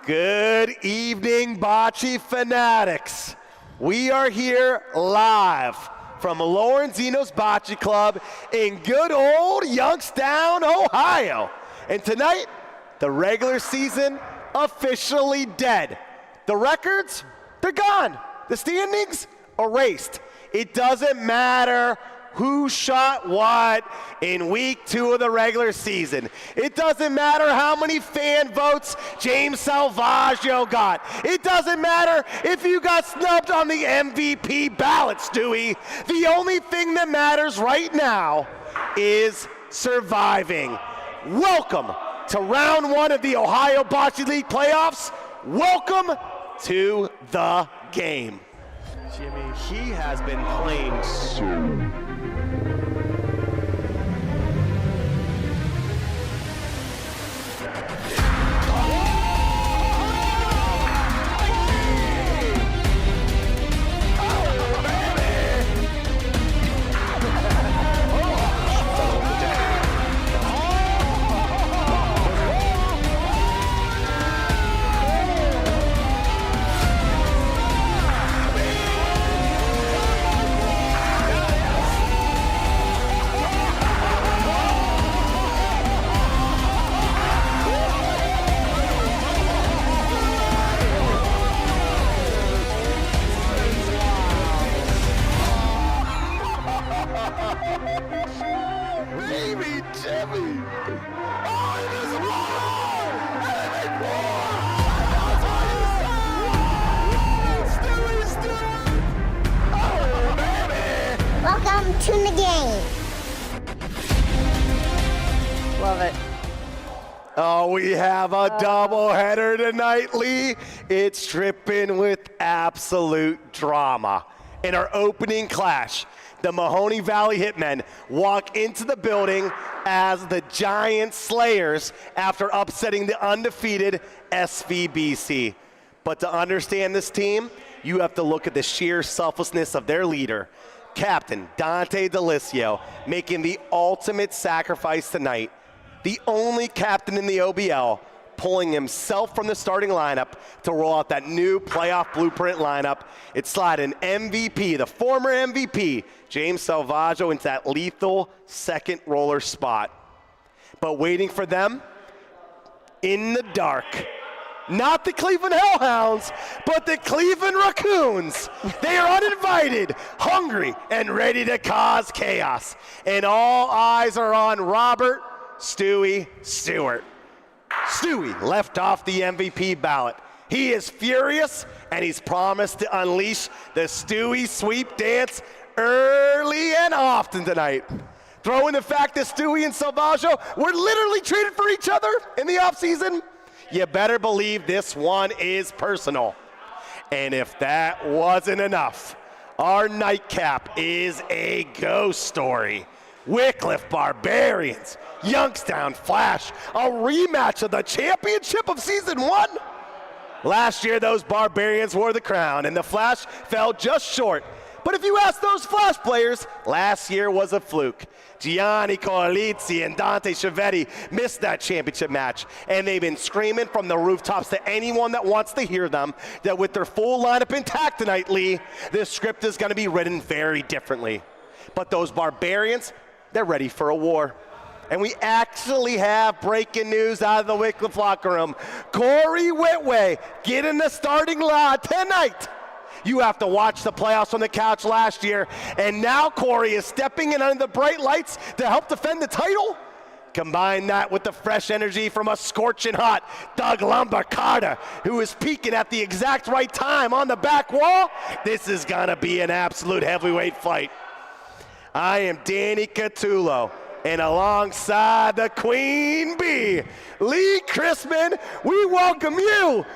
Good evening, Bocce fanatics. We are here live from Lorenzino's Bocce Club in good old Youngstown, Ohio. And tonight, the regular season officially dead. The records, they're gone. The standings, erased. It doesn't matter who shot what in week 2 of the regular season. It doesn't matter how many fan votes James Salvaggio got. It doesn't matter if you got snubbed on the MVP ballot, Stewie. The only thing that matters right now is surviving. Welcome to round 1 of the Ohio Bocce League playoffs. Welcome to the game. Jimmy, he has been playing so. Baby Jimmy! Oh, it is wrong! Oh, baby! Welcome to the game. Love it. Oh, we have a doubleheader tonight, Lee. It's dripping with absolute drama. In our opening clash, the Mahoney Valley Hitmen walk into the building as the Giant Slayers after upsetting the undefeated SVBC. But to understand this team, you have to look at the sheer selflessness of their leader, Captain Dante Delisio, making the ultimate sacrifice tonight. The only captain in the OBL pulling himself from the starting lineup to roll out that new playoff blueprint lineup. It slid an MVP, the former MVP, James Salvaggio, into that lethal second roller spot. But waiting for them in the dark, not the Cleveland Hellhounds, but the Cleveland Raccoons. They are uninvited, hungry, and ready to cause chaos. And all eyes are on Robert Stewie Stewart. Stewie left off the MVP ballot. He is furious, and he's promised to unleash the Stewie sweep dance early and often tonight. Throw in the fact that Stewie and Salvaggio were literally traded for each other in the offseason. You better believe this one is personal. And if that wasn't enough, our nightcap is a ghost story. Wycliffe Barbarians, Youngstown Flash, a rematch of the championship of season 1. Last year, those Barbarians wore the crown, and the Flash fell just short. But if you ask those Flash players, last year was a fluke. Gianni Corlizzi and Dante Chiavetti missed that championship match, and they've been screaming from the rooftops to anyone that wants to hear them that with their full lineup intact tonight, Lee, this script is going to be written very differently. But those Barbarians, they're ready for a war. And we actually have breaking news out of the Wycliffe locker room. Corey Whitway getting the starting line tonight. You have to watch the playoffs on the couch last year, and now Corey is stepping in under the bright lights to help defend the title. Combine that with the fresh energy from a scorching hot Doug Lumbercarda, who is peaking at the exact right time on the back wall. This is gonna be an absolute heavyweight fight. I am Danny Catullo, and alongside the Queen Bee, Lee Chrisman, we welcome you.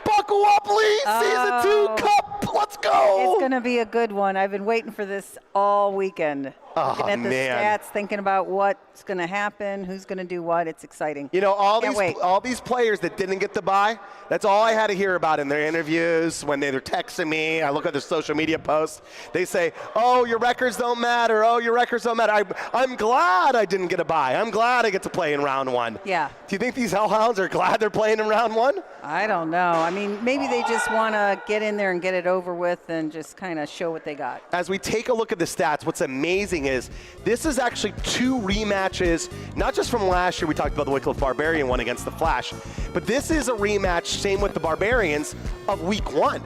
Buckle up, Lee. Season 2 Cup. Let's go. go. It's going to be a good one. I've been waiting for this all weekend. Oh, Looking at the man. stats, thinking about what's going to happen, who's going to do what. It's exciting. You know, all Can't these players that didn't get the bye, that's all I had to hear about in their interviews when they're texting me. I look at their social media posts. They say, oh, your records don't matter. Oh, your records don't matter. I'm glad I didn't get a bye. I'm glad I get to play in round one. Yeah. Do you think these Hellhounds are glad they're playing in round one? I don't know. I mean, maybe they just want to get in there and get it over with and just kind of show what they got. As we take a look at the stats, what's amazing is this is actually 2 rematches, not just from last year. We talked about the Wycliffe Barbarian one against the Flash, but this is a rematch, same with the Barbarians, of week 1.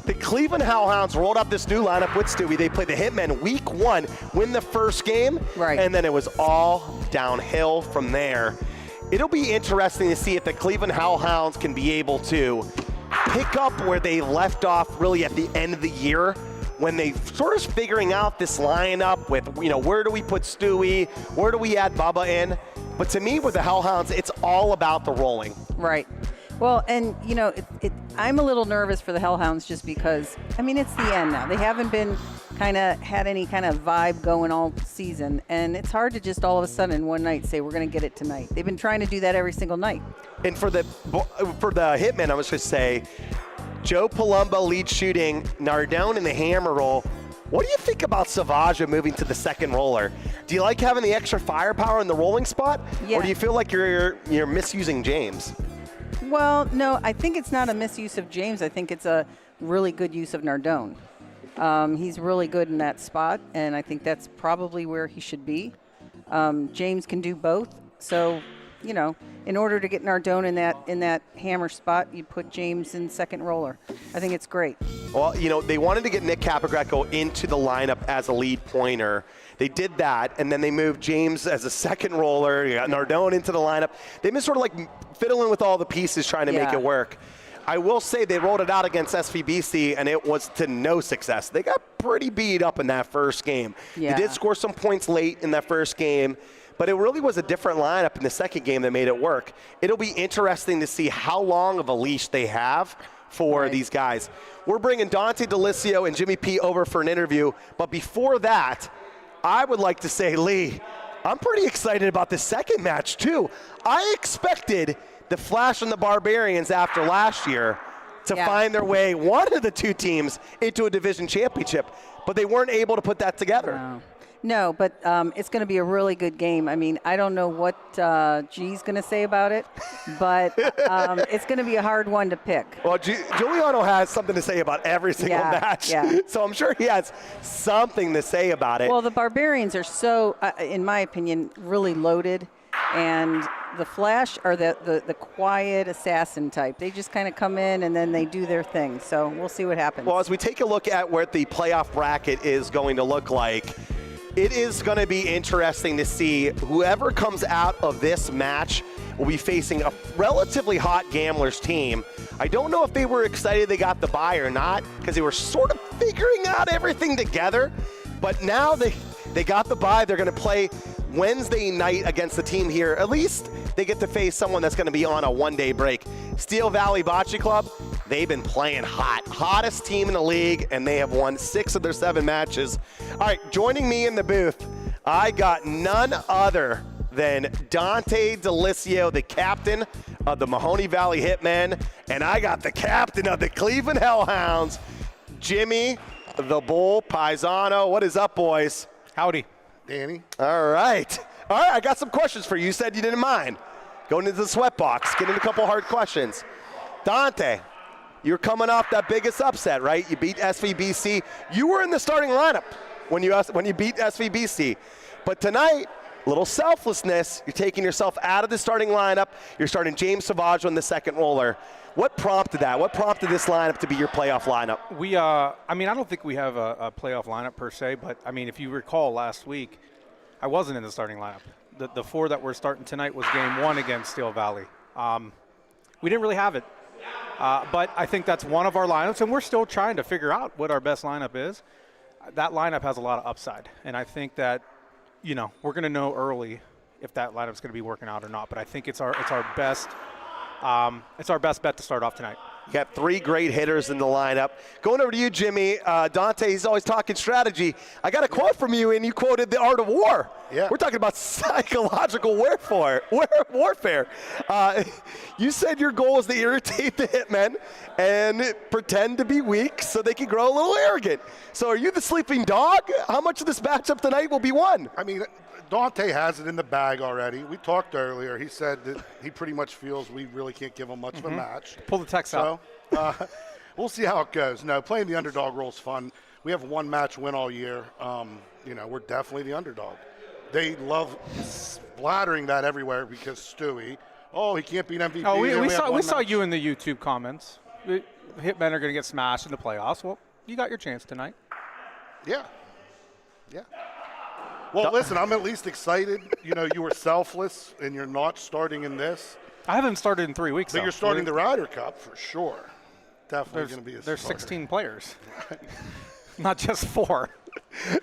The Cleveland Hellhounds rolled up this new lineup with Stewie. They played the Hitmen week 1, win the first game, right, and then it was all downhill from there. It'll be interesting to see if the Cleveland Hellhounds can be able to pick up where they left off really at the end of the year, when they sort of figuring out this lineup with, you know, where do we put Stewie, where do we add Bubba in? But to me, with the Hellhounds, it's all about the rolling. Right. Well, and, you know, I'm a little nervous for the Hellhounds just because, I mean, it's the end now. They haven't been had any kind of vibe going all season, and it's hard to just all of a sudden in one night say we're going to get it tonight. They've been trying to do that every single night. And for the Hitmen, I was going to say, Joe Palumbo lead shooting, Nardone in the hammer roll. What do you think about Savaja moving to the second roller? Do you like having the extra firepower in the rolling spot? Yeah. Or do you feel like you're misusing James? Well, no, I think it's not a misuse of James. I think it's a really good use of Nardone. He's really good in that spot, and I think that's probably where he should be. James can do both. So, you know, in order to get Nardone in that hammer spot, you put James in second roller. I think it's great. Well, you know, they wanted to get Nick Capogreco into the lineup as a lead pointer. They did that, and then they moved James as a second roller. You got Nardone into the lineup. They've been sort of like fiddling with all the pieces, trying to make it work. I will say they rolled it out against SVBC, and it was to no success. They got pretty beat up in that first game. Yeah. They did score some points late in that first game, but it really was a different lineup in the second game that made it work. It'll be interesting to see how long of a leash they have for these guys. We're bringing Dante DeLisio and Jimmy P over for an interview, but before that, I would like to say, Lee, I'm pretty excited about the second match, too. I expected the Flash and the Barbarians after last year to find their way, one of the two teams, into a division championship, but they weren't able to put that together. No, but it's going to be a really good game. I mean, I don't know what G's going to say about it, but it's going to be a hard one to pick. Well, Giuliano has something to say about every single match, so I'm sure he has something to say about it. Well, the Barbarians are so, in my opinion, really loaded, and the Flash are the quiet assassin type. They just kind of come in and then they do their thing, so we'll see what happens. Well, as we take a look at what the playoff bracket is going to look like, it is going to be interesting to see whoever comes out of this match will be facing a relatively hot Gamblers team. I don't know if they were excited they got the bye or not, because they were sort of figuring out everything together. But now they got the bye. They're going to play Wednesday night against the team here. At least they get to face someone that's going to be on a one-day break. Steel Valley Bocce Club, they've been playing hot. Hottest team in the league, and they have won 6 of their 7 matches. All right, joining me in the booth, I got none other than Dante DeLisio, the captain of the Mahoney Valley Hitmen, and I got the captain of the Cleveland Hellhounds, Jimmy the Bull Paisano. What is up, boys? Howdy. Danny. All right, I got some questions for you. You said you didn't mind. Going into the sweatbox, getting a couple hard questions. Dante, you're coming off that biggest upset, right? You beat SVBC. You were in the starting lineup when you beat SVBC. But tonight, a little selflessness. You're taking yourself out of the starting lineup. You're starting James Savaggio in the second roller. What prompted that? What prompted this lineup to be your playoff lineup? I mean, I don't think we have a playoff lineup per se, but I mean, if you recall last week, I wasn't in the starting lineup. The 4 that we're starting tonight was game 1 against Steel Valley. We didn't really have it, but I think that's one of our lineups, and we're still trying to figure out what our best lineup is. That lineup has a lot of upside, and I think that, you know, we're going to know early if that lineup's going to be working out or not. But I think it's our best bet to start off tonight. You got 3 great hitters in the lineup. Going over to you, Jimmy. Dante, he's always talking strategy. I got a quote from you, and you quoted The Art of War. Yeah. We're talking about psychological warfare. You said your goal is to irritate the Hitmen and pretend to be weak so they can grow a little arrogant. So are you the sleeping dog? How much of this matchup tonight will be won? I mean, Dante has it in the bag already. We talked earlier. He said that he pretty much feels we really can't give him much of a match. Pull the text out. So we'll see how it goes. No, playing the underdog role is fun. We have 1 match win all year. We're definitely the underdog. They love splattering that everywhere because Stewie, he can't beat MVP. Oh, we saw you in the YouTube comments. The Hitmen are going to get smashed in the playoffs. Well, you got your chance tonight. Yeah. Well, listen, I'm at least excited. You were selfless, and you're not starting in this. I haven't started in 3 weeks. But you're starting the Ryder Cup for sure. Definitely going to be a There's starter. 16 players, not just 4.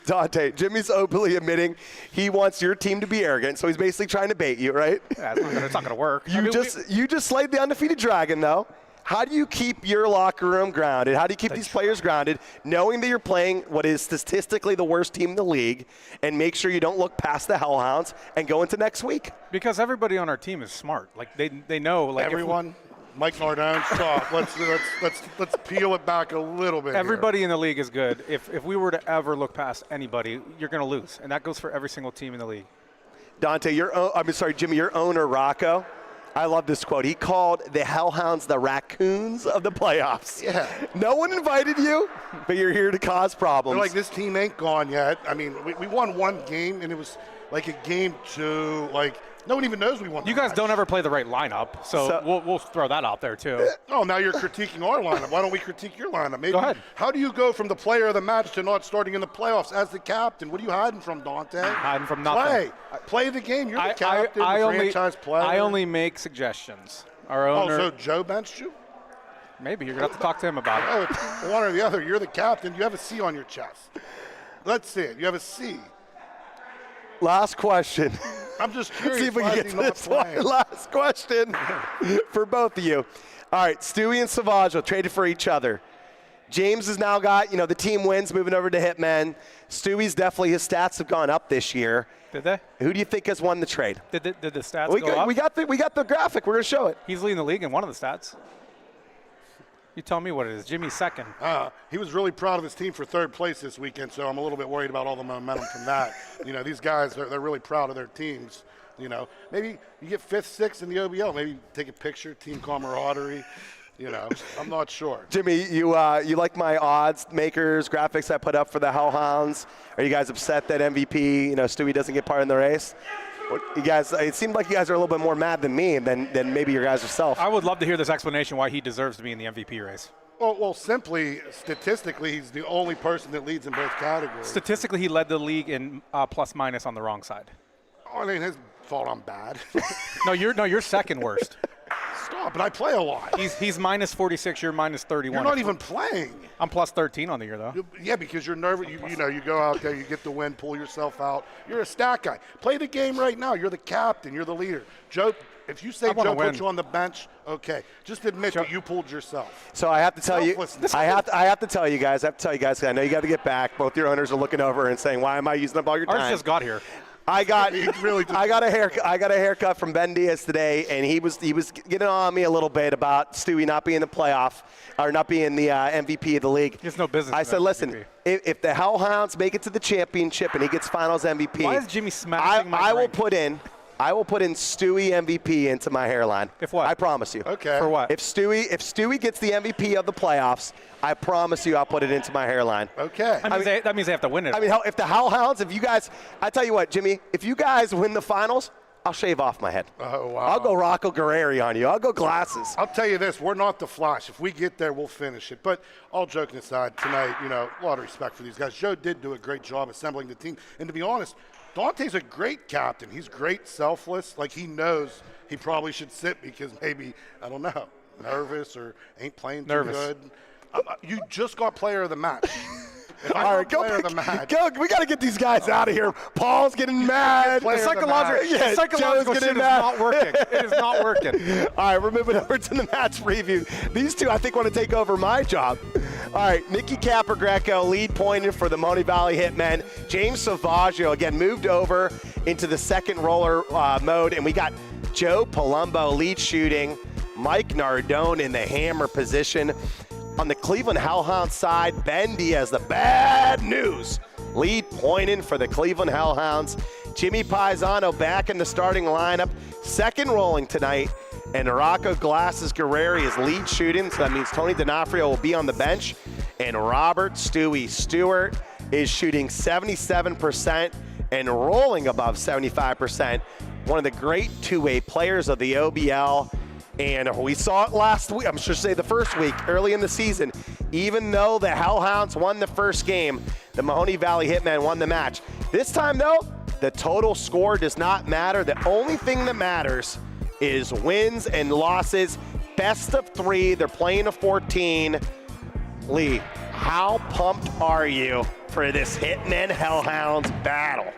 Dante, Jimmy's openly admitting he wants your team to be arrogant, so he's basically trying to bait you, right? Yeah, it's not going to work. You just slayed the undefeated dragon, though. How do you keep your locker room grounded? How do you keep these players grounded, knowing that you're playing what is statistically the worst team in the league, and make sure you don't look past the Hellhounds and go into next week? Because everybody on our team is smart. Like they know. Like everyone. Mike Nardone, stop. Let's peel it back a little bit. Everybody in the league is good. If we were to ever look past anybody, you're going to lose, and that goes for every single team in the league. Dante, Jimmy, your owner Rocco. I love this quote. He called the Hellhounds the raccoons of the playoffs. Yeah. No one invited you, but you're here to cause problems. They're like, this team ain't gone yet. I mean, we won 1 game, and it was like a game 2. Like, no one even knows we won. You guys don't ever play the right lineup, so we'll throw that out there, too. Oh, now you're critiquing our lineup. Why don't we critique your lineup? Maybe. Go ahead. How do you go from the player of the match to not starting in the playoffs as the captain? What are you hiding from, Dante? Hiding from nothing. Play the game. You're the captain, franchise player. I only make suggestions. Our owner. So Joe benched you? Maybe. You're going to have to talk to him about it. Oh, it's one or the other. You're the captain. You have a C on your chest. Let's see it. You have a C. Last question. I'm just curious. See if we can get to this one. Last question for both of you. All right, Stewie and Savage traded for each other. James has now got, the team wins, moving over to Hitmen. Stewie's definitely, his stats have gone up this year. Did they? Who do you think has won the trade? Did the stats go up? We got the graphic. We're going to show it. He's leading the league in one of the stats. You tell me what it is. Jimmy's second. He was really proud of his team for 3rd place this weekend, so I'm a little bit worried about all the momentum from that. These guys, they're really proud of their teams. Maybe you get 5th, 6th in the OBL. Maybe take a picture, team camaraderie. I'm not sure. Jimmy, you like my odds makers graphics I put up for the Hellhounds? Are you guys upset that MVP, Stewie doesn't get part in the race? You guys, it seemed like you guys are a little bit more mad than me than maybe your guys yourself. I would love to hear this explanation why he deserves to be in the MVP race. Well, simply, statistically, he's the only person that leads in both categories. Statistically, he led the league in plus minus on the wrong side. I mean, his fault I'm bad. No, you're second worst. Stop, but I play a lot. He's minus 46, you're minus 31. You're not even playing. I'm plus 13 on the year, though. Yeah, because you're nervous. You go out there, you get the win, pull yourself out. You're a stat guy. Play the game right now. You're the captain. You're the leader. Joe, if you say Joe put you on the bench, okay. Just admit that you pulled yourself. So I have to tell you, I have to tell you guys, 'cause I know you got to get back. Both your owners are looking over and saying, why am I using up all your time? Ours just got here. I got a haircut from Ben Diaz today, and he was getting on me a little bit about Stewie not being the playoff or not being the MVP of the league. He has no business. I said, listen, if the Hellhounds make it to the championship and he gets Finals MVP, why is Jimmy smashing my I will put in Stewie MVP into my hairline. If what? I promise you. Okay. For what? If Stewie gets the MVP of the playoffs, I promise you I'll put it into my hairline. Okay. That means they have to win it. I mean, if the Hellhounds, if you guys, I tell you what, Jimmy, if you guys win the Finals, I'll shave off my head. Oh, wow. I'll go Rocco Guerreri on you. I'll go glasses. I'll tell you this, we're not the Flash. If we get there, we'll finish it. But all joking aside, tonight, a lot of respect for these guys. Joe did do a great job assembling the team. And to be honest, Dante's a great captain. He's great, selfless. Like, he knows he probably should sit because maybe, I don't know, nervous or ain't playing too good. You just got player of the match. All right, go. Player of the match. Go. We got to get these guys out of here. Paul's getting mad. Player The of the match. psychological Joe's shit getting is mad. not working. It is not working. All right, we're moving over to the match preview. These two, I think, want to take over my job. All right, Nicky Capogreco, lead pointed for the Mahoney Valley Hitmen. James Savaggio, again, moved over into the second roller mode, and we got Joe Palumbo lead shooting, Mike Nardone in the hammer position. On the Cleveland Hellhounds side, Ben Diaz, the bad news, lead pointing for the Cleveland Hellhounds. Jimmy Paisano back in the starting lineup, second rolling tonight. And Rocco Glasses Guerreri is lead shooting, so that means Tony D'Onofrio will be on the bench. And Robert Stewie Stewart is shooting 77% and rolling above 75%. One of the great two-way players of the OBL. And we saw it last week, I'm sure say the first week, early in the season. Even though the Hellhounds won the first game, the Mahoney Valley Hitmen won the match. This time, though, the total score does not matter. The only thing that matters is wins and losses. Best of 3. They're playing a 14. Lee, how pumped are you for this Hitmen Hellhounds battle?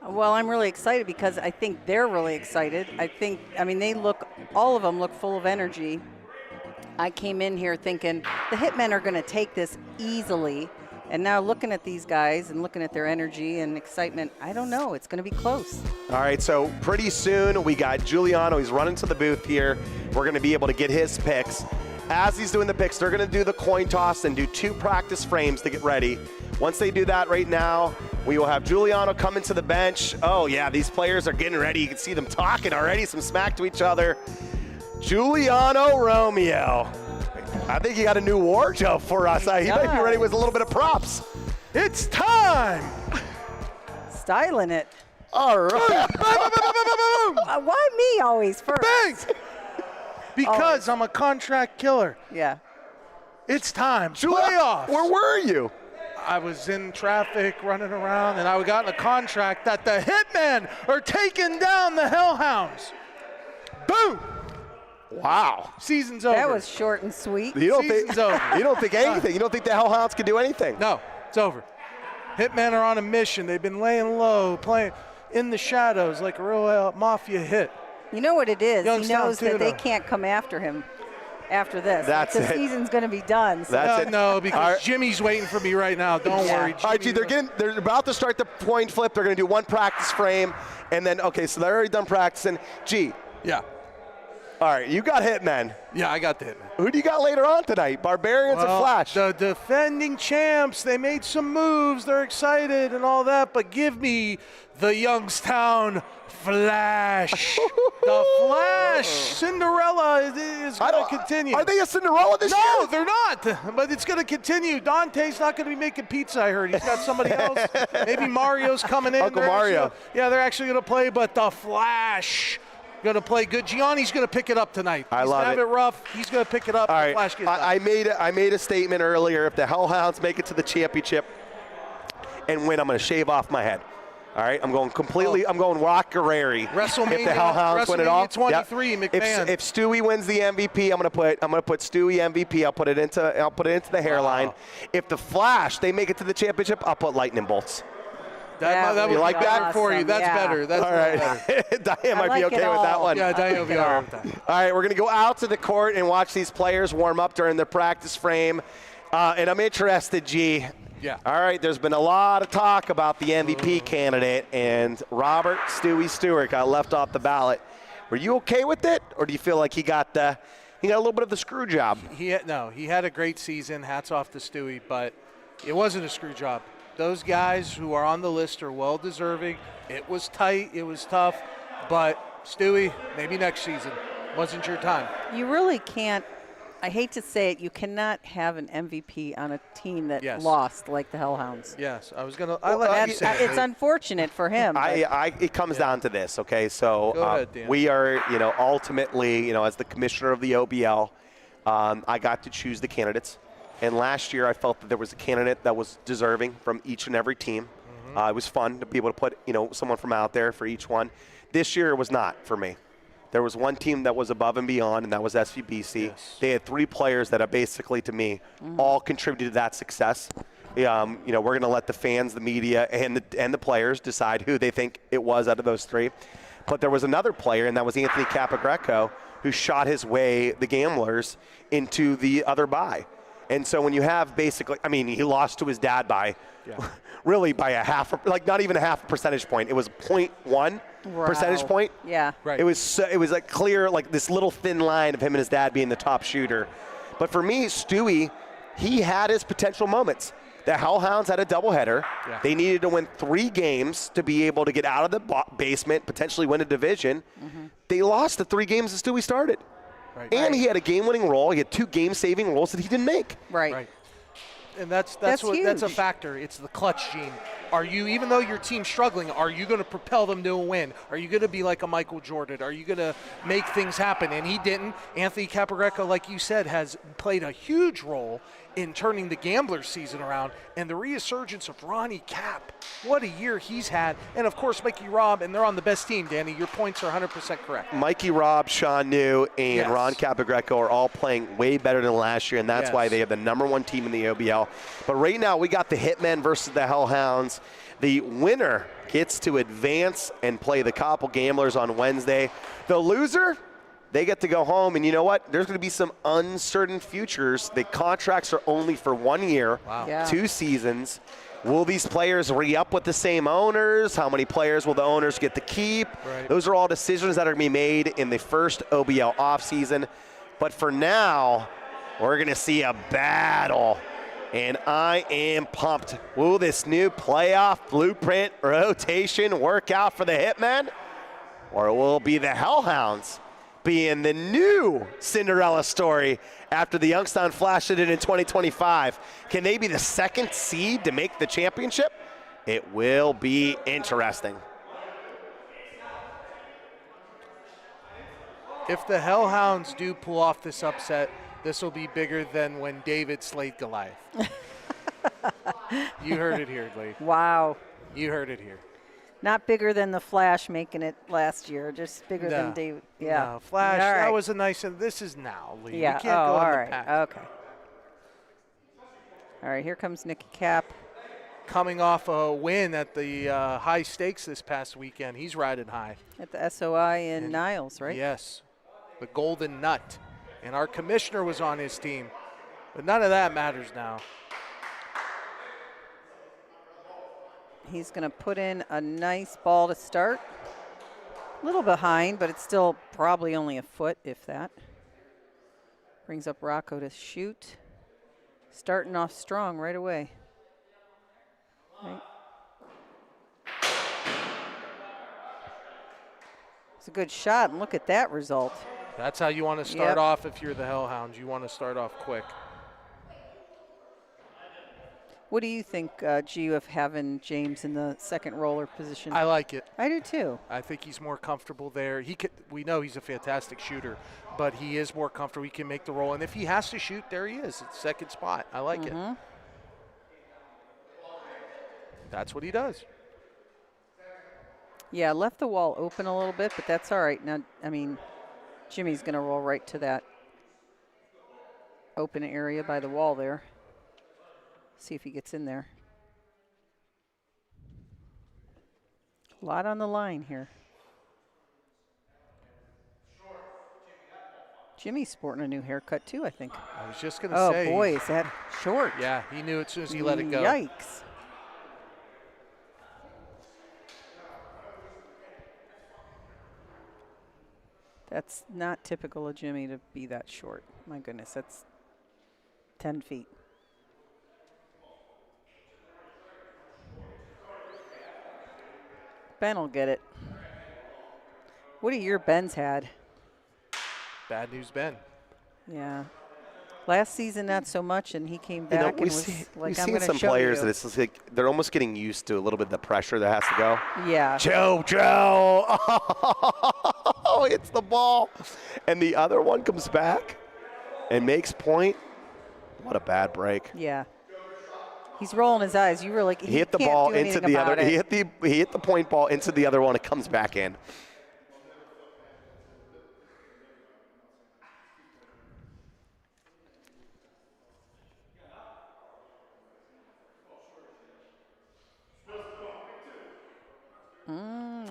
Well, I'm really excited because I think they're really excited. All of them look full of energy. I came in here thinking the Hitmen are going to take this easily. And now looking at these guys and looking at their energy and excitement, I don't know. It's going to be close. All right, so pretty soon we got Giuliano. He's running to the booth here. We're going to be able to get his picks. As he's doing the picks, they're going to do the coin toss and do 2 practice frames to get ready. Once they do that right now, we will have Giuliano come into the bench. Oh, yeah, these players are getting ready. You can see them talking already, some smack to each other. Giuliano Romeo. I think he got a new wardrobe for us. He might be ready with a little bit of props. It's time! Styling it. All right. Why me always first? Bang! Because I'm a contract killer. Yeah. It's time. Playoffs. Where were you? I was in traffic running around, and I got in a contract that the Hitmen are taking down the Hellhounds. Boom! Wow. Season's over. That was short and sweet. You don't Season's over. You don't think anything. You don't think the Hellhounds can do anything. No, it's over. Hitmen are on a mission. They've been laying low, playing in the shadows like a real mafia hit. You know what it is? Youngstown he knows that they tuna. can't come after him after this. That's the it. season's going to be done. So That's it. No, because All right. Jimmy's waiting for me right now. Don't worry. All right, G, Jimmy. they're about to start the coin flip. They're going to do 1 practice frame. And then, okay, so they're already done practicing. G, Yeah. all right, you got Hitmen. Yeah, I got the Hitmen. Who do you got later on tonight? Barbarians or Flash? The defending champs, they made some moves. They're excited and all that, but give me the Youngstown Flash. The Flash. Cinderella is going to continue. Are they a Cinderella this year? No, they're not, but it's going to continue. Dante's not going to be making pizza, I heard. He's got somebody else. Maybe Mario's coming in. Uncle They're Mario. They're actually going to play, but the Flash going to play good. Gianni's going to pick it up tonight. I He's love have it. it rough. He's going to pick it up. All The right, Flash gets I made a statement earlier. If the Hellhounds make it to the championship and win, I'm going to shave off my head. All right, I'm going completely. I'm going Rock Guerreri. WrestleMania, If the Hellhounds win it all, WrestleMania 23, Yep. McMahon. If Stewie wins the MVP, I'm gonna put Stewie MVP. I'll put it into the hairline. If the Flash they make it to the championship, I'll put lightning bolts. That would would You like be that? better for you. Awesome, That's yeah. better. That's All better. right, Diane might like be it okay with that all. one. Yeah, Diane will be it all all. right with that. All right, we're going to go out to the court and watch these players warm up during the practice frame. And I'm interested, G. Yeah. All right, there's been a lot of talk about the MVP candidate, and Robert Stewie Stewart got left off the ballot. Were you okay with it, or do you feel like he got a little bit of the screw job? He had a great season. Hats off to Stewie, but it wasn't a screw job. Those guys who are on the list are well deserving. It was tight. It was tough. But Stewie, maybe next season. Wasn't your time. You really can't. I hate to say it, you cannot have an MVP on a team that Yes. lost like the Hellhounds. Yes, I was gonna. I let you say it. It's unfortunate for him. but- It comes down to this, okay? So Go ahead, Dan. we are, ultimately, as the commissioner of the OBL, I got to choose the candidates. And last year I felt that there was a candidate that was deserving from each and every team. It was fun to be able to put, someone from out there for each one. This year it was not for me. There was one team that was above and beyond, and that was SVBC. Yes. They had 3 players that are basically, to me, all contributed to that success. we're going to let the fans, the media, and the players decide who they think it was out of those three. But there was another player, and that was Anthony Capagreco, who shot his way, the Gamblers, into the other bye. And so when you have basically, he lost to his dad by, really by not even a half percentage point. It was 0.1 percentage point. Yeah. Right. It was like clear, like this little thin line of him and his dad being the top shooter. But for me, Stewie, he had his potential moments. The Hellhounds had a doubleheader. Yeah. They needed to win 3 games to be able to get out of the basement, potentially win a division. Mm-hmm. They lost the 3 games that Stewie started. Right. And he had a game-winning role. He had 2 game-saving roles that he didn't make. Right. And that's a factor. It's the clutch gene. Are you, even though your team's struggling, are you going to propel them to a win? Are you going to be like a Michael Jordan? Are you going to make things happen? And he didn't. Anthony Capagreco, like you said, has played a huge role in turning the Gamblers season around, and the resurgence of Ronnie Cap. What a year he's had. And, of course, Mikey Robb, and they're on the best team, Danny. Your points are 100% correct. Mikey Robb, Sean New, and Ron Capagreco are all playing way better than last year, and that's why they have the #1 team in the OBL. But right now we got the Hitmen versus the Hellhounds. The winner gets to advance and play the Koppel Gamblers on Wednesday. The loser, they get to go home, and you know what? There's going to be some uncertain futures. The contracts are only for 1 year, 2 seasons. Will these players re-up with the same owners? How many players will the owners get to keep? Right. Those are all decisions that are going to be made in the first OBL offseason. But for now, we're going to see a battle, and I am pumped. Will this new playoff blueprint rotation work out for the Hitmen? Or will it be the Hellhounds being the new Cinderella story after the Youngstown flashed it in 2025? Can they be the 2nd seed to make the championship? It will be interesting. If the Hellhounds do pull off this upset, this will be bigger than when David slayed Goliath. You heard it here, Lee. Wow. You heard it here. Not bigger than the Flash making it last year, just bigger than David. Yeah. No, Flash, that was a nice one. This is now, Lee. Yeah. We can't go all in right. the past. Okay. All right, here comes Nicky Cap. Coming off a win at the high stakes this past weekend. He's riding high. At the SOI in Niles, right? Yes. The Golden Nut. And our commissioner was on his team. But none of that matters now. He's going to put in a nice ball to start. A little behind, but it's still probably only a foot, if that. Brings up Rocco to shoot. Starting off strong right away. Right. It's a good shot, and look at that result. That's how you want to start off if you're the Hellhounds. You want to start off quick. What do you think, G, of having James in the second roller position? I like it. I do too. I think he's more comfortable there. We know he's a fantastic shooter, but he is more comfortable. He can make the roll, and if he has to shoot, there he is. It's second spot. I like it. That's what he does. Yeah, left the wall open a little bit, but that's all right. Now, Jimmy's going to roll right to that open area by the wall there. See if he gets in there. A lot on the line here. Jimmy's sporting a new haircut too, I think. I was just going to say. Oh boy, is that short. Yeah, he knew it as soon as he let it go. Yikes. That's not typical of Jimmy to be that short. My goodness, that's 10 feet. Ben will get it. What a year Ben's had. Bad news, Ben. Yeah. Last season, not so much, and he came back and was like, I'm going to show you. We've seen some players that it's like they're almost getting used to a little bit of the pressure that has to go. Yeah. Joe. Oh, hits the ball. And the other one comes back and makes point. What a bad break. Yeah. He's rolling his eyes. You were like, he hit the ball into the other. He hit the point ball into the other one. It comes back in.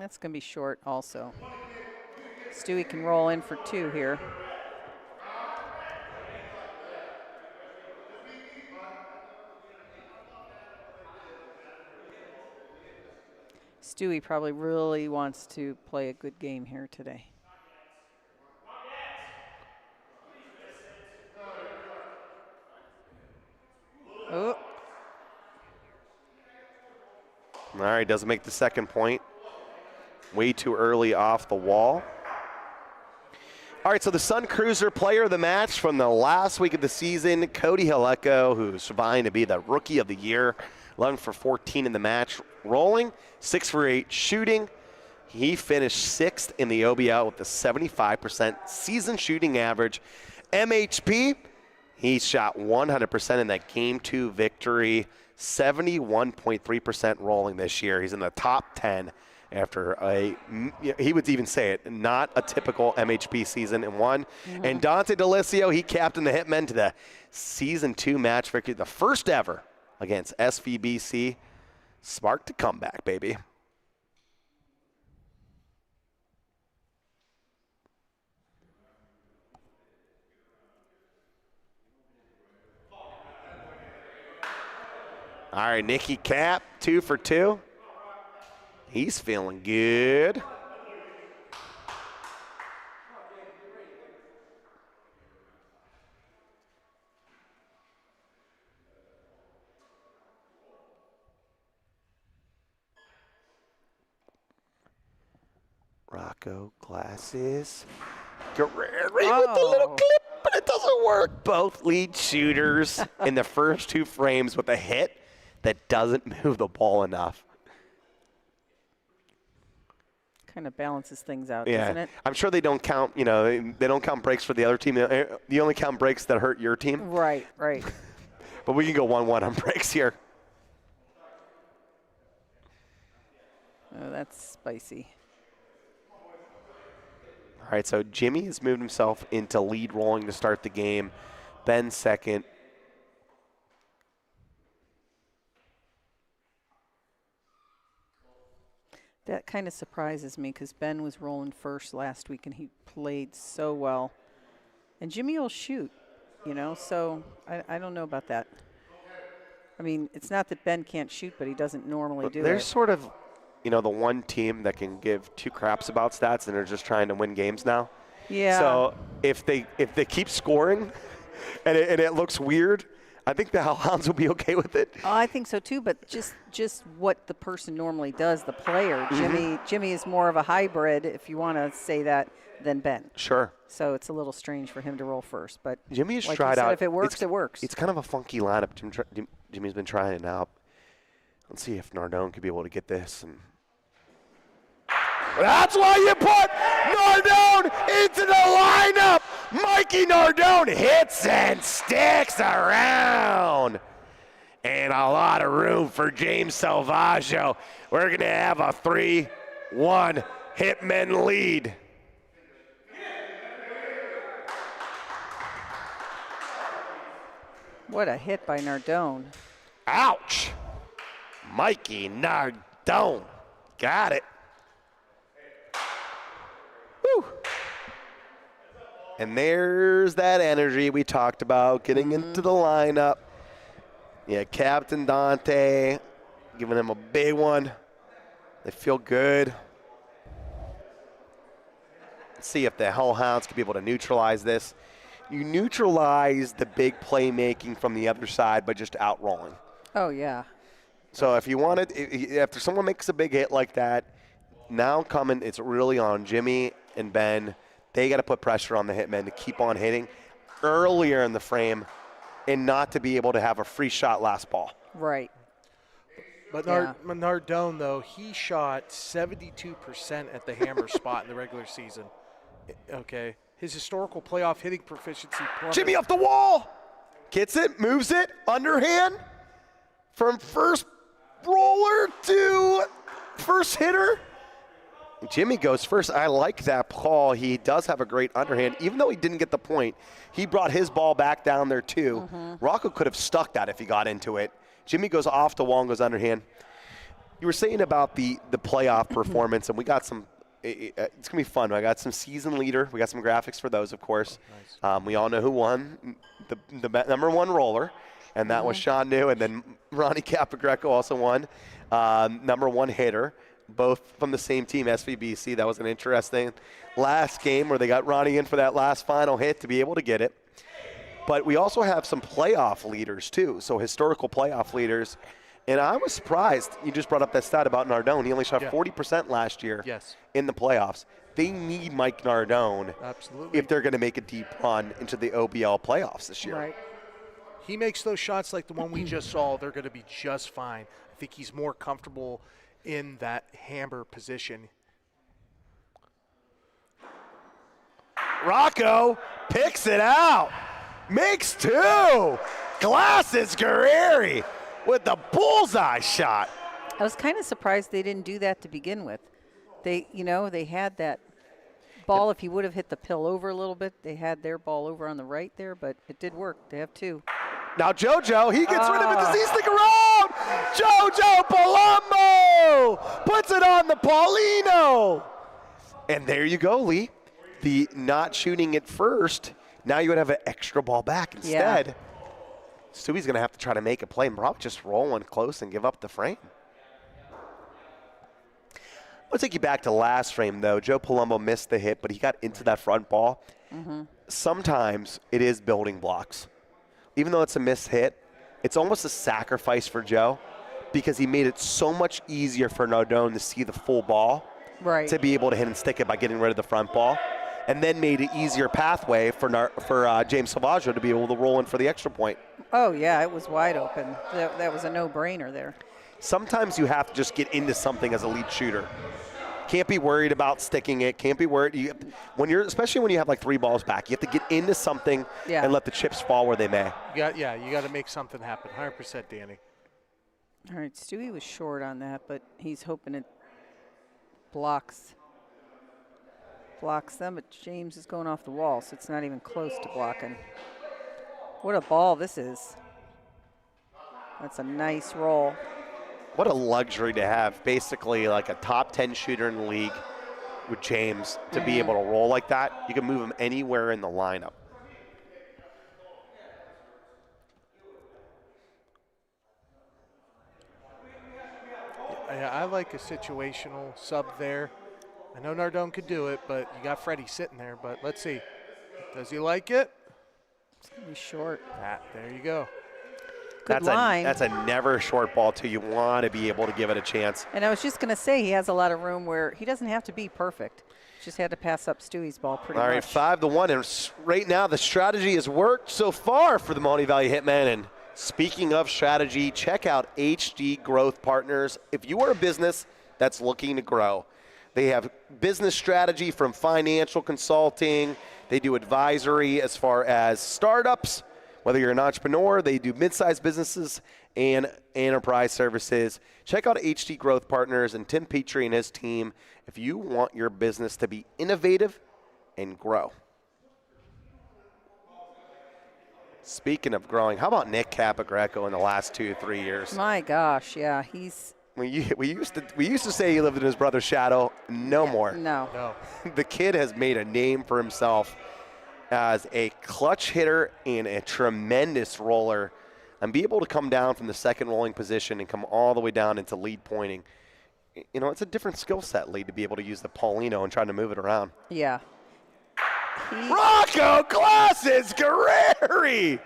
That's going to be short also. Stewie can roll in for 2 here. Stewie probably really wants to play a good game here today. Oh. All right, doesn't make the second point. Way too early off the wall. All right, so the Sun Cruiser player of the match from the last week of the season, Cody Haleko, who's vying to be the Rookie of the Year. 11 for 14 in the match, rolling, 6 for 8 shooting. He finished 6th in the OBL with a 75% season shooting average. MHP, he shot 100% in that Game 2 victory, 71.3% rolling this year. He's in the top 10 after he would even say it, not a typical MHP season in one. And Dante DeLisio, he captained the Hitmen to the Season 2 match victory, the first ever against SVBC. Sparked a comeback, baby. All right, Nicky Cap, 2 for 2. He's feeling good. Rocco glasses. Guerrero with the little clip, but it doesn't work. Both lead shooters in the first 2 frames with a hit that doesn't move the ball enough. Kind of balances things out, doesn't it? I'm sure they don't count, they don't count breaks for the other team. You only count breaks that hurt your team. Right, right. But we can go 1-1 on breaks here. Oh, that's spicy. All right, so Jimmy has moved himself into lead rolling to start the game. Ben second. That kind of surprises me because Ben was rolling first last week and he played so well. And Jimmy will shoot, so I don't know about that. I mean, it's not that Ben can't shoot, but he doesn't normally do it. There's sort of, the one team that can give 2 craps about stats and they're just trying to win games now. Yeah. So if they keep scoring and it looks weird, I think the Hellhounds will be okay with it. Oh, I think so too, but just what the person normally does, the player. Jimmy is more of a hybrid, if you want to say that, than Ben. Sure. So it's a little strange for him to roll first, but Jimmy has like tried you said, out. If it works, it works. It's kind of a funky lineup. Jimmy's been trying it out. Let's see if Nardone could be able to get this. And that's why you put Nardone into the lineup. Mikey Nardone hits and sticks around. And a lot of room for James Salvaggio. We're going to have a 3-1 Hitmen lead. What a hit by Nardone. Ouch. Mikey Nardone. Got it. Woo. And there's that energy we talked about, getting into the lineup. Yeah, Captain Dante giving him a big one. They feel good. Let's see if the Hellhounds can be able to neutralize this. You neutralize the big playmaking from the other side by just outrolling. Oh, yeah. So if you want it, after someone makes a big hit like that, now coming, it's really on Jimmy and Ben. They got to put pressure on the Hitmen to keep on hitting earlier in the frame and not to be able to have a free shot last ball. Right. But Nardone, though, he shot 72% at the hammer spot in the regular season. Okay. His historical playoff hitting proficiency plummeted. Jimmy off the wall. Gets it, moves it, underhand. From first roller to first hitter. Jimmy goes first. I like that call. He does have a great underhand. Even though he didn't get the point, he brought his ball back down there too. Rocco could have stuck that if he got into it. Jimmy goes off the wall and goes underhand. You were saying about the playoff performance, and we got some. It's gonna be fun. I got some season leader. We got some graphics for those, of course. Oh, nice. We all know who won the number one roller, and that was Sean New. And then Ronnie Capagreco also won number one hitter, both from the same team, SVBC. That was an interesting last game where they got Ronnie in for that last final hit to be able to get it. But we also have some playoff leaders too. So historical playoff leaders. And I was surprised. You just brought up that stat about Nardone. He only shot 40% last year in the playoffs. They need Mike Nardone if they're going to make a deep run into the OBL playoffs this year. Right. He makes those shots like the one we just saw. They're going to be just fine. I think he's more comfortable in that hammer position. Rocco picks it out. Makes two. Glasses Guerreri with the bullseye shot. I was kind of surprised they didn't do that to begin with. They had that ball. If he would have hit the pill over a little bit, they had their ball over on the right there, but it did work. They have two. Now JoJo, he gets rid of it. Does he stick around? JoJo Palumbo puts it on the Paulino. And there you go, Lee. The not shooting it first, now you would have an extra ball back instead. Stewie's going to have to try to make a play and probably just roll one close and give up the frame. I'll take you back to last frame, though. Joe Palumbo missed the hit, but he got into that front ball. Sometimes it is building blocks. Even though it's a missed hit, it's almost a sacrifice for Joe because he made it so much easier for Nardone to see the full ball to be able to hit and stick it by getting rid of the front ball, and then made it easier pathway for James Salvaggio to be able to roll in for the extra point. Oh, yeah, it was wide open. That was a no-brainer there. Sometimes you have to just get into something as a lead shooter. Can't be worried about sticking it. Can't be worried. Especially when you have like three balls back, you have to get into something and let the chips fall where they may. You got to make something happen. 100%, Danny. All right, Stewie was short on that, but he's hoping it blocks them, but James is going off the wall, so it's not even close to blocking. What a ball this is. That's a nice roll. What a luxury to have, basically like a top 10 shooter in the league with James to be able to roll like that. You can move him anywhere in the lineup. I like a situational sub there. I know Nardone could do it, but you got Freddie sitting there. But let's see. Does he like it? It's going to be short. There you go. Good line. That's a never short ball, too. You want to be able to give it a chance. And I was just going to say he has a lot of room where he doesn't have to be perfect. Just had to pass up Stewie's ball pretty much. All right, 5-1. And right now the strategy has worked so far for the Mahoney Valley Hitmen. And speaking of strategy, check out HD Growth Partners. If you are a business that's looking to grow, they have business strategy from financial consulting. They do advisory as far as startups. Whether you're an entrepreneur, they do mid-sized businesses and enterprise services. Check out HD Growth Partners and Tim Petrie and his team if you want your business to be innovative and grow. Speaking of growing, how about Nick Capagreco in the last 2-3 years? My gosh, yeah, he's. We used to say he lived in his brother's shadow. No more. No. The kid has made a name for himself as a clutch hitter and a tremendous roller, and be able to come down from the second rolling position and come all the way down into lead pointing. You know, it's a different skill set, lead, to be able to use the Paulino and trying to move it around. Yeah. Rocco Glasses Guerreri!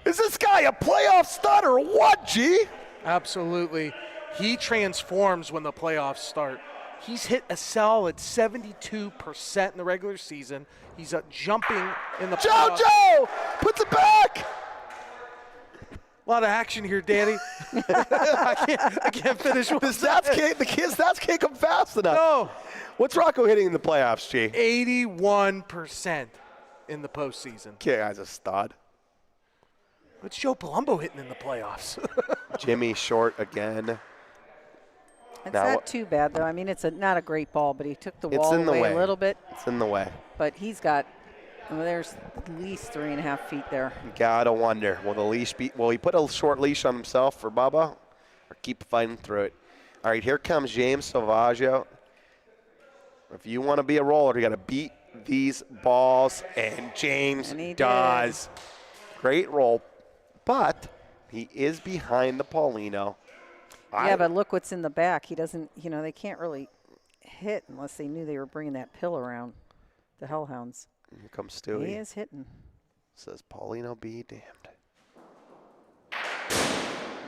Is this guy a playoff stud or what, G? Absolutely. He transforms when the playoffs start. He's hit a solid 72% in the regular season. He's jumping in the playoffs. JoJo puts it back. A lot of action here, Danny. I can't finish with the stats can't come fast enough. No. What's Rocco hitting in the playoffs, G? 81% in the postseason. Guy's a stud. What's Joe Palumbo hitting in the playoffs? Jimmy short again. It's not too bad, though. I mean, it's not a great ball, but he took the wall away a little bit. It's in the way. But he's got, there's at least 3.5 feet there. You gotta wonder, will the leash be? Will he put a short leash on himself for Bubba, or keep fighting through it? All right, here comes James Salvaggio. If you want to be a roller, you got to beat these balls, and James does. Great roll, but he is behind the Paulino. Yeah, but look what's in the back. He doesn't, they can't really hit unless they knew they were bringing that pill around, the Hellhounds. Here comes Stewie. He is hitting. Says Paulino be damned.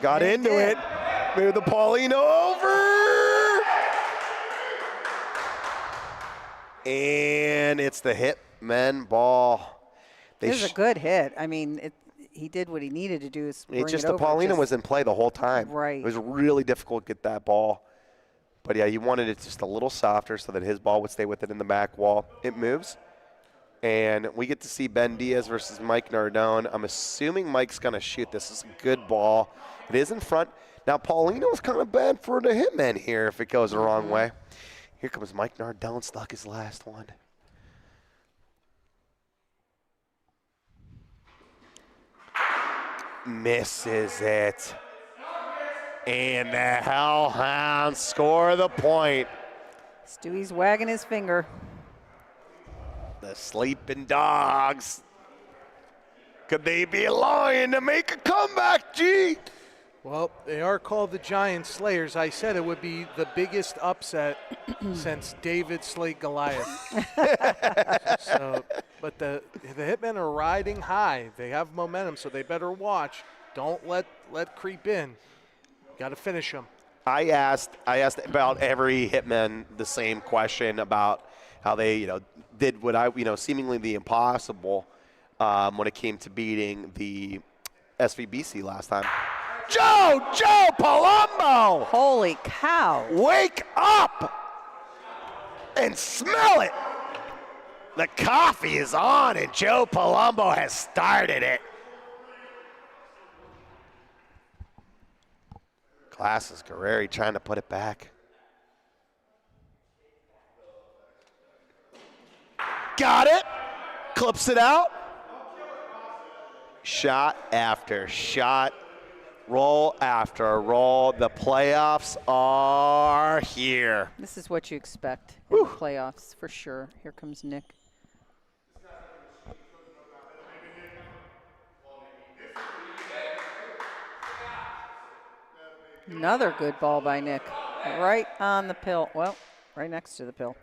Got into it. Moved the Paulino over. And it's the Hitmen ball. It was a good hit. I mean, he did what he needed to do. It's just the Paulino was in play the whole time. Right. It was really difficult to get that ball. But, yeah, you wanted it just a little softer so that his ball would stay with it in the back wall. It moves. And we get to see Ben Diaz versus Mike Nardone. I'm assuming Mike's going to shoot this. This is a good ball. It is in front. Now, Paulino's kind of bad for the Hitmen here if it goes the wrong way. Here comes Mike Nardone, stuck his last one. Misses it. And the Hellhounds score the point. Stewie's wagging his finger. The sleeping dogs. Could they be lying to make a comeback, G? Well, they are called the Giant Slayers. I said it would be the biggest upset since David slayed Goliath. But the Hitmen are riding high. They have momentum, so they better watch. Don't let creep in. Got to finish them. I asked about every Hitman the same question about how they did what seemingly the impossible when it came to beating the SVBC last time. Joe Palumbo! Holy cow. Wake up and smell it. The coffee is on and Joe Palumbo has started it. Glasses Guerreri trying to put it back. Got it. Clips it out. Shot after shot. Roll after roll. The playoffs are here. This is what you expect in the playoffs for sure. Here comes Nick. Another good ball by Nick. Right on the pill. Well, right next to the pill.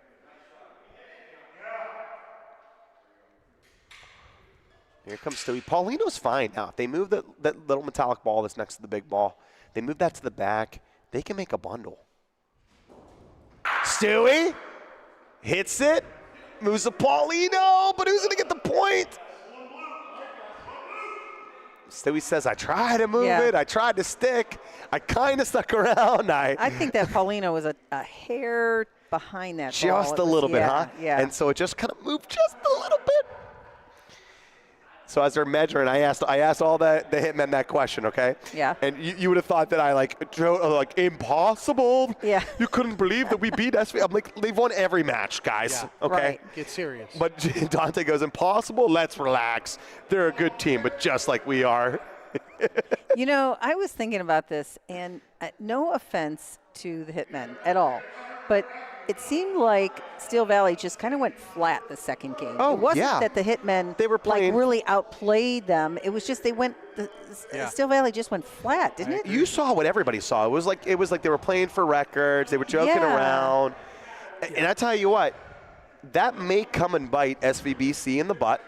Here comes Stewie. Paulino's fine now. If they move that little metallic ball that's next to the big ball, they move that to the back, they can make a bundle. Stewie hits it, moves the Paulino, but who's going to get the point? Stewie says, I tried to move it. I tried to stick. I kind of stuck around. I think that Paulino was a hair behind that ball. Just a little bit, huh? Yeah. And so it just kind of moved just a little bit. So as they're measuring, I asked all the Hitmen that question, okay? Yeah. And you would have thought that I impossible. Yeah. You couldn't believe that we beat SV. I'm like, they've won every match, guys. Yeah. Okay. Right. Get serious. But Dante goes, impossible. Let's relax. They're a good team, but just like we are. I was thinking about this, and no offense to the Hitmen at all, but it seemed like Steel Valley just kind of went flat the second game. Oh, it wasn't yeah. that the Hitmen They were playing really outplayed them. It was just Steel Valley just went flat, didn't it? You saw what everybody saw. It was like they were playing for records. They were joking around. And I tell you what, that may come and bite SVBC in the butt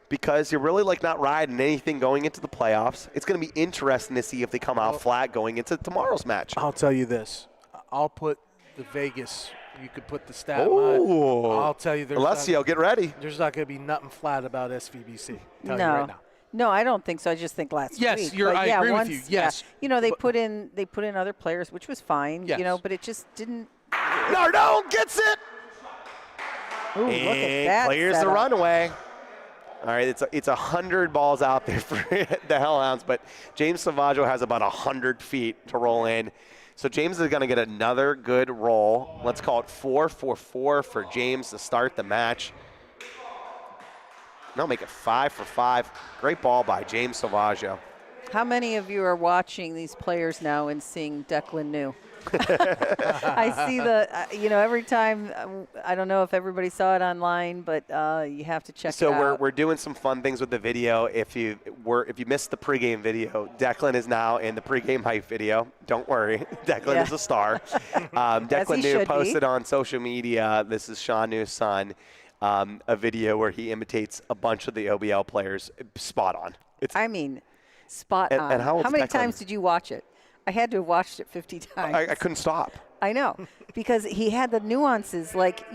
because you're really not riding anything going into the playoffs. It's going to be interesting to see if they come out flat going into tomorrow's match. I'll tell you this. I'll put the Vegas. You could put the stat line. I'll tell you, Alessio, get ready. There's not going to be nothing flat about SVBC. No. You right now. No, I don't think so. I just think last week. Yes, I agree with you. Yes. Yeah. They put in other players, which was fine. Yes. But it just didn't. Nardone gets it. Ooh, look at that. Clears the setup. runaway. All right, it's 100 balls out there for the Hellhounds, but James Salvaggio has about 100 feet to roll in. So James is going to get another good roll. Let's call it 4-4-4 for James to start the match. No, make it 5-for-5. Great ball by James Salvaggio. How many of you are watching these players now and seeing Declan New? I see every time, I don't know if everybody saw it online, but you have to check it out. So we're doing some fun things with the video. If you missed the pregame video, Declan is now in the pregame hype video. Don't worry, Declan is a star. Declan New posted on social media, this is Sean New's son, a video where he imitates a bunch of the OBL players. Spot on. Spot on. And how many Declan? times did you watch it? I had to have watched it 50 times. I couldn't stop. I know, because he had the nuances, like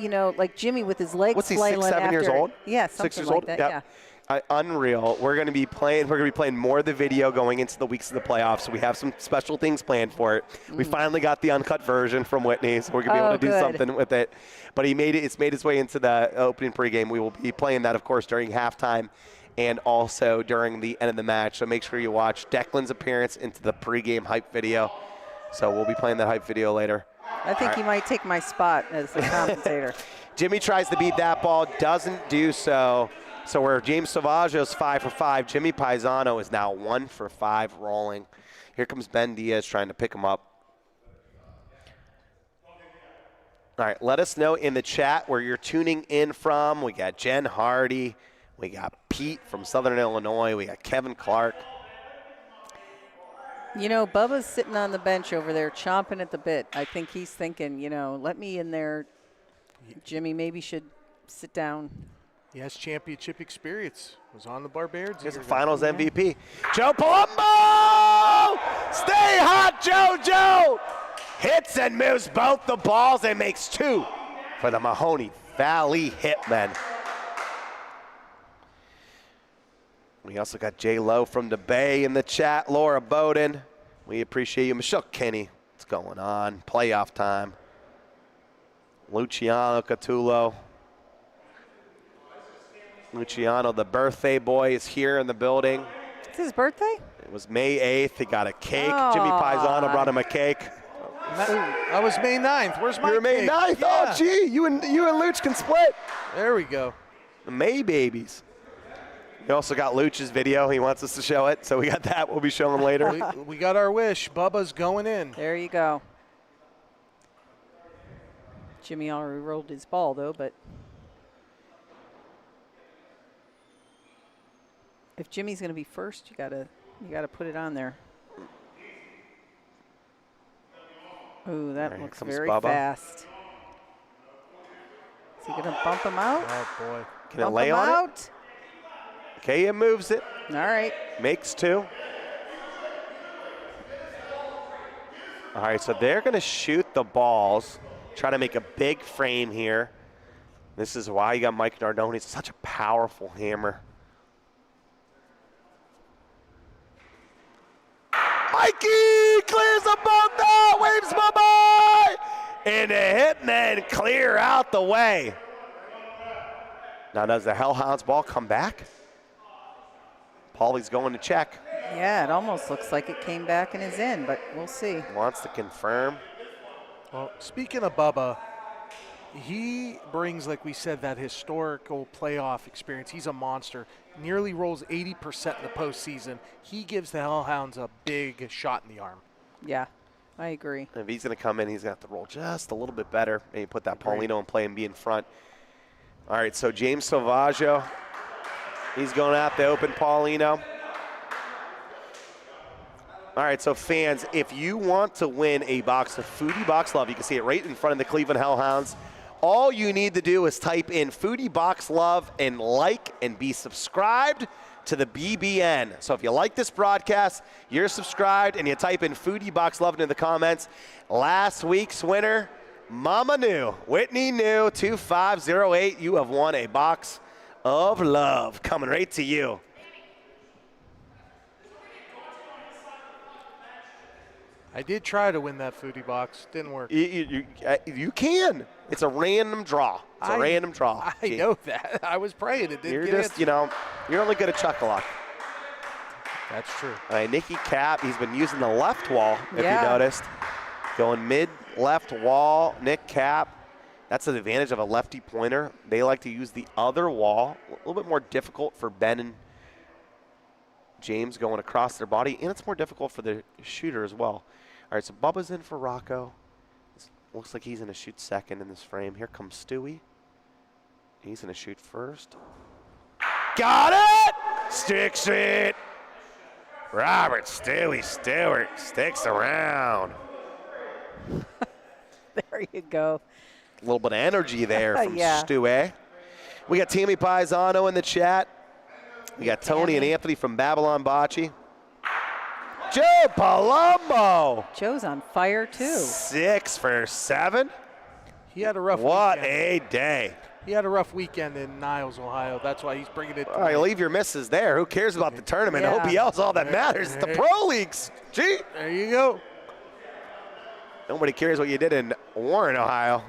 Jimmy with his legs. What's he, flailing 6, 7 years after. old? Yeah, 6 years like old. that. Yep. Yeah. Unreal. We're going to be playing more of the video going into the weeks of the playoffs. So we have some special things planned for it. We finally got the uncut version from Whitney, so we're going to be able to do something with it. But it's made its way into the opening pregame. We will be playing that, of course, during halftime and also during the end of the match. So make sure you watch Declan's appearance into the pregame hype video. So we'll be playing that hype video later. I think he might take my spot as the commentator. Jimmy tries to beat that ball, doesn't do so. So where James Salvaggio's 5 for 5, Jimmy Paisano is now 1 for 5 rolling. Here comes Ben Diaz trying to pick him up. All right, let us know in the chat where you're tuning in from. We got Jen Hardy. We got Pete from Southern Illinois. We got Kevin Clark. Bubba's sitting on the bench over there chomping at the bit. I think he's thinking, let me in there. Jimmy maybe should sit down. He has championship experience. Was on the Barbarians. He's the finals MVP. Joe Palumbo! Stay hot, JoJo! Hits and moves both the balls and makes 2 for the Mahoney Valley Hitmen. We also got Jay Lowe from the Bay in the chat. Laura Bowden, we appreciate you. Michelle Kenny, what's going on? Playoff time. Luciano Catullo. Luciano, the birthday boy, is here in the building. It's his birthday? It was May 8th. He got a cake. Jimmy Paisano brought him a cake. I was May 9th. Where's my You're May cake? 9th? Yeah. Oh, gee, you and Luch can split. There we go. The May babies. We also got Luch's video. He wants us to show it, so we got that. We'll be showing later. we got our wish. Bubba's going in. There you go. Jimmy already rolled his ball, though, but if Jimmy's going to be first, you gotta put it on there. Ooh, that looks very fast. Is he going to bump him out? Oh, boy. Can it lay on it? Okay, it moves it. All right. Makes 2. All right, so they're going to shoot the balls, try to make a big frame here. This is why you got Mike Nardone. He's such a powerful hammer. Mikey clears the ball now, waves bye-bye, and the Hitmen clear out the way. Now does the Hellhounds ball come back? Paulie's going to check. Yeah, it almost looks like it came back and is in, but we'll see. Wants to confirm. Well, speaking of Bubba, he brings, like we said, that historical playoff experience. He's a monster. Nearly rolls 80% in the postseason. He gives the Hellhounds a big shot in the arm. Yeah, I agree. If he's going to come in, he's going to have to roll just a little bit better. Maybe put that Paulino in play and be in front. All right, so James Salvaggio, he's going out the open Paulino. All right, so fans, if you want to win a box of Foodie Box Love, you can see it right in front of the Cleveland Hellhounds. All you need to do is type in Foodie Box Love and like and be subscribed to the BBN. So if you like this broadcast, you're subscribed, and you type in Foodie Box Love into the comments. Last week's winner, Mama New, Whitney New, 2508. You have won a box of love coming right to you. I did try to win that foodie box. Didn't work. You can. It's a random draw. It's a random draw. I know that. I was praying it didn't You're get just, you're only good at Chuck-a-Luck. That's true. All right, Nikki Cap, he's been using the left wall, if you noticed. Going mid-left wall, Nick Cap. That's an advantage of a lefty pointer. They like to use the other wall. A little bit more difficult for Ben James going across their body, and it's more difficult for the shooter as well. All right, so Bubba's in for Rocco. Looks like he's going to shoot second in this frame. Here comes Stewie. He's going to shoot first. Got it! Sticks it! Robert Stewie Stewart sticks around. There you go. A little bit of energy there from Yeah. Stewie. We got Tammy Paisano in the chat. We got Tony and Anthony from Babylon Bocce. Joe Palumbo. Joe's on fire, too. 6 for 7. He had a rough What weekend. a day. He had a rough weekend in Niles, Ohio. That's why he's bringing it. All right, leave your misses there. Who cares about the tournament? Yeah. OPL's all that matters. It's the pro leagues. Gee. There you go. Nobody cares what you did in Warren, Ohio.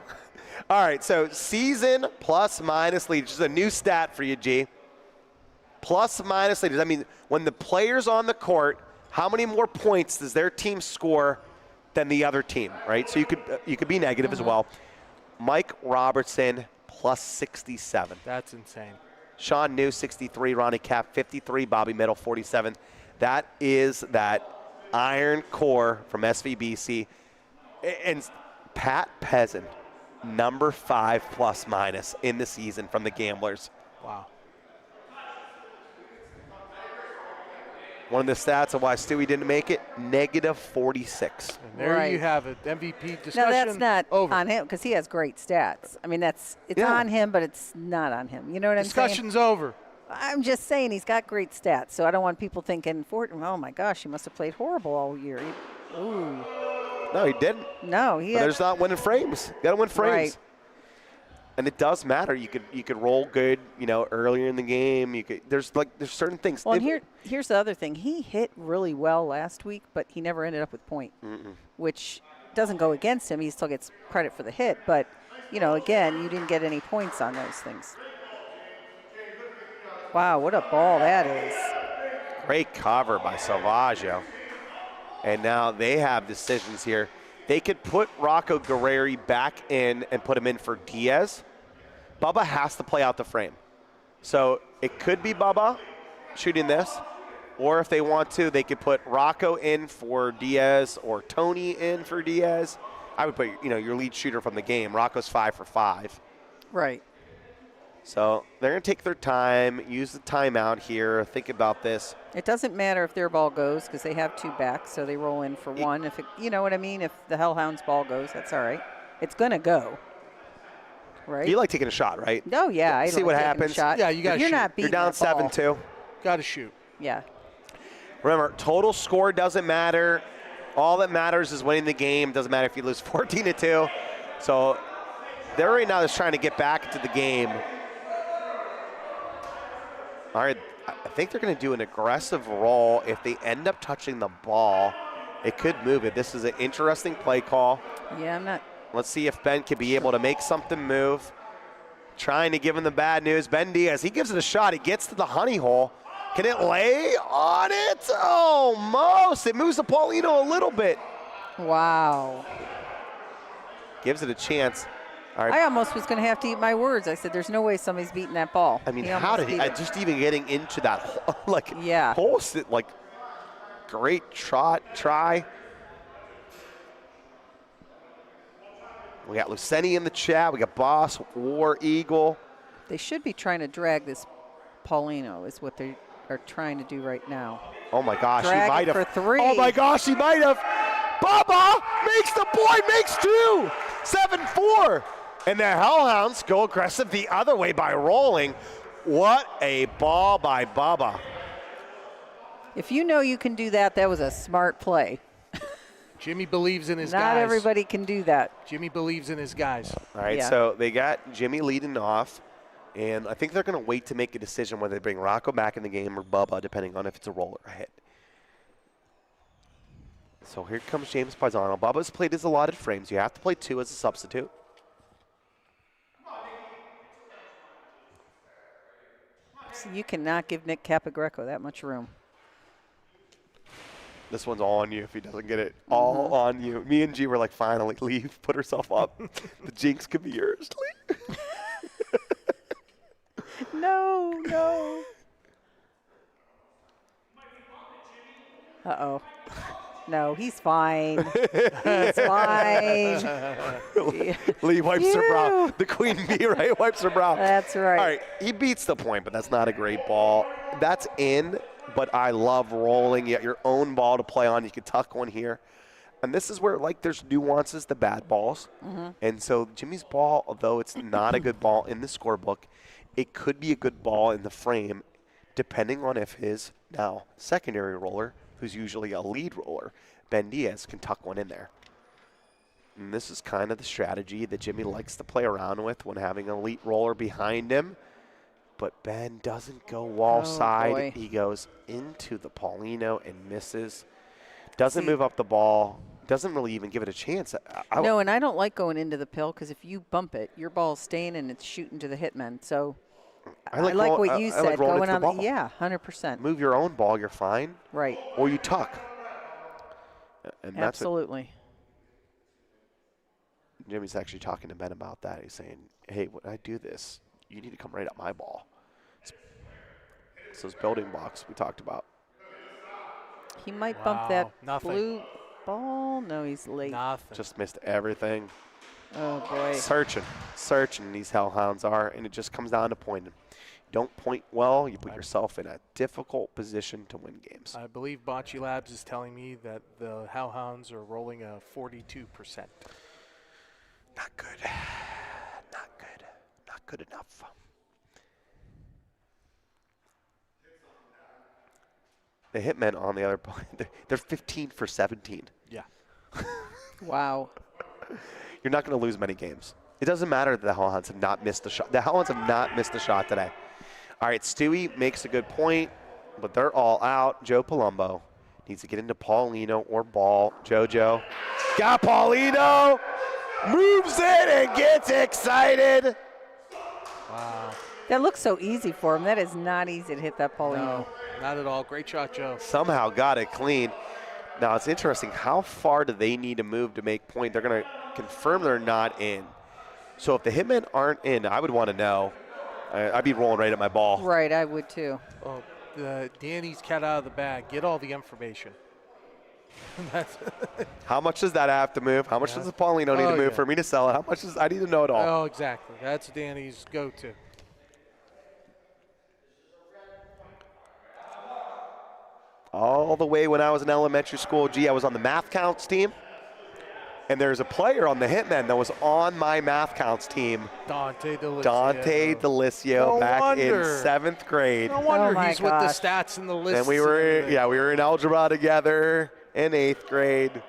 All right, so season plus minus lead. Just a new stat for you, G. Plus minus leaders. I mean, when the player's on the court, how many more points does their team score than the other team, right? So you could be negative as well. Mike Robertson plus 67. That's insane. Sean New 63, Ronnie Cap 53, Bobby Middle 47. That is that iron core from SVBC. And Pat Peasant, number 5 plus minus in the season from the Gamblers. Wow. One of the stats of why Stewie didn't make it, negative 46. And there Right. you have it. MVP discussion. No, that's not over. on him because he has great stats. I mean, it's Yeah. on him, but it's not on him. You know what I'm saying? Discussion's over. I'm just saying he's got great stats, so I don't want people thinking, oh my gosh, he must have played horrible all year. Ooh. No, he didn't. No, he But had, there's not winning frames. Got to win frames. Right. And it does matter. You could roll good, earlier in the game. There's certain things. Well, and here's the other thing. He hit really well last week, but he never ended up with point, which doesn't go against him. He still gets credit for the hit, but again, you didn't get any points on those things. Wow, what a ball that is! Great cover by Salvaggio. And now they have decisions here. They could put Rocco Guerreri back in and put him in for Diaz. Bubba has to play out the frame. So it could be Bubba shooting this, or if they want to, they could put Rocco in for Diaz or Tony in for Diaz. I would put, your lead shooter from the game. Rocco's 5 for 5. Right. So they're going to take their time, use the timeout here, think about this. It doesn't matter if their ball goes because they have 2 backs, so they roll in for 1. If you know what I mean? If the Hellhounds ball goes, that's all right. It's going to go. Right? You like taking a shot, right? Oh, yeah. I See like what taking a happens. shot. Yeah, you gotta You're shoot. not beating You're down the ball. 7-2. Got to shoot. Yeah. Remember, total score doesn't matter. All that matters is winning the game. Doesn't matter if you lose 14-2. So they're right now just trying to get back into the game. All right, I think they're going to do an aggressive roll. If they end up touching the ball, it could move it. This is an interesting play call. Yeah, I'm not. Let's see if Ben can be able to make something move. Trying to give him the bad news. Ben Diaz, he gives it a shot. He gets to the honey hole. Can it lay on it? Almost. It moves the Paulino a little bit. Wow. Gives it a chance. All right. I almost was going to have to eat my words. I said, there's no way somebody's beating that ball. I mean, He how almost did he? beat it. Just even getting into that hole, Yeah. hole, great try. We got Luceni in the chat. We got Boss, War Eagle. They should be trying to drag this Paulino is what they are trying to do right now. Oh my gosh, Drag he might it have. for 3. Oh my gosh, he might have. Bubba makes the point, makes 2. 7-4. And the Hellhounds go aggressive the other way by rolling. What a ball by Bubba. If you know you can do that, that was a smart play. Jimmy believes in his Not guys. everybody can do that. Jimmy believes in his guys. All right, Yeah. so they got Jimmy leading off. And I think they're going to wait to make a decision whether they bring Rocco back in the game or Bubba, depending on if it's a roll or a hit. So here comes James Paisano. Bubba's played his allotted frames. You have to play 2 as a substitute. So you cannot give Nick Capagreco that much room. This one's all on you if he doesn't get it. All on you. Me and G were like, finally, leave. Put herself up. The jinx could be yours. Leave. No. Uh-oh. No, he's fine. He's fine. Lee wipes her brow. The queen bee, right, wipes her brow. That's right. All right, he beats the point, but that's not a great ball. That's in, but I love rolling. You got your own ball to play on. You can tuck one here. And this is where, like, there's nuances to bad balls. And so Jimmy's ball, although it's not a good ball in the scorebook, it could be a good ball in the frame, depending on if his now secondary roller, who's usually a lead roller, Ben Diaz, can tuck one in there. And this is kind of the strategy that Jimmy likes to play around with when having an elite roller behind him. But Ben doesn't go wall side. Boy. He goes into the Paulino and misses. Doesn't move up the ball. Doesn't really even give it a chance. No, and I don't like going into the pill because if you bump it, your ball's staying and it's shooting to the hitman. So I like what you said. Going going into the on ball. Yeah, 100%. Move your own ball, you're fine. Right. Or you tuck. And that's Absolutely. Jimmy's actually talking to Ben about that. He's saying, hey, when I do this, you need to come right at my ball. It's those building blocks we talked about. He might bump that Nothing. blue ball. No, he's late. Nothing. Just missed everything. Oh, boy. Searching these Hellhounds are, and it just comes down to pointing. Don't point well, you put yourself in a difficult position to win games. I believe Bocce Labs is telling me that the Hellhounds are rolling a 42%. Not good. Not good. Not good enough. The Hitmen, on the other point, they're 15 for 17. Yeah. Wow. You're not going to lose many games. It doesn't matter that the Hellhounds have not missed the shot. The Hellhounds have not missed the shot today. All right, Stewie makes a good point, but they're all out. Joe Palumbo needs to get into Paulino or ball. JoJo got Paulino, moves it and gets excited. Wow. That looks so easy for him. That is not easy to hit that Paulino. No, not at all. Great shot, Joe. Somehow got it clean. Now, it's interesting. How far do they need to move to make point? They're going to confirm they're not in. So if the Hitmen aren't in, I would want to know. I'd be rolling right at my ball. Right, I would too. Oh, Danny's cat out of the bag. Get all the information. How much does that have to move? How much does the Paulino need to move for me to sell it? How much does I need to know it all? Oh, exactly. That's Danny's go-to. All the way when I was in elementary school, I was on the math counts team. And there's a player on the Hitmen that was on my math counts team. Dante Delisio back in 7th grade. No wonder Oh he's with the stats and the lists. And we were in algebra together in 8th grade.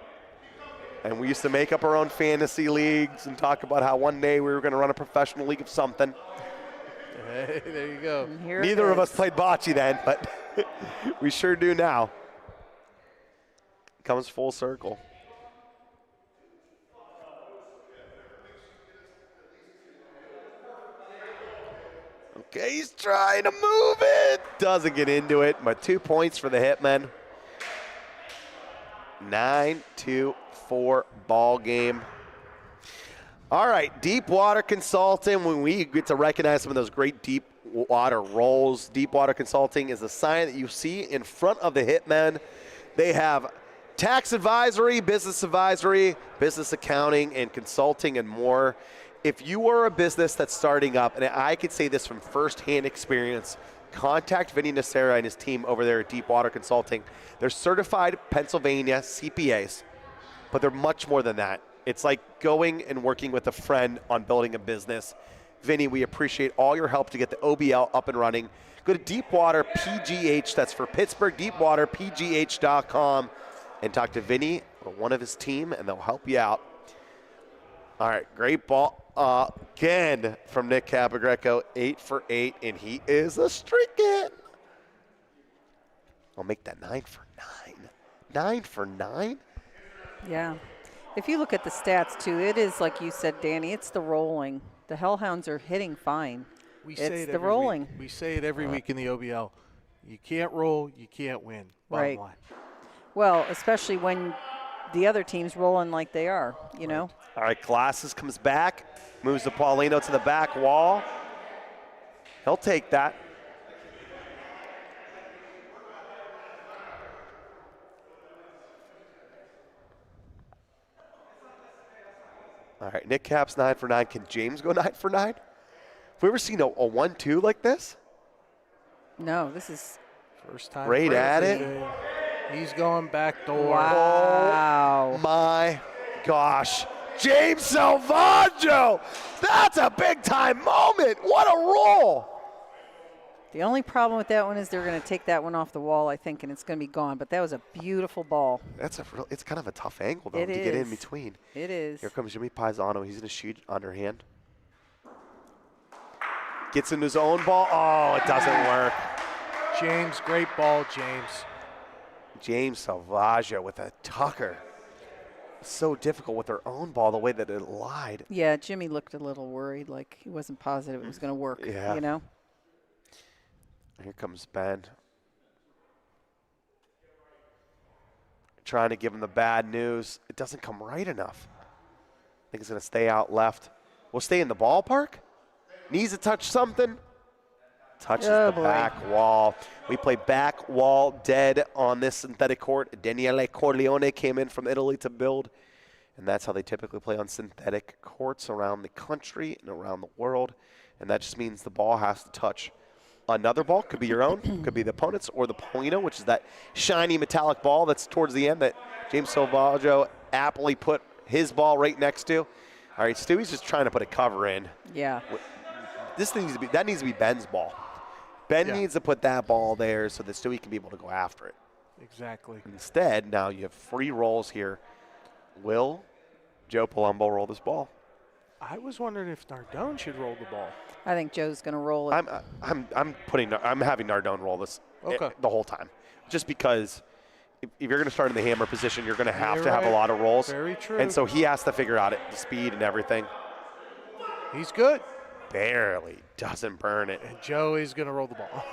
And we used to make up our own fantasy leagues and talk about how one day we were going to run a professional league of something. Hey, there you go. Neither of us played bocce then, but we sure do now. Comes full circle. Okay, he's trying to move it. Doesn't get into it, but 2 points for the Hitmen. 9-4 ball game. All right, Deep Water Consulting. When we get to recognize some of those great deep water rolls, Deep Water Consulting is a sign that you see in front of the Hitmen. They have tax advisory, business accounting, and consulting, and more. If you are a business that's starting up, and I could say this from firsthand experience, contact Vinny Nacera and his team over there at Deep Water Consulting. They're certified Pennsylvania CPAs, but they're much more than that. It's like going and working with a friend on building a business. Vinny, we appreciate all your help to get the OBL up and running. Go to Deepwater PGH, that's for Pittsburgh, deepwaterpgh.com, and talk to Vinny or one of his team, and they'll help you out. All right, great ball again from Nick Capogreco, 8 for 8, and he is a stricken. I'll make that 9 for 9. 9 for 9? Yeah. If you look at the stats, too, it is, like you said, Danny, it's the rolling. The Hellhounds are hitting fine. It's the rolling. We say it every week in the OBL. You can't roll, you can't win. Bottom line. Well, especially when the other team's rolling like they are, you know. All right, Glasses comes back, moves the Paulino to the back wall. He'll take that. All right, Nick Cap's 9 for 9. Can James go 9 for 9? Have we ever seen a 1-2 like this? No, this is First time. Right for at it. everything. He's going back door. wow. Oh my gosh. James Salvaggio. That's a big time moment. What a roll. The only problem with that one is they're going to take that one off the wall, I think, and it's going to be gone. But that was a beautiful ball. It's kind of a tough angle, though, It to get in is. between. It is. Here comes Jimmy Paisano. He's going to shoot underhand. Gets into his own ball. Oh, it doesn't work. James, great ball, James. James Salvaggio with a tucker. So difficult with their own ball, the way that it lied. Yeah, Jimmy looked a little worried, like he wasn't positive it was going to work. Yeah. You know? Here comes Ben. Trying to give him the bad news. It doesn't come right enough. I think it's going to stay out left. We'll stay in the ballpark. Needs to touch something. Touches the boy. back wall. We play back wall dead on this synthetic court. Daniele Corleone came in from Italy to build. And that's how they typically play on synthetic courts around the country and around the world. And that just means the ball has to touch another ball. Could be your own, could be the opponent's, or the Polino, which is that shiny metallic ball that's towards the end that James Salvaggio aptly put his ball right next to. All right, Stewie's just trying to put a cover in. Yeah. That needs to be Ben's ball. Ben Yeah. needs to put that ball there so that Stewie can be able to go after it. Exactly. Instead, now you have free rolls here. Will Joe Palumbo roll this ball? I was wondering if Nardone should roll the ball. I think Joe's going to roll it. I'm having Nardone roll this the whole time, just because if you're going to start in the hammer position, you're going to have You're to have a right. lot of rolls. Very true. And so he has to figure out the speed and everything. He's good. Barely doesn't burn it. And Joe is going to roll the ball.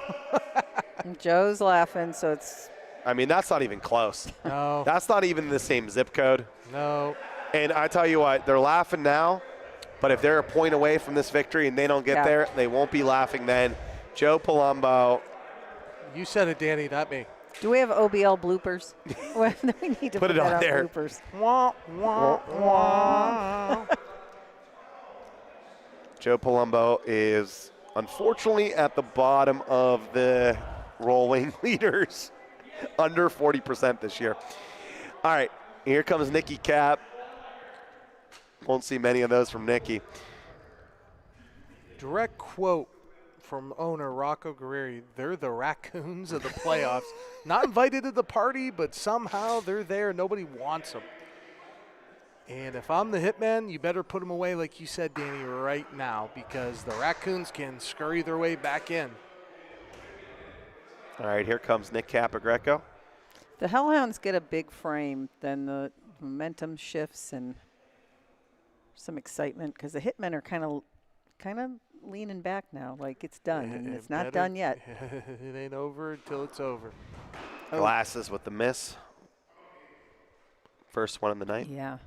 And Joe's laughing, so it's I mean, that's not even close. No. That's not even the same zip code. No. And I tell you what, they're laughing now, but if they're a point away from this victory and they don't get there, they won't be laughing then. Joe Palumbo. You said it, Danny, not me. Do we have OBL bloopers? We need to put it that on there. Bloopers. Wah, wah, wah. Joe Palumbo is unfortunately at the bottom of the rolling leaders, under 40% this year. All right, here comes Nicky Cap. Won't see many of those from Nicky. Direct quote from owner Rocco Guerrieri. They're the raccoons of the playoffs. Not invited to the party, but somehow they're there. Nobody wants them. And if I'm the Hitman, you better put them away, like you said, Danny, right now, because the raccoons can scurry their way back in. All right, here comes Nick Capagreco. The Hellhounds get a big frame, then the momentum shifts and some excitement because the Hitmen are kind of leaning back now, like it's done, and it's not done yet. It ain't over until it's over. Glasses with the miss. First one of the night. Yeah.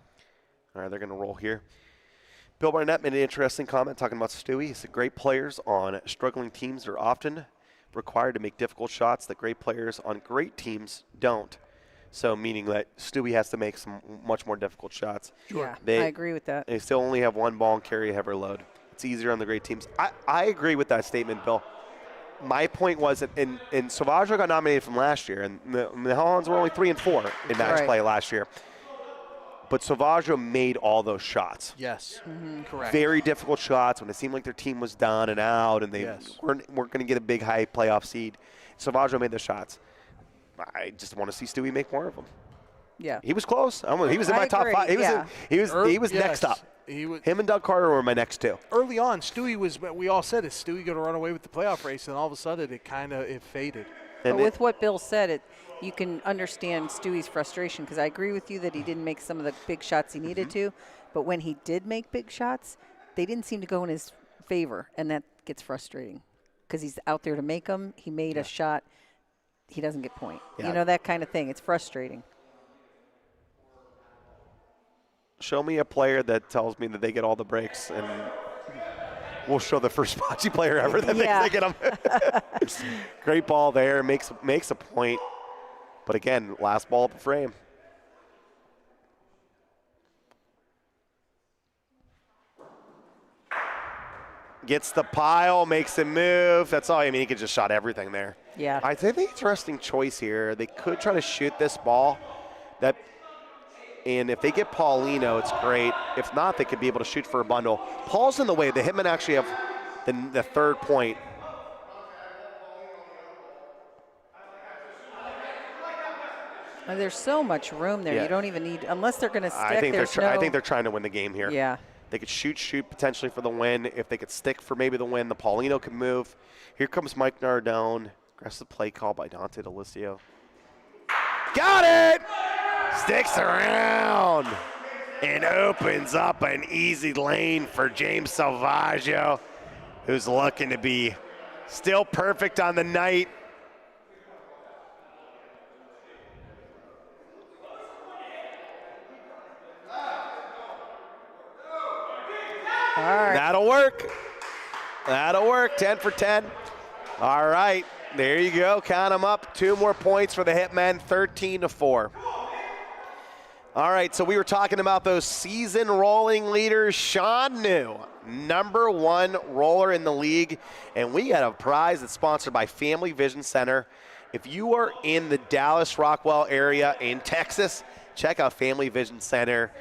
All right, they're going to roll here. Bill Barnett made an interesting comment talking about Stewie. He said great players on struggling teams are often required to make difficult shots that great players on great teams don't. So meaning that Stewie has to make some much more difficult shots. Yeah, I agree with that. They still only have one ball and carry a heavier load. It's easier on the great teams. I agree with that statement, Bill. My point was that in Salvaggio got nominated from last year, and the Hellhounds were only 3 and 4 in match play last year. But Salvaggio made all those shots. Yes, correct. Very difficult shots when it seemed like their team was down and out and they weren't going to get a big high playoff seed. Salvaggio made those shots. I just want to see Stewie make more of them. Yeah. He was close. He was in my top 5. He was next up. Him and Doug Carter were my next 2. Early on, Stewie was. We all said, is Stewie going to run away with the playoff race? And all of a sudden, it faded. But with what Bill said, you can understand Stewie's frustration because I agree with you that he didn't make some of the big shots he needed to. But when he did make big shots, they didn't seem to go in his favor, and that gets frustrating because he's out there to make them. He made a shot. He doesn't get point. Yeah. You know, that kind of thing. It's frustrating. Show me a player that tells me that they get all the breaks, and we'll show the first bocce player ever that thinks they get them. Great ball there, makes a point. But again, last ball of the frame. Gets the pile, makes him move. That's all. I mean, he could just shot everything there. Yeah. I think the interesting choice here, they could try to shoot this ball. And if they get Paulino, it's great. If not, they could be able to shoot for a bundle. Paul's in the way. The Hitmen actually have the third point. There's so much room there. Yeah. You don't even need, unless they're going to stick. I think there's they're trying to win the game here. Yeah. They could shoot potentially for the win. If they could stick for maybe the win, the Paulino could move. Here comes Mike Nardone. Aggressive play call by Dante DeLisio. Got it! Sticks around and opens up an easy lane for James Salvaggio, who's looking to be still perfect on the night. All right. That'll work. That'll work. 10 for 10. All right. There you go. Count them up. 2 more points for the Hitmen, 13-4. All right, so we were talking about those season rolling leaders. Sean New, #1 roller in the league, and we got a prize that's sponsored by Family Vision Center. If you are in the Dallas-Rockwell area in Texas, check out Family Vision Center.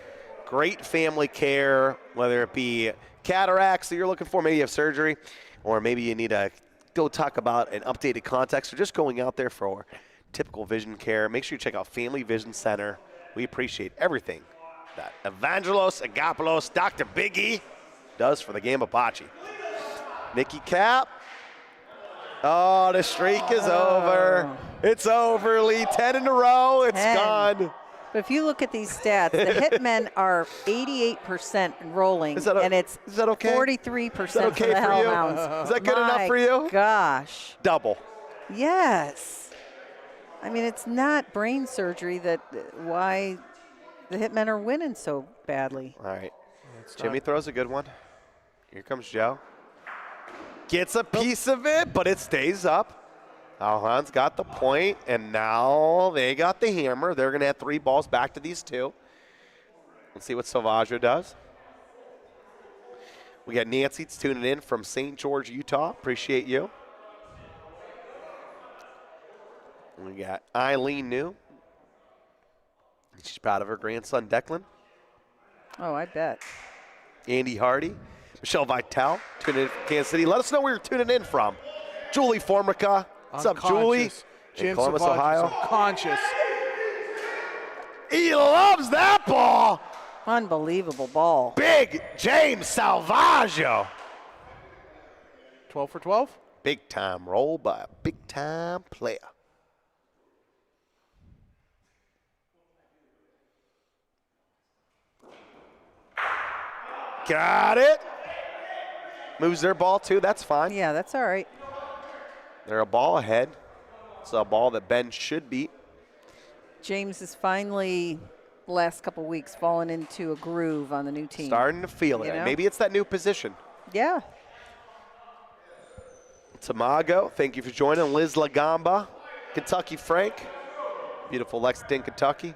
Great family care, whether it be cataracts that you're looking for, maybe you have surgery, or maybe you need to go talk about an updated context, or just going out there for typical vision care. Make sure you check out Family Vision Center. We appreciate everything that Evangelos Agapoulos, Dr. Big E, does for the game of bocce. Nikki Cap. Oh, the streak is over. It's over, Lee. 10 in a row. It's 10. gone. But if you look at these stats, the Hitmen are 88% rolling, and it's is that okay? 43% Is that okay for the for you? Hellhounds. Is that good enough for you? Gosh. Double. Yes. I mean, it's not brain surgery that why the Hitmen are winning so badly. All right. Jimmy throws a good one. Here comes Joe. Gets a piece of it, but it stays up. Hellhounds got the point, and now they got the hammer. They're going to have 3 balls back to these 2. Let's see what Salvaggio does. We got Nancy tuning in from St. George, Utah. Appreciate you. We got Eileen New. She's proud of her grandson, Declan. Oh, I bet. Andy Hardy. Michelle Vitale, tuning in from Kansas City. Let us know where you're tuning in from. Julie Formica. What's up, Julie? Jim In Columbus, Salvaggio's Ohio. unconscious. He loves that ball. Unbelievable ball. Big James Salvaggio. 12 for 12? Big time roll by a big time player. Got it. Moves their ball too. That's fine. Yeah, that's all right. They're a ball ahead. It's a ball that Ben should beat. James is finally, the last couple weeks, fallen into a groove on the new team. Starting to feel it. You know? Maybe it's that new position. Yeah. Tamago, thank you for joining. Liz Lagamba, Kentucky Frank, beautiful Lexington, Kentucky.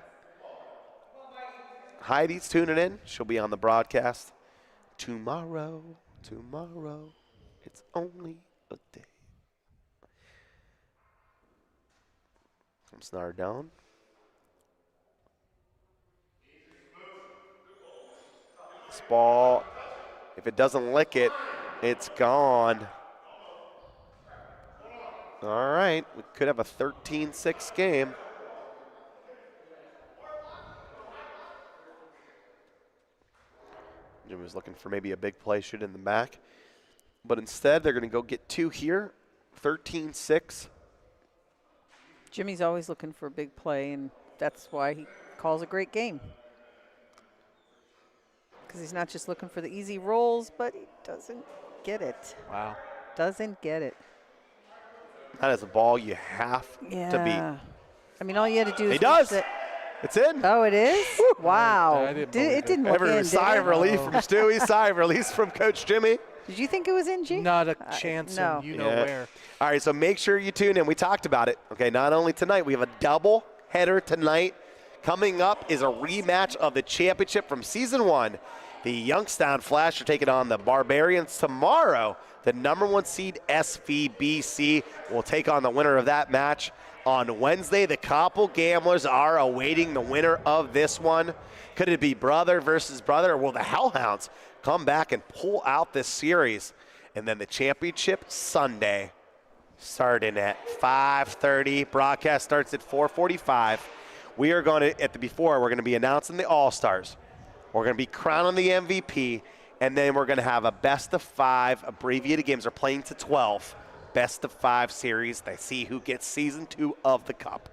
Heidi's tuning in. She'll be on the broadcast tomorrow. Tomorrow, it's only a day. Comes Nardone. This ball, if it doesn't lick it, it's gone. All right, we could have a 13-6 game. Jim was looking for maybe a big play shoot in the back. But instead, they're going to go get 2 here, 13-6. Jimmy's always looking for a big play, and that's why he calls a great game. Because he's not just looking for the easy rolls, but he doesn't get it. Wow. Doesn't get it. That is a ball you have to beat. I mean, all you had to do is. He does. It. It's in. Oh, it is? Woo. Wow. I didn't It didn't look Every in, sigh did of it? relief from Stewie, sigh of release from Coach Jimmy. Did you think it was in, G? Not a chance no. in you know Yeah. where. All right, so make sure you tune in. We talked about it. Okay, not only tonight, we have a double header tonight. Coming up is a rematch of the championship from Season 1. The Youngstown Flash are taking on the Barbarians tomorrow. The number 1 seed SVBC will take on the winner of that match on Wednesday. The Koppel Gamblers are awaiting the winner of this one. Could it be brother versus brother, or will the Hellhounds come back and pull out this series? And then the championship Sunday, starting at 5:30. Broadcast starts at 4:45. We are going to, we're going to be announcing the All-Stars. We're going to be crowning the MVP, and then we're going to have a best-of-5 abbreviated games. They're playing to 12. Best-of-5 series. They see who gets season 2 of the Cup.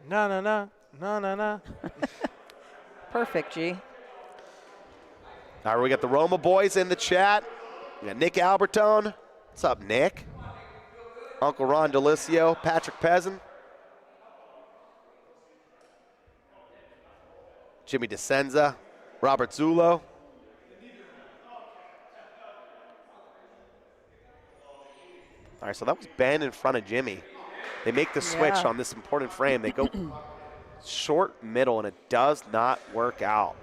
No. Perfect, G. All right, we got the Roma boys in the chat. We got Nick Albertone. What's up, Nick? Uncle Ron Delicio, Patrick Pezin. Jimmy DeSenza, Robert Zullo. All right, so that was Ben in front of Jimmy. They make the switch on this important frame. They go short middle, and it does not work out.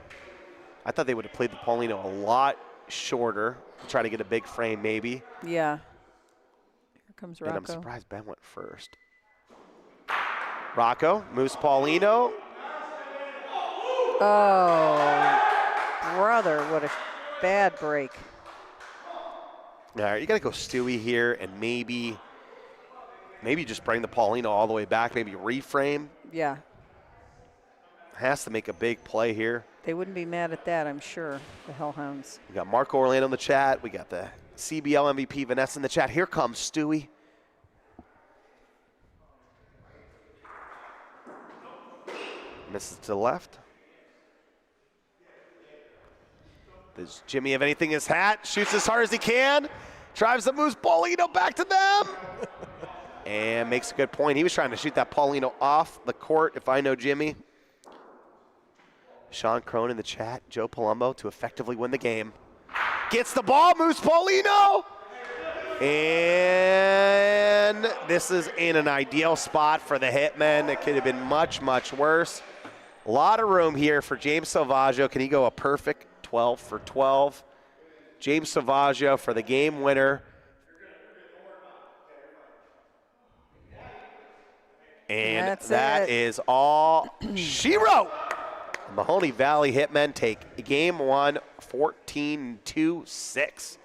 I thought they would have played the Paulino a lot shorter to try to get a big frame maybe. Yeah. Here comes Rocco. And I'm surprised Ben went first. Rocco moves Paulino. Oh, brother, what a bad break. All right, you got to go Stewie here and maybe just bring the Paulino all the way back, maybe reframe. Yeah. Has to make a big play here. They wouldn't be mad at that, I'm sure, the Hellhounds. We got Marco Orlando in the chat. We got the CBL MVP Vanessa in the chat. Here comes Stewie. Misses to the left. Does Jimmy have anything in his hat? Shoots as hard as he can. Drives the moves Paulino back to them. And makes a good point. He was trying to shoot that Paulino off the court, if I know Jimmy. Sean Crone in the chat. Joe Palumbo to effectively win the game. Gets the ball, moves Paulino. And this is in an ideal spot for the Hitmen. It could have been much, much worse. A lot of room here for James Salvaggio. Can he go a perfect 12 for 12? James Salvaggio for the game winner. And that is all she wrote. Mahoney Valley Hitmen take game 1, 14-2-6.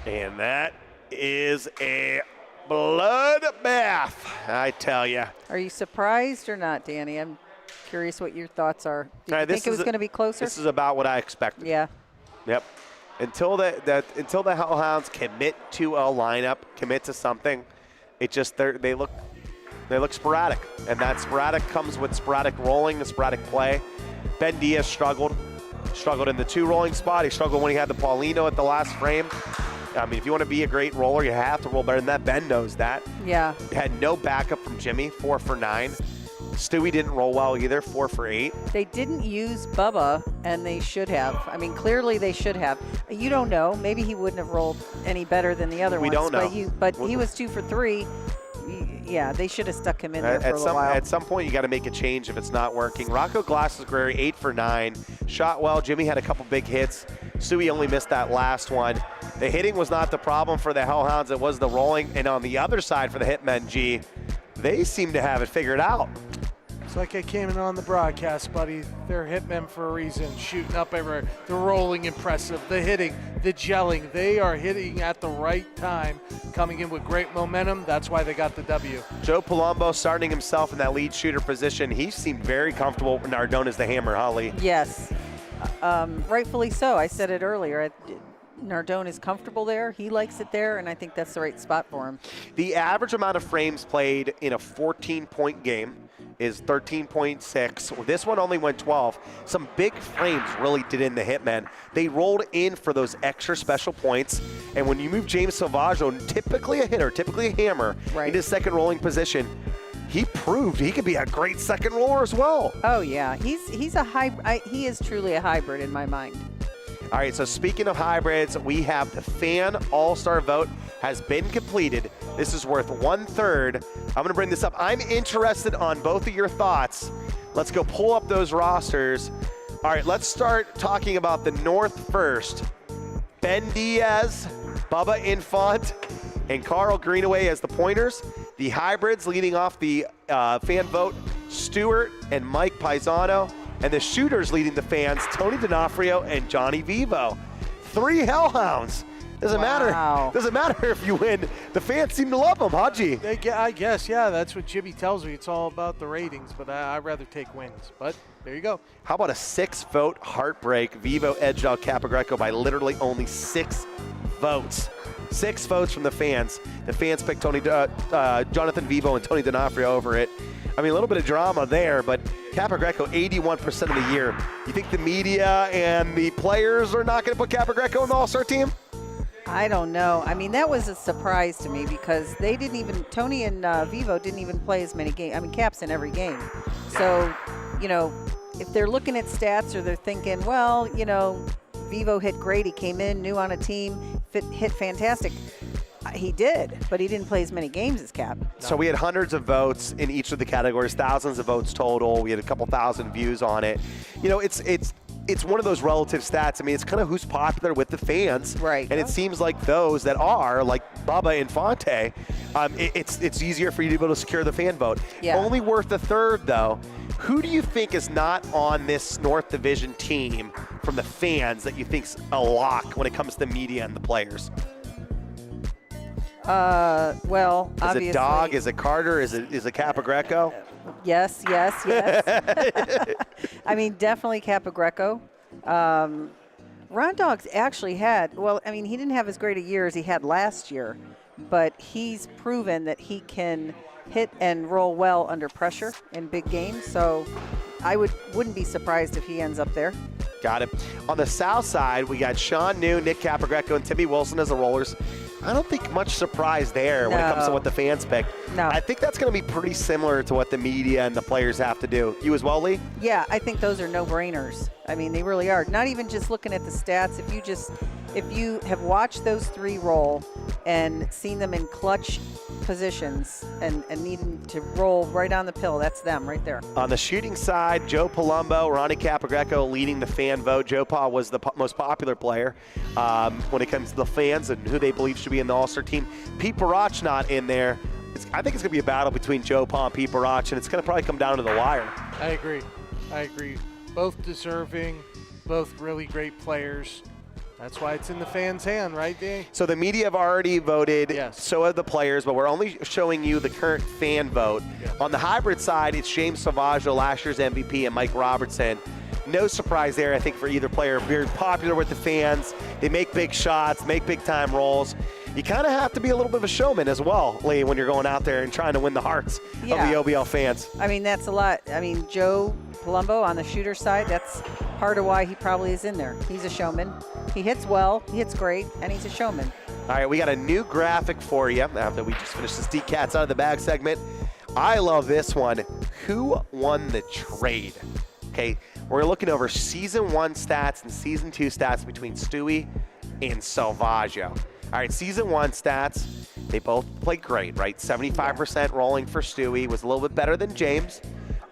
And that is a bloodbath, I tell you. Are you surprised or not, Danny? I'm curious what your thoughts are. Did you think it was going to be closer? This is about what I expected. Yeah. Yep. Until the Hellhounds commit to a lineup, commit to something, it just they look sporadic, and that sporadic comes with sporadic rolling, the sporadic play. Ben Diaz struggled in the 2 rolling spot. He struggled when he had the Paulino at the last frame. I mean, if you want to be a great roller, you have to roll better than that. Ben knows that. Yeah. Had no backup from Jimmy, 4 for 9. Stewie didn't roll well either, 4 for 8. They didn't use Bubba, and they should have. I mean, clearly they should have. You don't know. Maybe he wouldn't have rolled any better than the other ones. We don't know. But he was 2 for 3. Yeah, they should have stuck him in there for a little while. At some point, you got to make a change if it's not working. Rocco Glasses-Guerrero, 8 for 9. Shot well. Jimmy had a couple big hits. Stewie only missed that last one. The hitting was not the problem for the Hellhounds. It was the rolling. And on the other side for the Hitmen, G, they seem to have it figured out. It's like I came in on the broadcast, buddy. They're Hitmen for a reason, shooting up everywhere. The rolling impressive, the hitting, the gelling. They are hitting at the right time, coming in with great momentum. That's why they got the W. Joe Palumbo starting himself in that lead shooter position. He seemed very comfortable with Nardone's the hammer, Holly. Yes, rightfully so. I said it earlier. Nardone is comfortable there. He likes it there, and I think that's the right spot for him. The average amount of frames played in a 14-point game is 13.6. This one only went 12. Some big frames really did in the Hitmen. They rolled in for those extra special points, and when you move James Salvaggio, typically a hitter, typically a hammer, in his second rolling position, he proved he could be a great second roller as well. Oh yeah, he's a hybrid. He is truly a hybrid in my mind. All right, so speaking of hybrids, we have the fan all-star vote has been completed. This is worth 1/3. I'm going to bring this up. I'm interested on both of your thoughts. Let's go pull up those rosters. All right, let's start talking about the North first. Ben Diaz, Bubba Infant, and Carl Greenaway as the pointers. The hybrids leading off the fan vote, Stewart and Mike Paisano. And the shooters leading the fans, Tony D'Onofrio and Johnny Vivo. 3 Hellhounds. Doesn't matter if you win. The fans seem to love them, huh, G? I guess, yeah, that's what Jimmy tells me. It's all about the ratings, but I'd rather take wins. But there you go. How about a 6-vote heartbreak? Vivo edged out Capogreco by literally only 6 votes. 6 votes from the fans. The fans picked Jonathan Vivo and Tony D'Onofrio over it. I mean, a little bit of drama there, but Capogreco 81% of the year. You think the media and the players are not going to put Capogreco in the All-Star team? I don't know. I mean, that was a surprise to me because they didn't even, Tony and Vivo didn't even play as many games. I mean, Cap's in every game. So, you know, if they're looking at stats or they're thinking, well, you know, Vivo hit great. He came in, new on a team, hit fantastic. He did, but he didn't play as many games as Cap. So we had hundreds of votes in each of the categories, thousands of votes total. We had a couple thousand views on it. You know, it's one of those relative stats. I mean, it's kind of who's popular with the fans. Right. And it seems like those that are, like Bubba Infante, it's easier for you to be able to secure the fan vote. Yeah. Only worth 1/3, though. Who do you think is not on this North Division team from the fans that you think's a lock when it comes to media and the players? Well, obviously. Is it Dog? Is it Carter? Is it Capogreco? Yes. I mean, definitely Capogreco. Ron Dogg's actually had, well, I mean, he didn't have as great a year as he had last year, but he's proven that he can hit and roll well under pressure in big games. So I wouldn't be surprised if he ends up there. Got it. On the south side, we got Sean New, Nick Capogreco, and Timmy Wilson as the rollers. I don't think much surprise there when it comes to what the fans picked. No. I think that's going to be pretty similar to what the media and the players have to do. You as well, Lee? Yeah, I think those are no-brainers. I mean, they really are. Not even just looking at the stats. If you have watched those 3 roll and seen them in clutch positions and needing to roll right on the pill, that's them right there. On the shooting side, Joe Palumbo, Ronnie Capogreco leading the fan vote. Joe Pa was the most popular player when it comes to the fans and who they believe should be in the All-Star team. Pete Barach not in there. I think it's going to be a battle between Joe Pa and Pete Barach, and it's going to probably come down to the wire. I agree. Both deserving, both really great players. That's why it's in the fans' hand, right, Dave? So the media have already voted, yes. So have the players, but we're only showing you the current fan vote. Yes. On the hybrid side, it's James Salvaggio, last year's MVP, and Mike Robertson. No surprise there, I think, for either player. Very popular with the fans. They make big shots, make big-time rolls. You kind of have to be a little bit of a showman as well, Lee, when you're going out there and trying to win the hearts of the OBL fans. I mean, that's a lot. I mean, Joe Palumbo on the shooter side, that's part of why he probably is in there. He's a showman. He hits well, he hits great, and he's a showman. All right, we got a new graphic for you after we just finished this D-Cats out of the bag segment. I love this one. Who won the trade? Okay, we're looking over Season 1 stats and Season 2 stats between Stewie and Salvaggio. All right, Season 1 stats, they both played great, right? 75% rolling for Stewie, was a little bit better than James.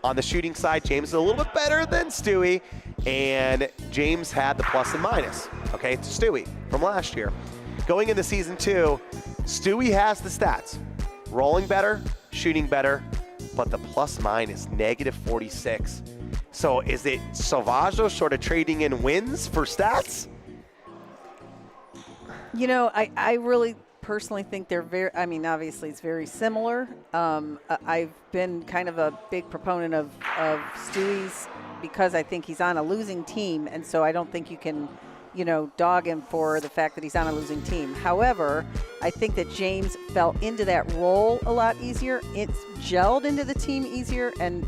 On the shooting side, James is a little bit better than Stewie, and James had the plus and minus, okay, to Stewie from last year. Going into Season 2, Stewie has the stats. Rolling better, shooting better, but the plus minus, -46. So is it Salvaggio sort of trading in wins for stats? You know, I really personally think they're very, I mean, obviously it's very similar. I've been kind of a big proponent of Stewie's because I think he's on a losing team, and so I don't think you can, you know, dog him for the fact that he's on a losing team. However, I think that James fell into that role a lot easier. It's gelled into the team easier than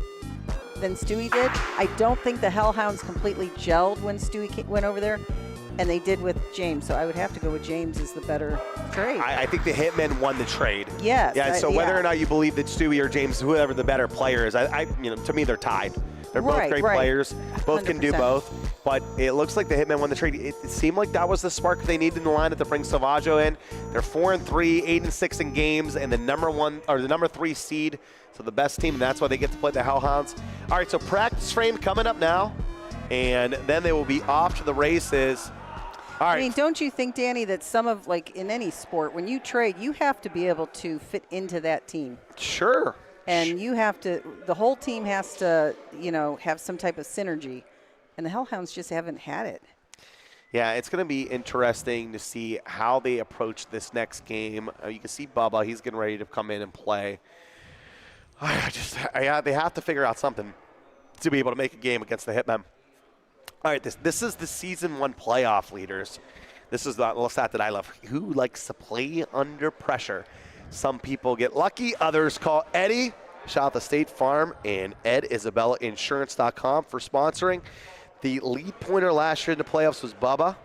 Stewie did. I don't think the Hellhounds completely gelled when Stewie went over there, and they did with James. So I would have to go with James as the better trade. I think the Hitmen won the trade. Yes. Yeah. So whether or not you believe that Stewie or James, whoever the better player is, you know, to me they're tied. They're both Right, great right. players. Both can do 100%. both. But it looks like the Hitmen won the trade. It seemed like that was the spark they needed in the lineup to bring Salvaggio in. They're 4-3, 8-6 in games, and the number 3 seed. So the best team, and that's why they get to play the Hellhounds. All right, so practice frame coming up now, and then they will be off to the races. All right. I mean, don't you think, Danny, that some of, like in any sport, when you trade, you have to be able to fit into that team. Sure. And you have to, the whole team has to, have some type of synergy. And the Hellhounds just haven't had it. Yeah, it's going to be interesting to see how they approach this next game. You can see Bubba, he's getting ready to come in and play. They have to figure out something to be able to make a game against the Hitmen. All right, this is the Season 1 playoff leaders. This is the little stat that I love. Who likes to play under pressure? Some people get lucky. Others call Eddie. Shout out to State Farm and EdIsabellaInsurance.com for sponsoring. The lead pointer last year in the playoffs was Bubba.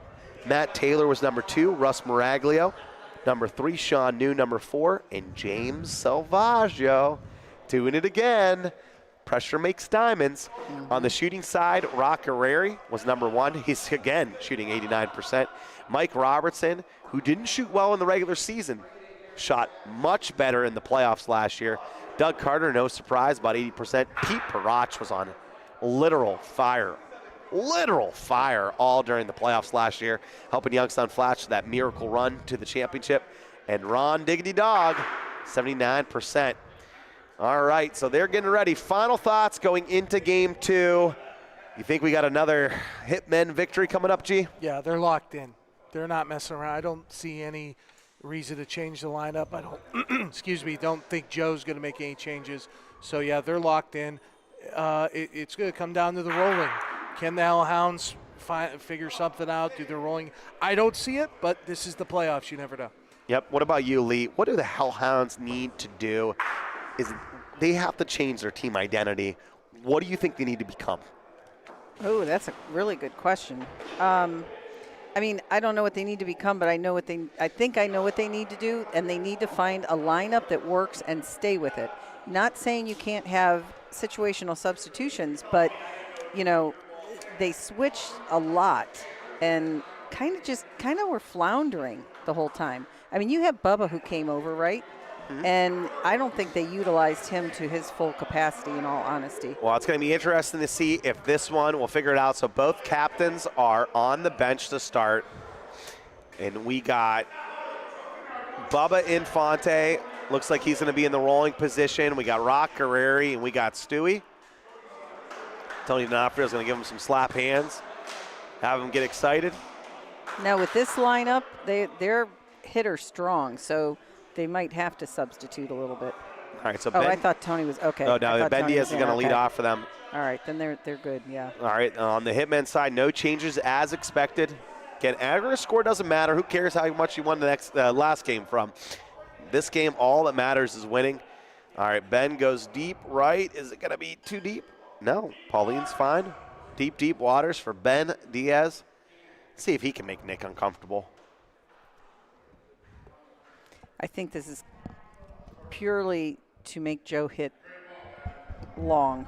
Matt Taylor was number 2. Russ Miraglio, number 3. Sean New, number 4. And James Salvaggio doing it again. Pressure makes diamonds. On the shooting side, Rock Guerreri was number 1. He's, again, shooting 89%. Mike Robertson, who didn't shoot well in the regular season, shot much better in the playoffs last year. Doug Carter, no surprise, about 80%. Pete Parach was on literal fire all during the playoffs last year, helping Youngstown flash that miracle run to the championship. And Ron Diggity Dog, 79%. All right, so they're getting ready. Final thoughts going into game 2. You think we got another Hitmen victory coming up, G? Yeah, they're locked in. They're not messing around. I don't see any reason to change the lineup. I don't don't think Joe's going to make any changes. So, yeah, they're locked in. It's going to come down to the rolling. Can the Hellhounds figure something out, do their rolling? I don't see it, but this is the playoffs. You never know. Yep. What about you, Lee? What do the Hellhounds need to do? They have to change their team identity. What do you think they need to become? Oh, that's a really good question. I mean, I don't know what they need to become, but I think I know what they need to do, and they need to find a lineup that works and stay with it. Not saying you can't have situational substitutions, but, they switched a lot and kind of were floundering the whole time. I mean, you have Bubba who came over, right? Mm-hmm. And I don't think they utilized him to his full capacity, in all honesty. Well, it's going to be interesting to see if this one, we'll figure it out. So both captains are on the bench to start. And we got Bubba Infante. Looks like he's going to be in the rolling position. We got Rock Guerreri, and we got Stewie. Tony D'Onofrio is going to give him some slap hands, have him get excited. Now, with this lineup, they're hitter strong, so they might have to substitute a little bit. All right, so I thought Tony was okay. Oh, no, Ben Diaz is going to lead off for them. All right, then they're good, yeah. All right, on the Hitmen side, no changes as expected. Again, aggregate score doesn't matter. Who cares how much you won the last game from? This game, all that matters is winning. All right, Ben goes deep right. Is it going to be too deep? No, Pauline's fine. Deep waters for Ben Diaz. See if he can make Nick uncomfortable. I think this is purely to make Joe hit long,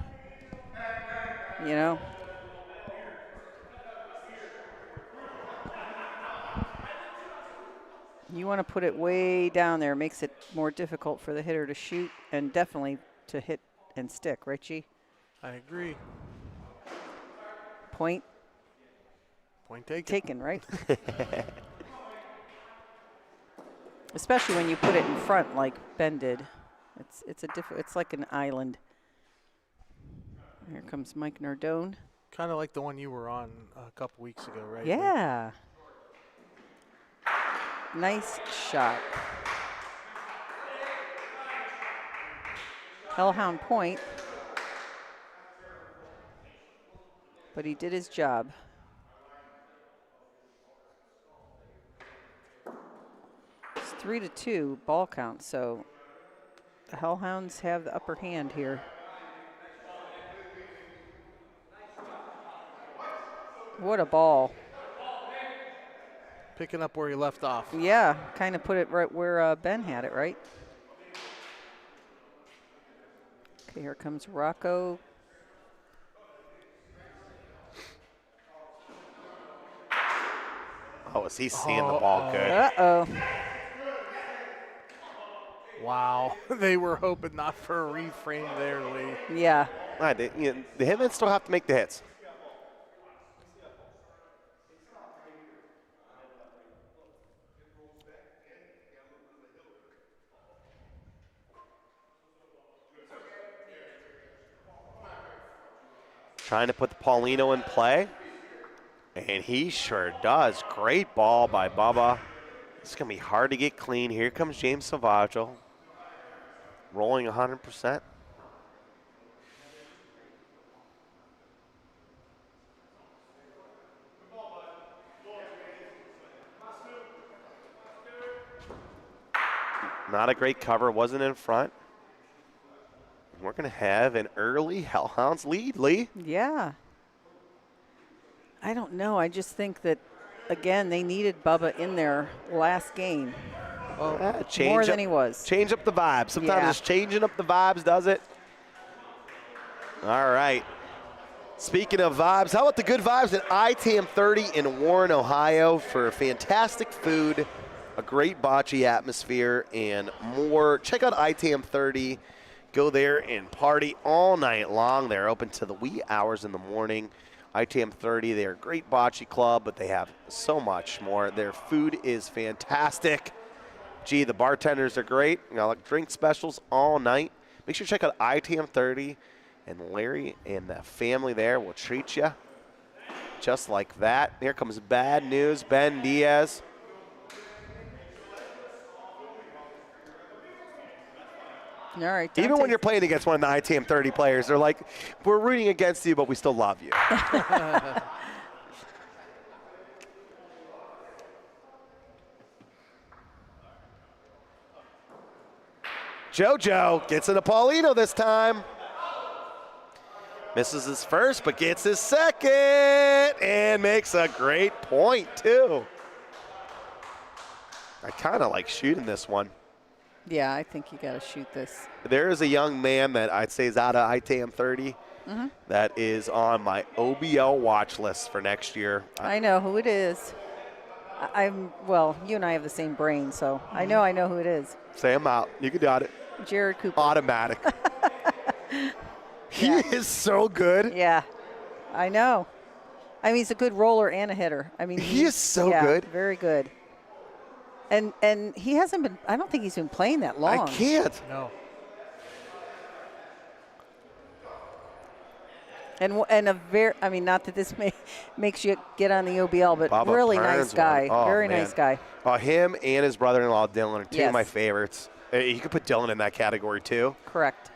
You want to put it way down there. It makes it more difficult for the hitter to shoot and definitely to hit and stick, right, G? I agree. Point taken, right? Especially when you put it in front like Ben did. It's like an island. Here comes Mike Nardone. Kind of like the one you were on a couple weeks ago, right? Yeah. Nice shot. Hellhound point. But he did his job. It's 3-2 ball count, so the Hellhounds have the upper hand here. What a ball. Picking up where he left off. Yeah, kind of put it right where Ben had it, right? Okay, here comes Rocco Oh, is he seeing the ball good? Uh-oh. Wow. They were hoping not for a reframe there, Lee. Yeah. All right, the Hitmen still have to make the hits. Trying to put the Paulino in play. And he sure does. Great ball by Bubba. It's going to be hard to get clean. Here comes James Salvaggio. Rolling 100%. Not a great cover. Wasn't in front. We're going to have an early Hellhounds lead, Lee. Yeah. I don't know. I just think that, again, they needed Bubba in there last game. Well, more than he was. Change up the vibes. Sometimes just changing up the vibes does it. All right. Speaking of vibes, how about the good vibes at ITAM 30 in Warren, Ohio for fantastic food, a great bocce atmosphere, and more. Check out ITAM 30. Go there and party all night long. They're open to the wee hours in the morning. ITAM 30, they're a great bocce club, but they have so much more. Their food is fantastic. Gee, the bartenders are great. You know, like drink specials all night. Make sure to check out ITAM 30, and Larry and the family there will treat you just like that. Here comes bad news, Ben Diaz. All right. Even when you're playing against one of the ITAM 30 players, they're like, we're rooting against you, but we still love you. JoJo gets into Paulino this time. Misses his first, but gets his second, and makes a great point, too. I kind of like shooting this one. Yeah, I think you got to shoot this. There is a young man that I'd say is out of ITAM 30 that is on my OBL watch list for next year. I know who it is. Well, you and I have the same brain, so I know who it is. Say him out. You can do it. Jared Cooper. Automatic. He is so good. Yeah, I know. I mean, he's a good roller and a hitter. I mean, he is so good. Very good. And he hasn't been, I don't think he's been playing that long. I can't. No. And a very, I mean, not that this makes you get on the OBL, but Bubba really Burns nice guy. Oh, very man. nice guy. Him and his brother-in-law, Dylan, are two of Yes. my favorites. You could put Dylan in that category, too. Correct.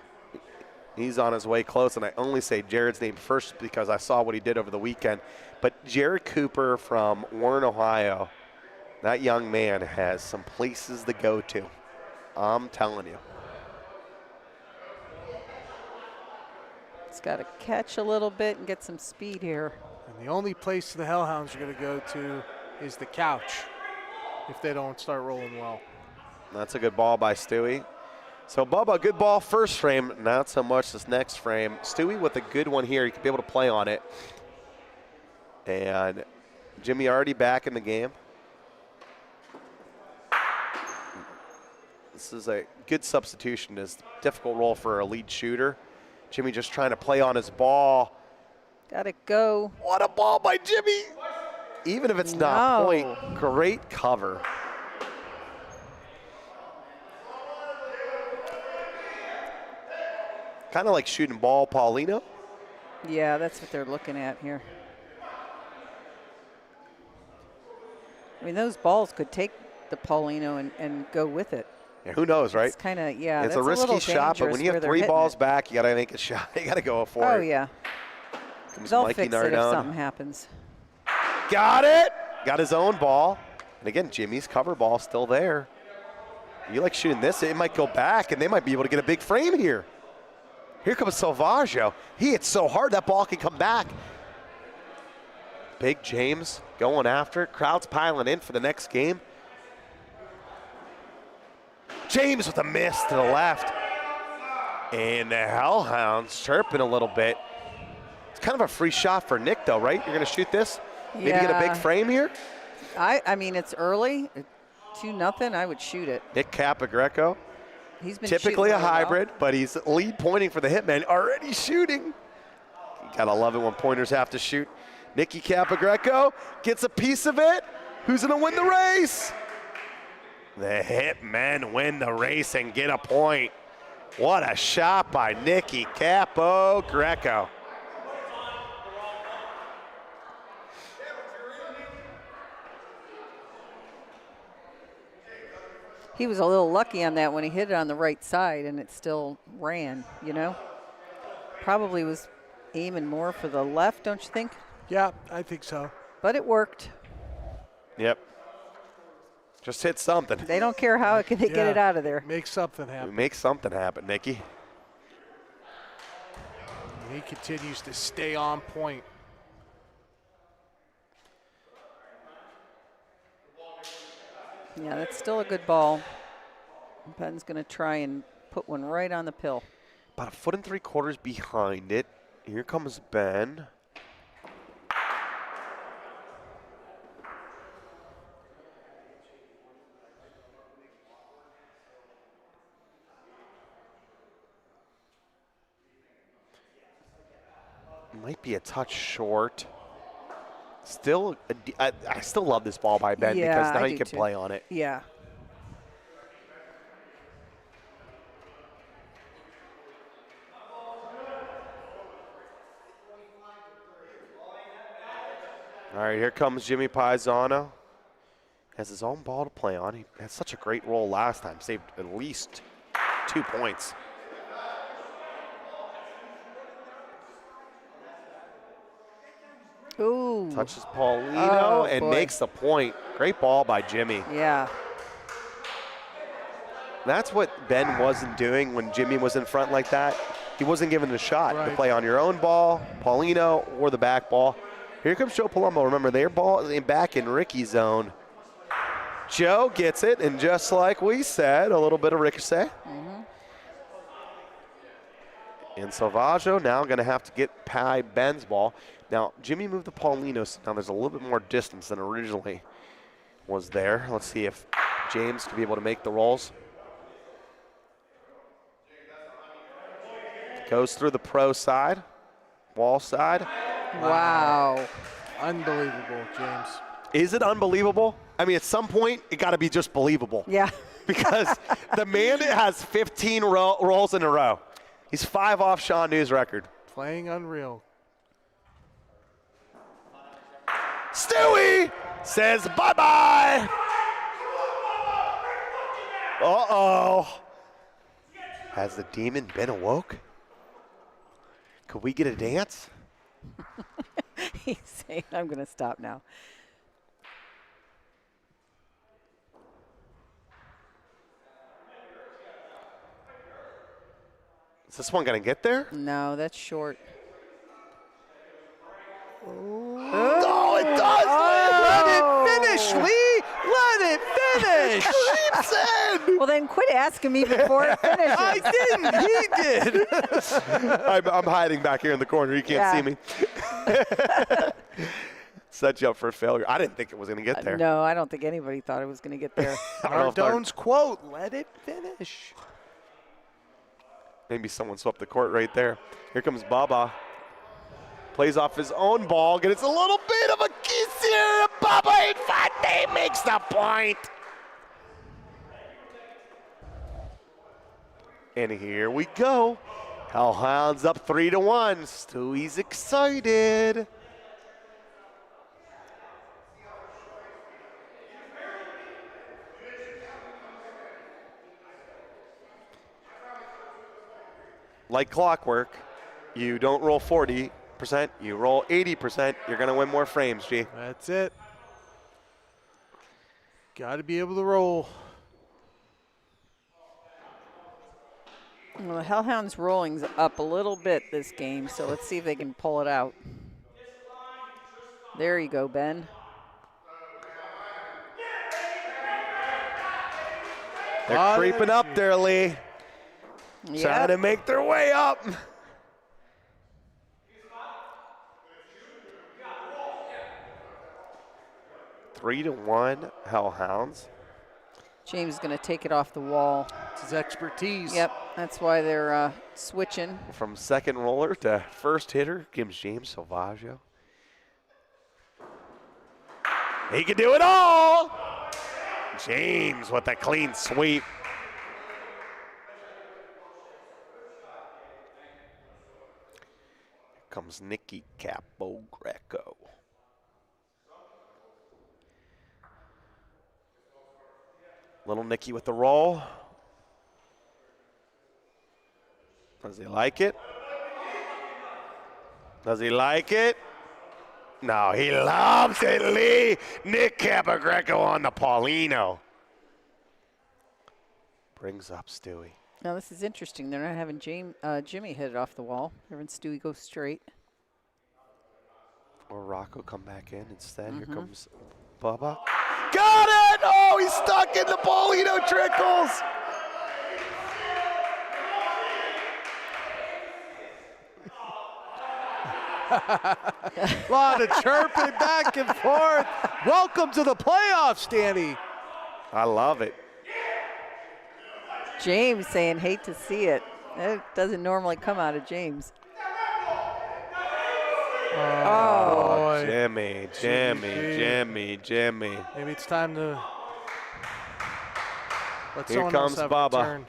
He's on his way close, and I only say Jared's name first because I saw what he did over the weekend. But Jared Cooper from Warren, Ohio, that young man has some places to go to. I'm telling you. He's got to catch a little bit and get some speed here. And the only place the Hellhounds are going to go to is the couch if they don't start rolling well. That's a good ball by Stewie. So, Bubba, good ball first frame, not so much this next frame. Stewie with a good one here. He could be able to play on it. And Jimmy already back in the game. This is a good substitution. It's a difficult role for a lead shooter. Jimmy just trying to play on his ball. Got to go. What a ball by Jimmy. Even if it's not point, great cover. Kind of like shooting ball Paulino. Yeah, that's what they're looking at here. I mean, those balls could take the Paulino and go with it. Yeah, who knows, right? It's kind of, yeah. It's that's a risky little shot, but when you have where 3 they're balls hitting back, you got to make a shot. You got to go for it. Oh, yeah. Comes They'll Mikey fix it if Nardone. something happens. Got it. Got his own ball. And again, Jimmy's cover ball still there. You like shooting this, it might go back, and they might be able to get a big frame here. Here comes Salvaggio. He hits so hard that ball can come back. Big James going after it. Crowd's piling in for the next game. James with a miss to the left. And the Hellhounds chirping a little bit. It's kind of a free shot for Nick, though, right? You're going to shoot this? Maybe get a big frame here? I mean, it's early. 2-0. I would shoot it. Nick Capagreco, He's been typically shooting a really well. hybrid, but he's lead pointing for the Hitmen, already shooting. You gotta love it when pointers have to shoot. Nicky Capagreco gets a piece of it. Who's gonna win the race? The Hitmen win the race and get a point. What a shot by Nicky Capagreco. He was a little lucky on that when he hit it on the right side and it still ran, you know? Probably was aiming more for the left, don't you think? Yeah, I think so. But it worked. Yep. Just hit something. They don't care how they get it out of there. Make something happen. Make something happen, Nicky. He continues to stay on point. Yeah, that's still a good ball. Ben's going to try and put one right on the pill. About 1 3/4 behind it. Here comes Ben. Might be a touch short. Still, I still love this ball by Ben Yeah, because now I you do can too. play on it. Yeah. All right, here comes Jimmy Paisano. Has his own ball to play on. He had such a great role last time. Saved at least 2 points. Ooh. Touches Paulino Oh, and boy. makes the point. Great ball by Jimmy. Yeah. That's what Ben wasn't doing when Jimmy was in front like that. He wasn't given a shot to Right. play on your own ball, Paulino, or the back ball. Here comes Joe Palumbo. Remember, their ball back in Ricky's zone. Joe gets it, and just like we said, a little bit of ricochet. And Salvaggio now going to have to get by Ben's ball. Now, Jimmy moved the Paulino, so now there's a little bit more distance than originally was there. Let's see if James can be able to make the rolls. Goes through the pro side, wall side. Wow. Unbelievable, James. Is it unbelievable? I mean, at some point, it got to be just believable. Yeah. Because the man has 15 rolls in a row. He's 5 off Sean New's record. Playing unreal. Stewie says bye-bye. Uh-oh. Has the demon been awoke? Could we get a dance? He's saying, I'm going to stop now. Is this one going to get there? No, that's short. Oh, it does! Let it finish, Lee! Let it finish! Creeps in! Well, then quit asking me before it finishes. I didn't! He did! I'm hiding back here in the corner. You can't see me. Set you up for failure. I didn't think it was going to get there. No, I don't think anybody thought it was going to get there. I don't know if Ardone's quote, let it finish. maybe someone swept the court right there. Here comes Baba. Plays off his own ball. Gets a little bit of a kiss here. Baba Infante makes the point. And here we go. Hellhounds up 3-1. Stewie's excited. Like clockwork, you don't roll 40%, you roll 80%. You're going to win more frames, G. That's it. Got to be able to roll. Well, the Hellhounds rolling's up a little bit this game, so let's see if they can pull it out. There you go, Ben. They're creeping up there, Lee. Trying to make their way up. 3-1 Hellhounds. James is going to take it off the wall. It's his expertise. Yep, that's why they're switching. From second roller to first hitter comes James Salvaggio. He can do it all. James with a clean sweep. Here comes Nicky Capo Greco. Little Nicky with the roll. Does he like it? Does he like it? No, he loves it, Lee. Nick Capogreco on the Paulino. Brings up Stewie. Now this is interesting. They're not having Jimmy hit it off the wall. They're having Stewie go straight. Or Rocco come back in instead. Here comes Bubba. Got it! Oh, he's stuck in the Paulino trickles. A lot of chirping back and forth. Welcome to the playoffs, Danny. I love it. James saying, hate to see it. That doesn't normally come out of James. Oh, boy. Jimmy. Maybe it's time to let Here someone comes else have a Bubba. turn.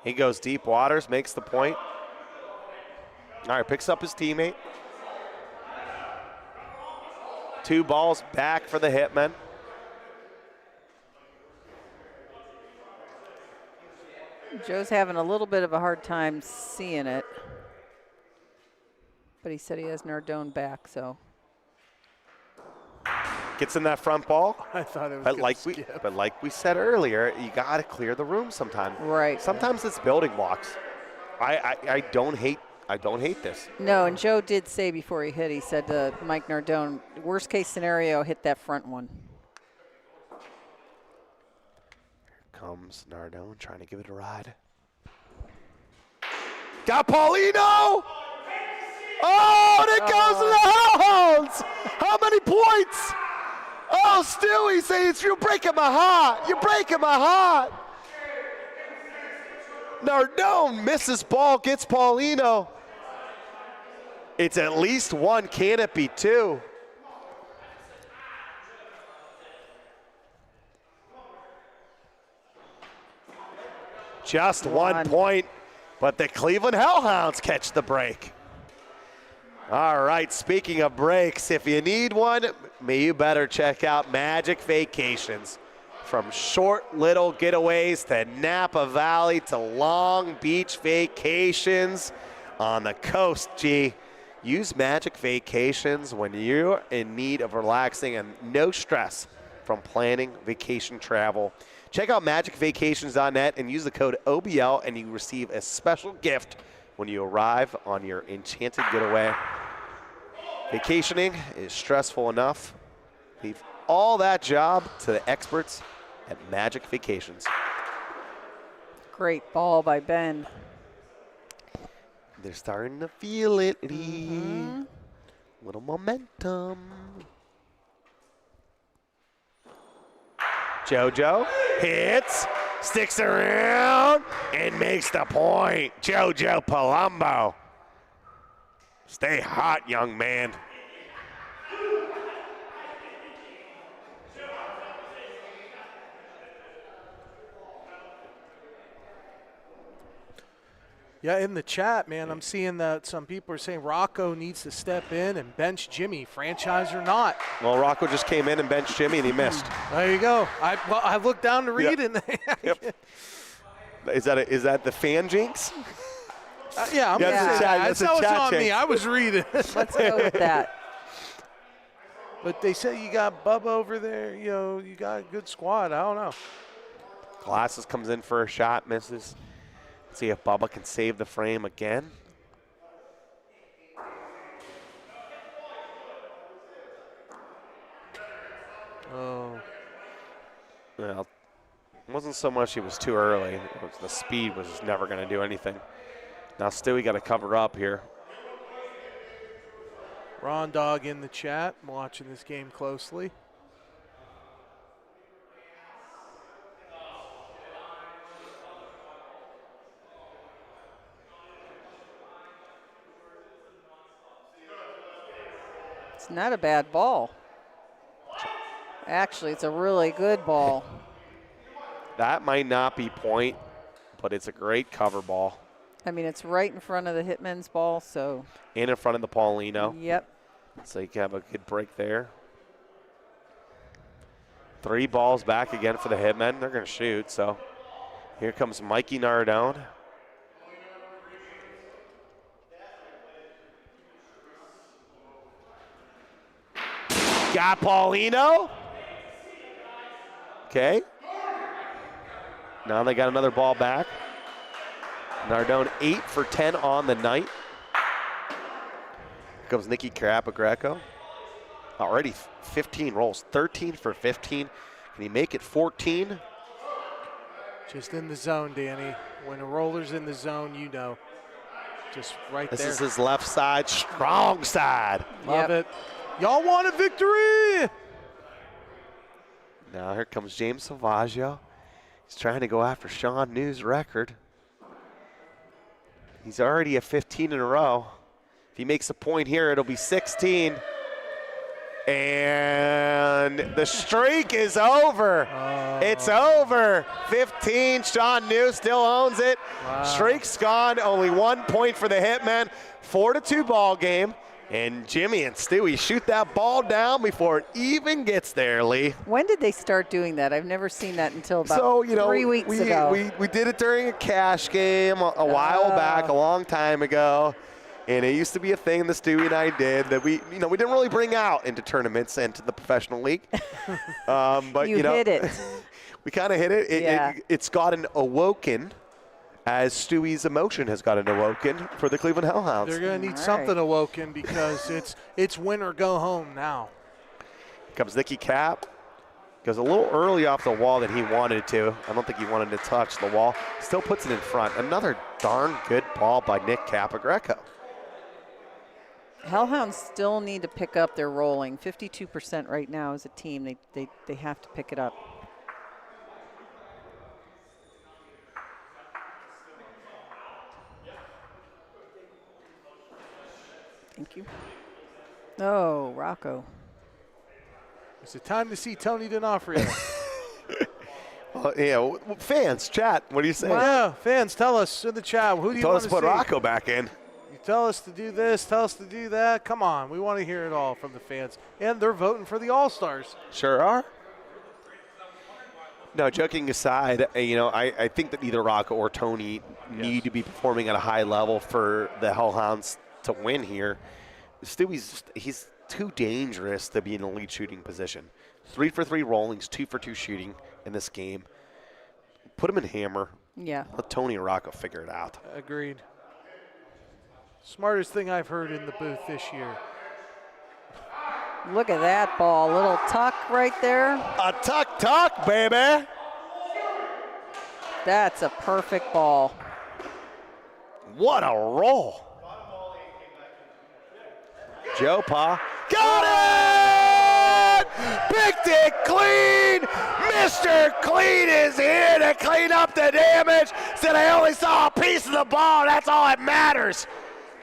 He goes deep waters, makes the point. All right, picks up his teammate. 2 balls back for the Hitmen. Joe's having a little bit of a hard time seeing it. But he said he has Nardone back, so. Gets in that front ball. I thought it was But gonna like skip. we said earlier, you got to clear the room sometime. Right. Sometimes it's building blocks. I don't hate this. No, and Joe did say before he hit, he said to Mike Nardone, worst case scenario, hit that front one. Here comes Nardone trying to give it a ride. Got Paulino! Oh, and it goes to the Hellhounds! How many points? Oh, Stewie says, you're breaking my heart. You're breaking my heart. Nardone misses ball, gets Paulino. It's at least 1. Can it be 2? Just 1 point, but the Cleveland Hellhounds catch the break. All right, speaking of breaks, if you need one, you better check out Magic Vacations. From short little getaways to Napa Valley to Long Beach vacations on the coast, use Magic Vacations when you're in need of relaxing and no stress from planning vacation travel. Check out magicvacations.net and use the code OBL and you receive a special gift when you arrive on your enchanted getaway. Vacationing is stressful enough. Leave all that job to the experts at Magic Vacations. Great ball by Ben. They're starting to feel it, Lee. Little momentum. JoJo hits, sticks around, and makes the point. JoJo Palumbo. Stay hot, young man. Yeah, in the chat, man, I'm seeing that some people are saying Rocco needs to step in and bench Jimmy, franchise or not. Well, Rocco just came in and benched Jimmy, and he missed. There you go. I looked down to read it. Yep. Is that the fan jinx? Yeah, I'm Yeah, gonna that's say a chat- that. that's a That was chat on me. jinx. I was reading. Let's go with that. But they say you got Bubba over there. You know, you got a good squad. I don't know. Glasses comes in for a shot, misses. Let's see if Bubba can save the frame again. Oh. Well, it wasn't so much it was too early. The speed was never going to do anything. Now Stewie got to cover up here. Ron Dog in the chat, watching this game closely. It's not a bad ball. Actually, it's a really good ball. That might not be point, but it's a great cover ball. I mean, it's right in front of the Hitmen's ball, so. And in front of the Paulino. Yep. So you can have a good break there. 3 balls back again for the Hitmen. They're going to shoot, so here comes Mikey Nardone. Got Paulino. Okay. Now they got another ball back. Nardone 8 for 10 on the night. Here comes Nicky Carapagreco. Already 15 rolls, 13 for 15. Can he make it 14? Just in the zone, Danny. When a roller's in the zone, you know. Just right there. This is his left side, strong side. Love it. Y'all want a victory! Now here comes James Salvaggio. He's trying to go after Sean New's record. He's already at 15 in a row. If he makes a point here, it'll be 16. And the streak is over. It's over. 15. Sean New still owns it. Wow. Streak's gone. Only 1 point for the Hitmen. 4-2 ball game. And Jimmy and Stewie shoot that ball down before it even gets there, Lee. When did they start doing that? I've never seen that until about 3 weeks ago. We did it during a cash game a while back, a long time ago. And it used to be a thing that Stewie and I did that we didn't really bring out into tournaments and to the professional league. But you hit it. We kind of hit it. It's gotten awoken as Stewie's emotion has gotten awoken for the Cleveland Hellhounds. They're going to need something awoken because it's win or go home now. Here comes Nicky Cap. Goes a little early off the wall than he wanted to. I don't think he wanted to touch the wall. Still puts it in front. Another darn good ball by Nick Capagreco. Hellhounds still need to pick up their rolling. 52% right now as a team. They have to pick it up. Thank you. Oh, Rocco. Is it time to see Tony D'Onofrio? Well, yeah, fans, chat, what do you say? Yeah, fans, tell us in the chat. Who do you want to see? Tell us to put Rocco back in. You tell us to do this, tell us to do that. Come on, we want to hear it all from the fans. And they're voting for the All-Stars. Sure are. No, joking aside, I think that either Rocco or Tony need to be performing at a high level for the Hellhounds to win here. Stewie's he's too dangerous to be in a lead shooting position. 3 for 3 rollings, 2 for 2 shooting in this game. Put him in hammer. Yeah. Let Tony and Rocco figure it out. Agreed. Smartest thing I've heard in the booth this year. Look at that ball. Little tuck right there. A tuck, baby. That's a perfect ball. What a roll. Joe Pa got it! Picked it clean! Mr. Clean is here to clean up the damage. Said I only saw a piece of the ball. That's all that matters.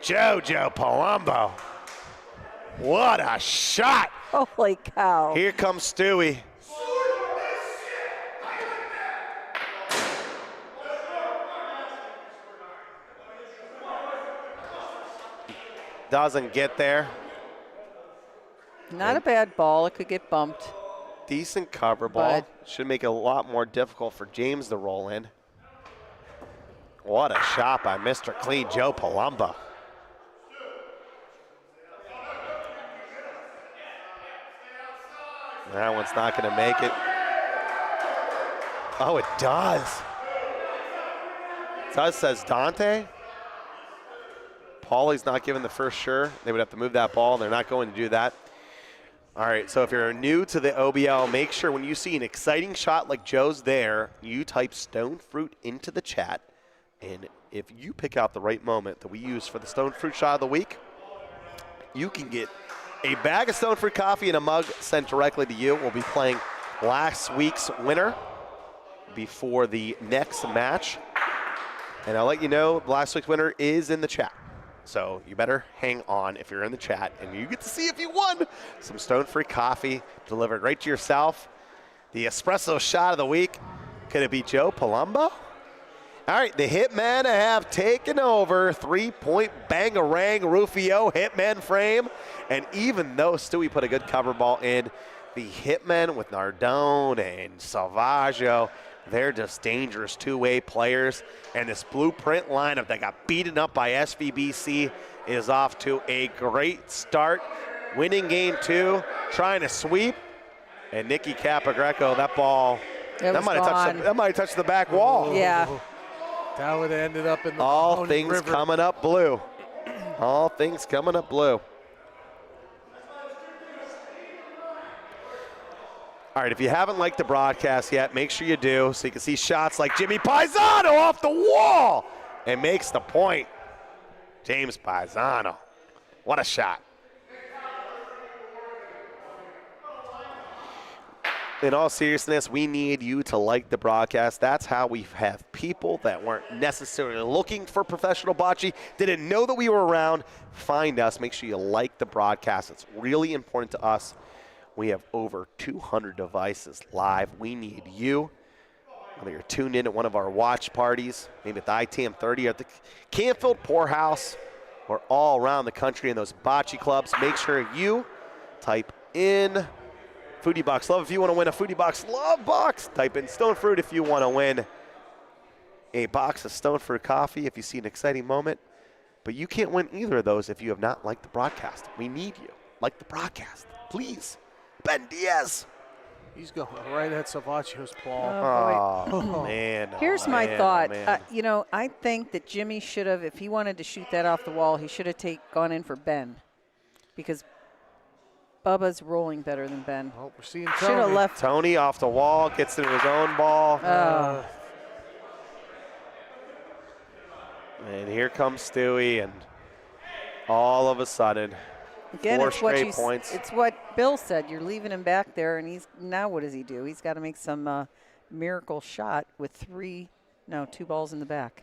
Jojo Palumbo. What a shot. Holy cow. Here comes Stewie. Doesn't get there. Not a bad ball. It could get bumped. Decent cover ball. Should make it a lot more difficult for James to roll in. What a shot by Mr. Clean, Joe Palumbo. That one's not going to make it. Oh, it does. Does says Dante. Paulie's not giving the first sure. They would have to move that ball. They're not going to do that. All right, so if you're new to the OBL, make sure when you see an exciting shot like Joe's there, you type Stone Fruit into the chat. And if you pick out the right moment that we use for the Stone Fruit shot of the week, you can get a bag of Stone Fruit coffee and a mug sent directly to you. We'll be playing last week's winner before the next match. And I'll let you know last week's winner is in the chat. So you better hang on if you're in the chat, and you get to see if you won some Stone Fruit coffee delivered right to yourself. The espresso shot of the week. Could it be Joe Palumbo? All right, the Hitmen have taken over. 3-point bangarang Rufio Hitmen frame. And even though Stewie put a good cover ball in, the Hitmen with Nardone and Salvaggio, they're just dangerous two-way players. And this blueprint lineup that got beaten up by SVBC is off to a great start. Winning game 2, trying to sweep. And Nikki Capagreco, that ball, that might have touched the back wall. Yeah. That would have ended up in the All Mahoney things River. coming up blue. All things coming up blue. All right, if you haven't liked the broadcast yet, make sure you do so you can see shots like Jimmy Paisano off the wall and makes the point. James Paisano. What a shot. In all seriousness, we need you to like the broadcast. That's how we have people that weren't necessarily looking for professional bocce, didn't know that we were around, find us. Make sure you like the broadcast. It's really important to us. We have over 200 devices live. We need you. Whether you're tuned in at one of our watch parties, maybe at the ITM 30 or at the Canfield Poorhouse, or all around the country in those bocce clubs, make sure you type in Foodie Box Love if you want to win a Foodie Box Love box. Type in Stone Fruit if you want to win a box of Stone Fruit coffee if you see an exciting moment. But you can't win either of those if you have not liked the broadcast. We need you. Like the broadcast, please. Ben Diaz. He's going right at Savaggio's ball. Oh, man. Here's Oh, my man. thought. Oh, man. I think that Jimmy should have, if he wanted to shoot that off the wall, he should have gone in for Ben, because Bubba's rolling better than Ben. Oh, we're seeing Should have Tony. left. Tony off the wall, gets into his own ball. And here comes Stewie, and all of a sudden, Again, 4 it's what straight points. It's what Bill said. You're leaving him back there, and now what does he do? He's got to make some miracle shot with 2 balls in the back.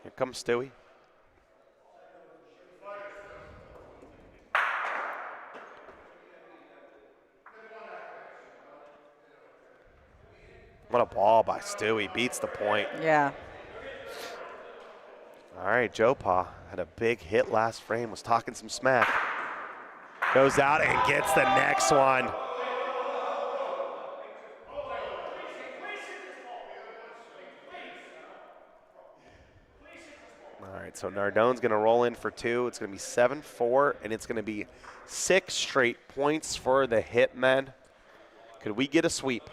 Here comes Stewie. What a ball by Stewie. Beats the point. Yeah. All right, Joe Pa had a big hit last frame, was talking some smack. Goes out and gets the next one. All right, so Nardone's going to roll in for 2. It's going to be 7-4, and it's going to be 6 straight points for the Hitmen. Could we get a sweep?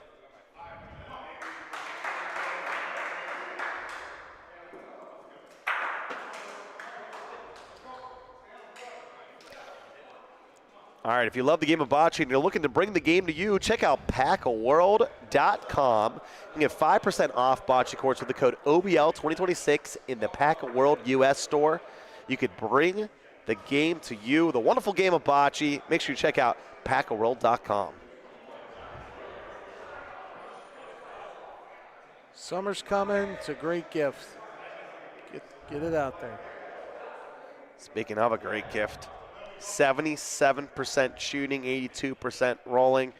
All right, if you love the game of bocce and you're looking to bring the game to you, check out PackAWorld.com. You can get 5% off bocce courts with the code OBL2026 in the PackAWorld US store. You could bring the game to you, the wonderful game of bocce. Make sure you check out PackAWorld.com. Summer's coming. It's a great gift. Get it out there. Speaking of a great gift, 77% shooting, 82% rolling.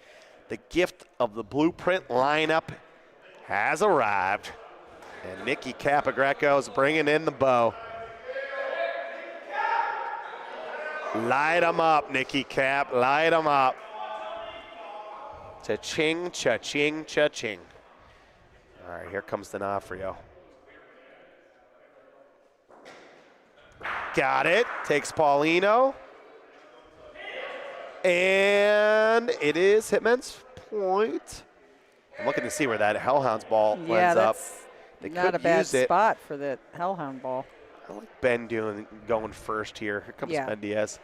The gift of the blueprint lineup has arrived. And Nikki Capagreco is bringing in the bow. Light them up, Nikki Cap. Light them up. Cha-ching, cha-ching, cha-ching. All right, here comes D'Onofrio. Got it. Takes Paulino. And it is Hitmen's point. I'm looking to see where that Hellhounds ball ends up. They Not a could bad use it. spot for the Hellhound ball. I like Ben going first here. Here comes Ben Diaz.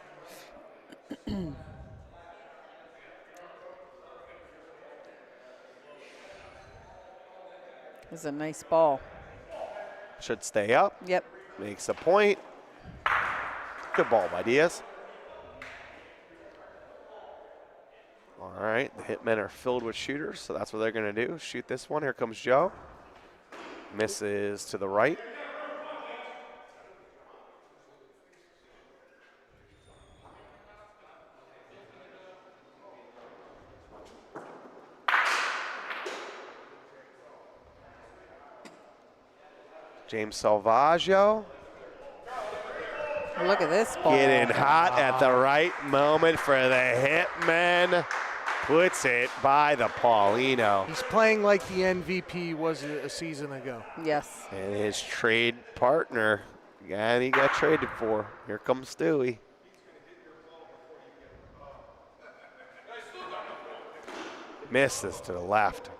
This is a nice ball. Should stay up. Yep. Makes a point. Good ball by Diaz. All right, the Hitmen are filled with shooters, so that's what they're going to do. Shoot this one. Here comes Joe. Misses to the right. James Salvaggio Look at this ball. getting hot at the right moment for the Hitmen. Puts it by the Paulino. He's playing like the MVP was a season ago. Yes. And his trade partner, the guy he got traded for. Here comes Stewie. Misses to the left.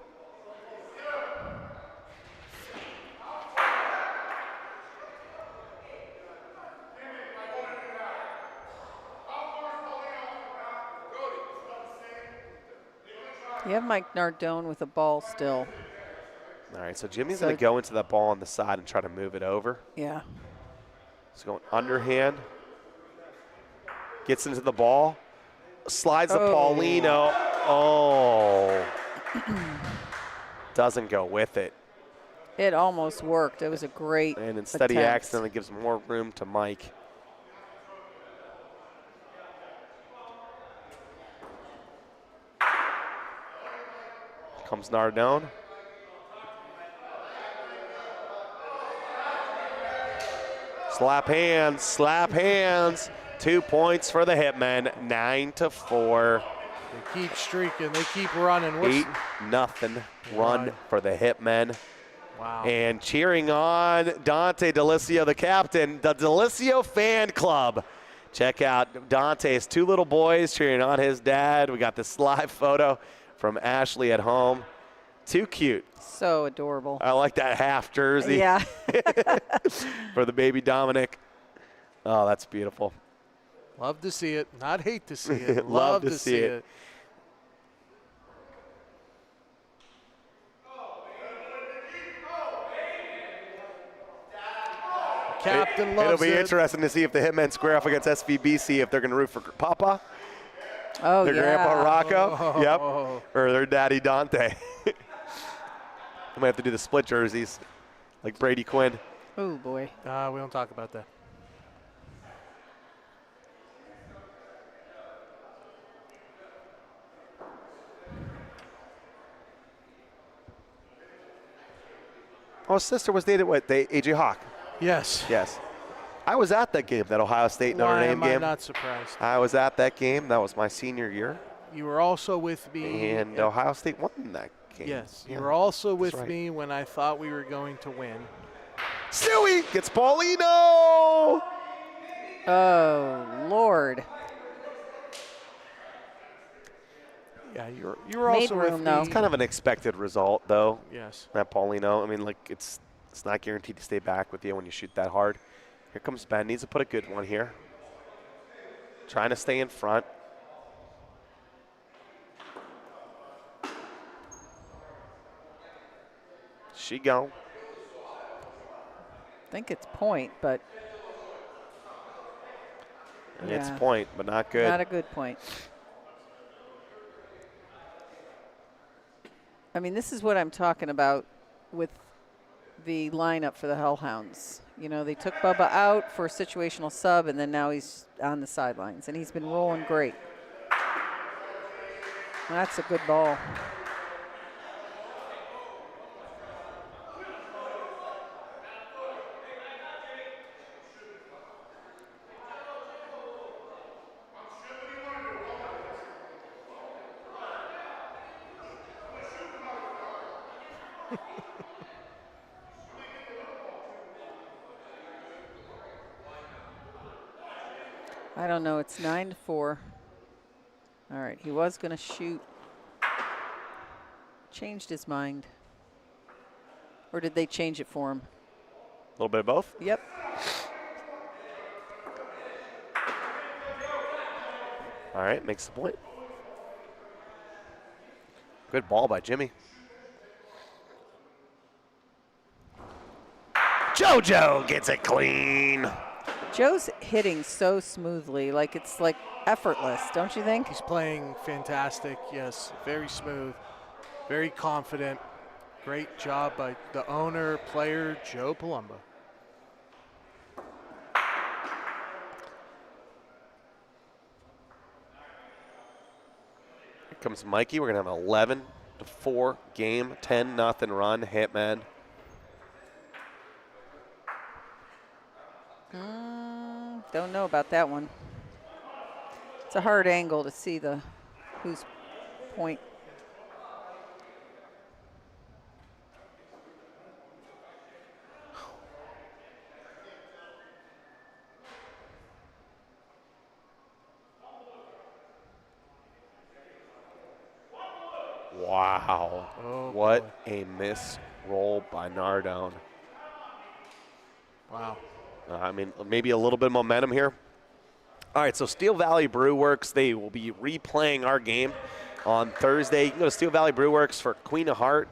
You have Mike Nardone with the ball still. All right, so Jimmy's So- going to go into that ball on the side and try to move it over. Yeah. He's going underhand. Gets into the ball. Slides to Oh. Paulino. Oh. Doesn't go with it. It almost worked. It was a great And instead he attempt. accidentally gives more room to Mike. Comes Nardone. Slap hands, slap hands. 2 points for the Hitmen, 9-4. They keep streaking. They keep running. 8-0 run Right. for the Hitmen. Wow. And cheering on Dante Delicio, the captain, the Delicio fan club. Check out Dante's 2 little boys cheering on his dad. We got this live photo from Ashley at home. Too cute. So adorable. I like that half jersey Yeah. for the baby Dominic. Oh, that's beautiful. Love to see it. Not hate to see it. Love to see it. Captain loves It'll be it. interesting to see if the Hitmen square off against SVBC, if they're going to root for Papa, Oh, their yeah. grandpa Rocco, Oh. yep, or their daddy Dante. We might have to do the split jerseys, like Brady Quinn. Oh, boy. We don't talk about that. Oh, his sister was dated what? AJ Hawk. Yes. Yes. I was at that game, that Ohio State Notre Why Dame am I game. not surprised? I was at that game. That was my senior year, You were also with me. and Ohio State won that game. Yes. Yeah. You were also with right. me when I thought we were going to win. Stewie gets Paulino. Oh, Lord. Yeah, you were Made also room, with though. me. It's kind of an expected result, though. Yes. That Paulino. I mean, like it's not guaranteed to stay back with you when you shoot that hard. Here comes Ben. Needs to put a good one here. Trying to stay in front. She go. I think it's point, but And it's Yeah. point, but not good. not a good point. I mean, this is what I'm talking about with the lineup for the Hellhounds. You know, they took Bubba out for a situational sub, and then now he's on the sidelines, and he's been rolling great. That's a good ball. I don't know. It's 9-4. All right. He was going to shoot. Changed his mind. Or did they change it for him? A little bit of both. Yep. All right, makes the point. Good ball by Jimmy. JoJo gets it clean. Joe's hitting so smoothly, like it's like effortless, don't you think? He's playing fantastic, yes. Very smooth, very confident. Great job by the owner, player, Joe Palumbo. Here comes Mikey. We're going to have an 11-4 game, 10-0 run, Hitmen. Don't know about that one. It's a hard angle to see whose point. Wow. Oh, what boy. a miss roll by Nardone. Wow. I mean, maybe a little bit of momentum here. All right, so Steel Valley Brew Works, they will be replaying our game on Thursday. You can go to Steel Valley Brew Works for Queen of Heart,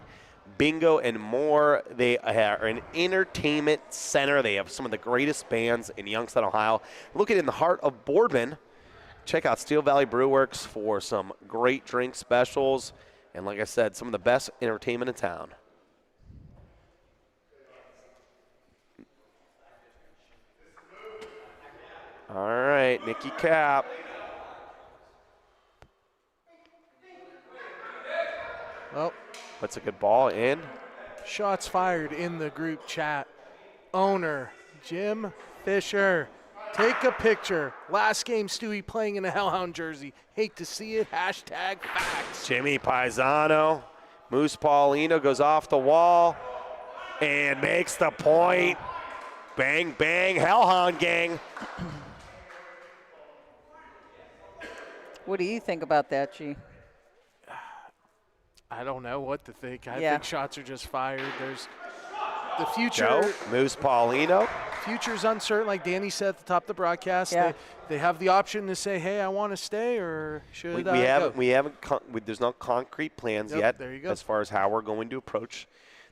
bingo, and more. They are an entertainment center. They have some of the greatest bands in Youngstown, Ohio. Located in the heart of Boardman. Check out Steel Valley Brew Works for some great drink specials. And like I said, some of the best entertainment in town. All right, Nikki Cap. Well, That's a good ball in. shots fired in the group chat. Owner, Jim Fisher. Take a picture. Last game, Stewie playing in a Hellhound jersey. Hate to see it. Hashtag facts. Jimmy Paisano. Moose Paulino goes off the wall and makes the point. Bang, bang, Hellhound gang. What do you think about that, G? I don't know what to think. I Yeah. think shots are just fired. There's the future. Joe, Moose Paulino. Future's uncertain, like Danny said at the top of the broadcast. Yeah. They have the option to say, "Hey, I want to stay," or should We I haven't. go? We haven't. There's no concrete plans Yep, yet there you go. as far as how we're going to approach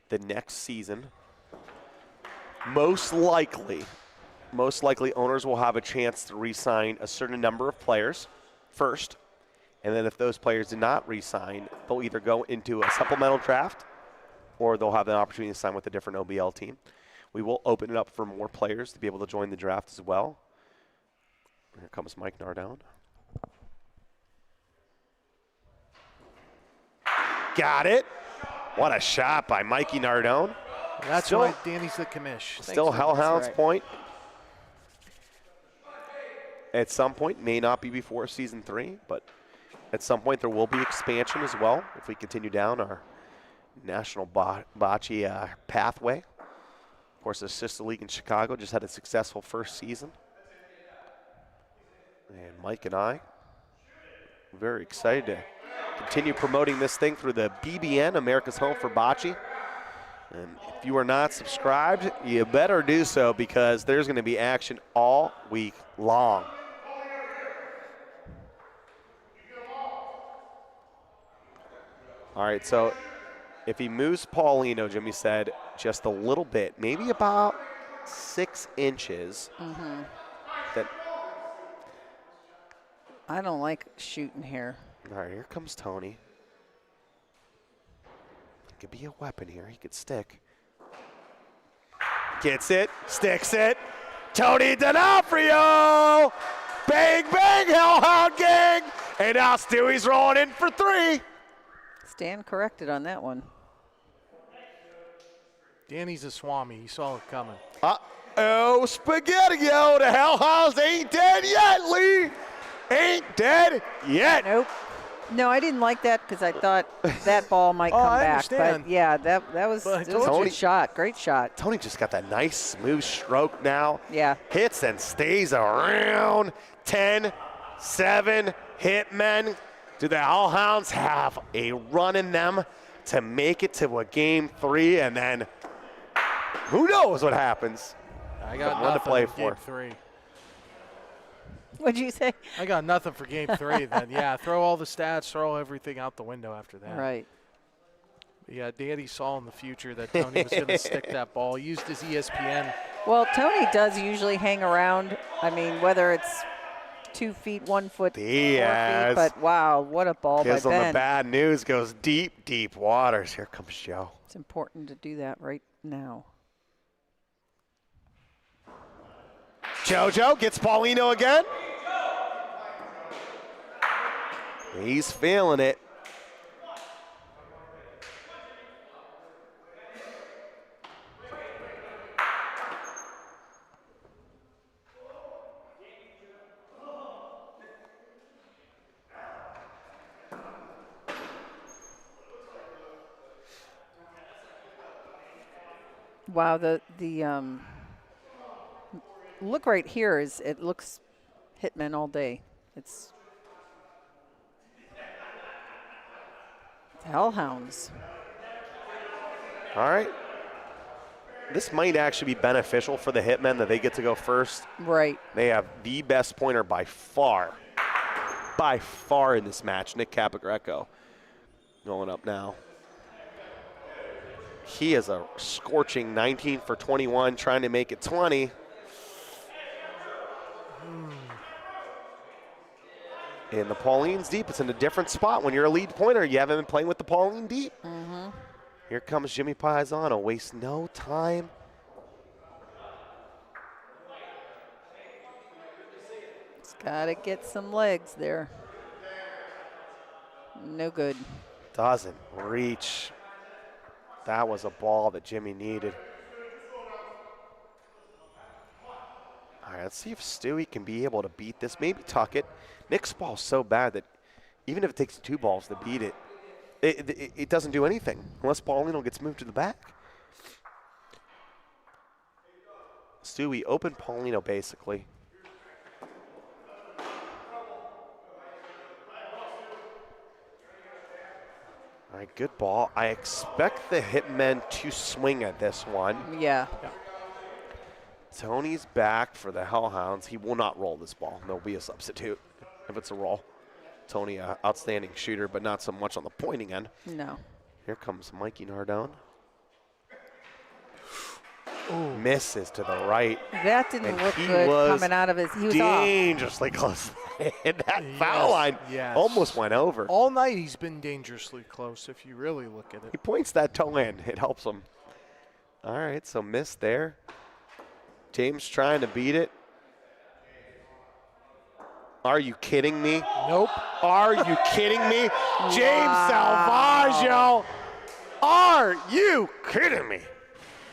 the next season. Most likely, owners will have a chance to re-sign a certain number of players first, and then if those players do not re-sign, they'll either go into a supplemental draft, or they'll have the opportunity to sign with a different OBL team. We will open it up for more players to be able to join the draft as well. Here comes Mike Nardone. Got it. What a shot by Mikey Nardone. That's Still- why Danny's the commish. Still Hellhounds right. point. At some point, may not be before season 3, but at some point there will be expansion as well if we continue down our national bocce pathway. Of course, the sister league in Chicago just had a successful first season. And Mike and I are very excited to continue promoting this thing through the BBN, America's Home for Bocce. And if you are not subscribed, you better do so because there's going to be action all week long. All right, so if he moves Paulino, Jimmy said, just a little bit, maybe about 6 inches, that I don't like shooting here. all right, here comes Tony. Could be a weapon here. He could stick. Gets it, sticks it. Tony D'Onofrio! Bang, bang, Hellhound gang! And now Stewie's rolling in for 3. Stan corrected on that one. Danny's a Swami. He saw it coming. Uh-oh, Spaghetti-O! The Hellhounds ain't dead yet, Lee! Ain't dead yet! Nope. No, I didn't like that because I thought that ball might come I back. understand. But yeah, that was, But I it was told a you. good shot. Great shot. Tony just got that nice smooth stroke now. Yeah. Hits and stays around. 10-7 Hitmen. Do the Hellhounds have a run in them to make it to a game 3? And then who knows what happens? I got One to nothing play in game for. 3. What'd you say? I got nothing for game 3 then. Yeah, throw all the stats, throw everything out the window after that. Right. Yeah, Danny saw in the future that Tony was going to stick that ball. He used his ESPN. Well, Tony does usually hang around. I mean, whether it's 2 feet, 1 foot, 4 Diaz. feet, but wow, what a ball Gives by him Ben. the bad news, goes deep, deep waters. Here comes Joe. It's important to do that right now. JoJo gets Paulino again. He's feeling it. Wow, the look right here is it looks Hitmen all day. It's Hellhounds. All right. This might actually be beneficial for the Hitmen that they get to go first. Right. They have the best pointer by far in this match, Nick Capogreco, going up now. He is a scorching 19 for 21, trying to make it 20. And the Pauline's deep. It's in a different spot. When you're a lead pointer, you haven't been playing with the Pauline deep. Mm-hmm. Here comes Jimmy Paisano. Waste no time. It's got to get some legs there. No good. Doesn't reach. That was a ball that Jimmy needed. All right, let's see if Stewie can be able to beat this. Maybe tuck it. Nick's ball's so bad that even if it takes 2 balls to beat it, it doesn't do anything unless Paulino gets moved to the back. Stewie open Paulino basically. All right, good ball. I expect the Hitmen to swing at this one. Yeah. Tony's back for the Hellhounds. He will not roll this ball. There'll be a substitute if it's a roll. Tony, outstanding shooter, but not so much on the pointing end. No. Here comes Mikey Nardone. Ooh. Misses to the right. That didn't And look he good was coming out of his. He was off. dangerously close. That foul line almost went over. All night he's been dangerously close if you really look at it. He points that toe in. It helps him. All right, so miss there. James trying to beat it. Are you kidding me? Nope. Are you kidding me? James Salvaggio. Are you kidding me?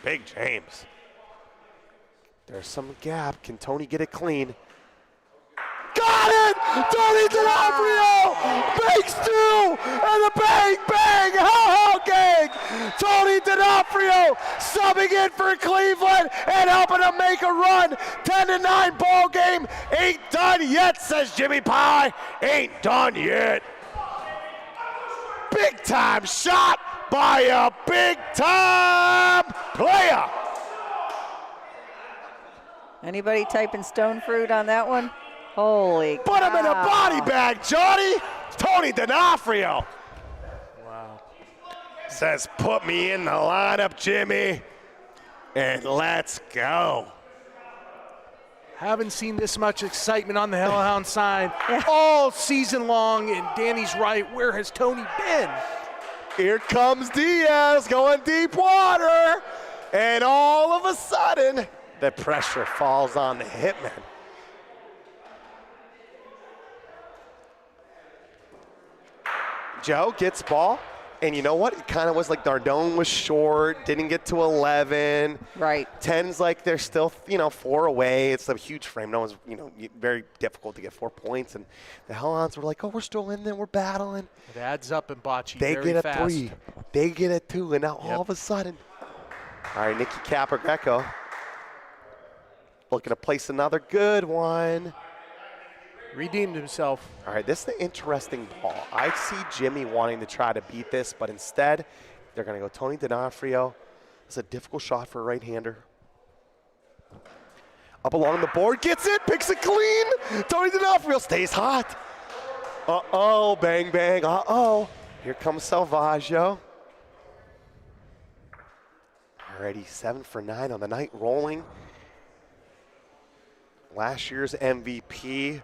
Big James. There's some gap. Can Tony get it clean? Got it! Tony D'Onofrio makes 2! And the bang, bang, ho-ho gang! Tony D'Onofrio subbing in for Cleveland and helping them make a run. 10-9 ball game. Ain't done yet, says Jimmy Pie. Ain't done yet. Big time shot by a big time player. Anybody typing stone fruit on that one? Holy Put him in a cow. body bag, Johnny. Tony D'Onofrio. Wow. Says, put me in the lineup, Jimmy, and let's go. Haven't seen this much excitement on the Hellhound side all season long, and Danny's right. Where has Tony been? Here comes Diaz going deep water, and all of a sudden, the pressure falls on the Hitman. Joe gets ball, and you know what? It kind of was like Nardone was short, didn't get to 11. Right. 10's like they're still, 4 away. It's a huge frame. No one's, very difficult to get 4 points. And the Hellhounds were like, oh, we're still in there. We're battling. It adds up in Bocce They very get a fast. 3. They get a 2. And now all of a sudden, all right, Nicky Capogreco looking to place another good one. Redeemed himself. All right, this is the interesting ball. I see Jimmy wanting to try to beat this, but instead, they're going to go Tony D'Onofrio. It's a difficult shot for a right-hander. Up along the board, gets it, picks it clean. Tony D'Onofrio stays hot. Uh-oh, bang, bang, uh-oh. Here comes Salvaggio. Already 7 for 9 on the night, rolling. Last year's MVP.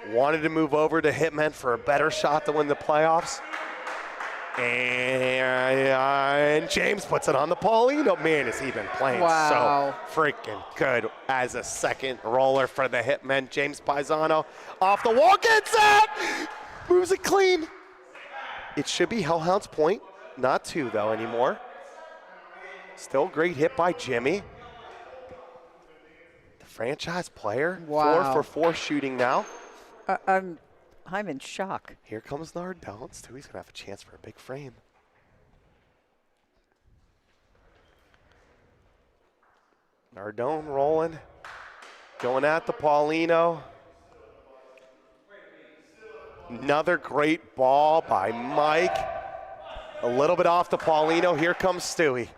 Wanted to move over to Hitmen for a better shot to win the playoffs. And James puts it on the Paulino. Man, has he been playing so freaking good as a second roller for the Hitmen. James Paisano off the wall, gets it! Moves it clean. It should be Hellhounds point, not 2 though anymore. Still great hit by Jimmy. The franchise player, 4 for 4 shooting now. I'm in shock. Here comes Nardone. Stewie's gonna have a chance for a big frame. Nardone rolling, going at the Paulino. Another great ball by Mike. A little bit off the Paulino. Here comes Stewie.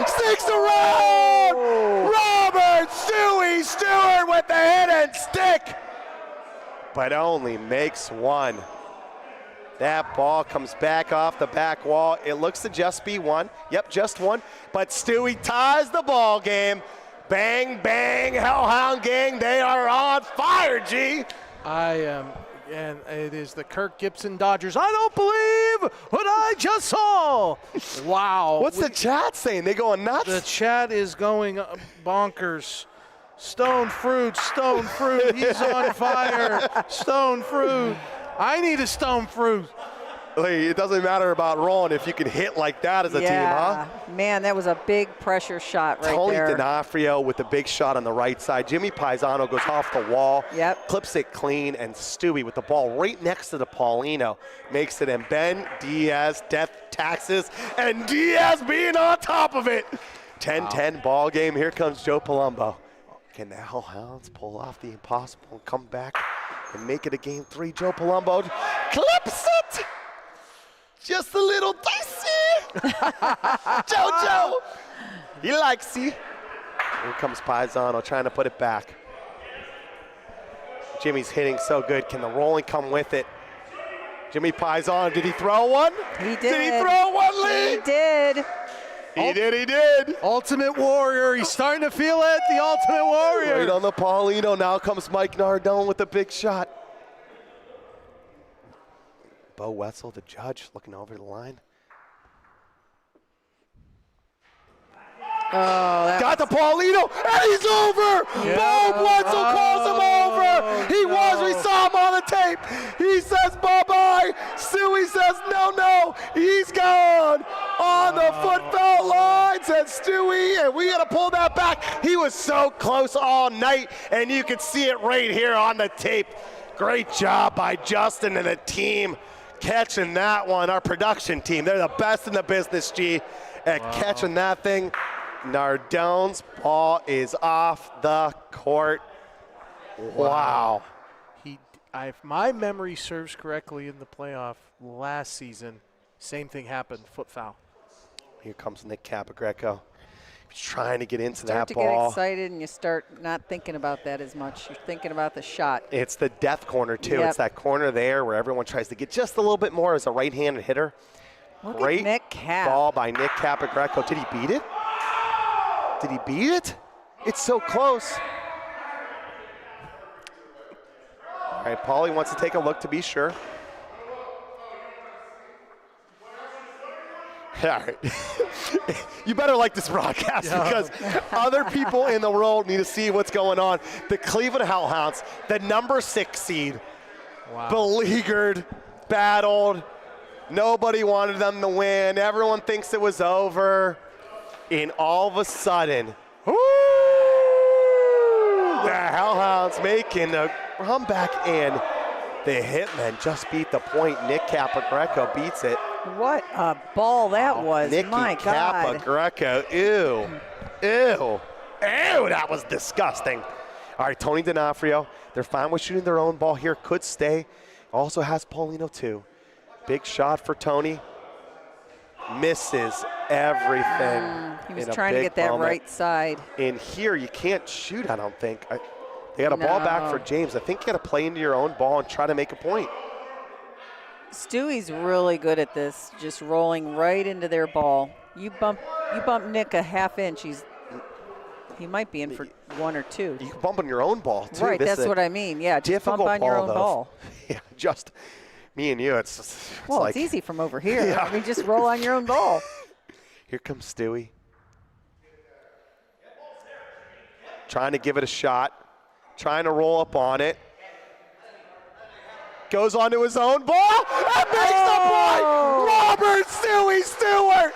Sticks around! Robert Stewie Stewart with the hit and stick, but only makes 1. That ball comes back off the back wall. It looks to just be 1. Yep, just 1. But Stewie ties the ball game. Bang, bang, Hellhound gang, they are on fire, G. And it is the Kirk Gibson Dodgers. I don't believe what I just saw. Wow. What's the chat saying? They going nuts? The chat is going bonkers. Stone fruit, he's on fire. Stone fruit. I need a stone fruit. It doesn't matter about rolling if you can hit like that as a team, huh? Man, that was a big pressure shot right there. Tony D'Onofrio with the big shot on the right side. Jimmy Paisano goes off the wall, clips it clean, and Stewie with the ball right next to the Paulino makes it, and Ben Diaz death taxes, and Diaz being on top of it. 10-10 ball game. Here comes Joe Palumbo. Can the Hellhounds pull off the impossible and come back and make it a game 3? Joe Palumbo clips it. Just a little dicey. Jojo. He likes you. Here comes Paisano trying to put it back. Jimmy's hitting so good. Can the rolling come with it? Jimmy Paisano, did he throw one? He did. Did he throw one, Lee? He did. He did. Ultimate Warrior. He's starting to feel it. The Ultimate Warrior. Right on the Paulino. Now comes Mike Nardone with a big shot. Bo Wetzel, the judge, looking over the line. Oh, got the Paulino, and he's over! Yeah. Bo Wetzel calls him over! We saw him on the tape. He says bye-bye. Stewie says no. He's gone on the foot foul line, says Stewie, and we got to pull that back. He was so close all night, and you can see it right here on the tape. Great job by Justin and the team catching that one. Our production team, they're the best in the business, G, at catching that thing. Nardone's ball is off the court. Wow. If my memory serves correctly, in the playoff last season, same thing happened, foot foul. Here comes Nick Capagreco. He's trying to get into Start that to ball. get excited, and you start not thinking about that as much. You're thinking about the shot. It's the death corner, too. Yep. It's that corner there where everyone tries to get just a little bit more as a right-handed hitter. Look Great at Nick Cap. ball by Nick Capagreco. Did he beat it? Did he beat it? It's so close. All right, Paulie wants to take a look to be sure. All right. You better like this broadcast because other people in the world need to see what's going on. The Cleveland Hellhounds, the number 6 seed, beleaguered, battled. Nobody wanted them to win. Everyone thinks it was over. And all of a sudden, the Hellhounds making a comeback, and the Hitmen just beat the point. Nick Capagreco beats it. What a ball that was. Nicky My God. Capagreco, ew, that was disgusting. All right, Tony D'Onofrio, they're fine with shooting their own ball here, could stay. Also has Paulino too. Big shot for Tony. Misses everything. He was in a trying to big get that moment. right side. In here, you can't shoot, I don't think. They got a ball back for James. I think you got to play into your own ball and try to make a point. Stewie's really good at this, just rolling right into their ball. You bump Nick a half inch, he might be in for 1 or 2. You can bump on your own ball, too. Right, that's what I mean. Yeah, just bump on your own ball. Yeah, just me and you, it's it's easy from over here. Yeah. I mean, just roll on your own ball. Here comes Stewie. Trying to give it a shot. Trying to roll up on it. Goes onto his own ball and makes the point! Robert Stewie Stewart!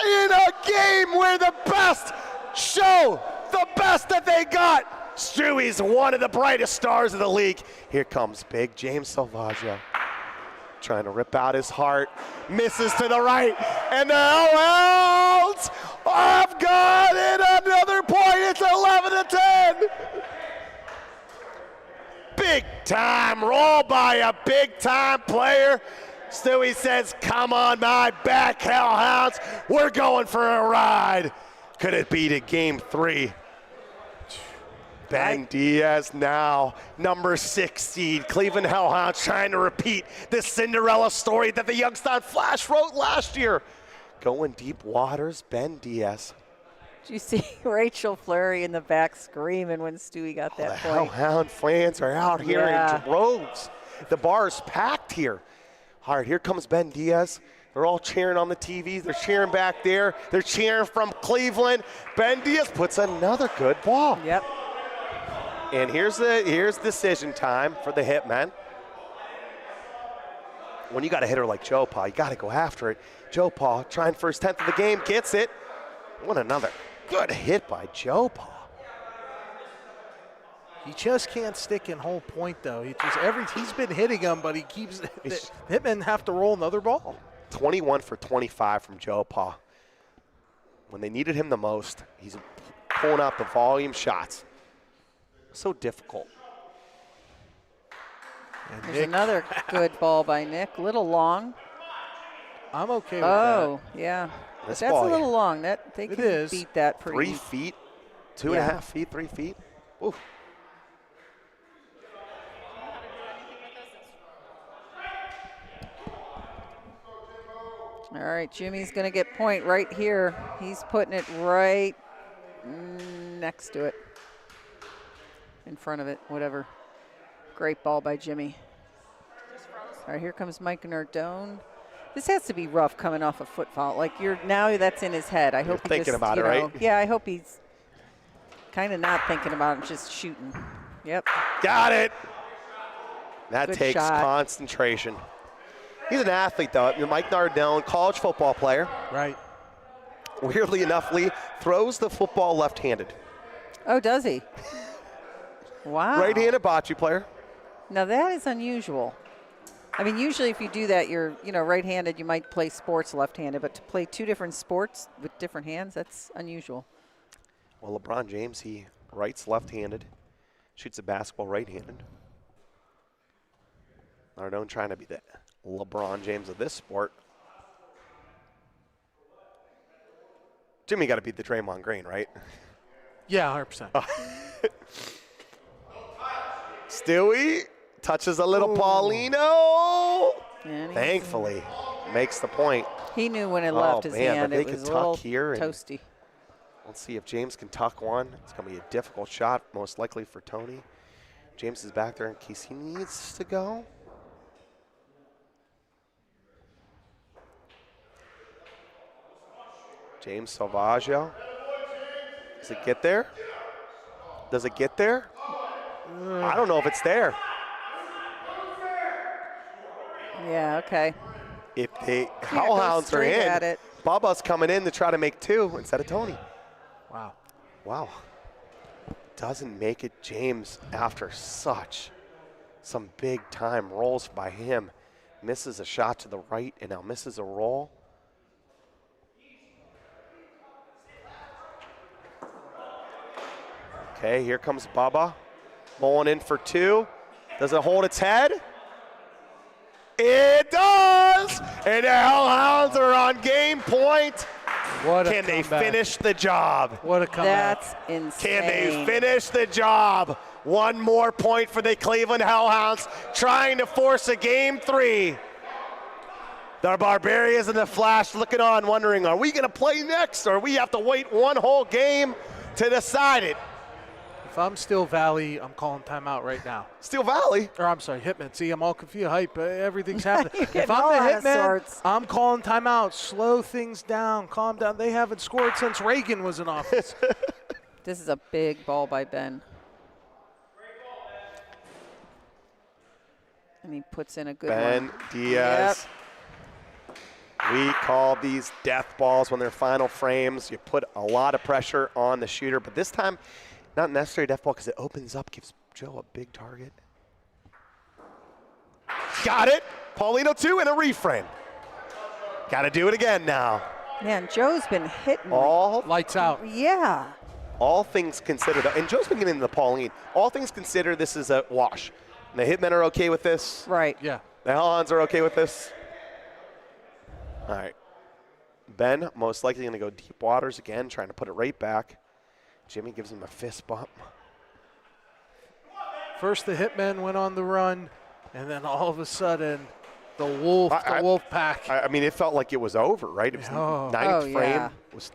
In a game where the best show the best that they got. Stewie's one of the brightest stars of the league. Here comes big James Salvaggio. Trying to rip out his heart. Misses to the right. And the Hellhounds have got it another point. It's 11-10. Big time roll by a big time player. Stewie says, come on my back, Hellhounds. We're going for a ride. Could it be to game 3? Ben Diaz now, number 6 seed. Cleveland Hellhounds trying to repeat the Cinderella story that the Youngstown Flash wrote last year. Going deep waters, Ben Diaz. Did you see Rachel Fleury in the back screaming when Stewie got that The point? Hellhound fans are out here in droves. The bar is packed here. All right, here comes Ben Diaz. They're all cheering on the TVs. They're cheering back there. They're cheering from Cleveland. Ben Diaz puts another good ball. Yep. And here's decision time for the Hitmen. When you got a hitter like Joe Pa, you got to go after it. Joe Pa trying for his 10th of the game, gets it. What another good hit by Joe Pa. He just can't stick in whole point, though. He's been hitting them, but he keeps Hitmen have to roll another ball. 21 for 25 from Joe Pa. When they needed him the most, he's pulling out the volume shots. So difficult. And There's another good ball by Nick. Little long. I'm okay with that. Oh, yeah. This That's ball, a little long. They can beat that pretty. 3 feet, 2.5 feet, 3 feet. Ooh. All right, Jimmy's going to get point right here. He's putting it right next to it. In front of it, whatever. Great ball by Jimmy. All right, here comes Mike Nardone. This has to be rough coming off a foot foul. Like now that's in his head. I hope he's thinking about it, right? Yeah, I hope he's kind of not thinking about it, just shooting. Yep. Got it. That Good takes shot. concentration. He's an athlete, though. Mike Nardone, college football player. Right. Weirdly enough, Lee throws the football left-handed. Oh, does he? Wow. Right-handed bocce player. Now that is unusual. I mean, usually if you do that, you're right-handed. You might play sports left-handed, but to play 2 different sports with different hands, that's unusual. Well, LeBron James, he writes left-handed, shoots a basketball right-handed. Nardone trying to be the LeBron James of this sport. Jimmy got to beat the Draymond Green, right? Yeah, 100%. Stewie touches a little Paulino. And Thankfully, makes the point. he knew when it left his hand, but they it could was a little tuck here and toasty. let's see if James can tuck one. It's going to be a difficult shot, most likely for Tony. James is back there in case he needs to go. James Salvaggio. Does it get there? Does it get there? I don't know if it's there. Yeah, okay. If the Go Hellhounds are straight at in, it. Bubba's coming in to try to make 2 instead of Tony. Wow. Wow. Doesn't make it James after some big time rolls by him. Misses a shot to the right and now misses a roll. Okay, here comes Bubba. Bowling in for 2. Does it hold its head? It does! And the Hellhounds are on game point. What a Can they comeback. finish the job? What a comeback. That's insane. Can they finish the job? One more point for the Cleveland Hellhounds, trying to force a game 3. The Barbarians and the Flash looking on, wondering, are we going to play next, or we have to wait one whole game to decide it? If I'm Steel Valley, I'm calling timeout right now. Steel Valley. Or I'm sorry, Hitman. See, I'm all confused. Hype. Everything's happening. You're If getting I'm all the out of Hitman, sorts. I'm calling timeout. Slow things down. Calm down. They haven't scored since Reagan was in office. This is a big ball by Ben. And he puts in a good Ben one. Diaz. We call these death balls when they're final frames. You put a lot of pressure on the shooter, but this time, not necessarily death ball because it opens up, gives Joe a big target. Got it. Paulino 2 and a reframe. Got to do it again now. Man, Joe's been hitting. All Lights out. Yeah. All things considered, and Joe's been getting into the Pauline. All things considered, this is a wash. The Hitmen are okay with this. Right. Yeah. The Hellhounds are okay with this. All right. Ben most likely going to go deep waters again, trying to put it right back. Jimmy gives him a fist bump. First the Hitmen went on the run, and then all of a sudden, the wolf pack. I mean, it felt like it was over, right? It was Oh. ninth Oh, frame. yeah. It was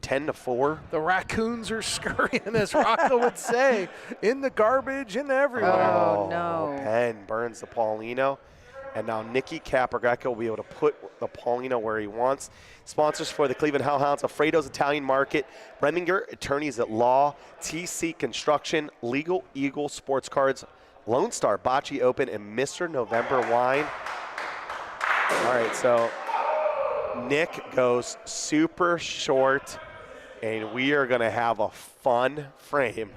10-4. The raccoons are scurrying, as Rocco would say, in the garbage and everywhere. Oh, no. Ben burns the Paulino. And now Nicky Capragacco will be able to put the Paulino where he wants. Sponsors for the Cleveland Hellhounds, Alfredo's Italian Market, Breminger Attorneys at Law, TC Construction, Legal Eagle Sports Cards, Lone Star Bocce Open, and Mr. November Wine. All right, so Nick goes super short, and we are going to have a fun frame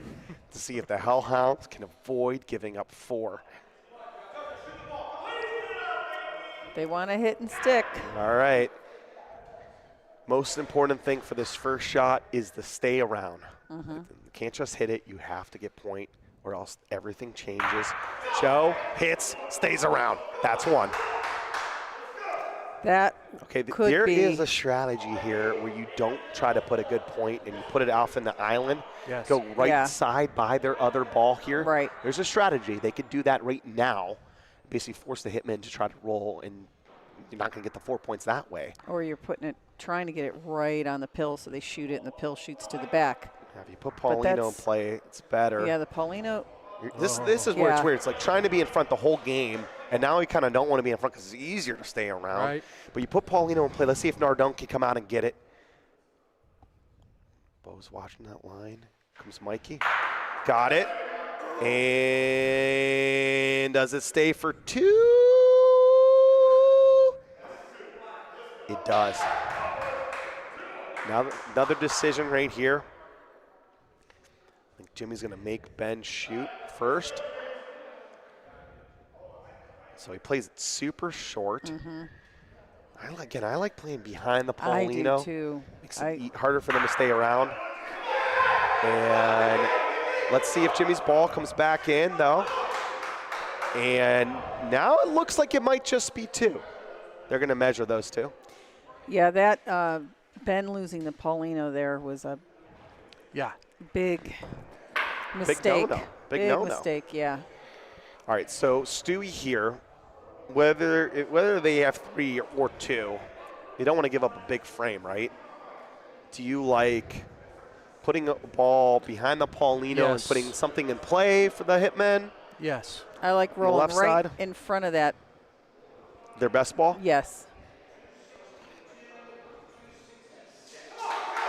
to see if the Hellhounds can avoid giving up 4. They want to hit and stick. All right. Most important thing for this first shot is to stay around. You can't just hit it. You have to get point or else everything changes. Joe hits, stays around. That's one. That Okay, could there be. is a strategy here where you don't try to put a good point and you put it off in the island. Yes. Go right Yeah. side by their other ball here. Right. There's a strategy. They could do that right now. Basically force the Hitman to try to roll, and you're not going to get the 4 points that way. Or you're trying to get it right on the pill so they shoot it and the pill shoots to the back. Now, if you put But Paulino in that's- play, it's better. Yeah, the Paulino. This is where it's Yeah. weird. It's like trying to be in front the whole game, and now you kind of don't want to be in front because it's easier to stay around. Right. But you put Paulino in play. Let's see if Nardone can come out and get it. Bo's watching that line. Comes Mikey. Got it. And does it stay for 2? It does. Now another decision right here. I think Jimmy's going to make Ben shoot first. So he plays it super short. I like playing behind the I Paulino. do too. Makes it harder for them to stay around. And let's see if Jimmy's ball comes back in, though. And now it looks like it might just be 2. They're going to measure those 2. Yeah, that Ben losing the Paulino there was a Yeah. big mistake. no-no. Big no-no. mistake, yeah. All right, so Stewie here, whether they have 3 or 2, they don't want to give up a big frame, right? Do you like putting a ball behind the Paulino and Yes. putting something in play for the Hitmen? Yes. I like rolling left right side? in front of that. Their best ball? Yes.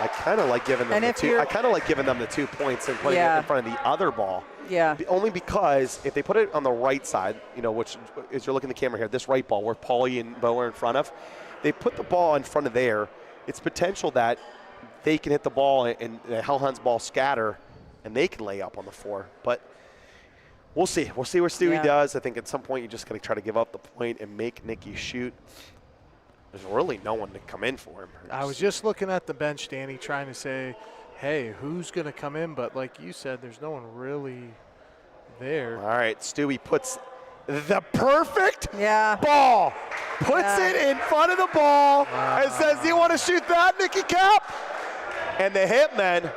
I kind of like giving them And the if 2. you're- I kind of like giving them the 2 points and putting it Yeah. in front of the other ball. Yeah. Only because if they put it on the right side, which as you're looking at the camera here, this right ball where Paulie and Bo are in front of, they put the ball in front of there. It's potential that they can hit the ball and the Hellhounds ball scatter, and they can lay up on the 4. But we'll see. We'll see what Stewie Yeah. does. I think at some point you're just going to try to give up the point and make Nicky shoot. There's really no one to come in for him. I was just looking at the bench, Danny, trying to say, hey, who's going to come in? But like you said, there's no one really there. All right, Stewie puts the perfect Yeah. ball. Puts Yeah. it in front of the ball and says, "Do you want to shoot that, Nicky Cap?" And the Hitmen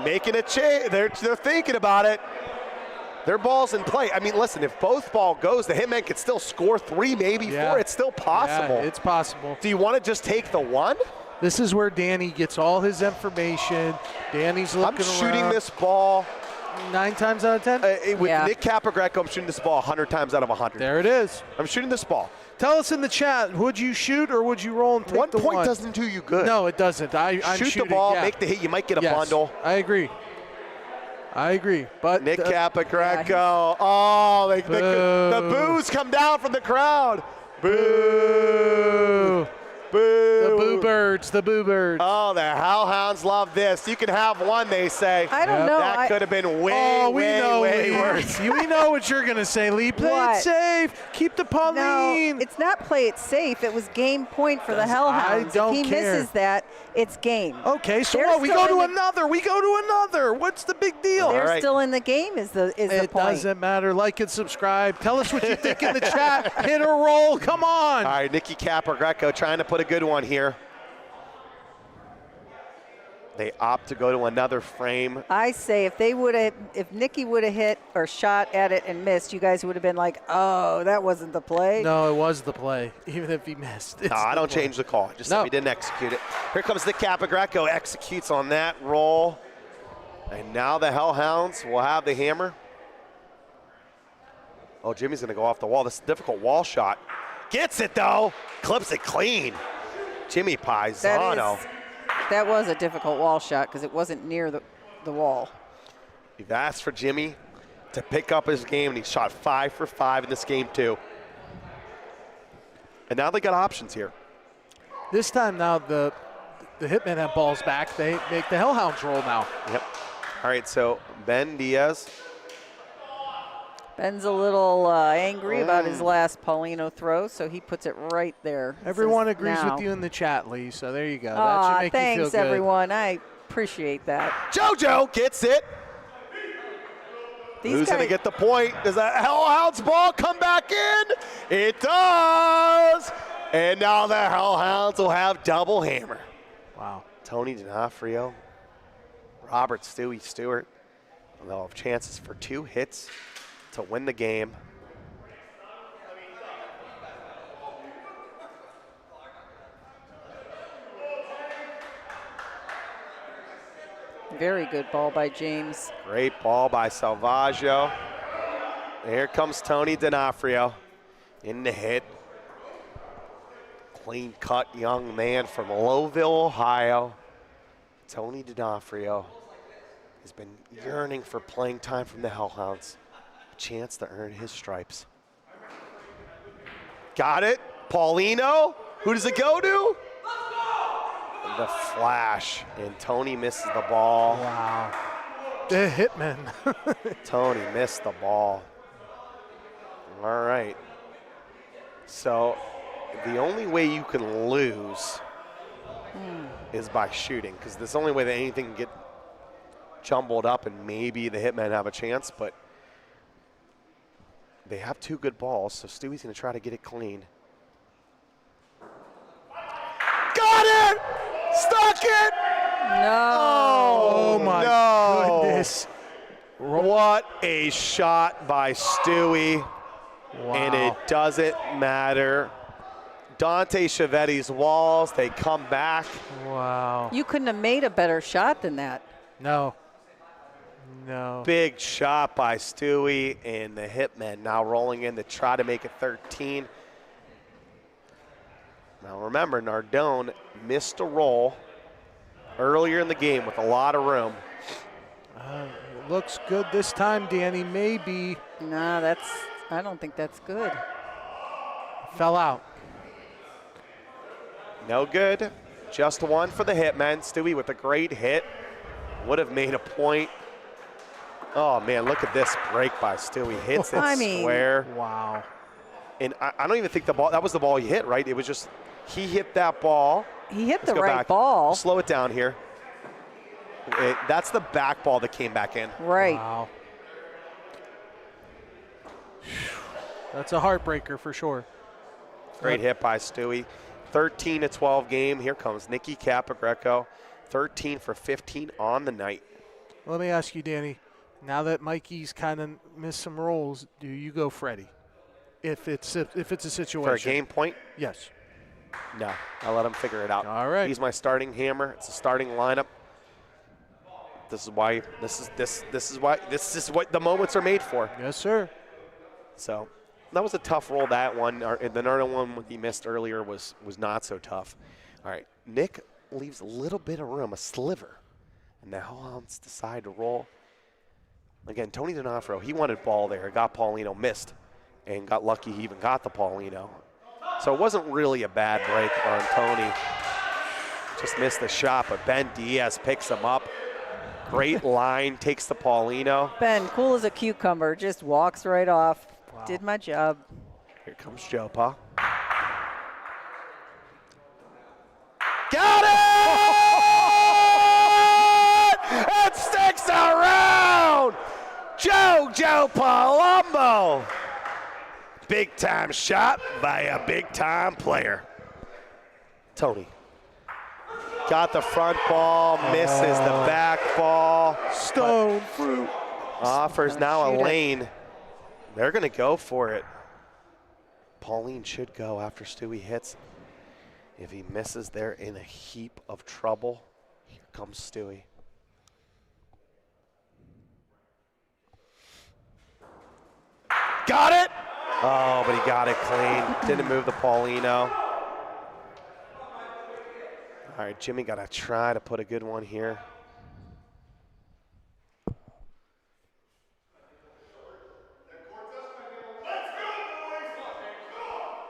making a change. They're thinking about it. Their ball's in play. I mean, listen, if both ball goes, the Hitmen could still score 3, maybe 4. It's still possible. Yeah, it's possible. Do you want to just take the 1? This is where Danny gets all his information. Danny's looking I'm shooting around. this ball. 9 times out of 10? With Yeah. Nick Capagreco, I'm shooting this ball 100 times out of 100. There it is. I'm shooting this ball. Tell us in the chat, would you shoot or would you roll and take 1 the point one? doesn't do you good. No, it doesn't. I'm Shoot shooting, the ball, yeah. make the hit. You might get a Yes, bundle. I agree. But Nick Capagreco. Oh, the boos come down from the crowd. Boo. Boo. The boo birds, the boo birds. Oh, the Hellhounds love this. You can have one, they say. I don't know. That could have been way, we way, know, way Lee. worse. We know what you're going to say, Lee. Play What? it safe. Keep the No, Pauline. it's not play it safe. It was game point for the Hellhounds. I don't if he care. misses that, it's game. Okay, so They're what? We still go to in the- another. We go to another. What's the big deal? They're All right. still in the game is the It point. doesn't matter. Like and subscribe. Tell us what you think in the chat. Hit or roll. Come on. All right, Nicky Capagreco trying to put a good one here. They opt to go to another frame. I say if Nikki would have hit or shot at it and missed, you guys would have been like, oh, that wasn't the play. No, it was the play, even if he missed. No, I don't change the call. Just said we didn't execute it. Here comes Nick Capagreco, executes on that roll. And now the Hellhounds will have the hammer. Oh, Jimmy's going to go off the wall. This is a difficult wall shot. Gets it, though. Clips it clean. Jimmy Paisano. That was a difficult wall shot because it wasn't near the wall. You've asked for Jimmy to pick up his game, and he shot 5 for 5 in this game, too. And now they got options here. This time now the Hitmen have balls back. They make the Hellhounds roll now. Yep. All right, so Ben Diaz. Ben's a little angry about his last Paulino throw, so he puts it right there. Everyone Says, agrees "Now." with you in the chat, Lee, so there you go. That Aw, should make you thanks, feel good. everyone. I appreciate that. JoJo gets it. These Who's going to guys- get the point? Does that Hellhounds ball come back in? It does. And now the Hellhounds will have double hammer. Wow. Tony D'Onofrio, Robert Stewie Stewart. They'll have chances for 2 hits to win the game. Very good ball by James. Great ball by Salvaggio. Here comes Tony D'Onofrio in the hit. Clean cut young man from Lowville, Ohio. Tony D'Onofrio has been yearning for playing time from the Hellhounds. A chance to earn his stripes. Got it. Paulino. Who does it go to? The flash. And Tony misses the ball. Wow. The Hitmen. Tony missed the ball. All right. So the only way you can lose is by shooting, because that's the only way that anything can get jumbled up and maybe the Hitmen have a chance, but they have 2 good balls, so Stewie's going to try to get it clean. Got it! Stuck it! No. Oh, my no. goodness. What a shot by Stewie. Wow. And it doesn't matter. Dante Chiavetti's walls, they come back. Wow. You couldn't have made a better shot than that. No. No. Big shot by Stewie, and the Hitmen now rolling in to try to make it 13. Now remember, Nardone missed a roll earlier in the game with a lot of room. Looks good this time, Danny. Maybe No, I don't think that's good. fell out. No good. Just 1 for the Hitmen. Stewie with a great hit. Would have made a point. Oh, man, look at this break by Stewie. Hits it I mean- square. Wow. And I don't even think that was the ball he hit, right? It was just, he hit that ball. He hit Let's the go right back. ball. Slow it down here. That's the back ball that came back in. Right. Wow. That's a heartbreaker for sure. Great hit by Stewie. 13-12 game. Here comes Nicky Capogreco. 13 for 15 on the night. Let me ask you, Danny, now that Mikey's kind of missed some rolls, do you go Freddie? If it's a situation. For a game point? Yes. No, I'll let him figure it out. All right. He's my starting hammer. It's a starting lineup. This is why this is what the moments are made for. Yes, sir. So that was a tough roll, that one. The Nardo one he missed earlier was not so tough. All right, Nick leaves a little bit of room, a sliver. And now Hellhounds decide to roll. Again, Tony D'Onofrio, he wanted ball there. Got Paulino, missed, and got lucky he even got the Paulino. So it wasn't really a bad break on Tony. Just missed the shot, but Ben Diaz picks him up. Great line, takes the Paulino. Ben, cool as a cucumber, just walks right off. Wow. Did my job. Here comes Joe Pa. Got it! It sticks around! Joe Palumbo. Big time shot by a big time player. Tony. Got the front ball, misses the back ball. Stone fruit. Offers now a Shoot it. lane. They're going to go for it. Pauline should go after Stewie hits. If he misses, they're in a heap of trouble. Here comes Stewie. Got it! Oh, but he got it clean. Didn't move the Paulino. All right, Jimmy got to try to put a good one here.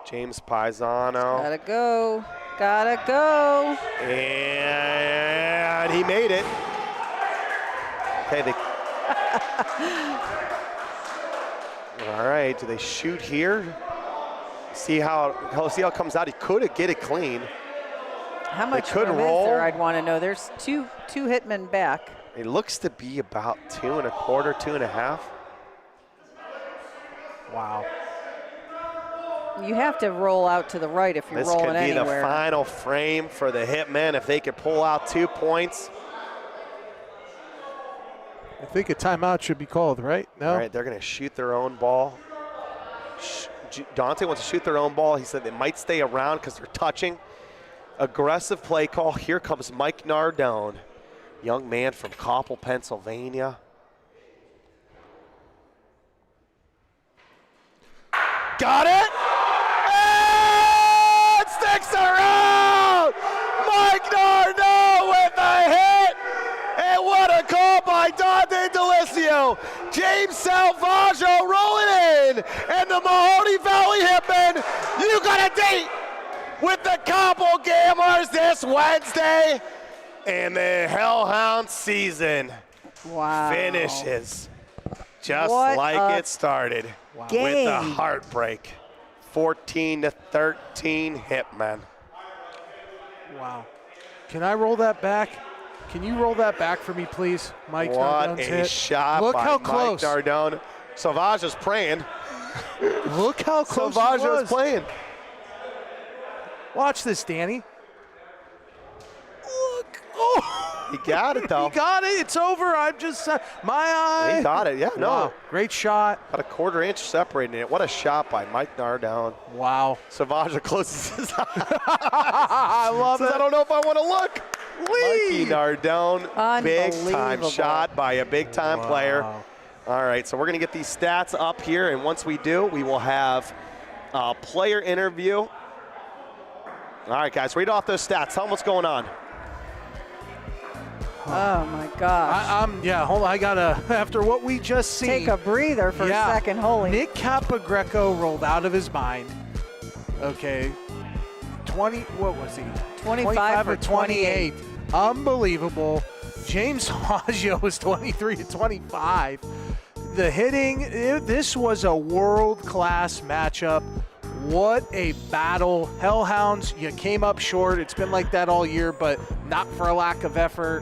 James Paisano. Gotta go. And he made it. Okay, all right, do they shoot here? See how it comes out. He could get it clean. How much could room roll. is there, I'd want to know. There's two hitmen back. It looks to be about 2.25, 2.5. Wow. You have to roll out to the right if you're This rolling could be anywhere. the final frame for the Hitmen if they could pull out 2 points. I think a timeout should be called, right? No? All right, they're going to shoot their own ball. Dante wants to shoot their own ball. He said they might stay around because they're touching. Aggressive play call. Here comes Mike Nardone, young man from Coppell, Pennsylvania. Got it! And sticks around! Mike Nardone with a hit! And what a call by Dante DeLisio. James Salvaggio rolling in. And the Mahoney Valley Hitmen, you got a date with the Coppell Gamblers this Wednesday. And the Hellhound season finishes just What like a it started. game. With a heartbreak. 14-13 Hitmen. Wow. Can I roll that back? Can you roll that back for me, please, Mike? What Nardone's a hit. shot Look by how Mike close. Nardone. Salvaggio's praying. Look how close he Salvaggio's was. playing. Watch this, Danny. Look. Oh. He got it, though. He got it. It's over. I'm just my eye. He got it, yeah, no. Wow. Great shot. About a quarter inch separating it. What a shot by Mike Nardone. Wow. Salvaggio closes his eyes. I love Says, it. I don't know if I want to look. Mikey Lead. Nardone, big time Unbelievable. shot by a big time player. Wow. All right, so we're going to get these stats up here, and once we do, we will have a player interview. All right, guys, read off those stats. Tell them what's going on. Oh my gosh. Yeah, hold on. I gotta, after what we just seen. Take a breather for a second. Holy. Nick Capogreco rolled out of his mind. Okay. 20, what was he? 25 or or 28. Unbelievable. James Haggio was 23 to 25. The hitting, this was a world-class matchup. What a battle. Hellhounds, you came up short. It's been like that all year, but not for a lack of effort.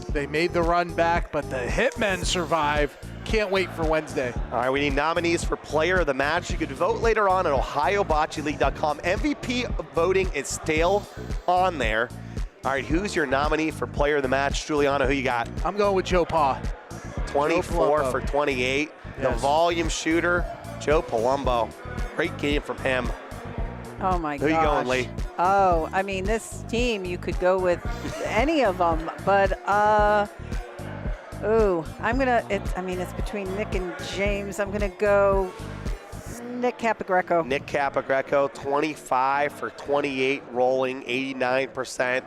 They made the run back, but the Hitmen survive. Can't wait for Wednesday. All right, we need nominees for player of the match. You could vote later on at OhioBocceLeague.com. MVP voting is still on there. All right, who's your nominee for player of the match? Juliana, who you got? I'm going with Joe Pa. 24 for 28. The Yes. volume shooter, Joe Palumbo. Great game from him. Oh my Who gosh. you going, Lee? Oh, I mean, this team, you could go with any of them, but it's between Nick and James. I'm gonna go Nick Capagreco. Nick Capagreco, 25 for 28, rolling 89%.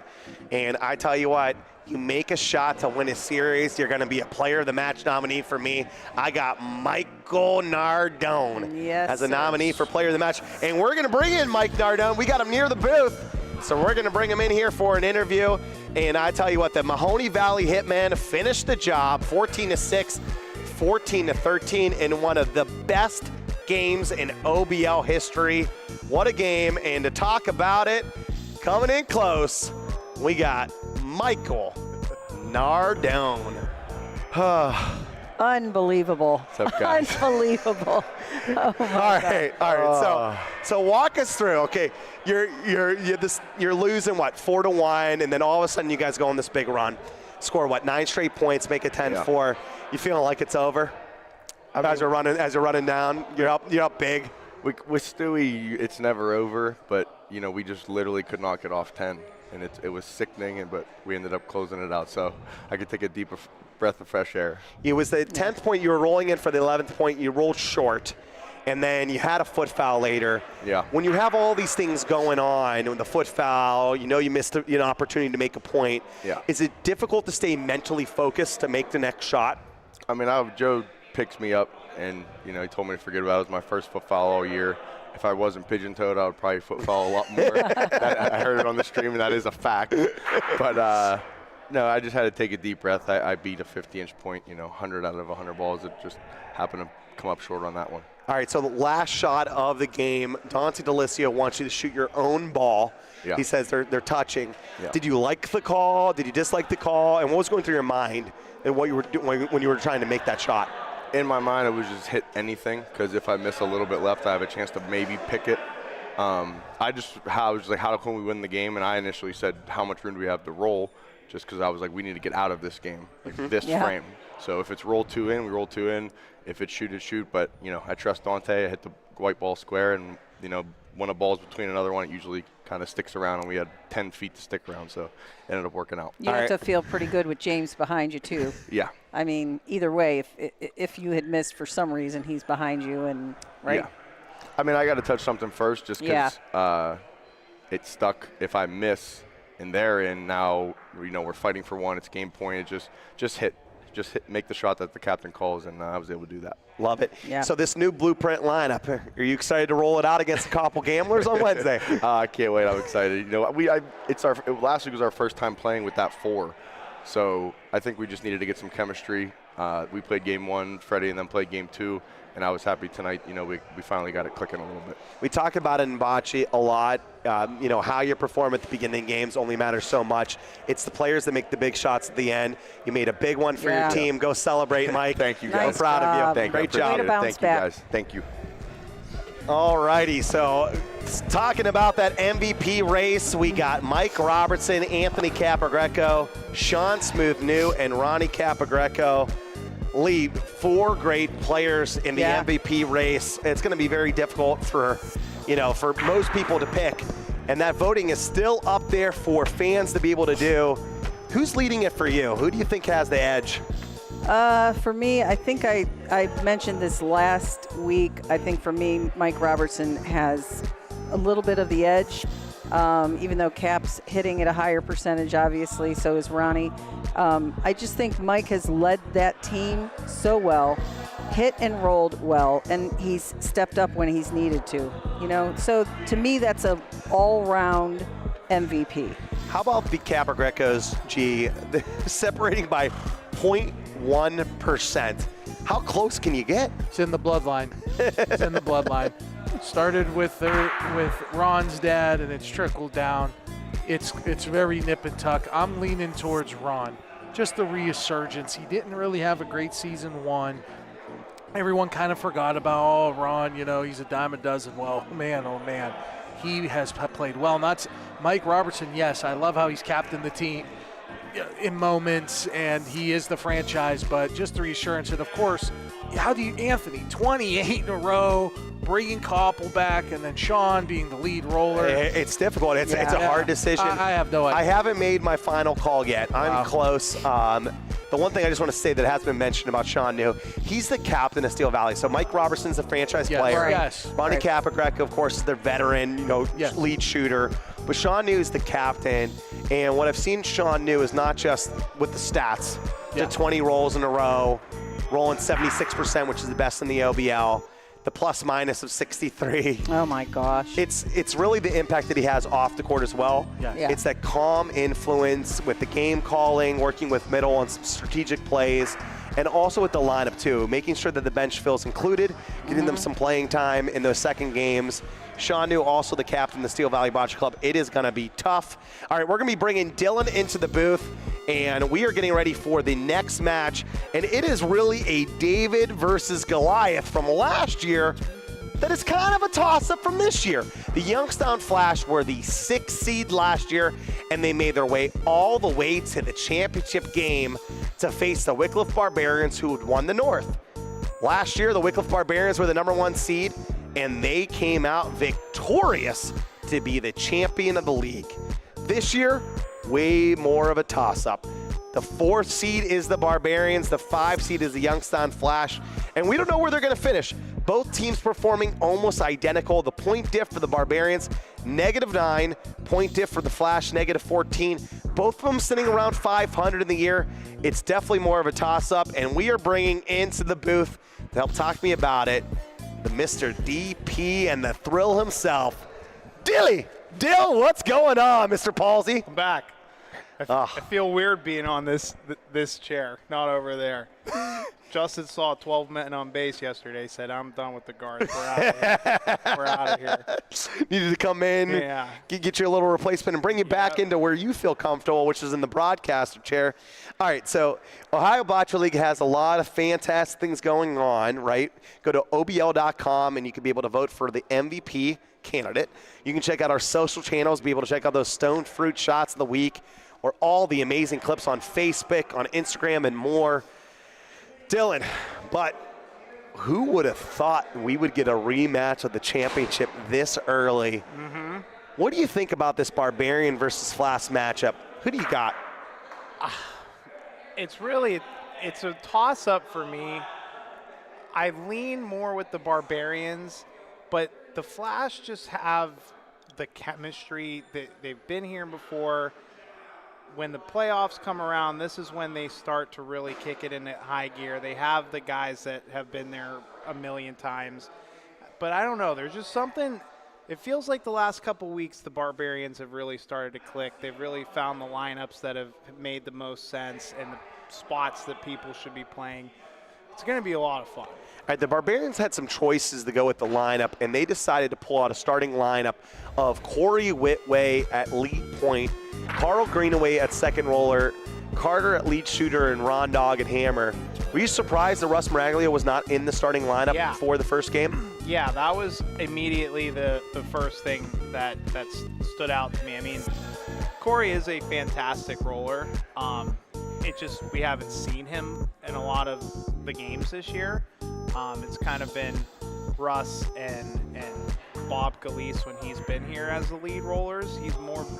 And I tell you what, you make a shot to win a series, you're going to be a player of the match nominee for me. I got Michael Nardone as a nominee for player of the match. And we're going to bring in Mike Nardone. We got him near the booth. So we're going to bring him in here for an interview. And I tell you what, the Mahoney Valley Hitmen finished the job 14-6, 14-13 in one of the best games in OBL history. What a game. And to talk about it, coming in close, we got Michael Nardone. Unbelievable. What's up, guys? Unbelievable. Oh my All right. So walk us through. Okay, you're losing what 4-1, and then all of a sudden you guys go on this big run, score what 9 straight points, make it 10-4. You feeling like it's over? As you're running down, you're up big. With Stewie, it's never over, but we just literally could not get off 10, and it was sickening. But we ended up closing it out, so I could take a deeper breath of fresh air. It was the 10th point you were rolling in for the 11th point. You rolled short, and then you had a foot foul later. Yeah. When you have all these things going on, with the foot foul, you missed an opportunity to make a point. Yeah. Is it difficult to stay mentally focused to make the next shot? I mean, Joe picks me up, and he told me to forget about it. It was my first foot foul all year. If I wasn't pigeon-toed, I would probably foot foul a lot more. I heard it on the stream, and that is a fact. But no, I just had to take a deep breath. I beat a 50-inch point, 100 out of 100 balls. It just happened to come up short on that one. All right, so the last shot of the game, Dante DeLisio wants you to shoot your own ball. Yeah. He says they're touching. Yeah. Did you like the call? Did you dislike the call? And what was going through your mind and what you were doing when you were trying to make that shot? In my mind, it was just hit anything, because if I miss a little bit left, I have a chance to maybe pick it. I was like, how can we win the game? And I initially said, how much room do we have to roll? Just because I was like, we need to get out of this game, this frame. So if it's roll 2 in, we roll 2 in. If it's shoot, it's shoot. But, I trust Dante. I hit the white ball square, and, when a ball's between another one, it usually kind of sticks around, and we had 10 feet to stick around, so it ended up working out. You have to feel pretty good with James behind you, too. Yeah. I mean, either way, if you had missed for some reason, he's behind you, and right? Yeah. I mean, I got to touch something first, just because it stuck. If I miss and they're in, now we're fighting for one. It's game point. It just hit, make the shot that the captain calls, and I was able to do that. Love it. Yeah. So this new blueprint lineup, are you excited to roll it out against a couple gamblers on Wednesday? I can't wait. I'm excited. Last week was our first time playing with that 4. So I think we just needed to get some chemistry. We played game 1, Freddie, and then played game 2, and I was happy tonight. We finally got it clicking a little bit. We talk about it in Bocce a lot. How you perform at the beginning of games only matters so much. It's the players that make the big shots at the end. You made a big one for your team. Go celebrate, Mike. Thank you, guys. Nice I'm proud job. of you. Thank Great you. job. Way to bounce Thank back. you, guys. Thank you. All righty, so talking about that MVP race, we got Mike Robertson, Anthony Capagreco, Sean Smooth-New, and Ronnie Capagreco. Lee, 4 great players in the MVP race. It's going to be very difficult for most people to pick, and that voting is still up there for fans to be able to do. Who's leading it for you? Who do you think has the edge? For me, I think I mentioned this last week. I think for me, Mike Robertson has a little bit of the edge, even though Cap's hitting at a higher percentage, obviously, so is Ronnie. I just think Mike has led that team so well, hit and rolled well, and he's stepped up when he's needed to. So to me, that's a all-round MVP. How about the Capagrecos, separating by 0.1%? How close can you get? It's in the bloodline. It's in the bloodline. Started with Ron's dad, and it's trickled down. It's very nip and tuck. I'm leaning towards Ron. Just the resurgence. He didn't really have a great season 1. everyone kind of forgot about, oh, Ron, he's a dime a dozen. Well, man, oh, man, he has played well. Mike Robertson, yes, I love how he's captained the team in moments, and he is the franchise, but just the reassurance. And, of course, Anthony, 28 in a row, bringing Koppel back, and then Sean being the lead roller. It's difficult. It's a hard decision. I have no idea. I haven't made my final call yet. I'm close. The one thing I just want to say that has been mentioned about Sean New, he's the captain of Steel Valley. So Mike Robertson's a franchise player. Right. Yes. Bonnie Capagrec, of course, is their veteran, lead shooter. But Sean New is the captain. And what I've seen Sean New is not just with the stats, the 20 rolls in a row, rolling 76%, which is the best in the OBL. The plus minus of 63. Oh my gosh. It's really the impact that he has off the court as well. Yes. Yeah. It's that calm influence with the game calling, working with middle on some strategic plays, and also with the lineup too, making sure that the bench feels included, getting them some playing time in those second games. Sean New, also the captain of the Steel Valley Bocce Club. It is going to be tough. All right, we're going to be bringing Dylan into the booth, and we are getting ready for the next match. And it is really a David versus Goliath from last year that is kind of a toss-up from this year. The Youngstown Flash were the 6th seed last year, and they made their way all the way to the championship game to face the Wycliffe Barbarians, who had won the North. Last year, the Wycliffe Barbarians were the #1 seed, and they came out victorious to be the champion of the league. This year, way more of a toss-up. The 4th seed is the Barbarians, the 5 seed is the Youngstown Flash, and we don't know where they're going to finish. Both teams performing almost identical. The point diff for the Barbarians, -9. Point diff for the Flash, -14. Both of them sitting around 500 in the year. It's definitely more of a toss-up, and we are bringing into the booth to help talk to me about it, the Mr. DP and the thrill himself, Dilly. Dill, what's going on, Mr. Palsy? I'm back. I feel weird being on this chair, not over there. Justin saw 12 men on base yesterday, said, I'm done with the guards. We're out of here. We're out of here. Needed to come in, get you a little replacement, and bring you back into where you feel comfortable, which is in the broadcaster chair. All right, so Ohio Bocce League has a lot of fantastic things going on, right? Go to OBL.com, and you can be able to vote for the MVP candidate. You can check out our social channels, be able to check out those stone fruit shots of the week, or all the amazing clips on Facebook, on Instagram, and more. Dylan, but who would have thought we would get a rematch of the championship this early? Mm-hmm. What do you think about this Barbarian versus Flash matchup? Who do you got? It's a toss-up for me. I lean more with the Barbarians, but the Flash just have the chemistry. They've been here before. When the playoffs come around, this is when they start to really kick it into high gear. They have the guys that have been there a million times. But I don't know. There's just something. It feels like the last couple weeks the Barbarians have really started to click. They've really found the lineups that have made the most sense and the spots that people should be playing. It's going to be a lot of fun. All right, the Barbarians had some choices to go with the lineup, and they decided to pull out a starting lineup of Corey Whitway at lead point, Carl Greenaway at second roller, Carter at lead shooter, and Ron Dog at hammer. Were you surprised that Russ Maraglio was not in the starting lineup for the first game? Yeah, that was immediately the first thing that stood out to me. I mean, Corey is a fantastic roller. We haven't seen him in a lot of the games this year. It's kind of been Russ and Bob Galise when he's been here as the lead rollers.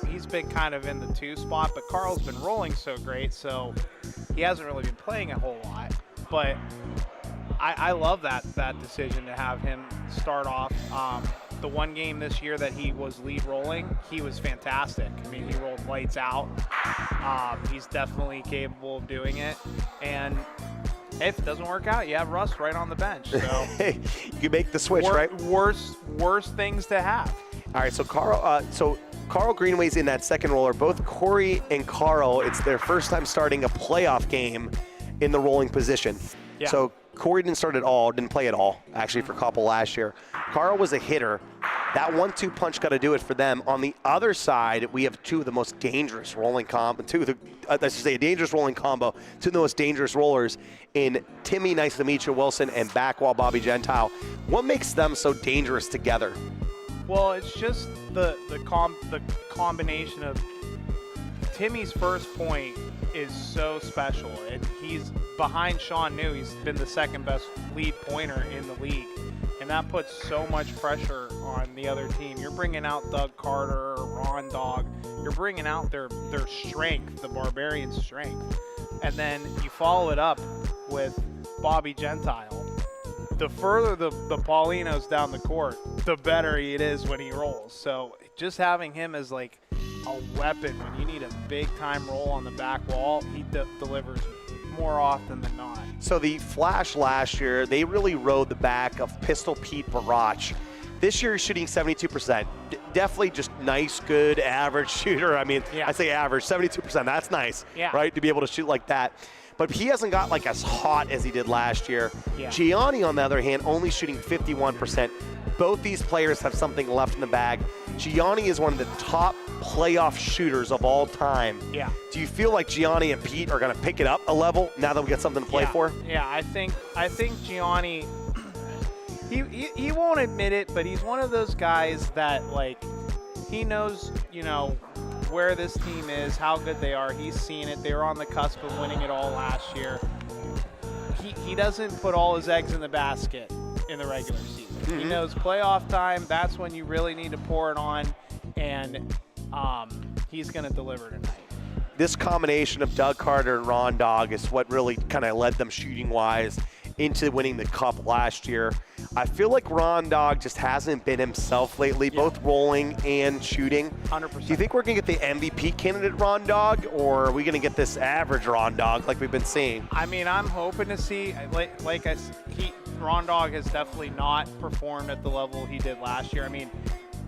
He's been kind of in the 2 spot, but Carl's been rolling so great, so he hasn't really been playing a whole lot. But I love that decision to have him start off. The one game this year that he was lead rolling, he was fantastic. I mean, he rolled lights out. He's definitely capable of doing it. And if it doesn't work out, you have Russ right on the bench. So you can make the switch, right? Worst things to have. All right, so Carl Greenway's in that second roller. Both Corey and Carl, it's their first time starting a playoff game in the rolling position. Yeah. So Corey didn't play at all, actually, for Koppel last year. Carl was a hitter. That 1-2 punch got to do it for them. On the other side, we have two of the most dangerous rolling combo, a dangerous rolling combo, two of the most dangerous rollers in Timmy Nice to Meet You Wilson and Backwall Bobby Gentile. What makes them so dangerous together? Well, it's just the combination of Timmy's first point is so special, and he's behind Sean New. He's been the second best lead pointer in the league, and that puts so much pressure on the other team. You're bringing out Doug Carter, Ron Dog. You're bringing out their strength, the Barbarians' strength, and then you follow it up with Bobby Gentile. The further the Paulinos down the court, the better it is when he rolls. So just having him as like a weapon when you need a big-time roll on the back wall, he delivers more often than not. So the Flash last year, they really rode the back of Pistol Pete Barach. This year he's shooting 72%. Definitely just nice, good, average shooter. I mean, I say average, 72%. That's nice, right, to be able to shoot like that. But he hasn't got like as hot as he did last year. Gianni, on the other hand, only shooting 51%. Both these players have something left in the bag. Gianni is one of the top playoff shooters of all time. Do you feel like Gianni and Pete are going to pick it up a level now that we got something to play for? Yeah, I think Gianni, he won't admit it, but he's one of those guys that, like, he knows, you know, where this team is, how good they are. He's seen it. They were on the cusp of winning it all last year. He doesn't put all his eggs in the basket in the regular season. He knows playoff time, that's when you really need to pour it on, and he's going to deliver tonight. This combination of Doug Carter and Ron Dog is what really kind of led them shooting-wise into winning the cup last year. I feel like Ron Dog just hasn't been himself lately, both rolling and shooting. 100%. Do you think we're going to get the MVP candidate Ron Dog, or are we going to get this average Ron Dog like we've been seeing? I mean, I'm hoping to see, Ron Dog has definitely not performed at the level he did last year. I mean,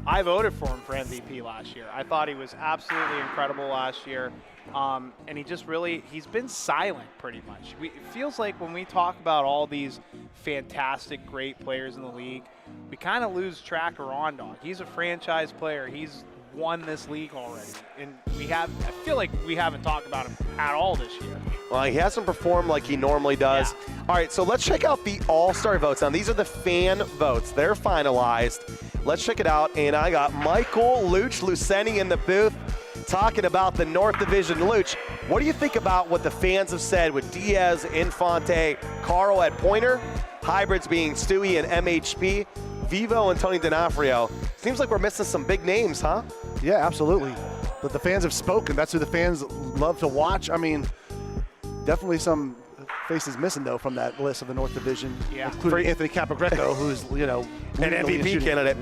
I voted for him for MVP last year. I thought he was absolutely incredible last year. And he's been silent pretty much. It feels like when we talk about all these fantastic, great players in the league, we kind of lose track of Ron Dog. He's a franchise player. He's won this league already. And I feel like we haven't talked about him at all this year. Well, he hasn't performed like he normally does. All right, so let's check out the All-Star votes. Now, these are the fan votes. They're finalized. Let's check it out. And I got Michael Luceni in the booth talking about the North Division. Luch, what do you think about what the fans have said with Diaz, Infante, Carl at pointer, hybrids being Stewie and MHP, Vivo and Tony D'Onofrio? Seems like we're missing some big names, huh? Yeah, absolutely. But the fans have spoken. That's who the fans love to watch. I mean, definitely some faces missing, though, from that list of the North Division, including Anthony Capogreco, who's, you know, an MVP candidate.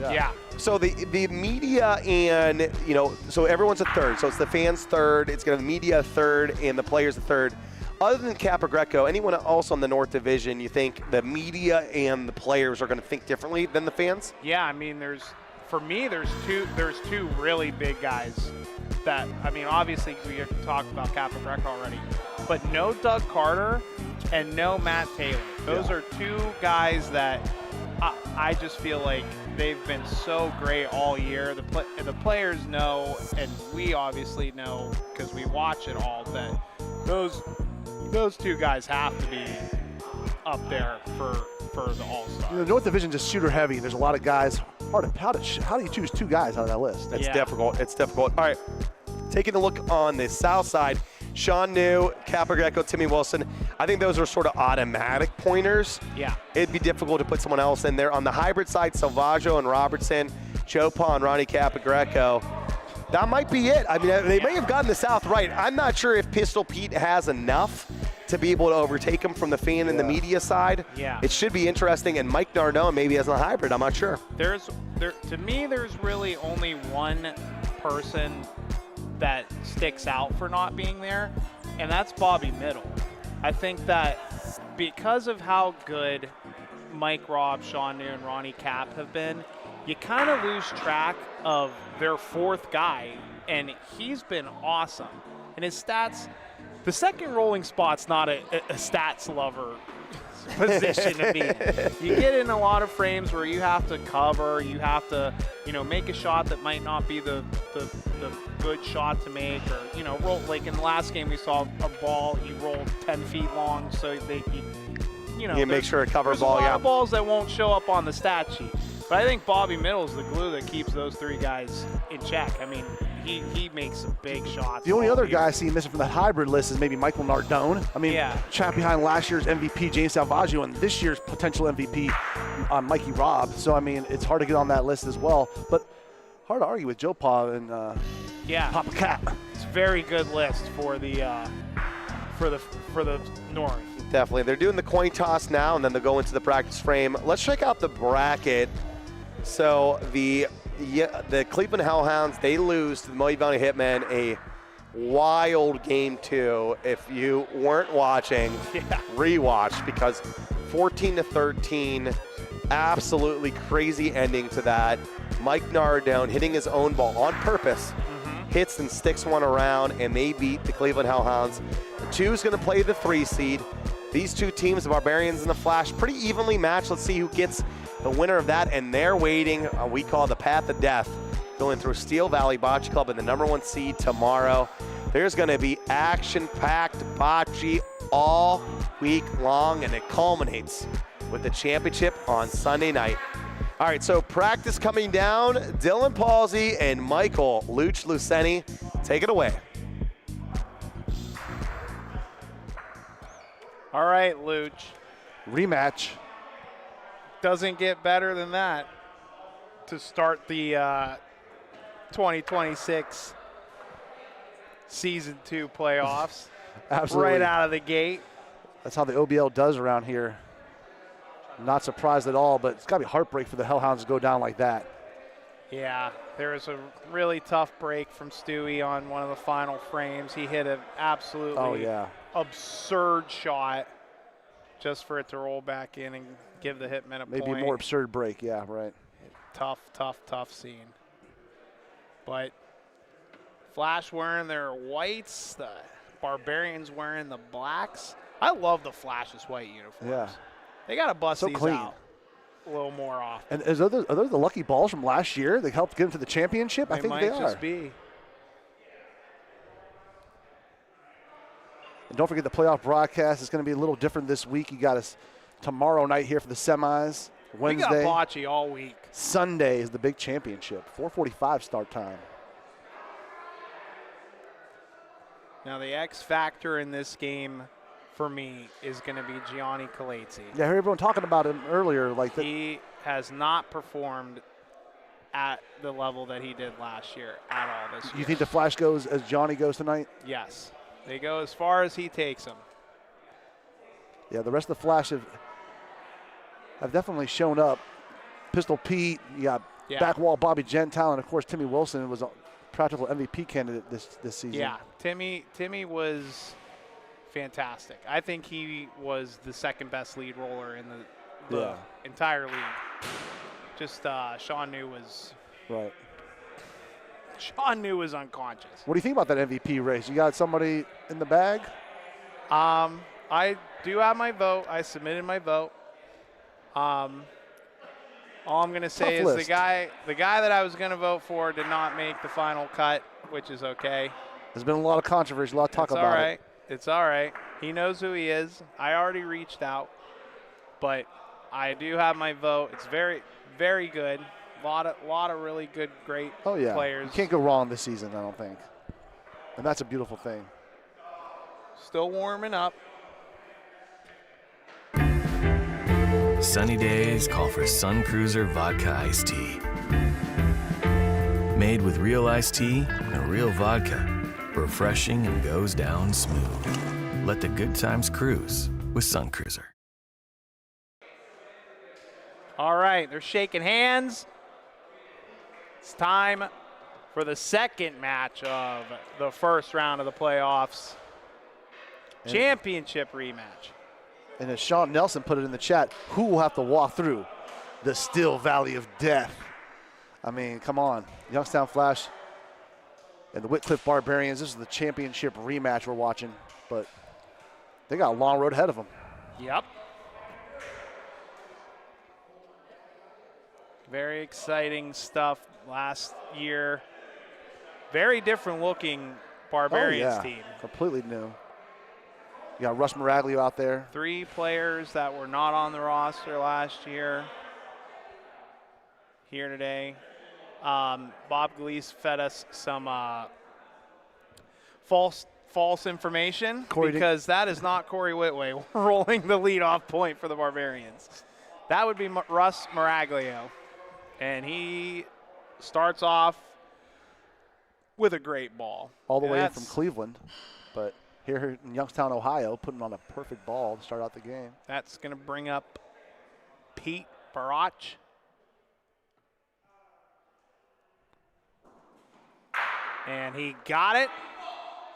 So the media and, you know, so everyone's a third. So it's the fans third, it's going to be media third, and the players a third. Other than Capogreco, anyone else on the North Division, you think the media and the players are going to think differently than the fans? Yeah, I mean, there's two really big guys that, I mean, obviously we have talked about Capogreco already, but no Doug Carter and no Matt Taylor. Those are two guys that I just feel like they've been so great all year. The players know, and we obviously know because we watch it all, that those two guys have to be up there for the All-Star. The North Division just shooter heavy. There's a lot of guys. How do you choose two guys out of that list? It's difficult. It's difficult. All right, taking a look on the south side, Sean New, Capogreco, Timmy Wilson. I think those are sort of automatic pointers. Yeah. It'd be difficult to put someone else in there. On the hybrid side, Salvaggio and Robertson, Joe Pa and Ronnie Capogreco. That might be it. I mean, they may have gotten the South right. I'm not sure if Pistol Pete has enough to be able to overtake him from the fan and the media side. Yeah. It should be interesting, and Mike Nardone maybe as a hybrid. I'm not sure. To me, there's really only one person that sticks out for not being there, and that's Bobby Middle. I think that because of how good Mike Robb, Sean New, and Ronnie Cap have been, you kind of lose track of their fourth guy, and he's been awesome. And his stats, the second rolling spot's not a stats lover position to be in. You get in a lot of frames where you have to cover, you have to, make a shot that might not be the good shot to make, or, roll. Like in the last game, we saw a ball, he rolled 10 feet long, so you make sure a cover there's ball, a lot of balls that won't show up on the stat sheet. But I think Bobby Middle's the glue that keeps those three guys in check. I mean, he makes some big shots. The only other guy I see missing from that hybrid list is maybe Michael Nardone. I mean, chap behind last year's MVP, James Salvaggio, and this year's potential MVP, Mikey Robb. So, I mean, it's hard to get on that list as well. But hard to argue with Joe Pa and Papa Cat. It's a very good list for the North. Definitely. They're doing the coin toss now, and then they'll go into the practice frame. Let's check out the bracket. So the Cleveland Hellhounds, they lose to the Mohi Valley Hitmen, a wild game 2. If you weren't watching, rewatch, because 14-13, absolutely crazy ending to that. Mike Nardone hitting his own ball on purpose, hits and sticks one around, and they beat the Cleveland Hellhounds. The 2 is going to play the 3 seed. These two teams, the Barbarians and the Flash, pretty evenly matched. Let's see who gets the winner of that, and they're waiting, we call the path of death, going through Steel Valley Bocce Club in the #1 seed tomorrow. There's going to be action-packed bocce all week long, and it culminates with the championship on Sunday night. All right, so practice coming down. Dylan Palsy and Michael Luch Luceni, take it away. All right, Luch. Rematch. Doesn't get better than that to start the 2026 Season 2 playoffs. Absolutely. Right out of the gate. That's how the OBL does around here. Not surprised at all, but it's got to be heartbreak for the Hellhounds to go down like that. Yeah, there was a really tough break from Stewie on one of the final frames. He hit an absolutely absurd shot just for it to roll back in and give the Hitmen a point. Maybe a more absurd break, yeah, right. Tough scene. But Flash wearing their whites, the Barbarians wearing the blacks. I love the Flash's white uniforms. Yeah. They got to bust these clean. out a little more often. And are those the lucky balls from last year that helped get them to the championship? I think they are. Might just be. And don't forget the playoff broadcast is going to be a little different this week. You got us tomorrow night here for the semis. Wednesday. We got bocce all week. Sunday is the big championship. 4:45 start time. Now the X factor in this game for me is going to be Gianni Calazzi. Yeah, I heard everyone talking about him earlier. He has not performed at the level that he did last year at all this year. You think the Flash goes as Johnny goes tonight? Yes. They go as far as he takes them. Yeah, the rest of the Flash have definitely shown up. Pistol Pete, you got back wall Bobby Gentile, and of course Timmy Wilson was a practical MVP candidate this season. Yeah, Timmy was fantastic. I think he was the second best lead roller in the entire league. Just Sean New was unconscious. What do you think about that MVP race? You got somebody in the bag? I do have my vote. I submitted my vote. All I'm going to say is the guy that I was going to vote for did not make the final cut, which is okay. There's been a lot of controversy, a lot of talk about it. It's all right. He knows who he is. I already reached out, but I do have my vote. It's very, very good. A lot of really good, great players. You can't go wrong this season, I don't think. And that's a beautiful thing. Still warming up. Sunny days call for Sun Cruiser Vodka Iced Tea. Made with real iced tea and real vodka. Refreshing and goes down smooth. Let the good times cruise with Sun Cruiser. All right, they're shaking hands. It's time for the second match of the first round of the playoffs. Championship rematch. And as Sean Nelson put it in the chat, who will have to walk through the Steel Valley of Death? I mean, come on. Youngstown Flash and the Whitcliffe Barbarians. This is the championship rematch we're watching, but they got a long road ahead of them. Yep. Very exciting stuff last year. Very different looking Barbarians team. Completely new. You got Russ Miraglio out there. 3 players that were not on the roster last year here today. Bob Gleese fed us some false information because that is not Corey Whitway rolling the leadoff point for the Barbarians. That would be Russ Miraglio, and he starts off with a great ball. All the way in from Cleveland, but here in Youngstown, Ohio, putting on a perfect ball to start out the game. That's going to bring up Pete Barach. And he got it.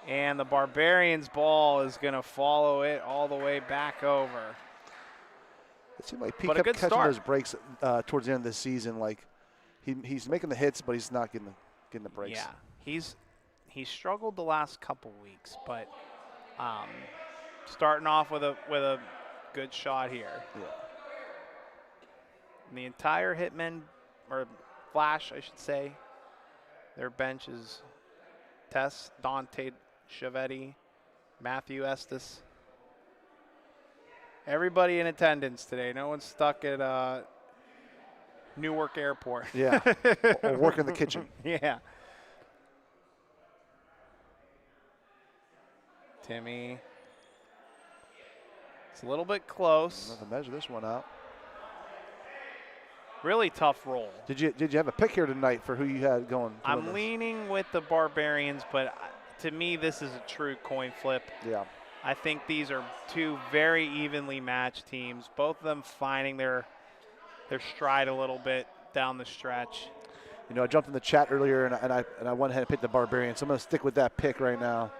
And the Barbarians ball is going to follow it all the way back over. It seemed like Pete kept catching those breaks towards the end of the season. Like he's making the hits, but he's not getting the breaks. Yeah, he's struggled the last couple weeks, but starting off with a good shot here. Yeah. And the entire Hitmen, or Flash, I should say, their bench is Tess, Dante Chiavetti, Matthew Estes. Everybody in attendance today. No one's stuck at Newark Airport. Yeah, or work in the kitchen. Yeah. Timmy. It's a little bit close. I'm going to measure this one out. Really tough roll. Did you have a pick here tonight for who you had going? I'm leaning with the Barbarians, but to me, this is a true coin flip. Yeah. I think these are 2 very evenly matched teams, both of them finding their stride a little bit down the stretch. You know, I jumped in the chat earlier, and I went ahead and picked the Barbarians, so I'm going to stick with that pick right now.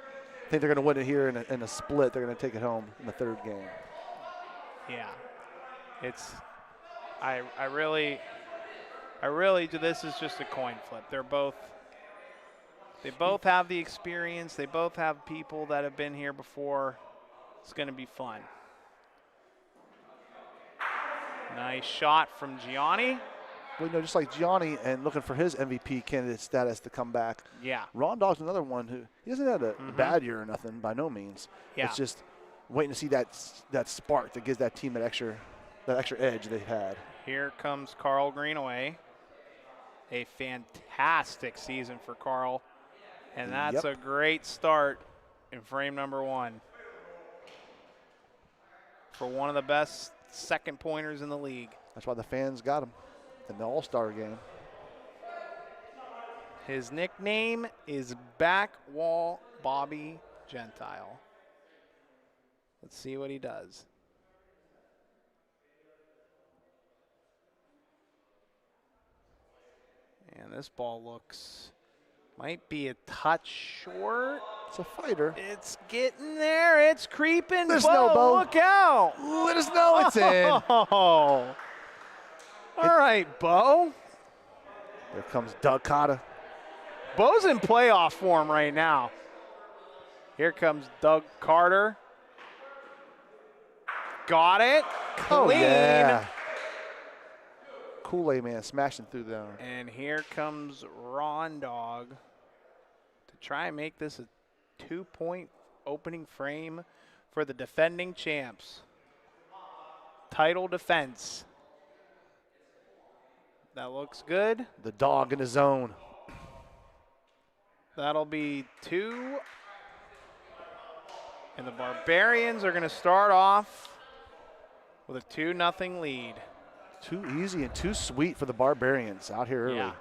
I think they're going to win it here in a split. They're going to take it home in the 3rd game. Yeah. I really do. This is just a coin flip. They both have the experience. They both have people that have been here before. It's going to be fun. Nice shot from Gianni. Well, you know, just like Gianni and looking for his MVP candidate status to come back. Yeah. Ron Dogg's another one who he hasn't had a bad year or nothing by no means. Yeah. It's just waiting to see that spark that gives that team that extra edge they've had. Here comes Carl Greenaway. A fantastic season for Carl. And that's a great start in frame number 1 for one of the best second pointers in the league. That's why the fans got him in the All-Star game. His nickname is Backwall Bobby Gentile. Let's see what he does. And this ball might be a touch short. It's a fighter. It's getting there. It's creeping. There's no Bo. Look out. Let us know it's in. All right, Bo. There comes Doug Cotta. Bo's in playoff form right now. Here comes Doug Carter. Got it. Clean. Oh, yeah. Kool-Aid Man smashing through there. And here comes Ron Dog to try and make this a 2-point opening frame for the defending champs. Title defense. That looks good. The dog in the zone. That'll be 2. And the Barbarians are going to start off with a 2-0 lead. Too easy and too sweet for the Barbarians out here early. Yeah.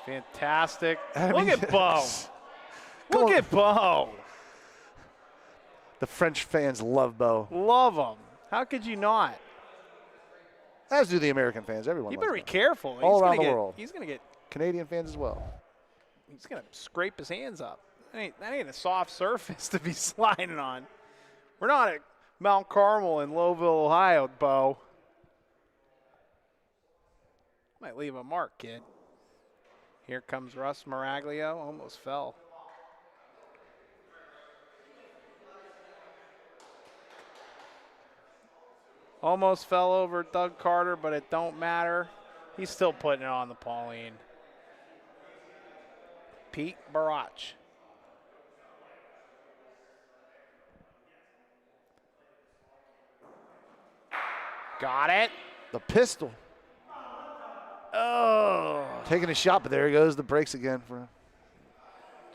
Fantastic. Look at Bo. Look at Bo. The French fans love Bo. Love him. How could you not? As do the American fans. Everyone You loves better be Bo. careful. All around the world. He's going to get. Canadian fans as well. He's going to scrape his hands up. That ain't a soft surface to be sliding on. We're not at Mount Carmel in Lowville, Ohio, Bo. Might leave a mark, kid. Here comes Russ Miraglio. Almost fell. Almost fell over Doug Carter, but it don't matter. He's still putting it on the Pauline. Pete Barach. Got it. The pistol. Oh. Taking a shot, but there he goes. The brakes again for him.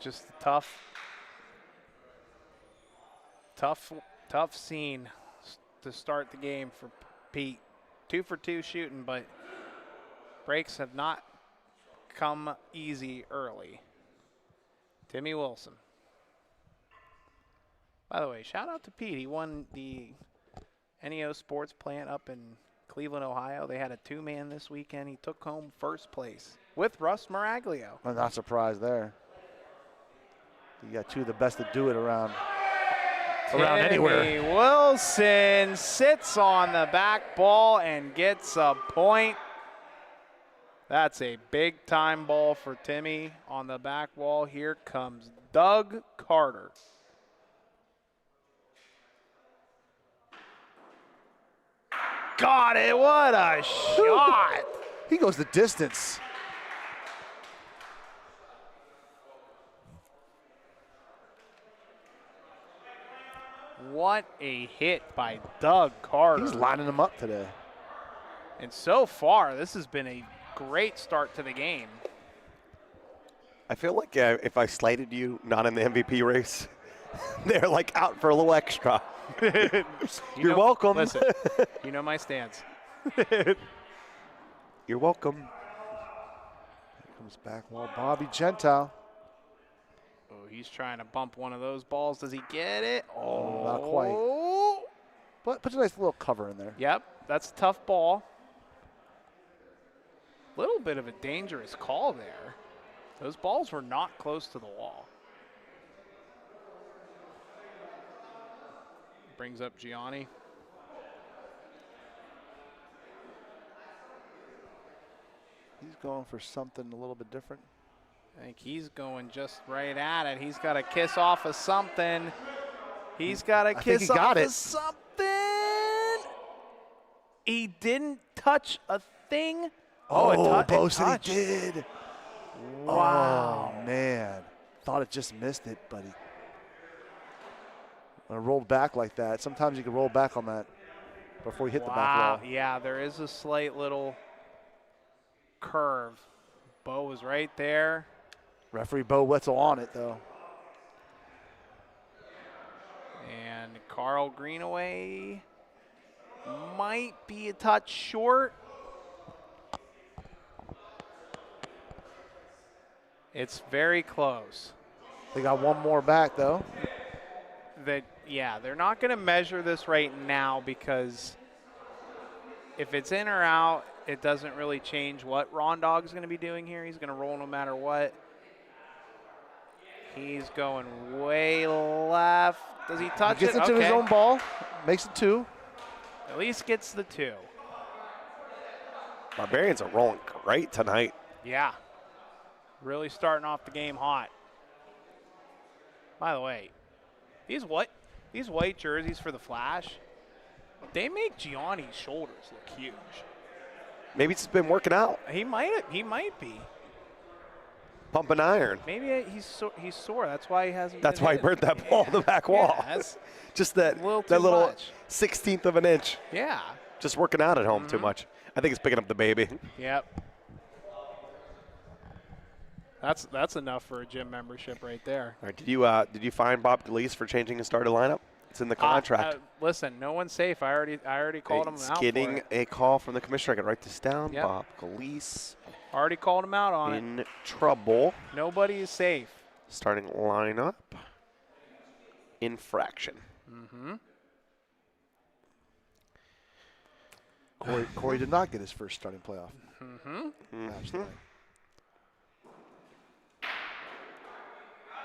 Just a tough scene to start the game for Pete. 2 for 2 shooting, but breaks have not come easy early. Timmy Wilson. By the way, shout out to Pete. He won the NEO Sports Plant up in Cleveland, Ohio. They had a 2-man this weekend. He took home first place with Russ Maraglio. I'm not surprised there. You got 2 of the best to do it around anywhere. Timmy Wilson sits on the back ball and gets a point. That's a big time ball for Timmy on the back wall. Here comes Doug Carter. Got it, what a shot. He goes the distance. What a hit by Doug Carter. He's lining them up today. And so far, this has been a great start to the game. I feel like if I slighted you not in the MVP race, they're like out for a little extra. You're welcome. Listen, you know my stance. You're welcome. Here comes back wall Bobby Gentile. Oh, he's trying to bump one of those balls. Does he get it? Oh, not quite. But puts a nice little cover in there. Yep, that's a tough ball. Little bit of a dangerous call there. Those balls were not close to the wall. Brings up Gianni. He's going for something a little bit different. I think he's going just right at it. He's got to kiss off of something. He's got to kiss off of something. He didn't touch a thing. Bo said he did. Wow. Oh, man. Thought it just missed it, but when it rolled back like that, sometimes you can roll back on that before you hit the back wall. Yeah, there is a slight little curve. Bo was right there. Referee Bo Wetzel on it, though. And Carl Greenaway might be a touch short. It's very close. They got one more back, though. Yeah, they're not going to measure this right now because if it's in or out, it doesn't really change what Ron Dog's going to be doing here. He's going to roll no matter what. He's going way left. Does he touch it? Gets into his own ball, makes it 2. At least gets the 2. Barbarians are rolling great tonight. Yeah. Really starting off the game hot. By the way, these white jerseys for the Flash, they make Gianni's shoulders look huge. Maybe it's been working out. He might be. Pumping iron. Maybe he's sore. That's why he hasn't. That's why he burnt that ball on the back wall. Yeah, that's just that little 16th of an inch. Yeah. Just working out at home too much. I think it's picking up the baby. Yep. That's enough for a gym membership right there. All right, did you fine Bob DeLeese for changing his starting lineup? It's in the contract. Listen, no one's safe. I already called him out. Getting a call from the commissioner. I can write this down. Yep. Bob DeLeese. Already called him out on in trouble. Nobody is safe. Starting lineup. Infraction. Mm-hmm. Corey did not get his first starting playoff Mm-hmm. match tonight.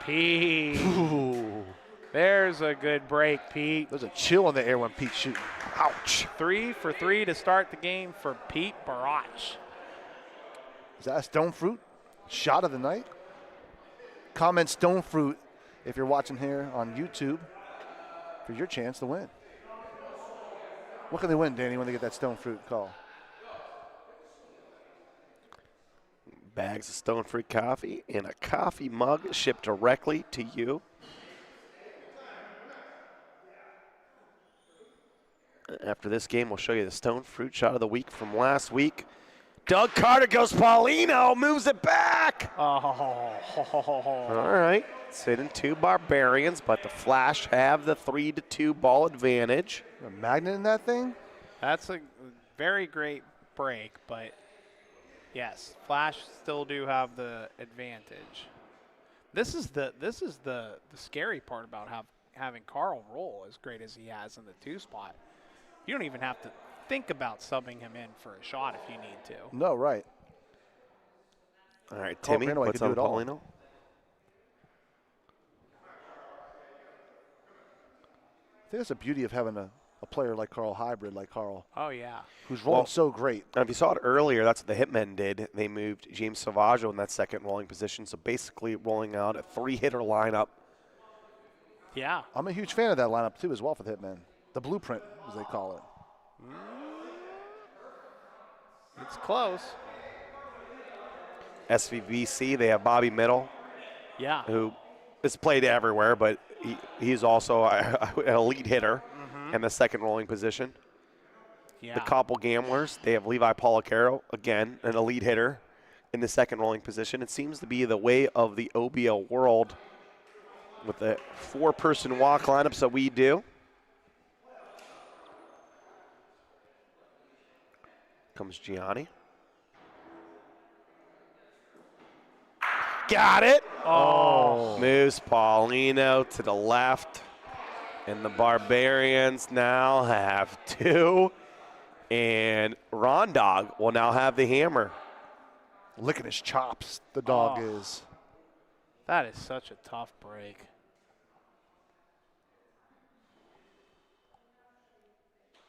Pete. Ooh. There's a good break, Pete. There's a chill in the air when Pete's shooting. Ouch. 3 for 3 to start the game for Pete Barach. Is that a stone fruit shot of the night? Comment stone fruit if you're watching here on YouTube for your chance to win. What can they win, Danny, when they get that stone fruit call? Bags of stone fruit coffee and a coffee mug shipped directly to you. After this game, we'll show you the stone fruit shot of the week from last week. Doug Carter goes Paulino, moves it back. Oh. All right, sitting 2 Barbarians, but the Flash have the 3-2 ball advantage. A magnet in that thing? That's a very great break, but yes, Flash still do have the advantage. This is the scary part about having Carl roll as great as he has in the 2 spot. You don't even have to think about subbing him in for a shot if you need to. No, right. All right, Timmy, what's on Paulino? I think that's the beauty of having a player like Carl, hybrid like Carl. Oh, yeah. Who's rolling so great. Now, if you saw it earlier, that's what the Hitmen did. They moved James Salvaggio in that second rolling position, so basically rolling out a 3-hitter lineup. Yeah. I'm a huge fan of that lineup, too, as well, for the Hitmen. The blueprint, as they call it. It's close. SVBC, they have Bobby Middle. Yeah. Who is played everywhere, but he's also an elite hitter in the second rolling position. Yeah. The Koppel Gamblers, they have Levi Policaro, again, an elite hitter in the second rolling position. It seems to be the way of the OBL world with the 4-person walk lineups that we do. Comes Gianni. Got it. Oh. Moves Paulino to the left. And the Barbarians now have 2. And Rondog will now have the hammer. Licking his chops, the dog is. That is such a tough break.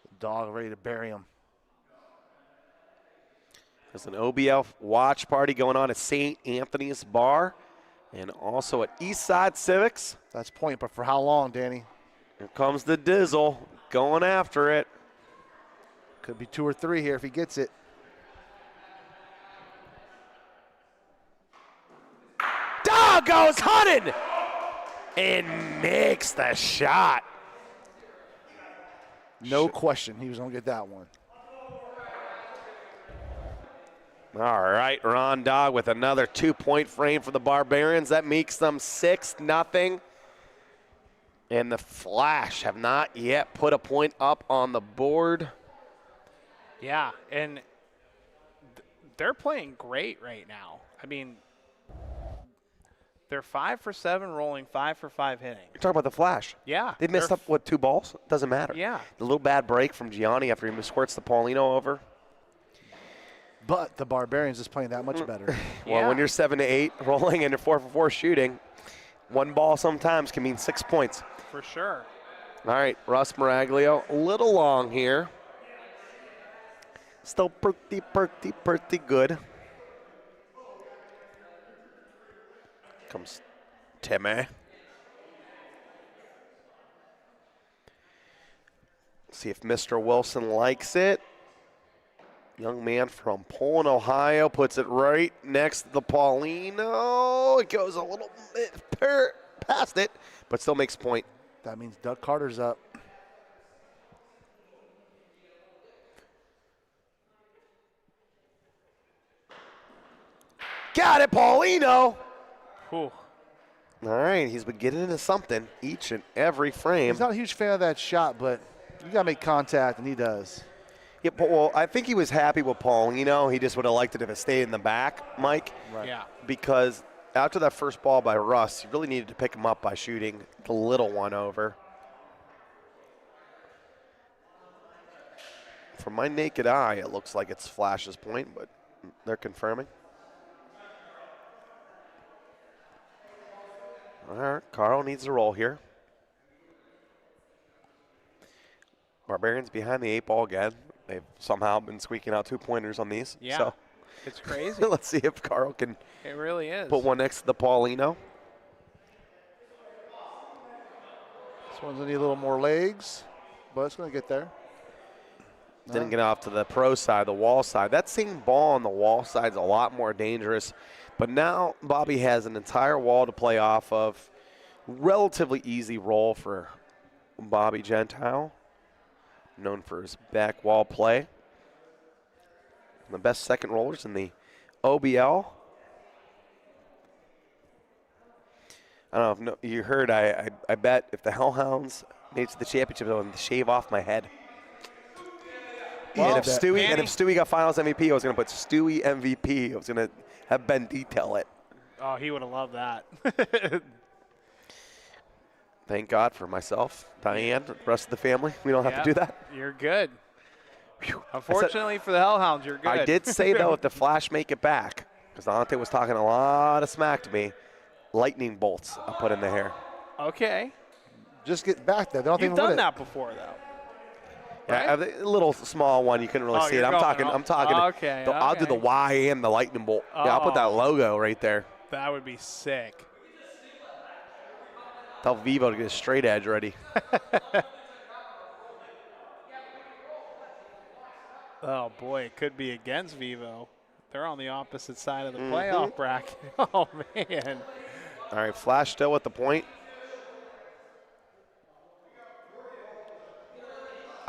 The dog ready to bury him. There's an OBL watch party going on at St. Anthony's Bar and also at Eastside Civics. That's point, but for how long, Danny? Here comes the Dizzle going after it. Could be 2 or 3 here if he gets it. Dog goes hunting and makes the shot. No question he was going to get that one. All right, Ron Dog with another 2-point frame for the Barbarians. That makes them 6-0. And the Flash have not yet put a point up on the board. Yeah, and they're playing great right now. I mean, they're 5 for 7 rolling, 5 for 5 hitting. You're talking about the Flash. Yeah. They missed up, 2 balls? Doesn't matter. Yeah. The little bad break from Gianni after he squirts the Paulino over. But the Barbarians is playing that much better. Well, when you're 7-8 rolling and you're 4 for 4 shooting, 1 ball sometimes can mean 6 points. For sure. All right, Russ Maraglio, a little long here. Still pretty good. Comes Timmy. See if Mr. Wilson likes it. Young man from Poland, Ohio, puts it right next to the Paulino. It goes a little bit past it, but still makes point. That means Doug Carter's up. Got it, Paulino. Whew. All right, he's been getting into something each and every frame. He's not a huge fan of that shot, but you got to make contact, and he does. Yeah, but, well, I think he was happy with Paulino. He just would have liked it if it stayed in the back, Mike. Right. Yeah. Because after that first ball by Russ, you really needed to pick him up by shooting the little one over. From my naked eye, it looks like it's Flash's point, but they're confirming. All right, Carl needs a roll here. Barbarians behind the 8 ball again. They've somehow been squeaking out 2-pointers on these. Yeah, So it's crazy. let's see if Carl can It really is. put one next to the Paulino. This one's going to need a little more legs, but it's going to get there. Didn't get off to the pro side, the wall side. That same ball on the wall side is a lot more dangerous. But now Bobby has an entire wall to play off of. Relatively easy roll for Bobby Gentile, known for his back wall play. The best second rollers in the OBL. I don't know if you heard, I bet if the Hellhounds made it to the championship, I would shave off my head. Well, and if Stewie got finals MVP, I was going to put Stewie MVP. I was going to have Ben detail it. Oh, he would have loved that. Thank God for myself, Diane, the rest of the family. We don't have to do that. You're good. Unfortunately for the Hellhounds, you're good. I did say, though, if the Flash make it back, because Dante was talking a lot of smack to me, lightning bolts I'll put in the hair. Okay. Just get back there. They don't You've even done win it. that before, though. Yeah, a little small one. You couldn't really see it. I'm talking. Okay. I'll do the Y and the lightning bolt. Yeah, I'll put that logo right there. That would be sick. Tell Vivo to get a straight edge ready. Oh, boy, it could be against Vivo. They're on the opposite side of the playoff bracket. Oh, man. All right, Flash still at the point.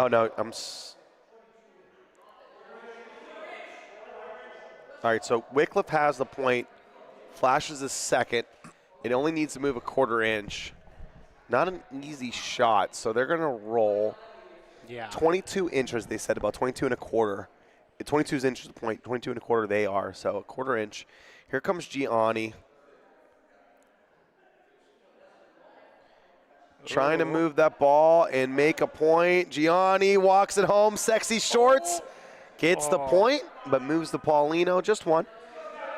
Oh, no, all right, so Wycliffe has the point. Flash is his second. It only needs to move a quarter inch. Not an easy shot, so they're going to roll. Yeah. 22 inches, they said, about 22 and a quarter. 22 inches the point, 22 and a quarter they are, so a quarter inch. Here comes Gianni. Trying to move that ball and make a point. Gianni walks it home, sexy shorts. Gets the point, but moves the Paulino, just one.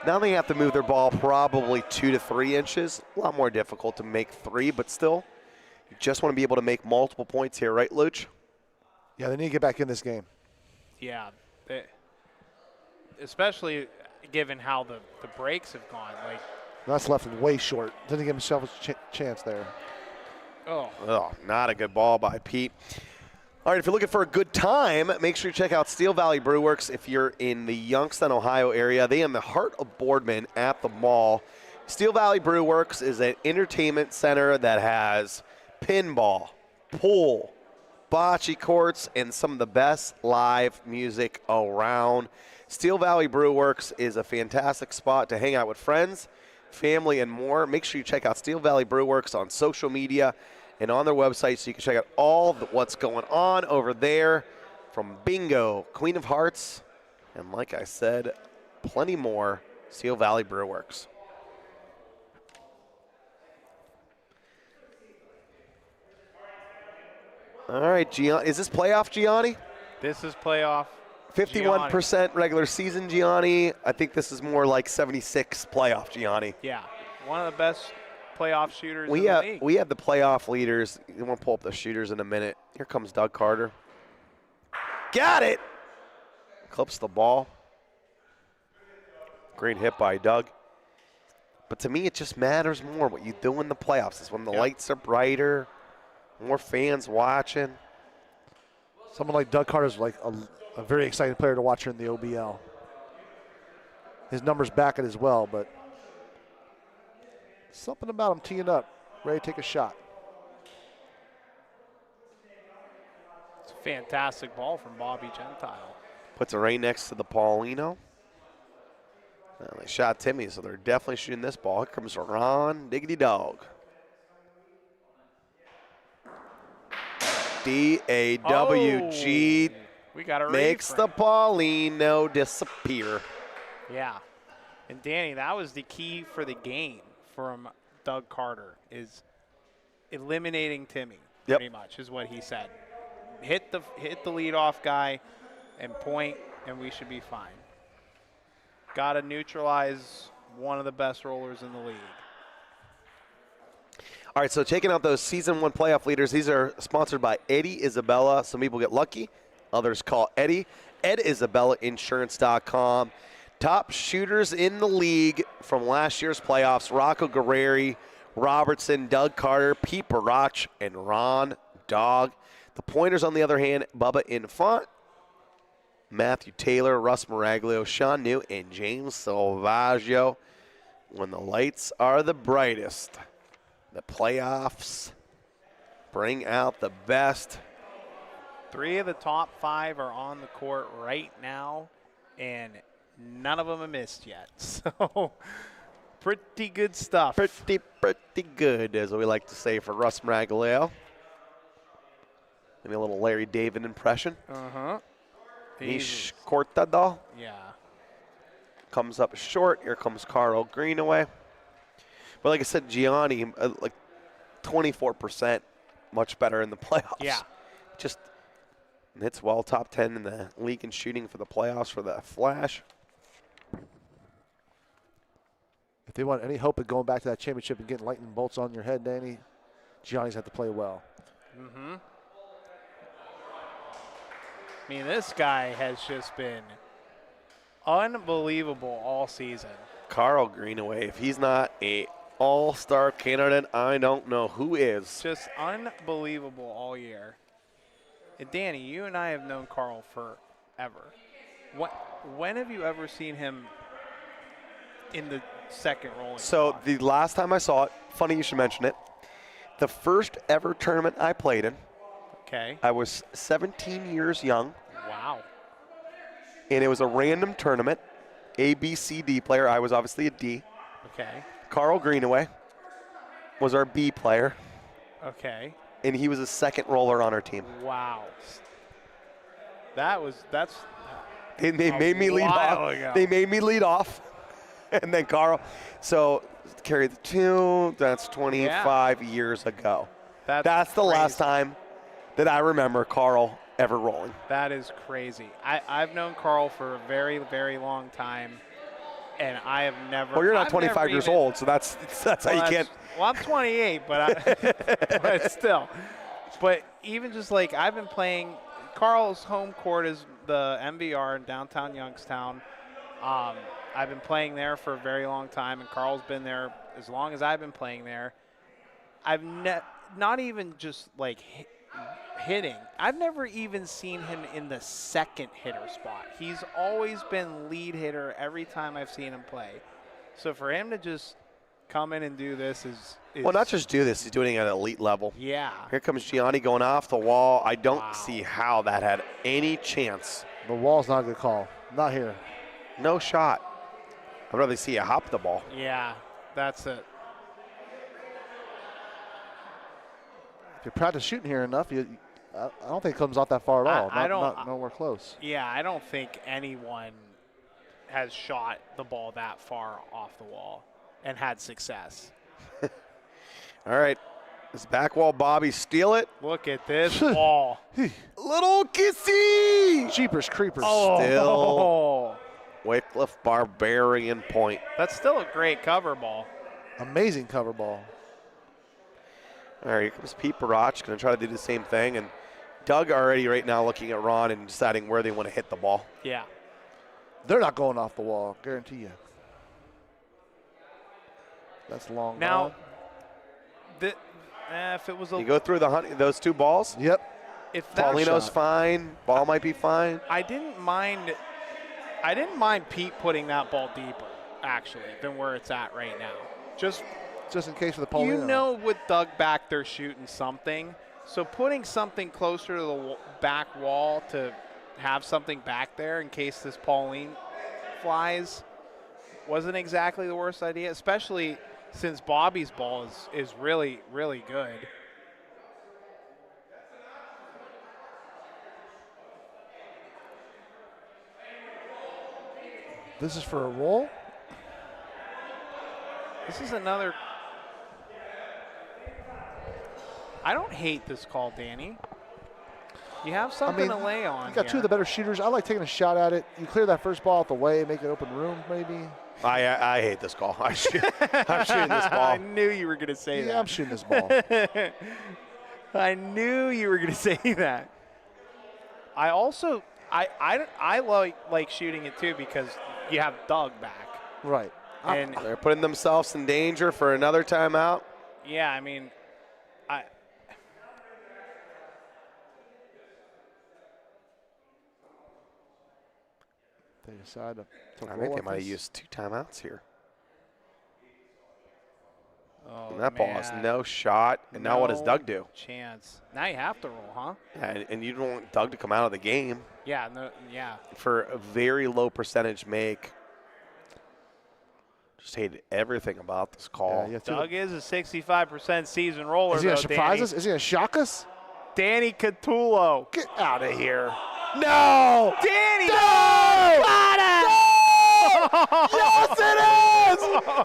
Now they have to move their ball probably 2 to 3 inches. A lot more difficult to make 3, but still, you just want to be able to make multiple points here, right, Luch? Yeah, they need to get back in this game. Yeah. Especially given how the breaks have gone. Like, That's left way short. Didn't give himself a chance there. Oh, not a good ball by Pete. All right, if you're looking for a good time, make sure you check out Steel Valley Brew Works if you're in the Youngstown, Ohio area. They are in the heart of Boardman at the mall. Steel Valley Brew Works is an entertainment center that has pinball, pool, bocce courts, and some of the best live music around. Steel Valley Brew Works is a fantastic spot to hang out with friends, family, and more. Make sure you check out Steel Valley Brew Works on social media and on their website so you can check out all what's going on over there, from bingo, Queen of Hearts, and like I said, plenty more. Steel Valley Brew Works. All right, Gianni. Is this playoff, Gianni? this is playoff. 51% regular season Gianni. I think this is more like 76 playoff Gianni. Yeah, one of the best playoff shooters in the league. We have the playoff leaders. You want to pull up the shooters in a minute. Here comes Doug Carter. Got it! Clips the ball. Great hit by Doug. But to me, it just matters more what you do in the playoffs. It's when the lights are brighter, more fans watching. Someone like Doug Carter is like a very exciting player to watch here in the OBL. His numbers back it as well, but something about him teeing up, ready to take a shot. It's a fantastic ball from Bobby Gentile. Puts it right next to the Paulino. Well, they shot Timmy, so they're definitely shooting this ball. Here comes Ron Diggity Dog. D-A-W-G we got a makes the Paulino disappear. Yeah. And Danny, that was the key for the game from Doug Carter, is eliminating Timmy, pretty much, is what he said. Hit the leadoff guy and point, and we should be fine. Got to neutralize one of the best rollers in the league. All right, so taking out those Season 1 playoff leaders, these are sponsored by Eddie Isabella. Some people get lucky. Others call Eddie. EdIsabellaInsurance.com. Top shooters in the league from last year's playoffs: Rocco Guerreri, Robertson, Doug Carter, Pete Barach, and Ron Dog. The pointers, on the other hand, Bubba Infant, Matthew Taylor, Russ Miraglio, Sean New, and James Salvaggio. When the lights are the brightest, the playoffs bring out the best. 3 of the top 5 are on the court right now, and none of them have missed yet. So pretty good stuff. Pretty good, as we like to say for Russ Miraglio. Maybe a little Larry David impression. Nish Cortado. Yeah. Comes up short. Here comes Carl Greenaway. But like I said, Gianni, like 24%, much better in the playoffs. Yeah. Just hits well, top 10 in the league in shooting for the playoffs for the Flash. If they want any hope of going back to that championship and getting lightning bolts on your head, Danny, Gianni's had to play well. I mean, this guy has just been unbelievable all season. Carl Greenaway, if he's not a all-star candidate, I don't know who is. Just unbelievable all year. And Danny, you and I have known Carl forever. When have you ever seen him in the second rolling So spot? the last time I saw it, funny you should mention it, the first ever tournament I played in, Okay. I was 17 years young, Wow. and it was a random tournament, A, B, C, D player. I was obviously a D. Okay. Carl Greenaway was our B player, Okay. and he was a second roller on our team. Wow. That's They made me lead off. ago. They made me lead off, and then Carl. So carry the 2. That's 25 years ago. That's the last time that I remember Carl ever rolling. That is crazy. I've known Carl for a very, very long time, and I have never. Well, you're not I've 25 never years even- old, so that's how you can't. Well, I'm 28, but still. But even just like I've been playing, Carl's home court is the MVR in downtown Youngstown. I've been playing there for a very long time, and Carl's been there as long as I've been playing there. I've not even just like hitting. I've never even seen him in the second hitter spot. He's always been lead hitter every time I've seen him play. So for him to just come in and do this is Well, not just do this, he's doing it at elite level. Yeah. Here comes Gianni going off the wall. I don't see how that had any chance. The wall's not a good call. Not here. No shot. I'd rather see you hop the ball. Yeah, that's it. If you practice shooting here enough, I don't think it comes off that far at all. I don't. Not nowhere close. Yeah, I don't think anyone has shot the ball that far off the wall and had success. All right. Does back wall Bobby steal it? Look at this ball. Little kissy! Jeepers creepers. Still Wycliffe Barbarian point. That's still a great cover ball. Amazing cover ball. All right, here comes Pete Barach, going to try to do the same thing. And Doug already right now looking at Ron and deciding where they want to hit the ball. Yeah. They're not going off the wall, guarantee you. That's long. Now, if it was You go through those two balls? Yep. If that Paulino's shot. fine. Ball might be fine. I didn't mind Pete putting that ball deeper, actually, than where it's at right now. Just in case for the Paulino. You know, with Doug back there shooting something, so putting something closer to the back wall to have something back there in case this Pauline flies wasn't exactly the worst idea, especially since Bobby's ball is really, really good. This is for a roll? This is another. I don't hate this call, Danny. You have something to lay on. You got two of the better shooters. I like taking a shot at it. You clear that first ball out the way, make it open room, maybe. I hate this call. I'm shooting this ball. I knew you were going to say that. Yeah, I'm shooting this ball. I knew you were going to say that. I also I like shooting it too because you have Doug back. Right. And they're putting themselves in danger for another timeout. Yeah, I mean, They decide to I roll think they up might have this. used 2 timeouts here. Oh, And that ball has man. no shot. And now what does Doug do? Chance. Now you have to roll, huh? And you don't want Doug to come out of the game Yeah. No. Yeah. for a very low percentage make. Just hated everything about this call. Yeah, Doug is a 65% season roller. Is he going though, to surprise Danny. us? Is he going to shock us? Danny Catullo. Get out of here. No! Danny! No! Yes, it is!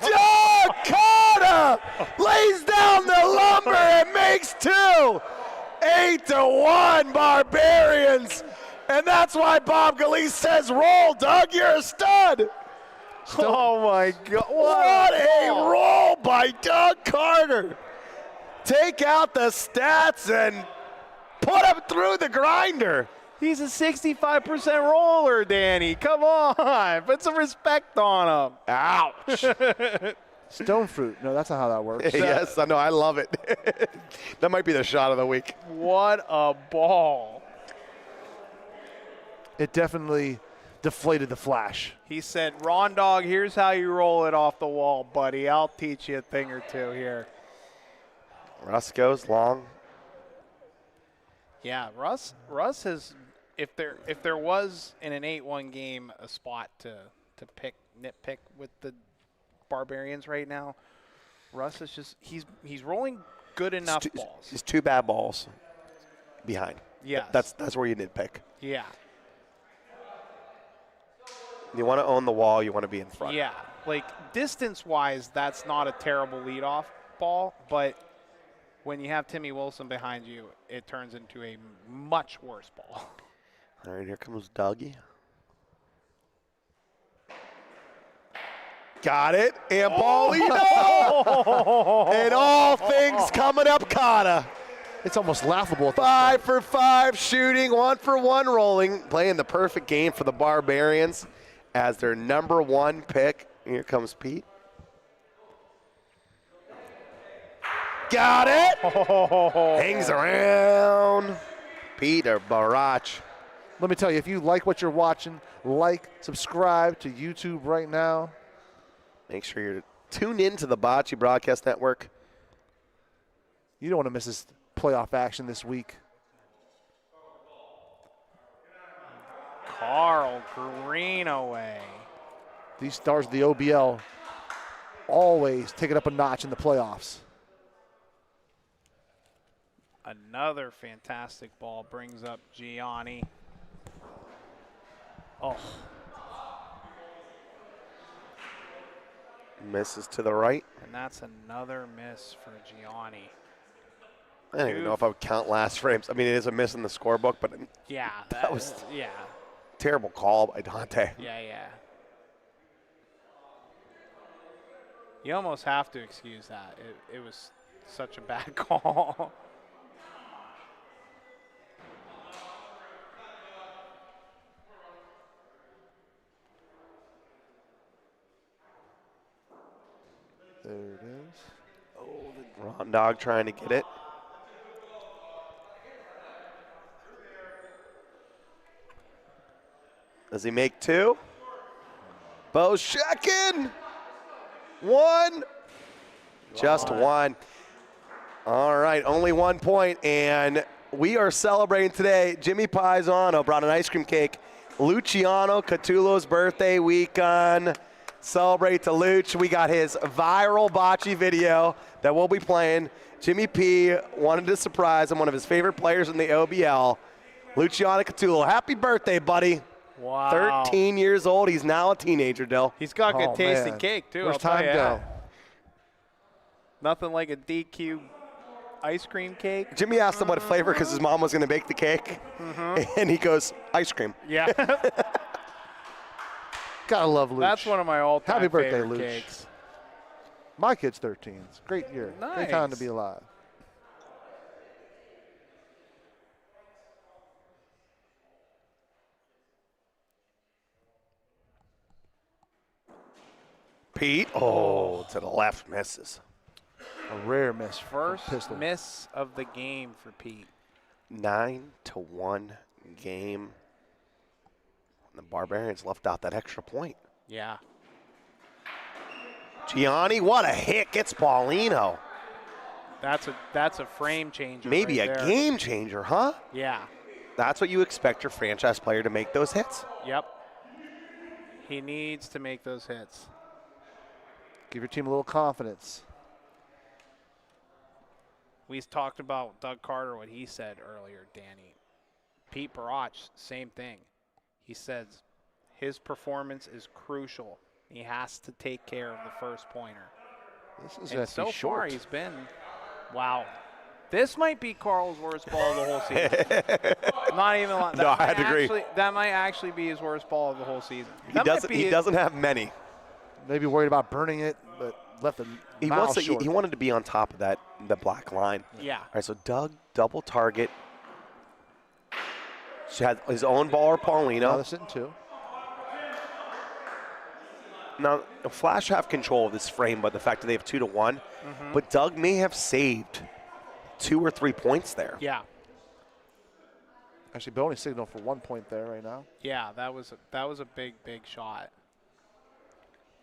Doug Carter lays down the lumber and makes 2. 8-1 Barbarians. And that's why Bob Galeese says, roll, Doug, you're a stud. Oh, my God. What a roll by Doug Carter. Take out the stats and put him through the grinder. He's a 65% roller, Danny. Come on. Put some respect on him. Ouch. Stone fruit. No, that's not how that works. Yes, I know. I love it. That might be the shot of the week. What a ball. It definitely deflated the flash. He said, Ron Dog, here's how you roll it off the wall, buddy. I'll teach you a thing or two here. Russ goes long. Yeah, Russ has, if there was in an 8-1 game a spot to nitpick with the Barbarians right now, Russ is just he's rolling good enough balls. He's 2 bad balls behind. Yes. That's where you nitpick. Yeah. You want to own the wall. You want to be in front. Yeah. Like distance-wise, that's not a terrible leadoff ball, but when you have Timmy Wilson behind you, it turns into a much worse ball. All right, here comes Dougie. Got it. And Paulino. And all things coming up, Kata. It's almost laughable. 5 for 5 shooting, 1 for 1 rolling, playing the perfect game for the Barbarians as their number 1 pick. Here comes Pete. Got it. Hangs around. Peter Barach. Let me tell you, if you like what you're watching, subscribe to YouTube right now. Make sure you're tuned in to the Bocce Broadcast Network. You don't want to miss this playoff action this week. Carl Greenaway. These stars of the OBL always take it up a notch in the playoffs. Another fantastic ball brings up Gianni. Oh. Misses to the right. And that's another miss for Gianni. I don't even know if I would count last frames. I mean, it is a miss in the scorebook, but Yeah. that was yeah. terrible call by Dante. Yeah. You almost have to excuse that. It was such a bad call. There it is. Oh, the Ron Dog trying to get it. Does he make 2? Bo Shekin. 1. Just 1. All right, only 1 point, and we are celebrating today. Jimmy Paisano brought an ice cream cake. Luciano Catullo's birthday weekend. Celebrate to Luch. We got his viral bocce video that we'll be playing. Jimmy P wanted to surprise him, one of his favorite players in the OBL. Luciano Catullo, happy birthday, buddy. Wow. 13 years old. He's now a teenager, Dill. He's got good tasting man. cake, too. Where's I'll tell time you go? that. Nothing like a DQ ice cream cake. Jimmy asked him what flavor because his mom was going to bake the cake. And he goes, ice cream. Yeah. Gotta love Luch. That's one of my all-time Happy birthday, favorite Luch. cakes. My kid's 13. It's a great year. Great time to Nice. be alive. Pete. Oh, to the left, misses. A rare miss. from First Pistol. miss of the game for Pete. 9-1 game. The Barbarians left out that extra point. Yeah. Gianni, what a hit. Gets Paulino. That's a frame changer. Maybe right a there. game changer, huh? Yeah. That's what you expect your franchise player to make those hits. Yep. He needs to make those hits. Give your team a little confidence. We talked about Doug Carter, what he said earlier, Danny. Pete Barach, same thing. He says his performance is crucial. He has to take care of the first pointer. This is And so short. far he's been, wow. This might be Carl's worst ball of the whole season. Not even lying. No, I had to agree. That might actually be his worst ball of the whole season. He doesn't have many. Maybe worried about burning it, but left a mile short. He wanted to be on top of the black line. Yeah. All right, so Doug, double target. She had his own ball or Paulino. Now they're sitting 2. Now, Flash have control of this frame, but the fact that they have 2-1. But Doug may have saved 2 or 3 points there. Yeah. Actually, Boney signaled for 1 point there right now. Yeah, that was a big shot.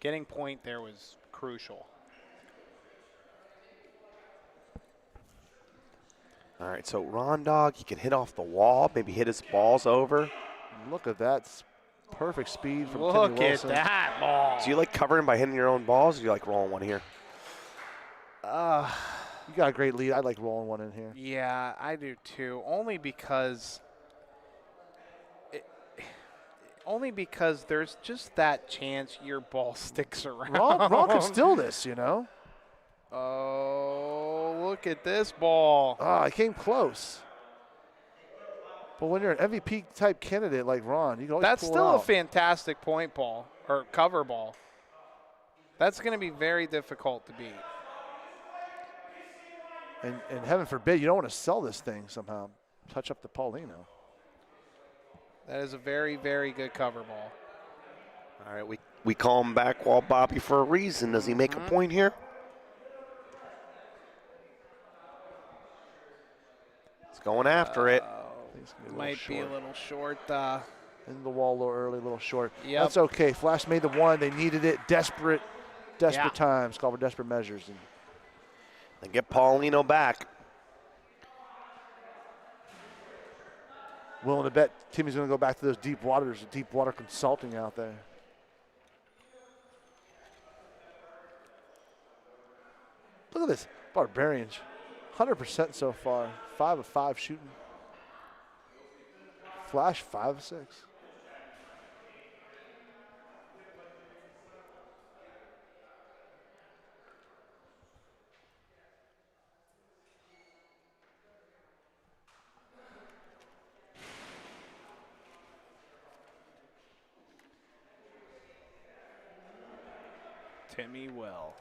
Getting point there was crucial. All right, so Ron Dog, he can hit off the wall, maybe hit his balls over. Look at that perfect speed from Timmy Look at Wilson. that ball. Do you like covering by hitting your own balls, or do you like rolling one here? You got a great lead. I like rolling one in here. Yeah, I do too. Only because there's just that chance your ball sticks around. Ron can still this, you know. Oh, look at this ball. I came close. But when you're an MVP type candidate like Ron, you can always That's pull still it a out. fantastic point ball or cover ball. That's going to be very difficult to beat. And heaven forbid, you don't want to sell this thing somehow. Touch up the Paulino. That is a very, very good cover ball. All right, we call him back wall Bobby for a reason. Does he make a point here? He's going after it. Might be a little short. In the wall a little early, a little short. Yep. That's okay. Flash made the one. They needed it. Desperate Yeah. times. Call for desperate measures. And And get Paulino back. willing to bet Timmy's going to go back to those deep waters, deep water consulting out there. Look at this. Barbarians. 100% so far. 5 of 5 shooting. Flash 5 of 6. Timmy Will.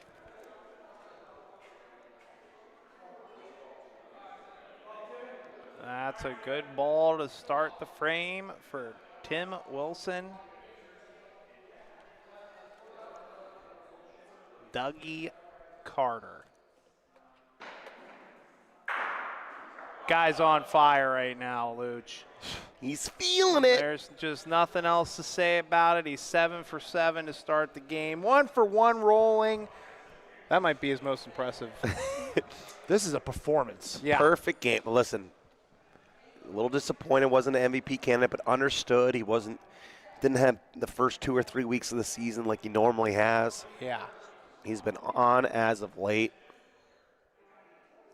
That's a good ball to start the frame for Tim Wilson. Dougie Carter. Guy's on fire right now, Luch. He's feeling it. There's just nothing else to say about it. He's 7 for 7 to start the game. 1 for 1 rolling. That might be his most impressive. This is a performance. Yeah. Perfect game. Listen, a little disappointed wasn't an MVP candidate, but understood he didn't have the first 2 or 3 weeks of the season like he normally has. Yeah. He's been on as of late.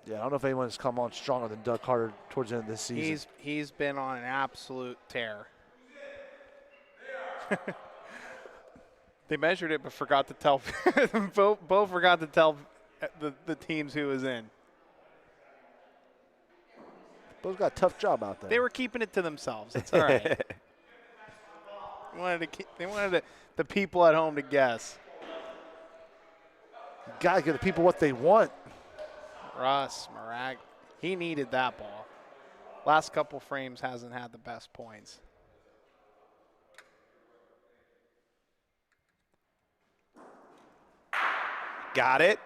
Yeah, I don't know if anyone's come on stronger than Doug Carter towards the end of this season. He's been on an absolute tear. They measured it but forgot to tell both forgot to tell the teams who was in. Both got a tough job out there. They were keeping it to themselves. It's all right. They wanted the people at home to guess. You got to give the people what they want. Russ Marag, he needed that ball. Last couple frames hasn't had the best points. Got it.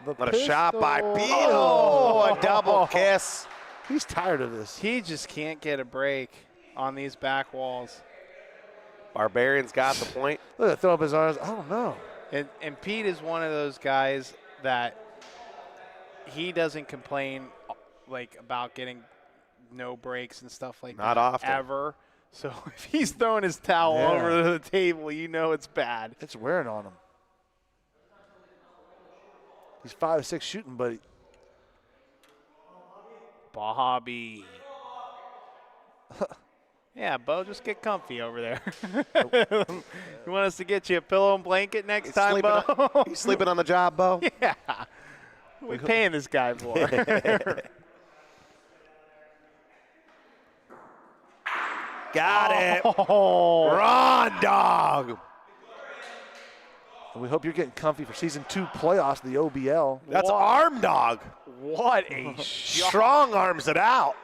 What a shot by pistol. Beal. Oh, a double kiss. He's tired of this. He just can't get a break on these back walls. Barbarians got the point. Look at throw up his arms. I don't know. And Pete is one of those guys that he doesn't complain like about getting no breaks and stuff like Not that often. ever. So if he's throwing his towel over the table, you know it's bad. It's wearing on him. He's 5'6" shooting, but Bobby. Yeah, Bo, just get comfy over there. You want us to get you a pillow and blanket next time, Bo? You sleeping on the job, Bo? Yeah. What are we paying this guy for? Got it. Ron dog. and we hope you're getting comfy for Season 2 playoffs of the OBL. That's arm dog. What a shot. Strong arms it out.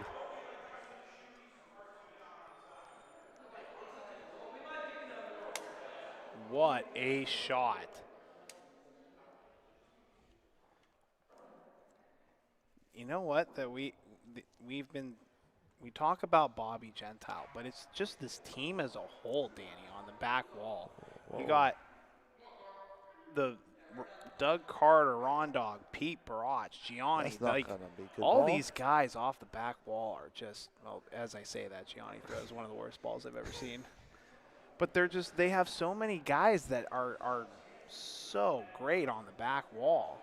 What a shot. You know what? That we talk about Bobby Gentile, but it's just this team as a whole, Danny, on the back wall. You got the Doug Carter, Ron Dog, Pete Barach, Gianni. That's not gonna be good all ball. these guys off the back wall are just, well, as I say that, Gianni throws one of the worst balls I've ever seen. But they have so many guys that are so great on the back wall.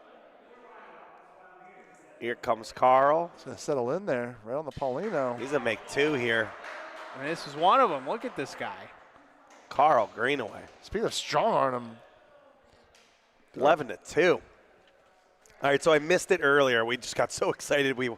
Here comes Carl. He's going to settle in there, right on the Paulino. He's going to make two here. And this is one of them. Look at this guy. Carl Greenaway. Speaking of strong arm, 11-2. All right, so I missed it earlier. We just got so excited we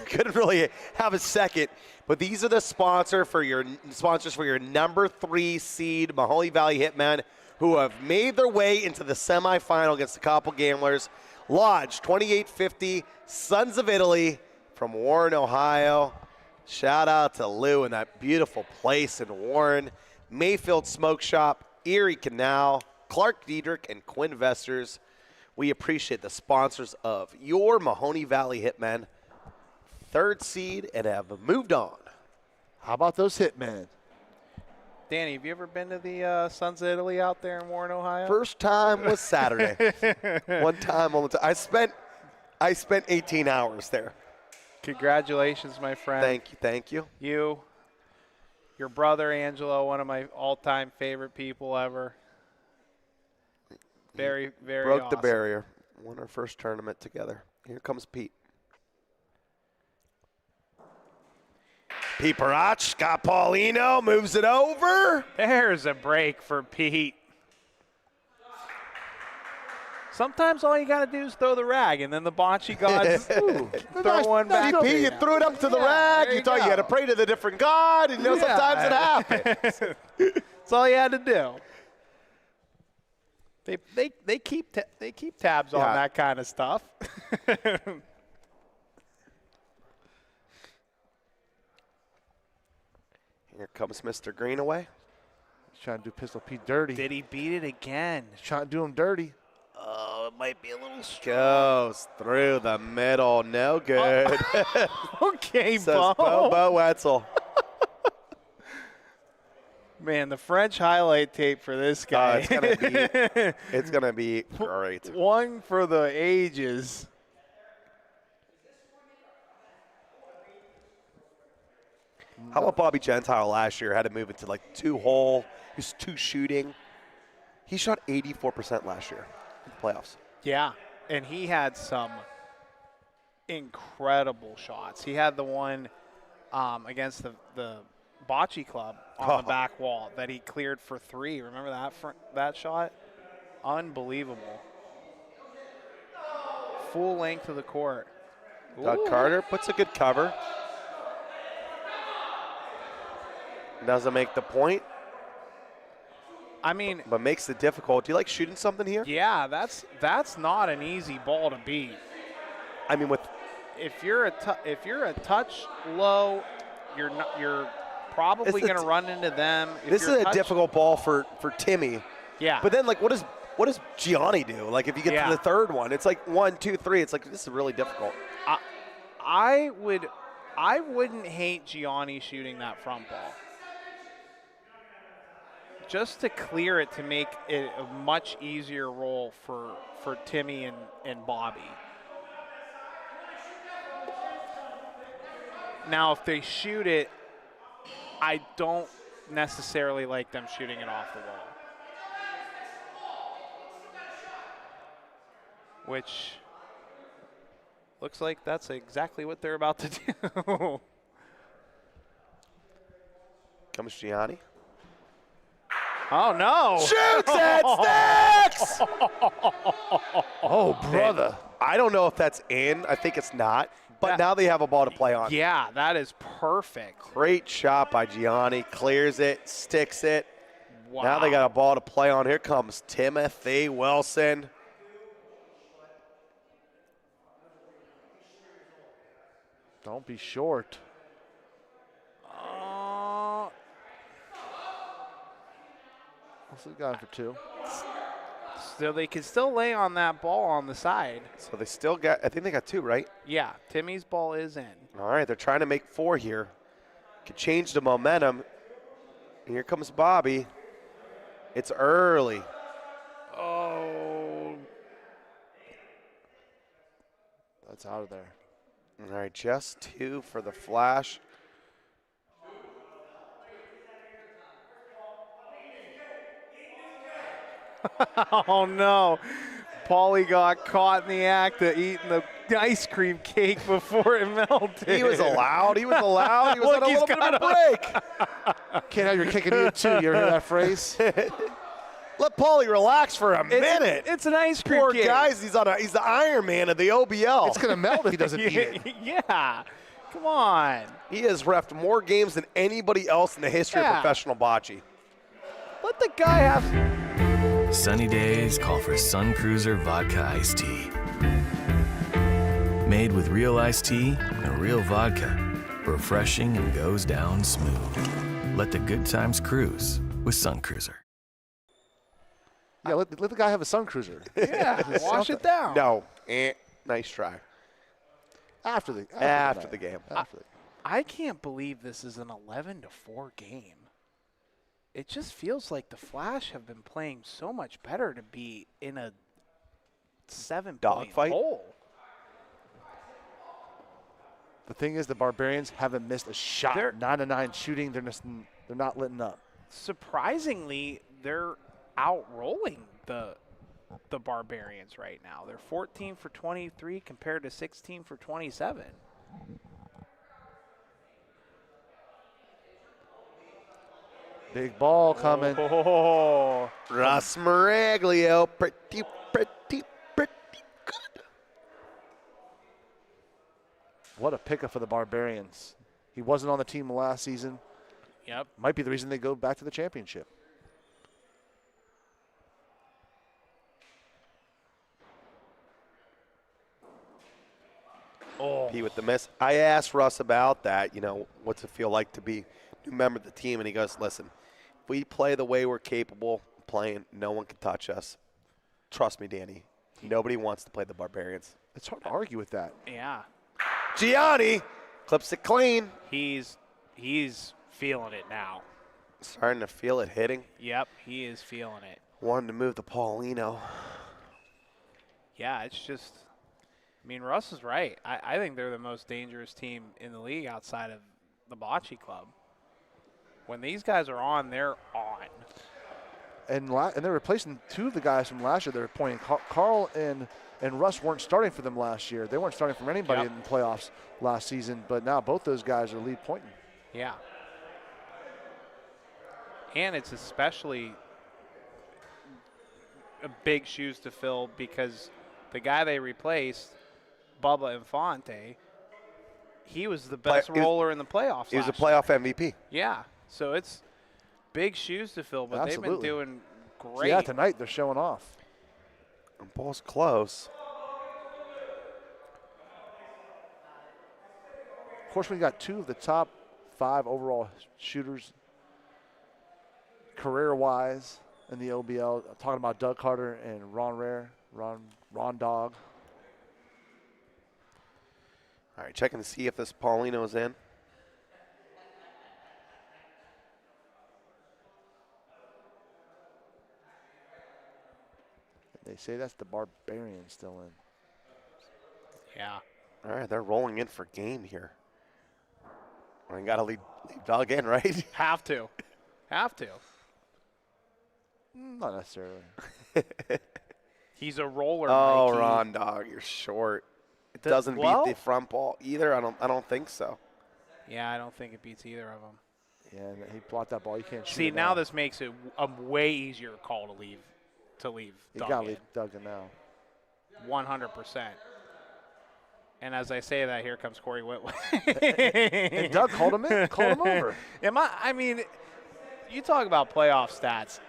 couldn't really have a second. But these are the sponsors for your number 3 seed Mahoney Valley Hitmen, who have made their way into the semifinal against the Couple Gamblers. Lodge 2850, Sons of Italy from Warren, Ohio. Shout out to Lou and that beautiful place in Warren. Mayfield Smoke Shop, Erie Canal, Clark Diedrich, and Quinn Vesters. We appreciate the sponsors of your Mahoney Valley Hitmen, 3rd seed, and have moved on. How about those Hitmen? Danny, have you ever been to the Sons of Italy out there in Warren, Ohio? First time was Saturday. One time, only time. I spent 18 hours there. Congratulations, my friend. Thank you. You, your brother Angelo, one of my all-time favorite people ever. Very, very Broke awesome. the barrier. Won our first tournament together. Here comes Pete. Pete Barach, Scott Paulino moves it over. There's a break for Pete. Sometimes all you got to do is throw the rag, and then the bocce gods throw one back. Pete, you threw it up to the rag. You thought you had to pray to the different god, and sometimes it happens. That's all you had to do. They keep tabs on that kind of stuff. Here comes Mr. Greenaway. He's trying to do Pistol Pete dirty. Did he beat it again? He's trying to do him dirty. Oh, it might be a little strong. Goes through the middle. No good. Okay, Says Bo Wetzel. Man, the French highlight tape for this guy. It's gonna be great. One for the ages. How about Bobby Gentile last year? Had to move it to like 2-hole. He was 2 shooting. He shot 84% last year in the playoffs. Yeah, and he had some incredible shots. He had the one against the Bocce Club on the back wall that he cleared for 3. Remember that shot? Unbelievable. Full length of the court. Doug Carter puts a good cover. Doesn't make the point. I mean, but makes it difficult. Do you like shooting something here? Yeah, that's not an easy ball to beat. I mean, if you're a touch low, you're probably going to run into them. This is a difficult ball for Timmy. Yeah. But then, like, what does Gianni do? Like, if you get to the third one, it's like 1, 2, 3. It's like, this is really difficult. I wouldn't hate Gianni shooting that front ball. just to clear it to make it a much easier role for Timmy and Bobby. Now, if they shoot it, I don't necessarily like them shooting it off the wall. Which looks like that's exactly what they're about to do. Comes Gianni. Oh, no. Shoots it, sticks! Oh, brother. I don't know if that's in. I think it's not. But now they have a ball to play on. Yeah, that is perfect. Great shot by Gianni. Clears it, sticks it. Wow. Now they got a ball to play on. Here comes Timothy Wilson. Don't be short. Also got him for 2. So they can still lay on that ball on the side. So they still got, I think they got 2, right? Yeah, Timmy's ball is in. All right, they're trying to make 4 here. Could change the momentum. And here comes Bobby. It's early. Oh. That's out of there. All right, just 2 for the Flash. Oh, no. Paulie got caught in the act of eating the ice cream cake before it melted. He was allowed. He was allowed. He was Look, on a he's little bit of a break. Can't have your cake and eat it too. You ever hear that phrase? Let Paulie relax for a minute. It's an ice cream Poor cake. guys, he's the Iron Man of the OBL. It's going to melt if he doesn't eat it. Yeah. Come on. He has reffed more games than anybody else in the history of professional bocce. Let the guy have... Sunny days call for Sun Cruiser Vodka Iced Tea. Made with real iced tea and real vodka. Refreshing and goes down smooth. Let the good times cruise with Sun Cruiser. Yeah, let the guy have a Sun Cruiser. Yeah, wash it down. No, nice try. After the game. I can't believe this is an 11-4 game. It just feels like the Flash have been playing so much better to be in a 7-point hole. The thing is, the Barbarians haven't missed a shot. 9-9 shooting. They're not letting up. Surprisingly, they're outrolling the Barbarians right now. They're 14 for 23 compared to 16 for 27. Big ball coming. Oh. Russ Maraglio, pretty good. What a pickup for the Barbarians. He wasn't on the team last season. Yep. Might be the reason they go back to the championship. Oh. He with the miss. I asked Russ about that, what's it feel like to be a new member of the team, and he goes, listen, if we play the way we're capable of playing, no one can touch us. Trust me, Danny. Nobody wants to play the Barbarians. It's hard to argue with that. Yeah. Gianni clips it clean. He's feeling it now. Starting to feel it hitting. Yep, he is feeling it. Wanted to move the Paulino. Yeah, it's just, Russ is right. I think they're the most dangerous team in the league outside of the Bocce Club. When these guys are on, they're on. And they're replacing 2 of the guys from last year. They're pointing. Carl and Russ weren't starting for them last year. They weren't starting for anybody in the playoffs last season, but now both those guys are lead pointing. Yeah. And it's especially a big shoes to fill because the guy they replaced, Bubba Infante, he was the best roller in the playoffs. He was a playoff MVP. Yeah. So it's big shoes to fill, but they've been doing great. So yeah, tonight they're showing off. The ball's close. Of course, we got 2 of the top 5 overall shooters career-wise in the OBL. I'm talking about Doug Carter and Ron Dog. All right, checking to see if this Paulino's in. They say that's the Barbarians still in. Yeah. All right, they're rolling in for game here. I got to lead Doug in, right? Have to. Not necessarily. He's a roller, Oh, Mikey. Ron Dog, you're short. It doesn't beat the front ball either. I don't think so. Yeah, I don't think it beats either of them. Yeah, and he blocked that ball. You can't shoot. See, it now out. this makes it a way easier call to leave. You Doug got to in. leave Doug in now. 100%. And as I say that, here comes Corey Whitway. And Doug called him in, called him over. I mean, you talk about playoff stats.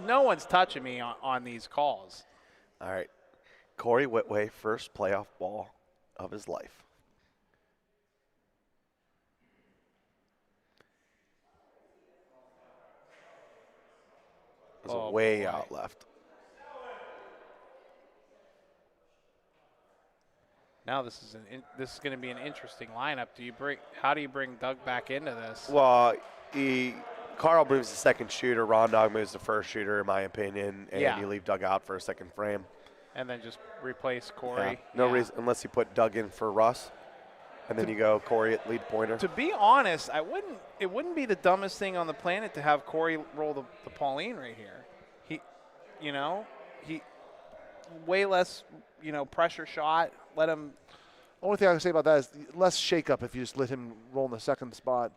No one's touching me on these calls. All right. Corey Whitway, first playoff ball of his life. It was way out left. Now this is going to be an interesting lineup. How do you bring Doug back into this? Well, Carl moves the second shooter. Ron Dog moves the first shooter, in my opinion, and you leave Doug out for a second frame. And then just replace Corey. Yeah. No reason, unless you put Doug in for Russ, and then you go Corey at lead pointer. To be honest, it wouldn't be the dumbest thing on the planet to have Corey roll the Pauline right here. He way less, pressure shot. Let him. Only thing I can say about that is less shake-up if you just let him roll in the second spot,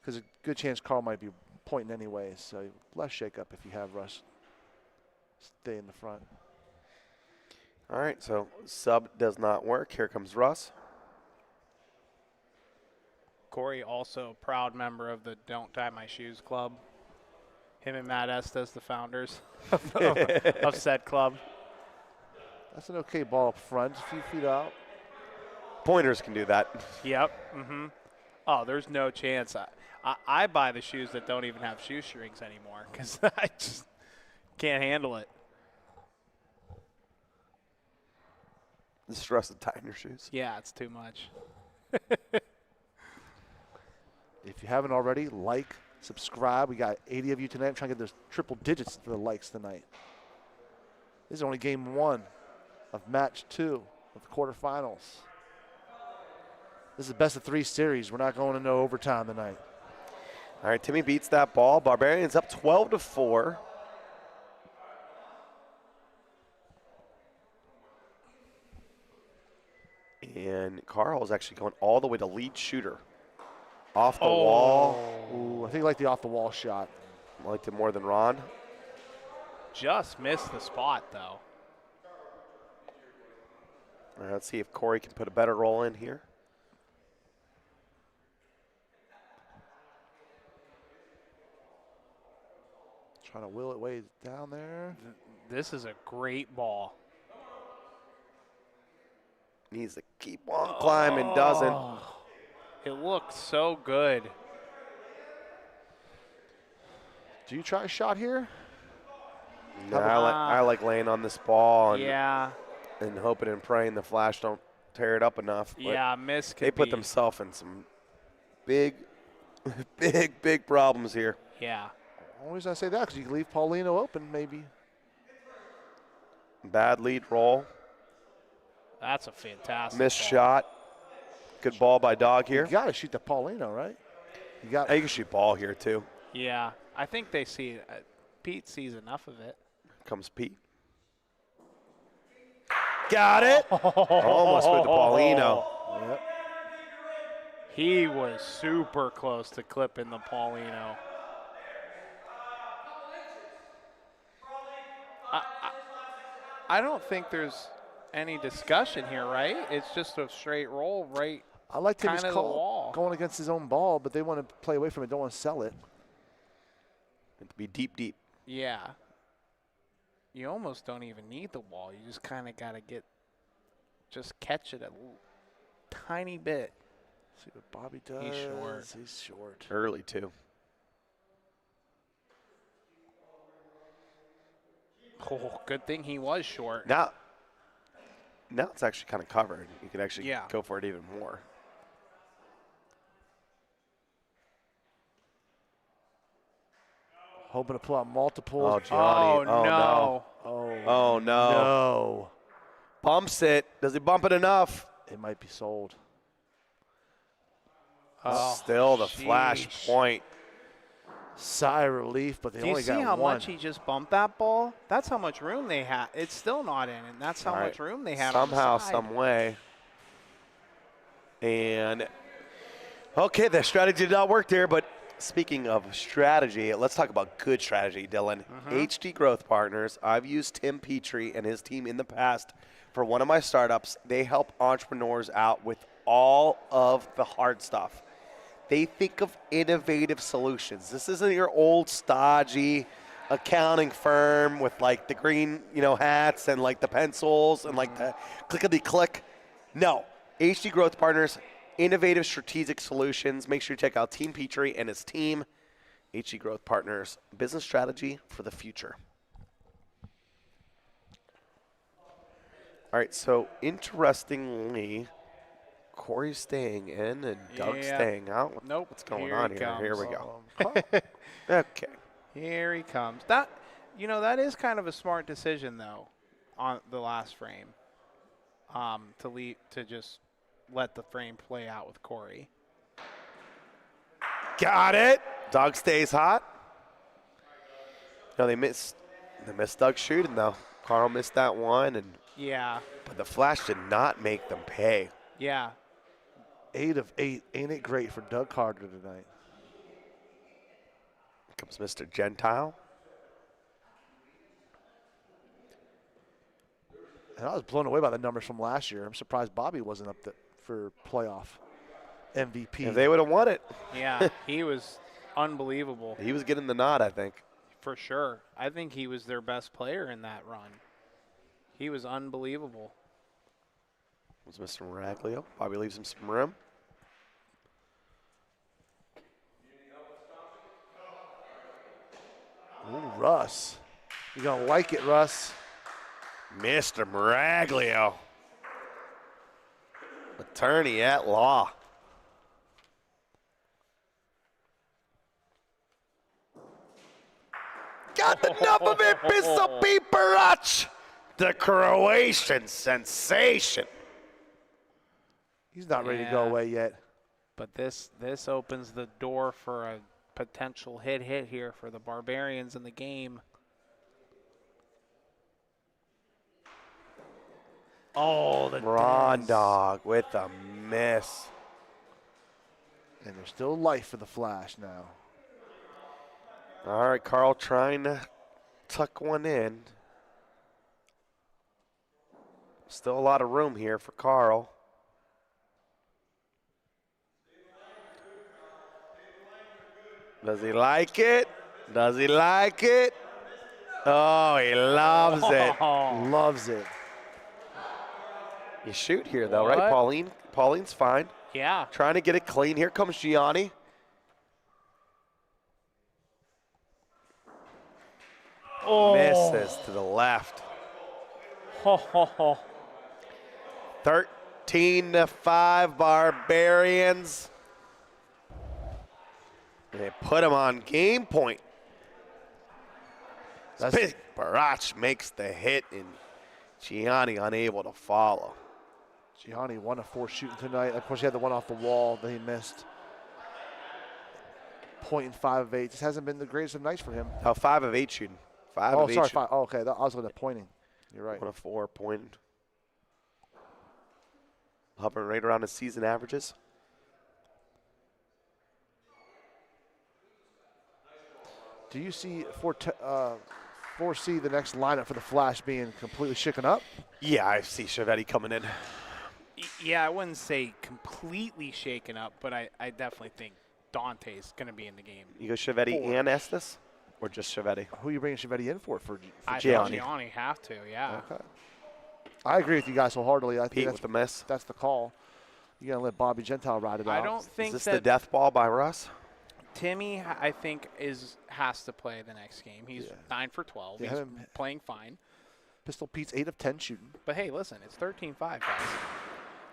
because a good chance Carl might be pointing anyways. So less shake-up if you have Russ stay in the front. All right, so sub does not work. Here comes Russ. Corey, also a proud member of the Don't Tie My Shoes Club. Him and Matt Estes, the founders of said club. That's an okay ball up front, a few feet out. Pointers can do that. Yep. Mm-hmm. Oh, there's no chance. I buy the shoes that don't even have shoestrings anymore because I just can't handle it. The stress of tying your shoes. Yeah, it's too much. If you haven't already, like, subscribe. We got 80 of you tonight. I'm trying to get those triple digits for the likes tonight. This is only game 1 of match 2 of the quarterfinals. This is the best of 3 series. We're not going into overtime tonight. All right, Timmy beats that ball. Barbarians up 12-4. And Carl is actually going all the way to lead shooter. Off the wall. Ooh, I think I like the off-the-wall shot. I liked it more than Ron. Just missed the spot, though. All right, let's see if Corey can put a better roll in here. Trying to will it way down there. This is a great ball. Needs to keep on climbing, doesn't. It looks so good. Do you try a shot here? No, I like laying on this ball and, and hoping and praying the Flash don't tear it up enough. Yeah, miss could They put be. themselves in some big, big problems here. Yeah. Only reason I say that because you can leave Paulino open maybe. Bad lead roll. That's a fantastic Missed ball. shot. Good ball by Dog here. You got to shoot the Paulino, right? You got. You can shoot ball here too. Yeah, I think they see it. Pete sees enough of it. Comes Pete. Got it. Almost with the Paulino. Yep. He was super close to clipping the Paulino. I don't think there's any discussion here, right? It's just a straight roll right. I like Timmy's kinda the call wall. going against his own ball, but they want to play away from it. Don't want to sell it. It to be deep, deep. Yeah. You almost don't even need the wall. You just kind of got to just catch it a tiny bit. See what Bobby does. He's short. He's short. Early too. Oh, good thing he was short. Now it's actually kind of covered. You could actually Yeah. go for it even more. Hoping to pull out multiples. Oh, Gianni. Oh, no. Oh, no. No. Bumps it. Does he bump it enough? It might be sold. Still the flash point. Sigh of relief, but they Do you only see got how one. much he just bumped that ball? That's how much room they had. It's still not in, and that's how much room they had Somehow, on the side. some way. And, okay, the strategy did not work there, but speaking of strategy, let's talk about good strategy, Dylan. HD Growth Partners, I've used Tim Petrie and his team in the past for one of my startups. They help entrepreneurs out with all of the hard stuff. They think of innovative solutions. This isn't your old stodgy accounting firm with like the green, hats and like the pencils and like the clickety-click. No, HD Growth Partners, innovative strategic solutions. Make sure you check out Team Petrie and his team. HD Growth Partners, business strategy for the future. All right, so interestingly, Corey's staying in and Doug's staying out. Nope. What's going Here on he here? comes. Here we go. Okay. Here he comes. That is kind of a smart decision though, on the last frame, to just let the frame play out with Corey. Got it. Doug stays hot. No, they missed Doug shooting though. Carl missed that one, but the flash did not make them pay. Yeah. 8 of 8. Ain't it great for Doug Carter tonight? Comes Mr. Gentile. And I was blown away by the numbers from last year. I'm surprised Bobby wasn't up for playoff MVP. If they would have won it. Yeah, he was unbelievable. He was getting the nod, I think. For sure. I think he was their best player in that run. He was unbelievable. Was Mr. Miraglio. Bobby leaves him some room. Ooh, Russ. You're going to like it, Russ. Mr. Miraglio. Attorney at law. Got enough of it, Bisopi Barac, the Croatian sensation. He's not ready to go away yet. But this opens the door for a potential hit here for the Barbarians in the game. Oh, the Ron Dog with a miss. And there's still life for the Flash now. All right, Carl trying to tuck one in. Still a lot of room here for Carl. Does he like it? Does he like it? Oh, he loves it. Loves it. You shoot here, though, right, Pauline? Pauline's fine. Yeah. Trying to get it clean. Here comes Gianni. Oh. Misses to the left. 13-5 Barbarians. They put him on game point. Big Barac makes the hit, and Gianni unable to follow. Gianni 1 of 4 shooting tonight. Of course, he had the one off the wall that he missed. Point in 5 of 8. This hasn't been the greatest of nights for him. Oh, 5 of 8 shooting. 5 of 8 sorry. shooting. 5. Oh, okay. I was looking at pointing. You're right. 1 of 4 pointing. Hovering right around his season averages. Do you see foresee the next lineup for the Flash being completely shaken up? Yeah, I see Chiavetti coming in. Yeah, I wouldn't say completely shaken up, but I definitely think Dante's going to be in the game. You go Chiavetti and Estes, or just Chiavetti? Who are you bringing Chiavetti in for I Gianni? think Gianni have to, yeah. Okay. I agree with you guys wholeheartedly. I think Pete that's with the miss. That's the call. You gotta let Bobby Gentile ride it out. I don't think Is this that the death ball by Russ? Timmy, I think, has to play the next game. He's 9 for 12. Yeah, He's him- playing fine. Pistol Pete's 8 of 10 shooting. But hey, listen, it's 13-5, guys.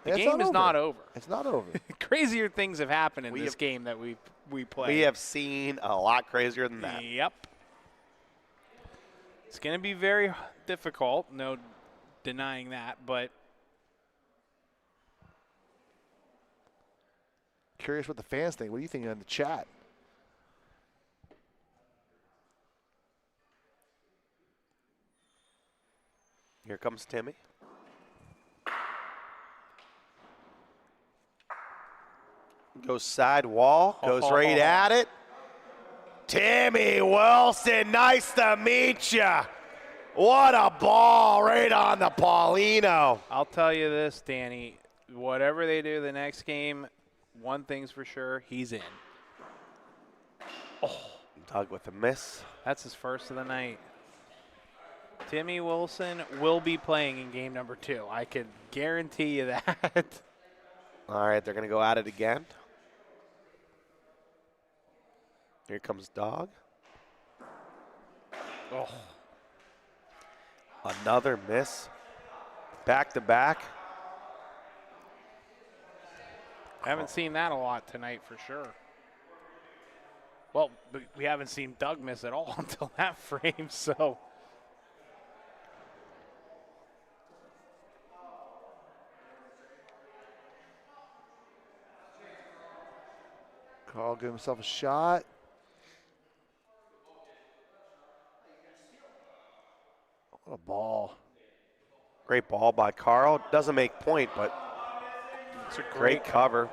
The Yeah, it's game is not over. It's not over. Crazier things have happened in this game that we played. We have seen a lot crazier than that. Yep. It's going to be very difficult, no denying that, but Curious what the fans think. What do you think in the chat? Here comes Timmy. Goes side wall, goes right at it. Timmy Wilson, nice to meet ya. What a ball right on the Paulino. I'll tell you this, Danny, whatever they do the next game, one thing's for sure, he's in. Oh, Doug with a miss. That's his first of the night. Timmy Wilson will be playing in game number 2. I can guarantee you that. All right, they're going to go at it again. Here comes Dog. Oh. Another miss. Back to back. I haven't seen that a lot tonight for sure. Well, we haven't seen Doug miss at all until that frame, so. Carl give himself a shot. What a ball. Great ball by Carl. Doesn't make point, but it's a great cover.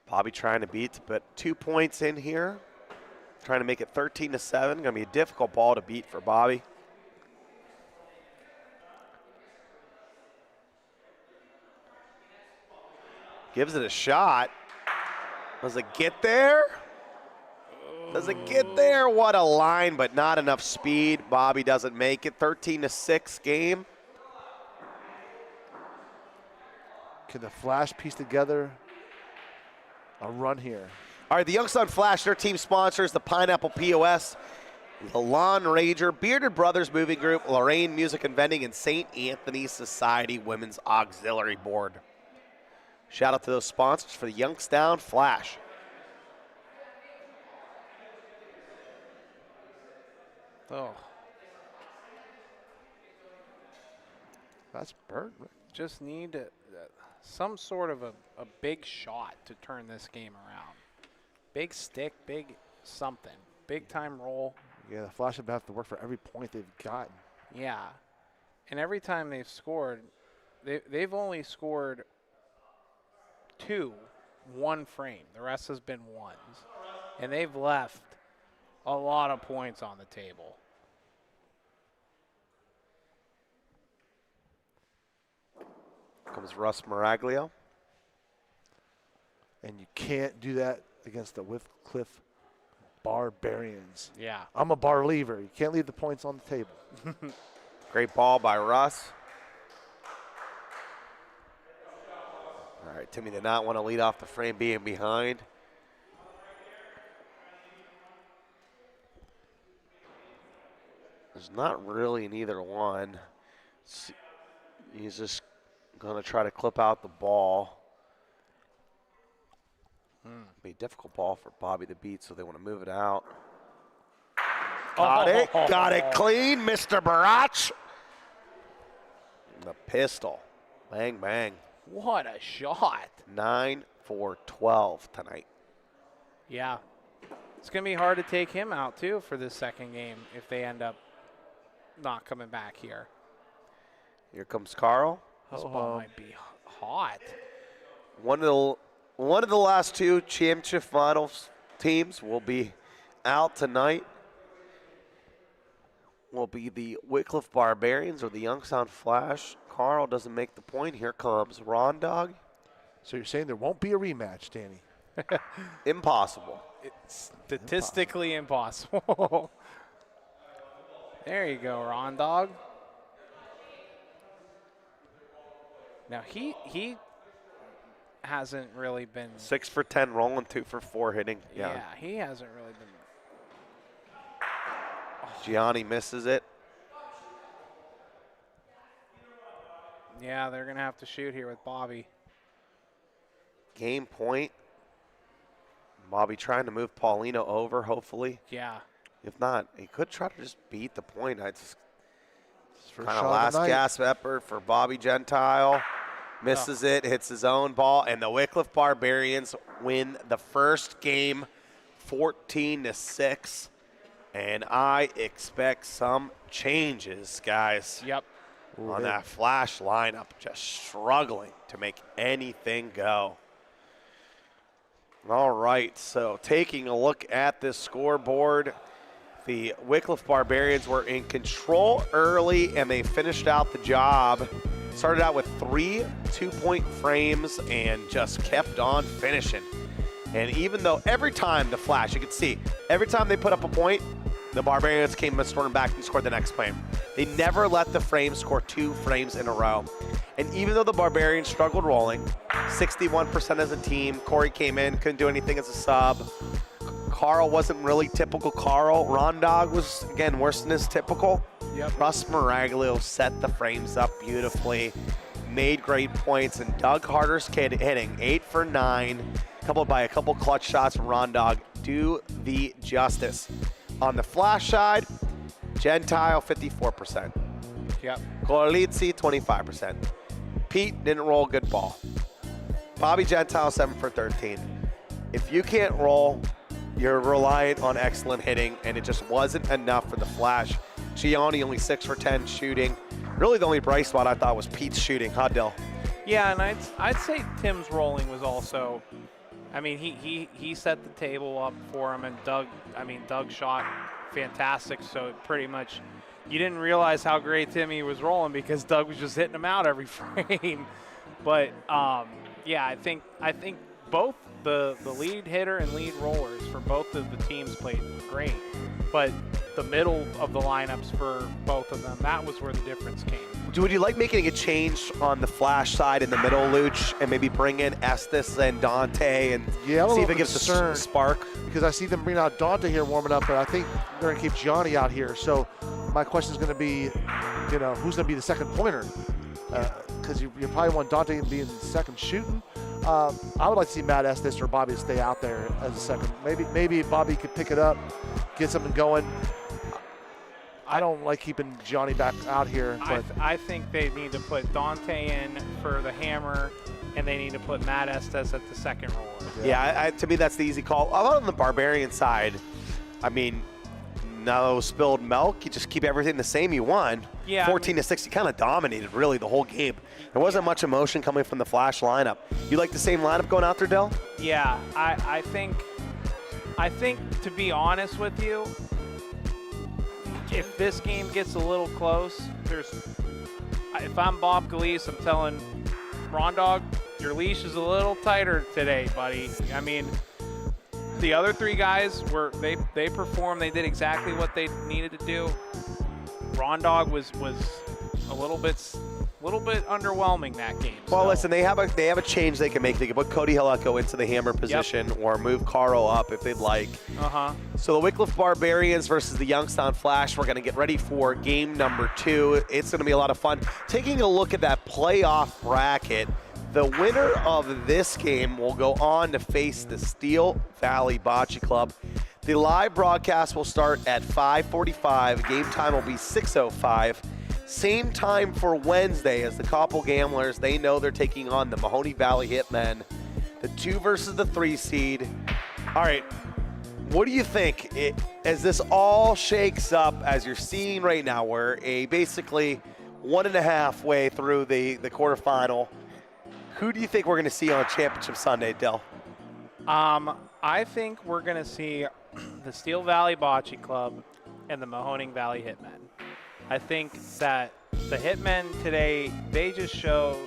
Bobby trying to beat, but 2 points in here. Trying to make it 13-7. Going to be a difficult ball to beat for Bobby. Gives it a shot. Does it get there? Does it get there? What a line, but not enough speed. Bobby doesn't make it. 13-6 game. Can the Flash piece together a run here? All right, the Youngstown Flash, their team sponsors, the Pineapple POS, the Lawn Ranger, Bearded Brothers Moving Group, Lorraine Music and Vending, and St. Anthony's Society Women's Auxiliary Board. Shout out to those sponsors for the Youngstown Flash. Oh. That's burnt. Just need some sort of a big shot to turn this game around. Big stick, big something. Big time roll. Yeah, the Flash have to work for every point they've gotten. Yeah. And every time they've scored, they've only scored 2, 1 frame. The rest has been ones. And they've left a lot of points on the table. Comes Russ Maraglio. And you can't do that against the Whitcliffe Barbarians. Yeah. I'm a bar leaver. You can't leave the points on the table. Great ball by Russ. All right, Timmy did not want to lead off the frame being behind. There's not really in either one. He's just going to try to clip out the ball. Be a difficult ball for Bobby to beat, so they want to move it out. Got it clean, Mr. Barach. The pistol, bang, bang. What a shot. 9 for 12 tonight. Yeah. It's going to be hard to take him out, too, for this second game if they end up not coming back here. Here comes Carl. This ball might be hot. One of the last 2 championship finals teams will be out tonight. Will be the Whitcliffe Barbarians or the Youngstown Flash. Carl doesn't make the point. Here comes Ron Dog. So you're saying there won't be a rematch, Danny? Impossible. It's statistically impossible. There you go, Ron Dog. Now he hasn't really been 6 for 10 rolling, 2 for 4 hitting. Yeah, he hasn't really been. Gianni misses it. Yeah, they're gonna have to shoot here with Bobby. Game point. Bobby trying to move Paulino over, hopefully. Yeah. If not, he could try to just beat the point. I just First kind shot of of last the night. gasp effort for Bobby Gentile. Misses it, hits his own ball, and the Wycliffe Barbarians win the first game 14-6. And I expect some changes, guys. Yep. On that Flash lineup, just struggling to make anything go. All right, so taking a look at this scoreboard, the Wycliffe Barbarians were in control early, and they finished out the job. Started out with 3 two-point frames and just kept on finishing. And even though every time the Flash, you could see, every time they put up a point, the Barbarians came storming back and scored the next frame. They never let the frames score 2 frames in a row. And even though the Barbarians struggled rolling, 61% as a team, Corey came in, couldn't do anything as a sub. Carl wasn't really typical Carl. Rondog was, again, worse than his typical. Yep. Russ Maraglio set the frames up beautifully, made great points, and Doug Harder's kid hitting 8 for 9, coupled by a couple clutch shots from Rondog, do the justice. On the Flash side, Gentile 54%. Yep. Gorlitzi 25%. Pete didn't roll a good ball. Bobby Gentile 7 for 13. If you can't roll, you're reliant on excellent hitting, and it just wasn't enough for the Flash. Gianni only 6 for 10 shooting. Really the only bright spot I thought was Pete's shooting. Huh, Dill? Yeah, and I'd say Tim's rolling was also, I mean, he set the table up for him, and Doug shot fantastic, so pretty much you didn't realize how great Timmy was rolling because Doug was just hitting him out every frame. But yeah, I think both the lead hitter and lead rollers for both of the teams played great, but the middle of the lineups for both of them, that was where the difference came. Would you like making a change on the Flash side in the middle, Luch, and maybe bring in Estes and Dante and see if it gives a spark? Because I see them bring out Dante here warming up, but I think they're going to keep Johnny out here. So my question is going to be, who's going to be the second pointer? Because you probably want Dante being second shooting. I would like to see Matt Estes or Bobby stay out there as a second. Maybe Bobby could pick it up, get something going. I don't like keeping Johnny back out here. But I think they need to put Dante in for the hammer, and they need to put Matt Estes at the second roller. Yeah, to me that's the easy call. Although on the Barbarian side, I mean, no spilled milk. You just keep everything the same. You won. Yeah, 14-6. You kind of dominated really the whole game. There wasn't much emotion coming from the Flash lineup. You like the same lineup going out there, Dell? Yeah, I think to be honest with you, if this game gets a little close, if I'm Bob Galise, I'm telling Rondog, your leash is a little tighter today, buddy. I mean, the other 3 guys they performed. They did exactly what they needed to do. Rondog was a little bit underwhelming that game. Well, listen, they have a change they can make. They can put Cody Heleko into the hammer position or move Carl up if they'd like. So the Wycliffe Barbarians versus the Youngstown Flash. We're going to get ready for game number 2. It's going to be a lot of fun. Taking a look at that playoff bracket, the winner of this game will go on to face the Steel Valley Bocce Club. The live broadcast will start at 5:45. Game time will be 6:05. Same time for Wednesday as the Koppel Gamblers. They know they're taking on the Mahoney Valley Hitmen. The 2 versus the 3 seed. All right, what do you think as this all shakes up, as you're seeing right now? We're basically 1.5 way through the quarterfinal. Who do you think we're going to see on Championship Sunday, Del? I think we're going to see the Steel Valley Bocce Club and the Mahoney Valley Hitmen. I think that the Hitmen today, they just show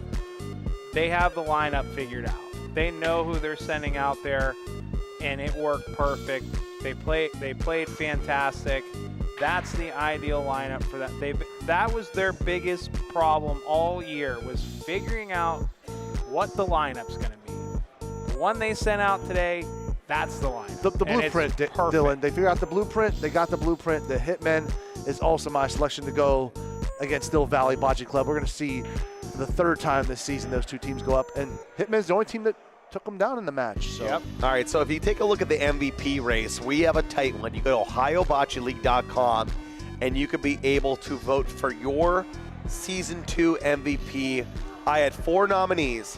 they have the lineup figured out. They know who they're sending out there, and it worked perfect. They played fantastic. That's the ideal lineup for that. That was their biggest problem all year, was figuring out what the lineup's going to be. The one they sent out today, that's the lineup. The blueprint, Dylan. They figured out the blueprint. They got the blueprint. The Hitmen is also my selection to go against Steel Valley Bocce Club. We're going to see for the 3rd time this season those 2 teams go up. And Hitmen's the only team that took them down in the match. So. All right, so if you take a look at the MVP race, we have a tight one. You go to OhioBocceLeague.com, and you could be able to vote for your Season 2 MVP. I had 4 nominees.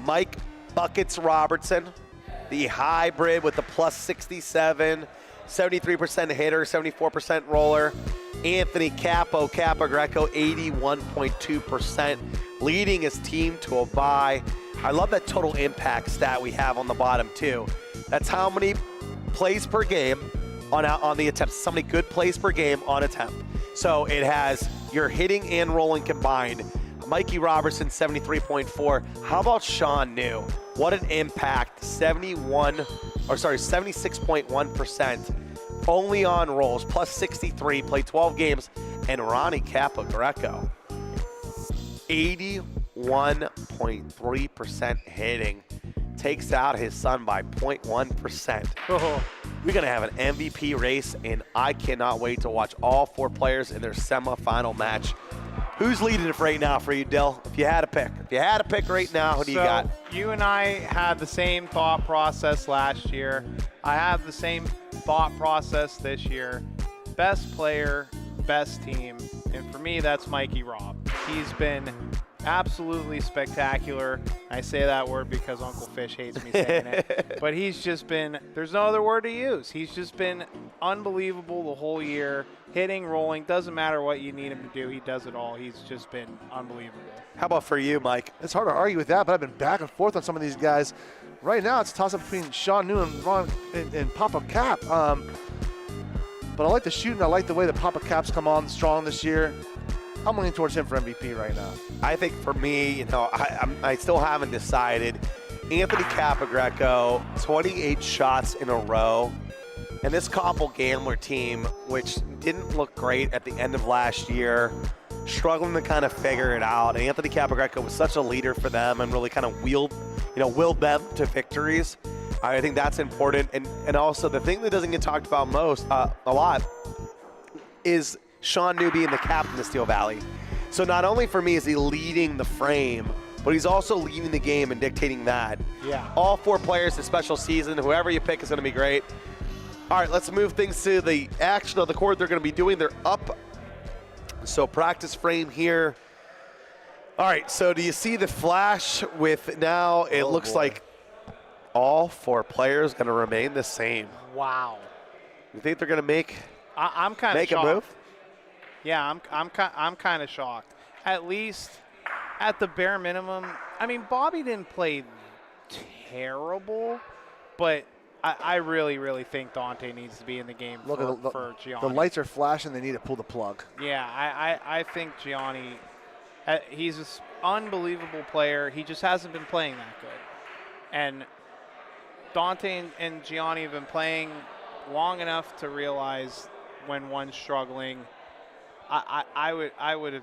Mike Buckets Robertson, the hybrid with the plus 67, 73% hitter, 74% roller. Anthony Capogreco, 81.2%, leading his team to a bye. I love that total impact stat we have on the bottom too. That's how many plays per game on the attempts. So many good plays per game on attempt. So it has your hitting and rolling combined. Mikey Robertson, 73.4. How about Sean New? What an impact, 76.1%. Only on rolls, plus 63, played 12 games. And Ronnie Capogreco, 81.3% hitting. Takes out his son by 0.1%. We're going to have an MVP race, and I cannot wait to watch all 4 players in their semifinal match. Who's leading it right now for you, Dill? If you had a pick. Right now, who do you got? You and I had the same thought process last year. I have the same thought process this year. Best player, best team. And for me, that's Mikey Robb. He's been absolutely spectacular. I say that word because Uncle Fish hates me saying it. But he's just been, there's no other word to use. He's just been unbelievable the whole year. Hitting, rolling, doesn't matter what you need him to do. He does it all. He's just been unbelievable. How about for you, Mike? It's hard to argue with that, but I've been back and forth on some of these guys. Right now, it's a toss-up between Sean New and Ron and Papa Cap. But I like the shooting. I like the way that Papa Cap's come on strong this year. I'm leaning towards him for MVP right now. I think for me, I still haven't decided. Anthony Capogreco, 28 shots in a row. And this Koppel Gambler team, which didn't look great at the end of last year, struggling to kind of figure it out. Anthony Capogreco was such a leader for them and really kind of willed them to victories. I think that's important. And also the thing that doesn't get talked about a lot is Sean New being the captain of Steel Valley. So not only for me is he leading the frame, but he's also leading the game and dictating that. Yeah. All 4 players this special season, whoever you pick is going to be great. All right, let's move things to the action of the court they're going to be doing. They're up. So practice frame here. All right, so do you see the flash with now it looks like all 4 players going to remain the same. Wow. You think they're going to make I'm kind of a move? Yeah, I'm kind of shocked. At least at the bare minimum. I mean, Bobby didn't play terrible, but I really, really think Dante needs to be in the game for Gianni. The lights are flashing. They need to pull the plug. Yeah, I think Gianni, he's an unbelievable player. He just hasn't been playing that good. And Dante and Gianni have been playing long enough to realize when one's struggling. I would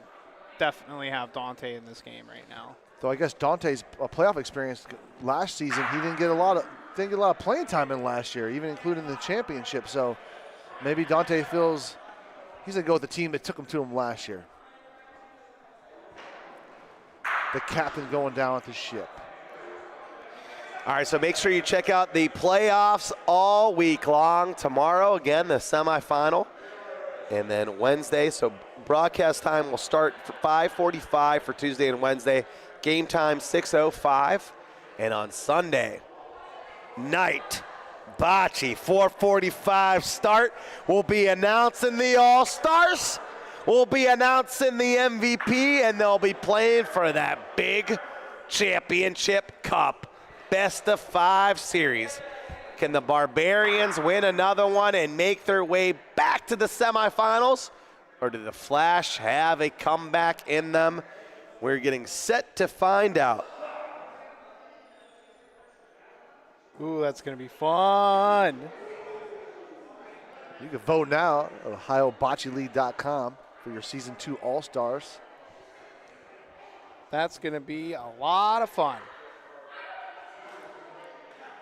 definitely have Dante in this game right now. So I guess Dante's playoff experience last season, he didn't get a lot of playing time in last year, even including the championship. So maybe Dante feels he's going to go with the team that took him to him last year. The captain going down with the ship. All right, so make sure you check out the playoffs all week long. Tomorrow, again, the semifinal. And then Wednesday, so broadcast time will start 5:45 for Tuesday and Wednesday. Game time 6:05. And on Sunday night, Bocce, 4:45 start. We'll be announcing the All-Stars. We'll be announcing the MVP, and they'll be playing for that big championship cup. Best of 5 series. Can the Barbarians win another one and make their way back to the semifinals? Or do the Flash have a comeback in them? We're getting set to find out. Ooh, that's going to be fun. You can vote now at OhioBocceLeague.com for your Season 2 All-Stars. That's going to be a lot of fun.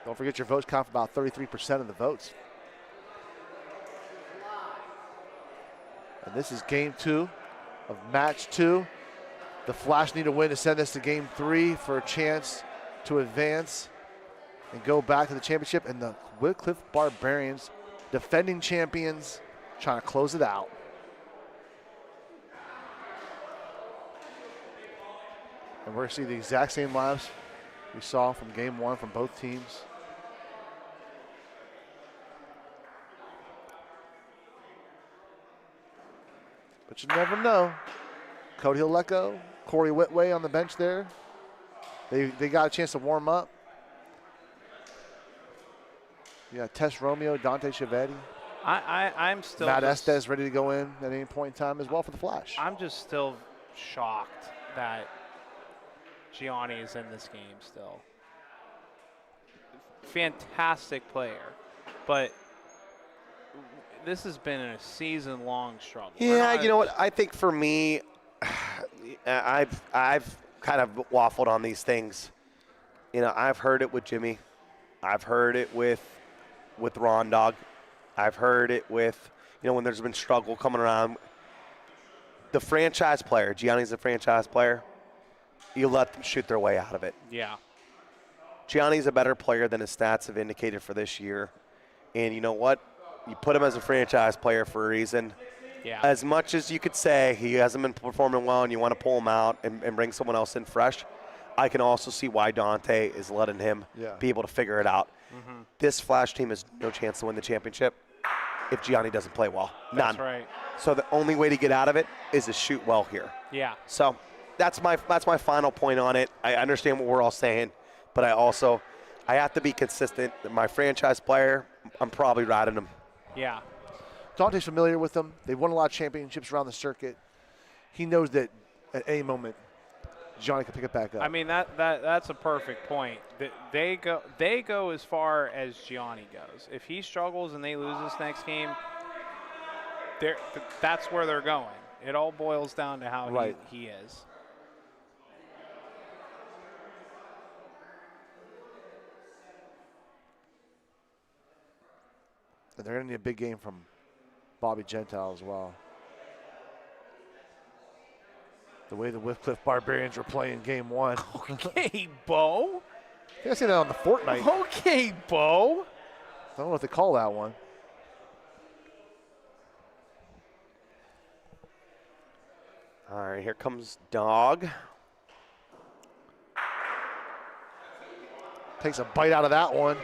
Don't forget your votes count for about 33% of the votes. And this is game 2 of match 2. The Flash need a win to send this to game 3 for a chance to advance and go back to the championship. And the Whitcliffe Barbarians, defending champions, trying to close it out. And we're going to see the exact same lineups we saw from game 1 from both teams. But you never know. Cody Hileko, Corey Whitway on the bench there. They got a chance to warm up. Yeah, Tess Romeo, Dante Chiavetti. I'm still Matt Estes ready to go in at any point in time as well for the Flash. I'm just still shocked that Gianni is in this game still. Fantastic player, but this has been a season-long struggle. Yeah, you know what? I think for me, I've kind of waffled on these things. You know, I've heard it with Jimmy. I've heard it with Ron Dog. I've heard it with, you know, when there's been struggle coming around. The franchise player, Gianni's a franchise player. You let them shoot their way out of it. Yeah. Gianni's a better player than his stats have indicated for this year. And you know what? You put him as a franchise player for a reason. Yeah. As much as you could say he hasn't been performing well and you want to pull him out and bring someone else in fresh, I can also see why Dante is letting him be able to figure it out. Mm-hmm. This Flash team has no chance to win the championship if Gianni doesn't play well. None. That's right. So the only way to get out of it is to shoot well here. Yeah. So that's my final point on it. I understand what we're all saying, but I have to be consistent. My franchise player, I'm probably riding him. Yeah. Dante's familiar with them. They've won a lot of championships around the circuit. He knows that at any moment, Johnny can pick it back up. I mean, that's a perfect point. They go as far as Gianni goes. If he struggles and they lose this next game, that's where they're going. It all boils down to how he is. And they're going to need a big game from Bobby Gentile as well. The way the Whitcliffe Barbarians were playing game 1. Okay, Bo. I think I seen that on the Fortnite. Okay, Bo. I don't know what they call that one. All right, here comes Dog. Takes a bite out of that one.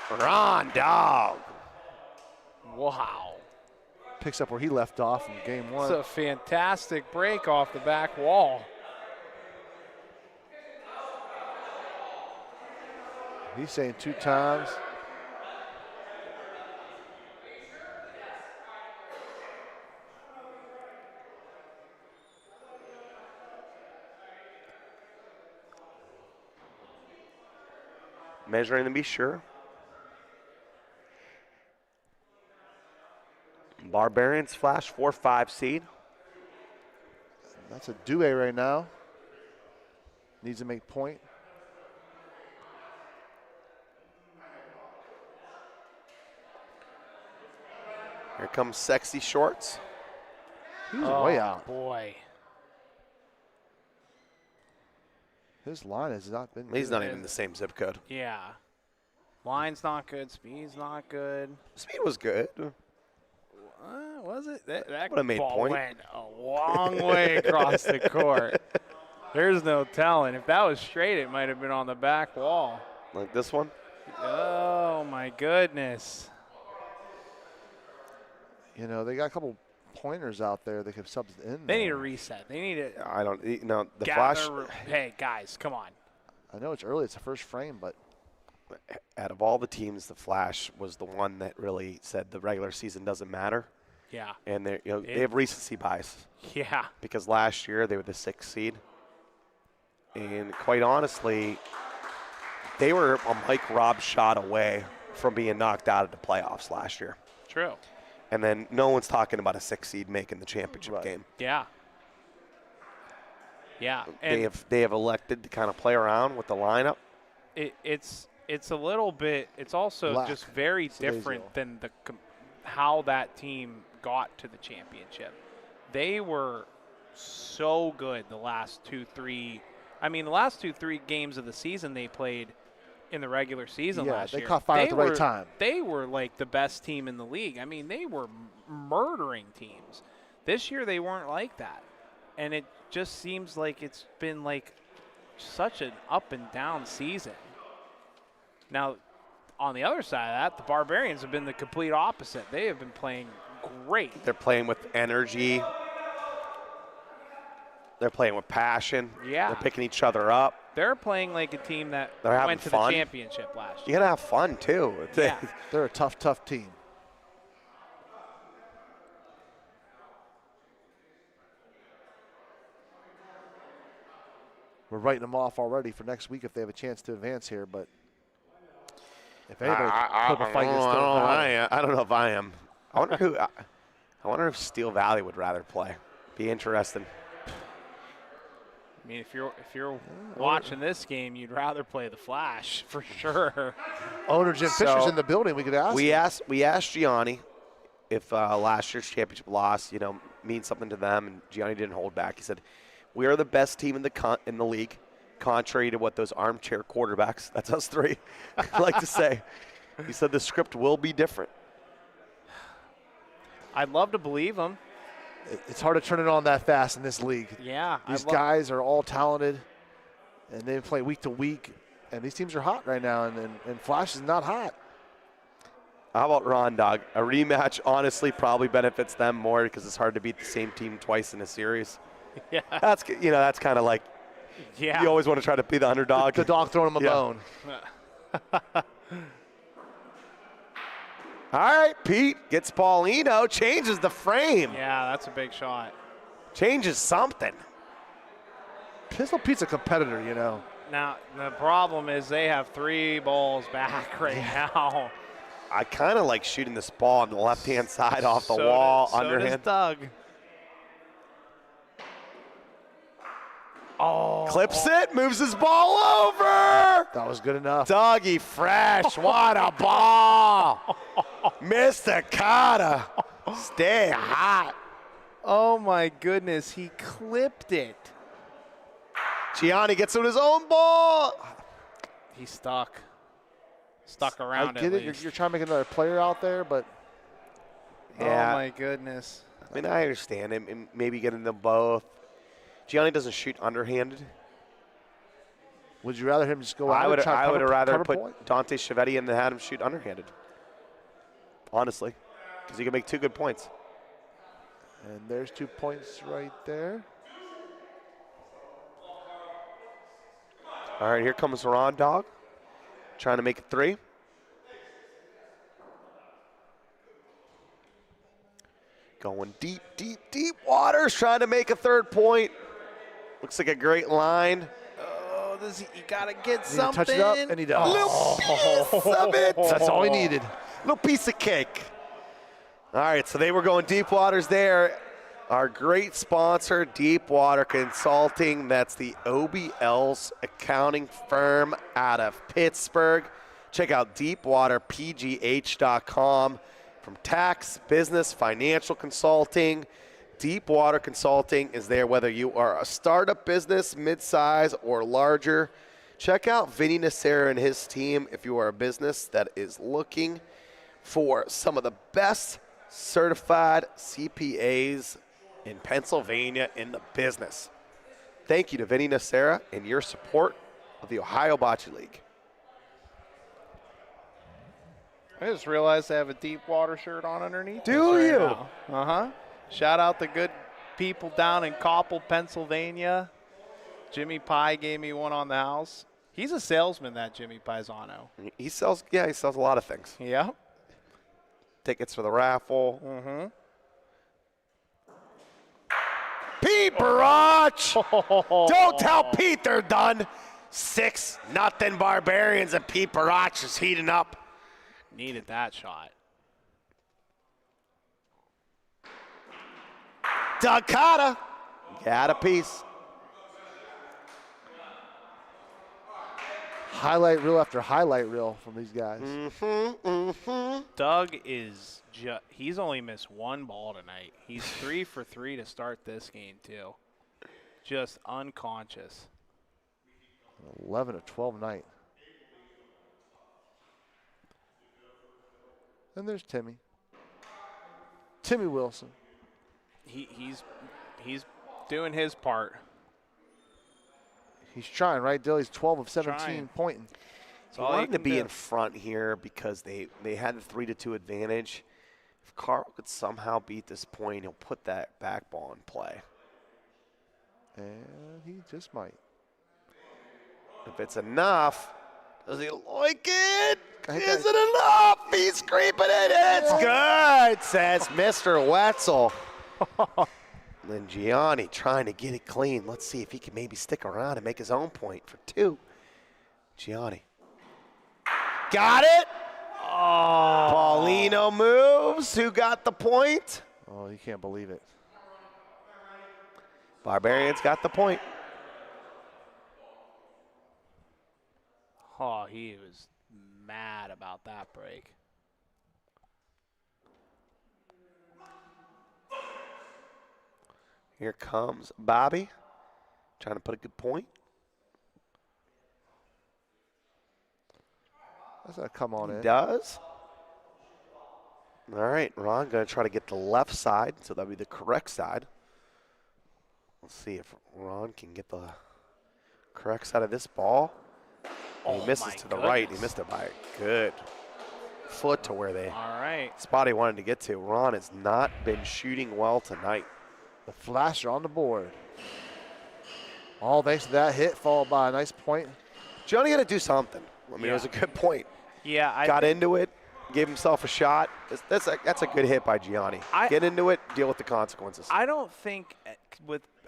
Ron Dog. Wow. Picks up where he left off in game 1. It's a fantastic break off the back wall. He's saying 2 times. Measuring to be sure. Barbarians Flash 4-5 seed. That's a Due right now. Needs to make point. Here comes Sexy Shorts. He's way out. Boy. His line has not been He's good. not even the same zip code. Yeah. Line's not good. Speed's not good. Speed was good. Was it? That Would've made ball point. went a long way across the court. There's no telling. If that was straight, it might have been on the back wall. Like this one? Oh, my goodness. You know, they got a couple pointers out there that could sub in. They need a reset. They need to I don't, you know, the gather. Flash. Hey, guys, come on. I know it's early. It's the first frame, but Out of all the teams, the Flash was the one that really said the regular season doesn't matter. Yeah. And they have recency bias. Yeah. Because last year they were the 6th seed. And quite honestly, they were a Mike Robb shot away from being knocked out of the playoffs last year. True. And then no one's talking about a 6th seed making the championship game. Yeah. Yeah. They have elected to kind of play around with the lineup. It's a little bit. It's also just very different than how that team got to the championship. They were so good the last 2-3 I mean, the last 3 games of the season they played in the regular season last year. They caught fire at the right time. They were like the best team in the league. I mean, they were murdering teams. This year they weren't like that. And it just seems like it's been like such an up and down season. Now, on the other side of that, the Barbarians have been the complete opposite. They have been playing great. They're playing with energy. They're playing with passion. Yeah. They're picking each other up. They're playing like a team that They're went to fun. the championship last You year. got to have fun, too. Yeah. They're a tough team. We're writing them off already for next week if they have a chance to advance here, but if anybody put up a fight against Steel Valley. I don't know if I am. I wonder who. I wonder if Steel Valley would rather play. Be interesting. I mean, if you're watching this game, you'd rather play the Flash for sure. Owner Jim Fisher's in the building. We could ask. We asked Gianni if last year's championship loss, means something to them, and Gianni didn't hold back. He said, "We are the best team in the league, contrary to what those armchair quarterbacks, that's us three, like to say." He said the script will be different. I'd love to believe him. It's hard to turn it on that fast in this league. Yeah. These guys are all talented, and they play week to week, and these teams are hot right now, and Flash is not hot. How about Ron Dog? A rematch honestly probably benefits them more because it's hard to beat the same team twice in a series. Yeah. That's kind of like, yeah. You always want to try to be the underdog. The dog throwing him a bone. All right, Pete gets Paulino, changes the frame. Yeah, that's a big shot. Changes something. Pistol Pete's a competitor, Now, the problem is they have 3 balls back right now. I kind of like shooting this ball on the left-hand side off the So wall, does underhand. Doug. Oh. Clips it, moves his ball over. That was good enough. Dougie Fresh, what a ball. Mr. Carter, stay hot. Oh, my goodness. He clipped it. Gianni gets it with his own ball. He's stuck. Stuck around I get at it. least. You're trying to make another player out there, but Yeah. Oh, my goodness. I mean, I understand him. Maybe getting them both. Gianni doesn't shoot underhanded. would you rather him just go out? I would have rather cover put point? Dante Chiavetti in than had him shoot underhanded. Honestly, because he can make 2 good points. And there's 2 points right there. All right, here comes Ron Dog, trying to make it 3. Going deep, deep, deep waters, trying to make a 3rd point. Looks like a great line. Oh, you got to get Need to something. touch it up, and he does. Little piece of it. That's all he needed. Little piece of cake. All right, so they were going deep waters there. Our great sponsor, Deepwater Consulting. That's the OBL's accounting firm out of Pittsburgh. Check out deepwaterpgh.com. From tax, business, financial consulting, Deepwater Consulting is there whether you are a startup business, mid-size, or larger. Check out Vinny Nacera and his team if you are a business that is looking for some of the best certified CPAs in Pennsylvania in the business. Thank you to Vinny Nacera and your support of the Ohio Bocce League. I just realized I have a deep water shirt on underneath. Do you? Uh-huh. Shout out the good people down in Coppell, Pennsylvania. Jimmy Pie gave me one on the house. He's a salesman, that Jimmy Paisano. He sells a lot of things. Yeah. Tickets for the raffle. Mm-hmm. Pete Barach! Don't tell Pete they're done. 6-0 Barbarians, and Pete Barach is heating up. Needed that shot. Doug Cotta, got a piece. Highlight reel after highlight reel from these guys. Doug is he's only missed 1 ball tonight. He's 3 for 3 to start this game, too. Just unconscious. 11-12 night. And there's Timmy. Timmy Wilson. He's doing his part. He's trying, right, Dill? He's 12 of 17 Trying. pointing. So I wanted to be in front here because they had the 3-2 advantage. If Carl could somehow beat this point, he'll put that back ball in play. And he just might. If it's enough, does he like it? Is it enough? He's creeping it. It's good, says Mr. Wetzel. Then Gianni trying to get it clean. Let's see if he can maybe stick around and make his own point for 2. Gianni. Got it. Oh. Paulino moves. Who got the point? Oh, you can't believe it. Barbarians got the point. Oh, he was mad about that break. Here comes Bobby, trying to put a good point. That's gonna come on in. He does. All right, Ron going to try to get the left side, so that'll be the correct side. Let's see if Ron can get the correct side of this ball. He misses to the right. He missed it by a good foot to where they spot he wanted to get to. Ron has not been shooting well tonight. The flasher on the board. All thanks to that hit, followed by a nice point. Johnny had to do something. I mean, it was a good point. Yeah, I got into it, gave himself a shot. That's a good hit by Gianni. Get into it, deal with the consequences. I don't think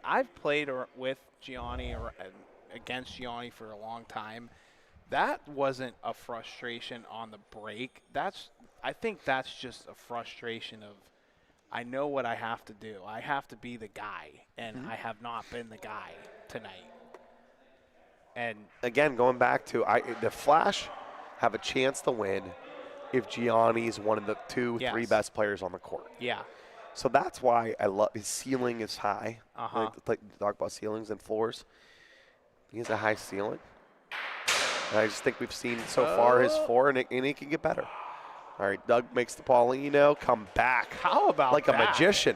I've played with Gianni or against Gianni for a long time. That wasn't a frustration on the break. I think that's just a frustration of I know what I have to do. I have to be the guy, and I have not been the guy tonight. And again, going back to the Flash have a chance to win if Gianni's one of the 2-3 best players on the court. Yeah. So that's why I love his ceiling is high. Like talk about ceilings and floors. He has a high ceiling. And I just think we've seen so far his floor, and he can get better. All right, Doug makes the Paulino come back. How about like that? A magician?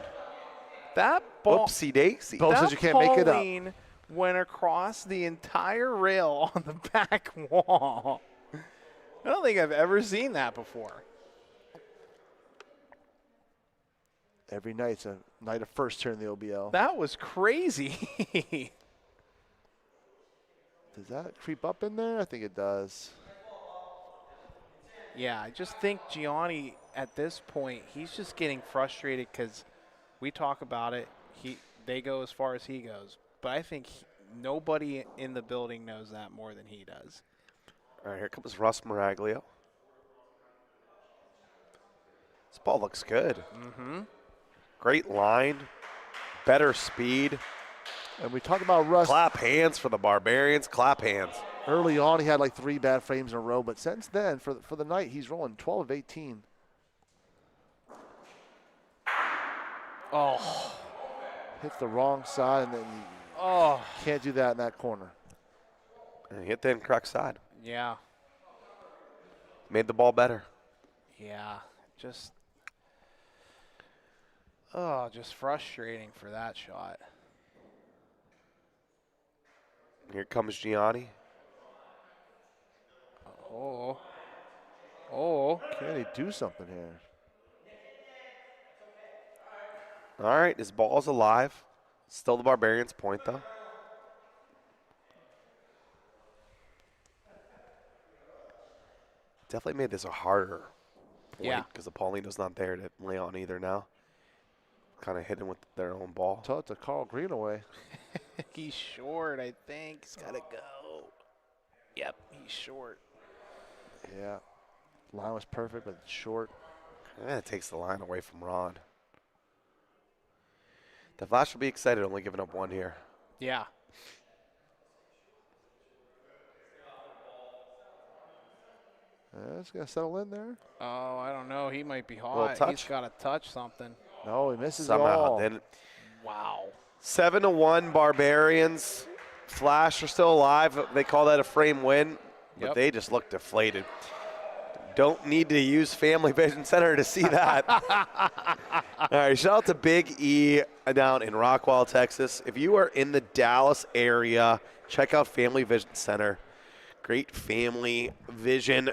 That ball. Whoopsie daisy. Bo says you can't make it up. Went across the entire rail on the back wall. I don't think I've ever seen that before. Every night's a night of first here in the OBL. That was crazy. Does that creep up in there? I think it does. Yeah, I just think Gianni, at this point, he's just getting frustrated because we talk about it. They go as far as he goes. But I think nobody in the building knows that more than he does. All right, here comes Russ Maraglio. This ball looks good. Great line, better speed. And we talk about Russ. Clap hands for the Barbarians. Clap hands. Early on, he had like 3 bad frames in a row, but since then, for the night, he's rolling 12 of 18. Oh. Hits the wrong side, and then can't do that in that corner. And hit the incorrect side. Yeah. Made the ball better. Yeah, just frustrating for that shot. Here comes Gianni. Can he do something here? All right, his ball's alive. Still the Barbarians' point, though. Definitely made this a harder point because the Paulino's not there to lay on either now. Kind of hitting with their own ball. Tell it to Carl Greenaway. He's short, I think. He's got to go. Yep, he's short. Yeah. Line was perfect, but it's short. It takes the line away from Ron. The Flash will be excited only giving up 1 here. Yeah. It's going to settle in there. Oh, I don't know. He might be hot. He's got to touch something. No, he misses Somehow. it all. Then wow. 7-1 Barbarians. Flash are still alive. They call that a frame win, but Yep. they just look deflated. Don't need to use Family Vision Center to see that. All right, shout out to Big E down in Rockwall, Texas. If you are in the Dallas area, check out Family Vision Center. Great family vision.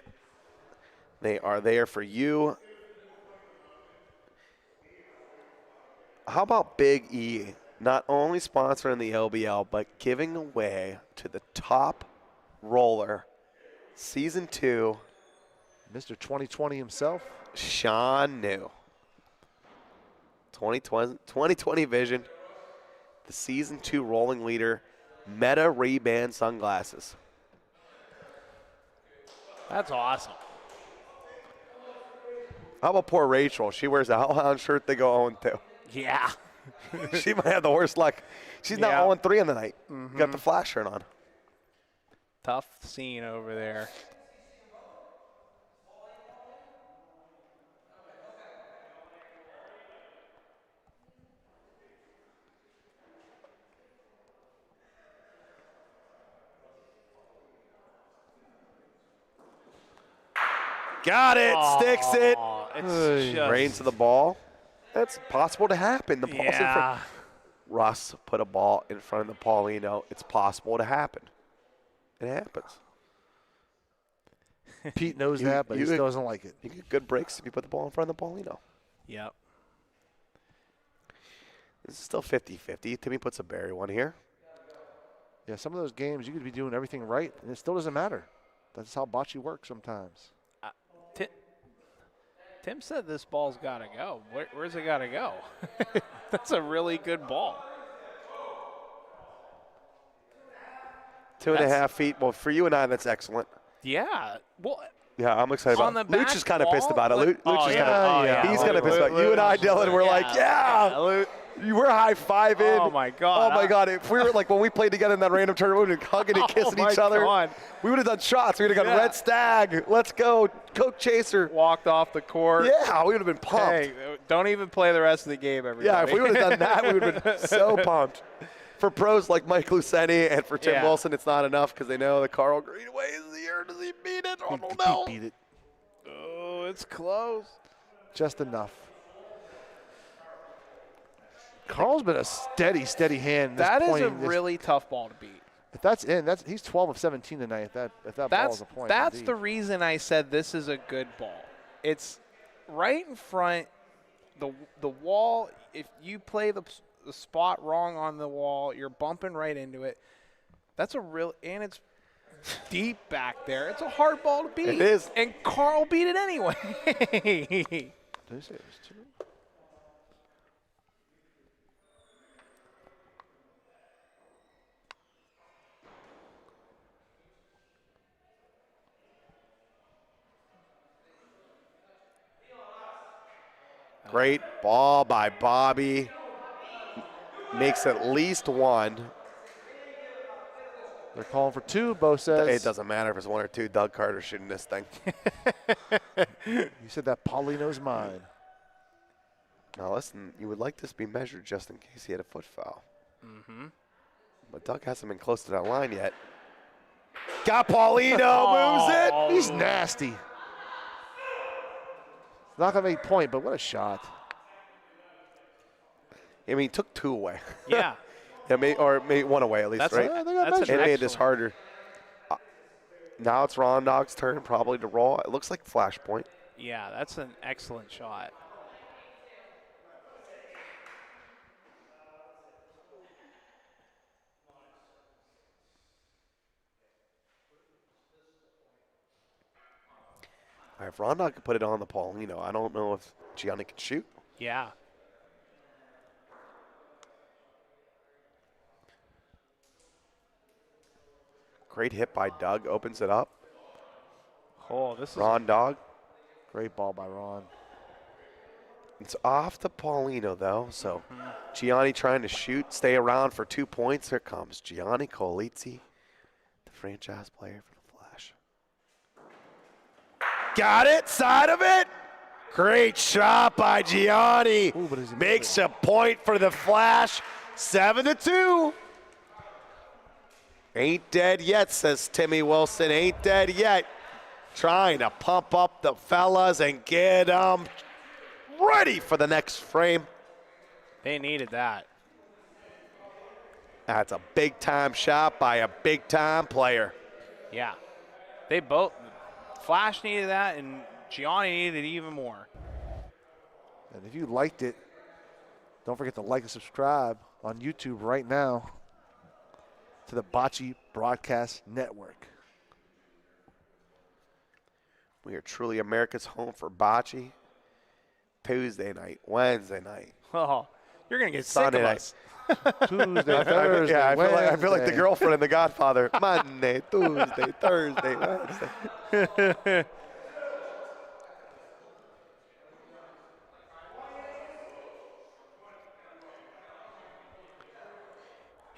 They are there for you. How about Big E not only sponsoring the LBL, but giving away to the top roller, Season 2, Mr. 2020 himself. Sean New. 2020 vision. The Season 2 rolling leader, Meta Ray-Ban sunglasses. That's awesome. How about poor Rachel? She wears a Hellhound shirt they go 0-2. Yeah. She might have the worst luck. She's now 0-3 on the night. Got the Flash shirt on. Tough scene over there. Got it. Sticks it. It's just, Rains to the ball. That's possible to happen. The ball's in front. yeah. Russ put a ball in front of the Paulino. It's possible to happen. It happens. Pete knows that, but he still doesn't like it. You get good breaks if you put the ball in front of the Paulino. Yep. This is still 50-50. Timmy puts a Barry one here. Yeah, some of those games you could be doing everything right, and it still doesn't matter. That's how bocce works sometimes. Tim said this ball's got to go. Where's it got to go? That's a really good ball. 2.5 feet. Well, for you and I, that's excellent. Yeah. Well, Yeah, I'm excited on about the it. Luch back is kind of pissed wall? about it. Like- Luch is yeah. kind of, Oh, yeah. he's kind of pissed about it. You and I, Dylan, we're like, yeah. We're high-fiving. Oh, my God. Oh, my God. If we were like, when we played together in that random tournament, we would have been hugging and kissing my each other. God. We would have done shots. We would have gone Red Stag. Let's go. Coke Chaser. Walked off the court. Yeah, we would have been pumped. Hey, don't even play the rest of the game, everybody. Yeah, if we would have done that, we would have been so pumped. For pros like Mike Luceni and for Tim Wilson, it's not enough because they know the Carl Greenway is here. Does he beat it? I don't know. He beat it. Oh, it's close. Just enough. Carl's been a steady hand. That is point a in this- really tough ball to beat. If that's in, he's 12 of 17 tonight. If that ball is a point, That's indeed. the reason I said this is a good ball. It's right in front. The wall. If you play the spot wrong on the wall, you're bumping right into it. That's a real, and it's deep back there. It's a hard ball to beat. It is. And Carl beat it anyway. Did I say it was 2? Great ball by Bobby. Makes at least one. They're calling for 2, Bo says. It doesn't matter if it's 1 or 2. Doug Carter's shooting this thing. You said that Paulino's mine. Now listen, you would like this to be measured just in case he had a foot foul. Mm-hmm. But Doug hasn't been close to that line yet. Got Paulino, moves it. He's nasty. Not going to make point, but what a shot. I mean, he took 2 away. Yeah. Yeah, maybe 1 away at least, That's right? that's It an made this excellent- harder. Now it's Ron Dog's turn probably to roll. It looks like flashpoint. Yeah, that's an excellent shot. All right, if Ron Dog could put it on the Paulino, I don't know if Gianni can shoot. Yeah. Great hit by Doug, opens it up. Oh, this is Ron Dog. Great ball by Ron. It's off the Paulino, though, so Gianni trying to shoot, stay around for 2 points. Here comes Gianni Colizzi, the franchise player for the Flash. Got it, side of it. Great shot by Gianni. Ooh, but is he Makes a point for the Flash, 7-2. Ain't dead yet, says Timmy Wilson. Ain't dead yet. Trying to pump up the fellas and get them ready for the next frame. They needed that. That's a big-time shot by a big-time player. Yeah. They both, Flash needed that, and Gianni needed it even more. And if you liked it, don't forget to like and subscribe on YouTube right now to the Bocce Broadcast Network. We are truly America's home for bocce. Tuesday night, Wednesday night. Oh, you're going to get Sunday sick of night. us. Tuesday, Thursday, I feel like the Wednesday. girlfriend in The Godfather. Monday, Tuesday, Thursday, Wednesday.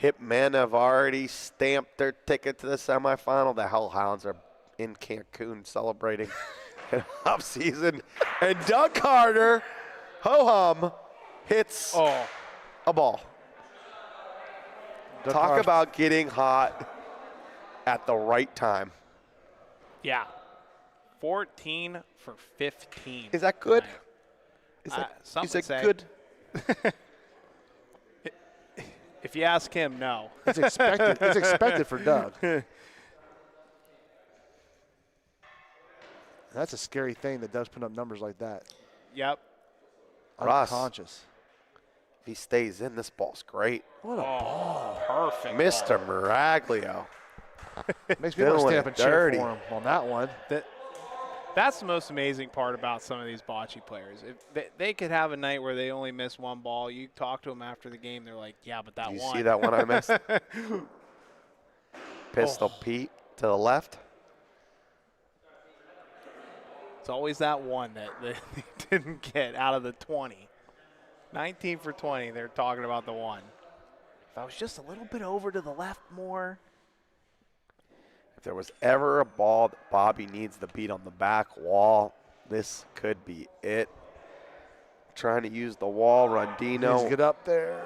Hitmen have already stamped their ticket to the semifinal. The Hellhounds are in Cancun celebrating an off season. And Doug Carter, ho-hum, hits a ball. Talk about getting hot at the right time. Yeah. 14 for 15. Is that good? Some Is would it say. good? If you ask him, no. It's expected. It's expected for Doug. That's a scary thing that Doug's putting up numbers like that. Yep. Ross. Unconscious. If he stays in, this ball's great. What a ball. Perfect. Mr. Miraglio. Makes me want to Doing stand it up and cheer dirty. for him on that one. That's the most amazing part about some of these bocce players. If they could have a night where they only miss one ball. You talk to them after the game, they're like, yeah, but that Do you one. see that one I missed? Pistol Pete to the left. It's always that one that they didn't get out of the 20. 19 for 20, they're talking about the one. If I was just a little bit over to the left more. If there was ever a ball that Bobby needs to beat on the back wall, this could be it. Trying to use the wall, Rondino. Needs to get up there.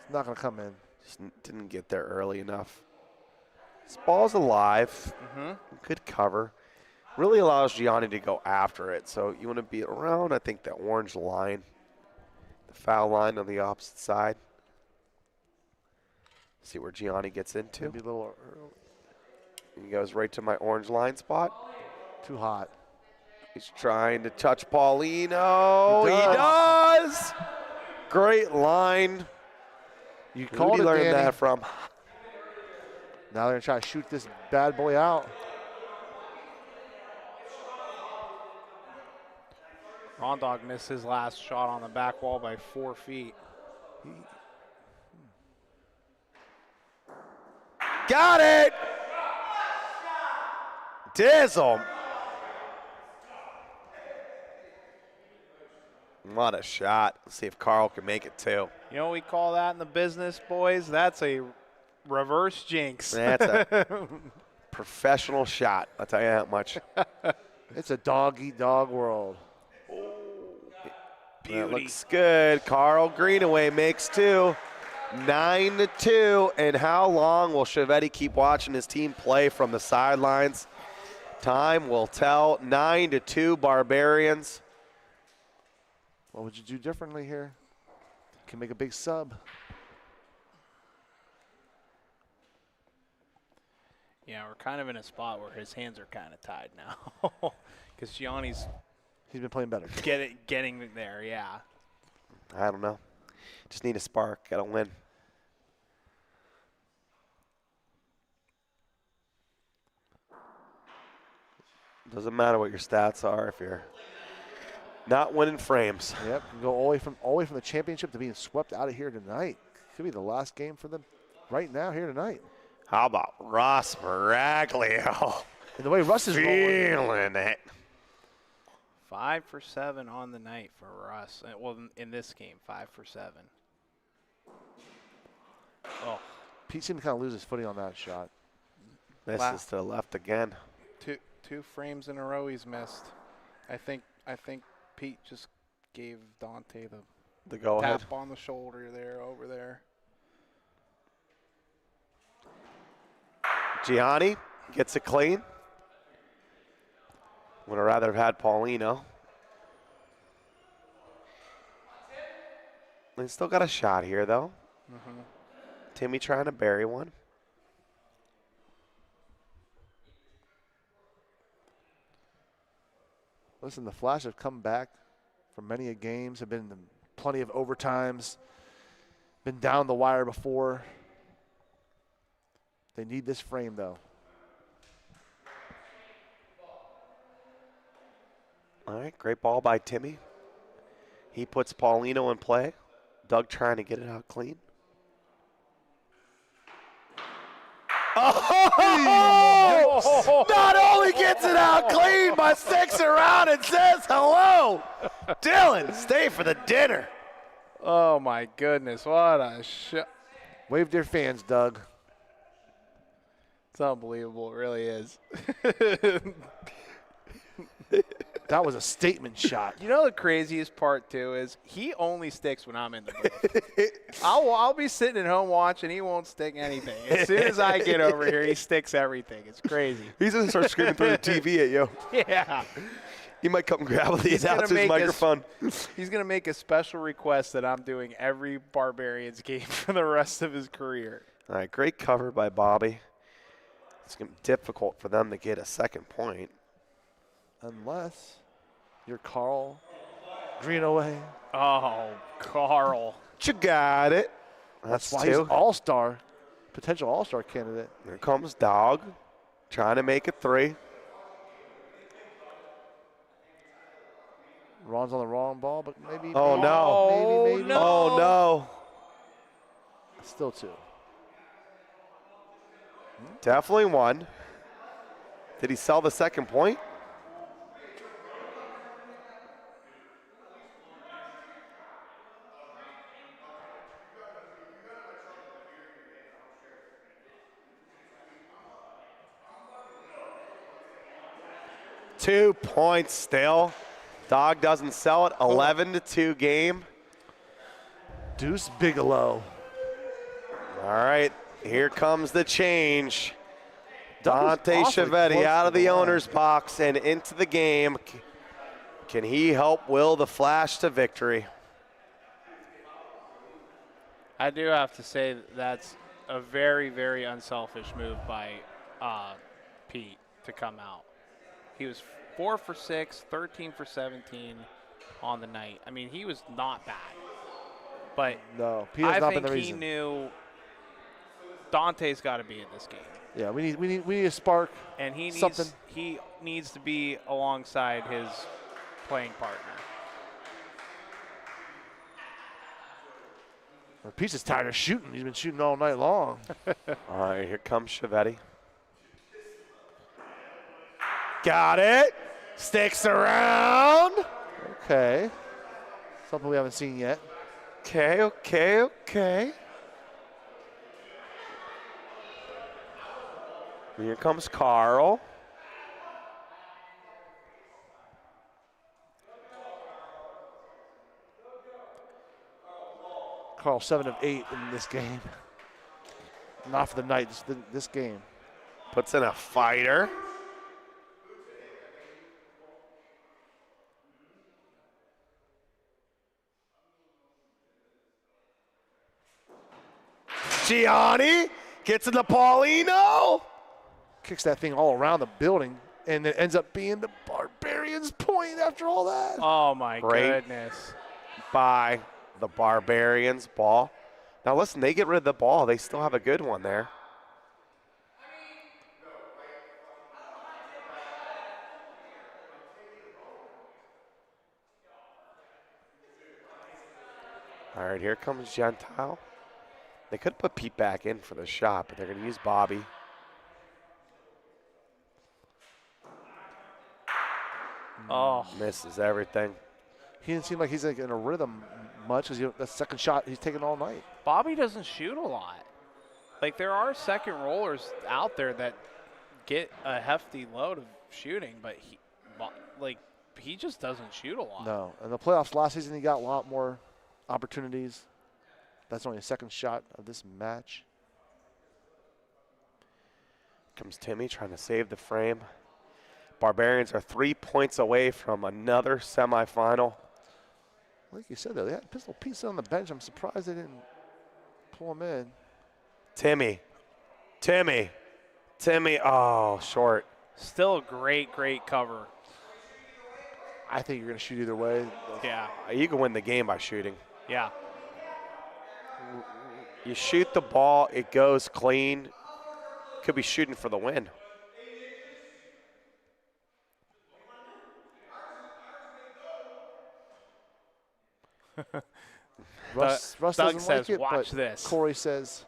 It's not going to come in. Just didn't get there early enough. This ball's alive. Good cover. Really allows Gianni to go after it. So you want to be around, I think, that orange line. The foul line on the opposite side. See where Gianni gets into. Maybe a little early. He goes right to my orange line spot. Too hot. He's trying to touch Paulino. He does. Great line. You Who called did he it, learn Danny. that from? Now they're going to try to shoot this bad boy out. Rondog missed his last shot on the back wall by 4 feet. Got it. Dizzle. What a shot. Let's see if Carl can make it too. You know what we call that in the business, boys? That's a reverse jinx. That's a professional shot. I'll tell you that much. It's a dog-eat-dog world. That looks good. Carl Greenaway makes two. 9-2. And how long will Chiavetti keep watching his team play from the sidelines? Time will tell. 9-2 Barbarians. What would you do differently here? Can make a big sub. Yeah, we're kind of in a spot where his hands are kind of tied now. Because Gianni's He's been playing better. getting there, yeah. I don't know. Just need a spark. Got to win. Doesn't matter what your stats are if you're not winning frames. Yep, you go all the way from the championship to being swept out of here tonight. Could be the last game for them right now here tonight. How about Ross Miraglio? And the way Russ is feeling it. 5 for 7 on the night for Russ. Well, in this game, 5 for 7. Oh, Pete seemed to kind of lose his footing on that shot. Misses to the left again. two frames in a row he's missed. I think Pete just gave Dante The go ahead. tap on the shoulder there, over there. Gianni gets it clean. Would have rather have had Paulino. They still got a shot here, though. Timmy trying to bury one. Listen, the Flash have come back from many games, have been in plenty of overtimes, been down the wire before. They need this frame, though. All right, great ball by Timmy. He puts Paulino in play. Doug trying to get it out clean. Oh! Not only gets it out clean, but sticks around and says hello. Dylan, stay for the dinner. Oh, my goodness. What a shot. Wave to your fans, Doug. It's unbelievable. It really is. That was a statement shot. You know the craziest part, too, is he only sticks when I'm in the booth. I'll be sitting at home watching. He won't stick anything. As soon as I get over here, he sticks everything. It's crazy. He's going to start screaming through the TV at you. Yeah. He might come grab the announcer's microphone. He's going to make a special request that I'm doing every Barbarians game for the rest of his career. All right, great cover by Bobby. It's going to be difficult for them to get a second point. Unless you're Carl Greenaway. Oh, Carl. You got it. That's why he's all-star, potential all-star candidate. Here comes Dog, trying to make it 3. Ron's on the wrong ball, but maybe. Oh, maybe, no. Maybe. No. Oh, no. Still 2. Definitely 1. Did he sell the second point? Two points still. Dog doesn't sell it. 11-2 game. Deuce Bigelow. All right, here comes the change. That was Dante awfully Chiavetti close out to of the the line. owner's box and into the game. Can he help will the Flash to victory? I do have to say that's a very, very unselfish move by Pete to come out. He was 4 for 6, 13 for 17 on the night. I mean, he was not bad. But No, Pete has not been the think he reason. knew Dante's got to be in this game. Yeah, we need a spark. And he needs something. he needs to be alongside his playing partner. Pete's is tired of shooting. He's been shooting all night long. All right, here comes Chiavetti. Got it. Sticks around. Okay. Something we haven't seen yet. Okay. Here comes Carl. Carl 7 of 8 in this game. Not for the night, just this game. Puts in a fighter. Gianni gets in the Paulino. Kicks that thing all around the building, and it ends up being the Barbarians' point after all that. Oh, my Great. goodness. By the Barbarians ball. Now listen, they get rid of the ball. They still have a good one there. All right, here comes Gentile. They could put Pete back in for the shot, but they're going to use Bobby. Oh. Misses everything. He didn't seem like he's like in a rhythm much because that second shot he's taken all night. Bobby doesn't shoot a lot. Like, there are second rollers out there that get a hefty load of shooting, but he just doesn't shoot a lot. No, in the playoffs last season he got a lot more opportunities. That's only a second shot of this match. Comes Timmy trying to save the frame. Barbarians are 3 points away from another semifinal. Like you said, though, they had Pistol Pete on the bench. I'm surprised they didn't pull him in. Timmy. Oh, short. Still a great cover. I think you're going to shoot either way. Yeah. You can win the game by shooting. Yeah. You shoot the ball, it goes clean. Could be shooting for the win. Russ Doug doesn't says, like it, "Watch but this." Corey says,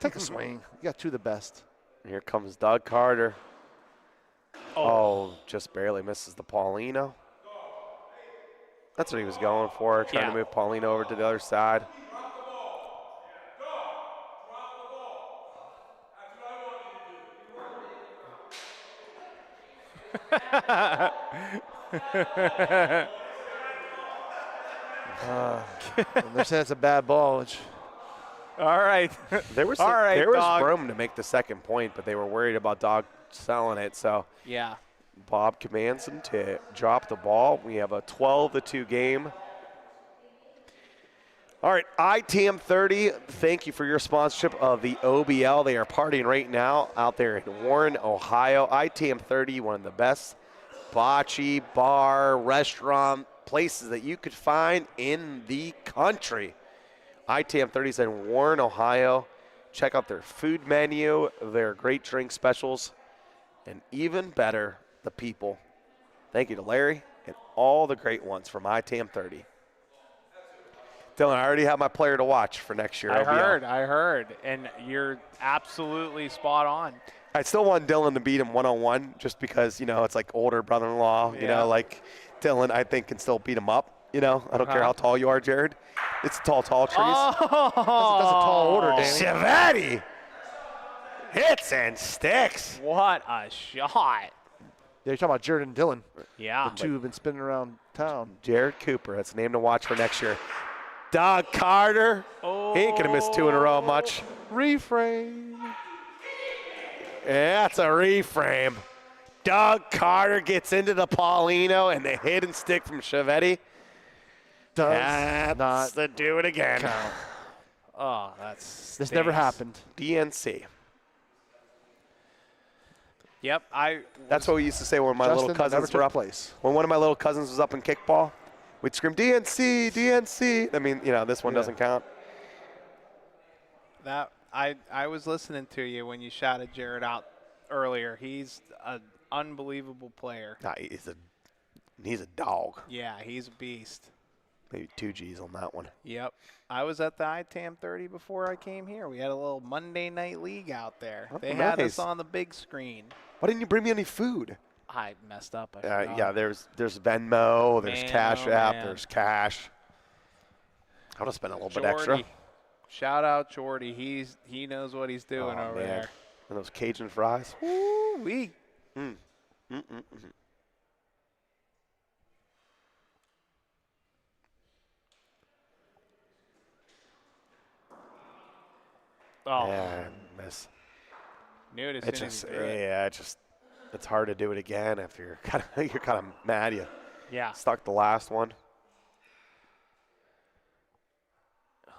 take a swing. You got 2 of the best. Here comes Doug Carter. Oh, just barely misses the Paulino. That's what he was going for, trying to move Paulino over to the other side. They're saying it's a bad ball. All right. There was room to make the second point, but they were worried about Dog selling it. So Yeah. Bob commands him to drop the ball. We have a 12-2 game. All right, ITM 30, thank you for your sponsorship of the OBL. They are partying right now out there in Warren, Ohio. ITM 30, one of the best bocce, bar, restaurant places that you could find in the country. ITM 30 is in Warren, Ohio. Check out their food menu, their great drink specials, and even better, the people. Thank you to Larry and all the great ones from ITM 30. Dylan, I already have my player to watch for next year. I OBL. heard. And you're absolutely spot on. I still want Dylan to beat him one-on-one just because, it's like older brother-in-law. Like Dylan, I think, can still beat him up. I don't care how tall you are, Jared. It's tall trees. Oh! That's a tall order, Danny. Shavati hits and sticks. What a shot. Yeah, you're talking about Jared and Dylan. Yeah. The two have been spinning around town. Jared Cooper, that's a name to watch for next year. Doug Carter, he ain't going to miss 2 in a row much. Reframe. Yeah, that's a reframe. Doug Carter gets into the Paulino and the hidden stick from Chiavetti. Does not to do it again. count. Oh, that's This never happened. DNC. Yep, That's what we used to say when my Justin, little that never cousins were took up. place. When one of my little cousins was up in kickball, we'd scream, DNC, DNC. I mean, this one doesn't count. That I was listening to you when you shouted Jared out earlier. He's an unbelievable player. Nah, he's a dog. Yeah, he's a beast. Maybe 2 G's on that one. Yep. I was at the ITAM 30 before I came here. We had a little Monday night league out there. Oh, they had nice. us on the big screen. Why didn't you bring me any food? I messed up. I forgot. Yeah, there's Venmo, there's Man, Cash oh, App, man. there's cash. I'll just spend a little bit extra. Jordy. Shout out Jordy. He knows what he's doing over there. And those Cajun fries. Woo-wee. Oh, Yeah, miss. knew it as It's soon as just, he threw it. yeah, it's hard to do it again after you're kind of mad. You Yeah. stuck the last one.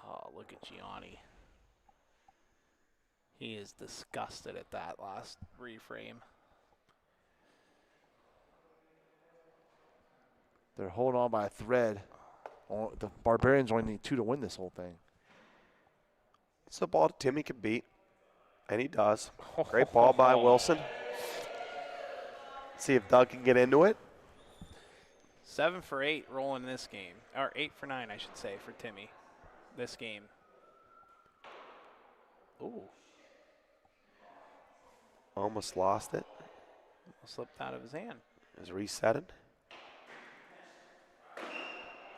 Oh, look at Gianni. He is disgusted at that last reframe. They're holding on by a thread. The Barbarians only need 2 to win this whole thing. It's a ball Timmy could beat, and he does. Great ball by Wilson. See if Doug can get into it. 7 for 8 rolling this game. Or 8 for 9, I should say, for Timmy this game. Ooh. Almost lost it. Slipped out of his hand. Is resetting.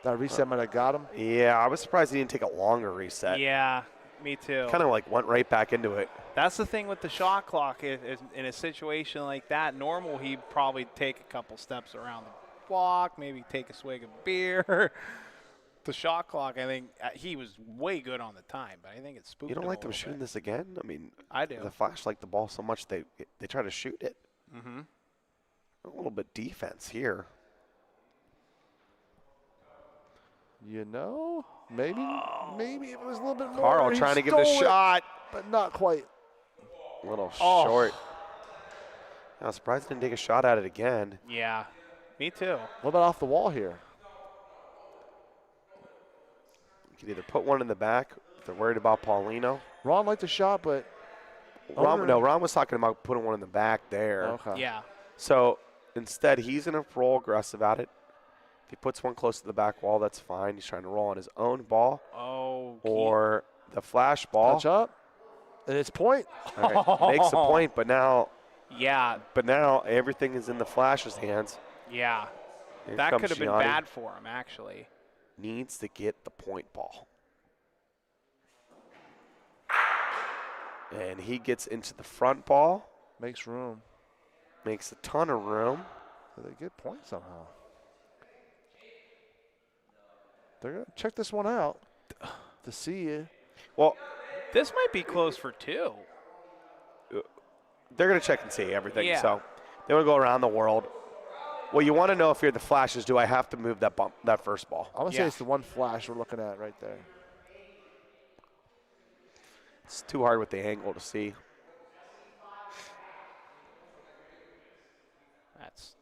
That reset might have got him. Yeah, I was surprised he didn't take a longer reset. Yeah, me too. Kind of went right back into it. That's the thing with the shot clock. In a situation like that, normal he'd probably take a couple steps around the block, maybe take a swig of beer. The shot clock, I think he was way good on the time, but I think it spooked You don't him like a them little shooting bit. this again? I mean, I do. The Flash like the ball so much they try to shoot it. Mm-hmm. A little bit defense here. You know, maybe if it was a little bit more. Carl he trying to give the stole it, shot. but not quite. A little short. I was surprised he didn't take a shot at it again. Yeah, me too. What about off the wall here? You could either put one in the back if they're worried about Paulino. Ron liked the shot, but Ron was talking about putting one in the back there. Okay. Yeah. So instead, he's going to roll aggressive at it. If he puts one close to the back wall, that's fine. He's trying to roll on his own ball or the flash ball. Touch up, and it's point. All right, makes a point, but now Yeah. everything is in the Flash's hands. Yeah. Here That comes could have been Gianni. bad for him, actually. Needs to get the point ball. And he gets into the front ball. Makes room. Makes a ton of room. So they get points somehow. They're going to check this one out to see you. Well, This might be close for 2. they're going to check and see everything. Yeah. So they want to go around the world. Well, you want to know if you're the Flashes, do I have to move that first ball? I'm going to say it's the one flash we're looking at right there. It's too hard with the angle to see. That's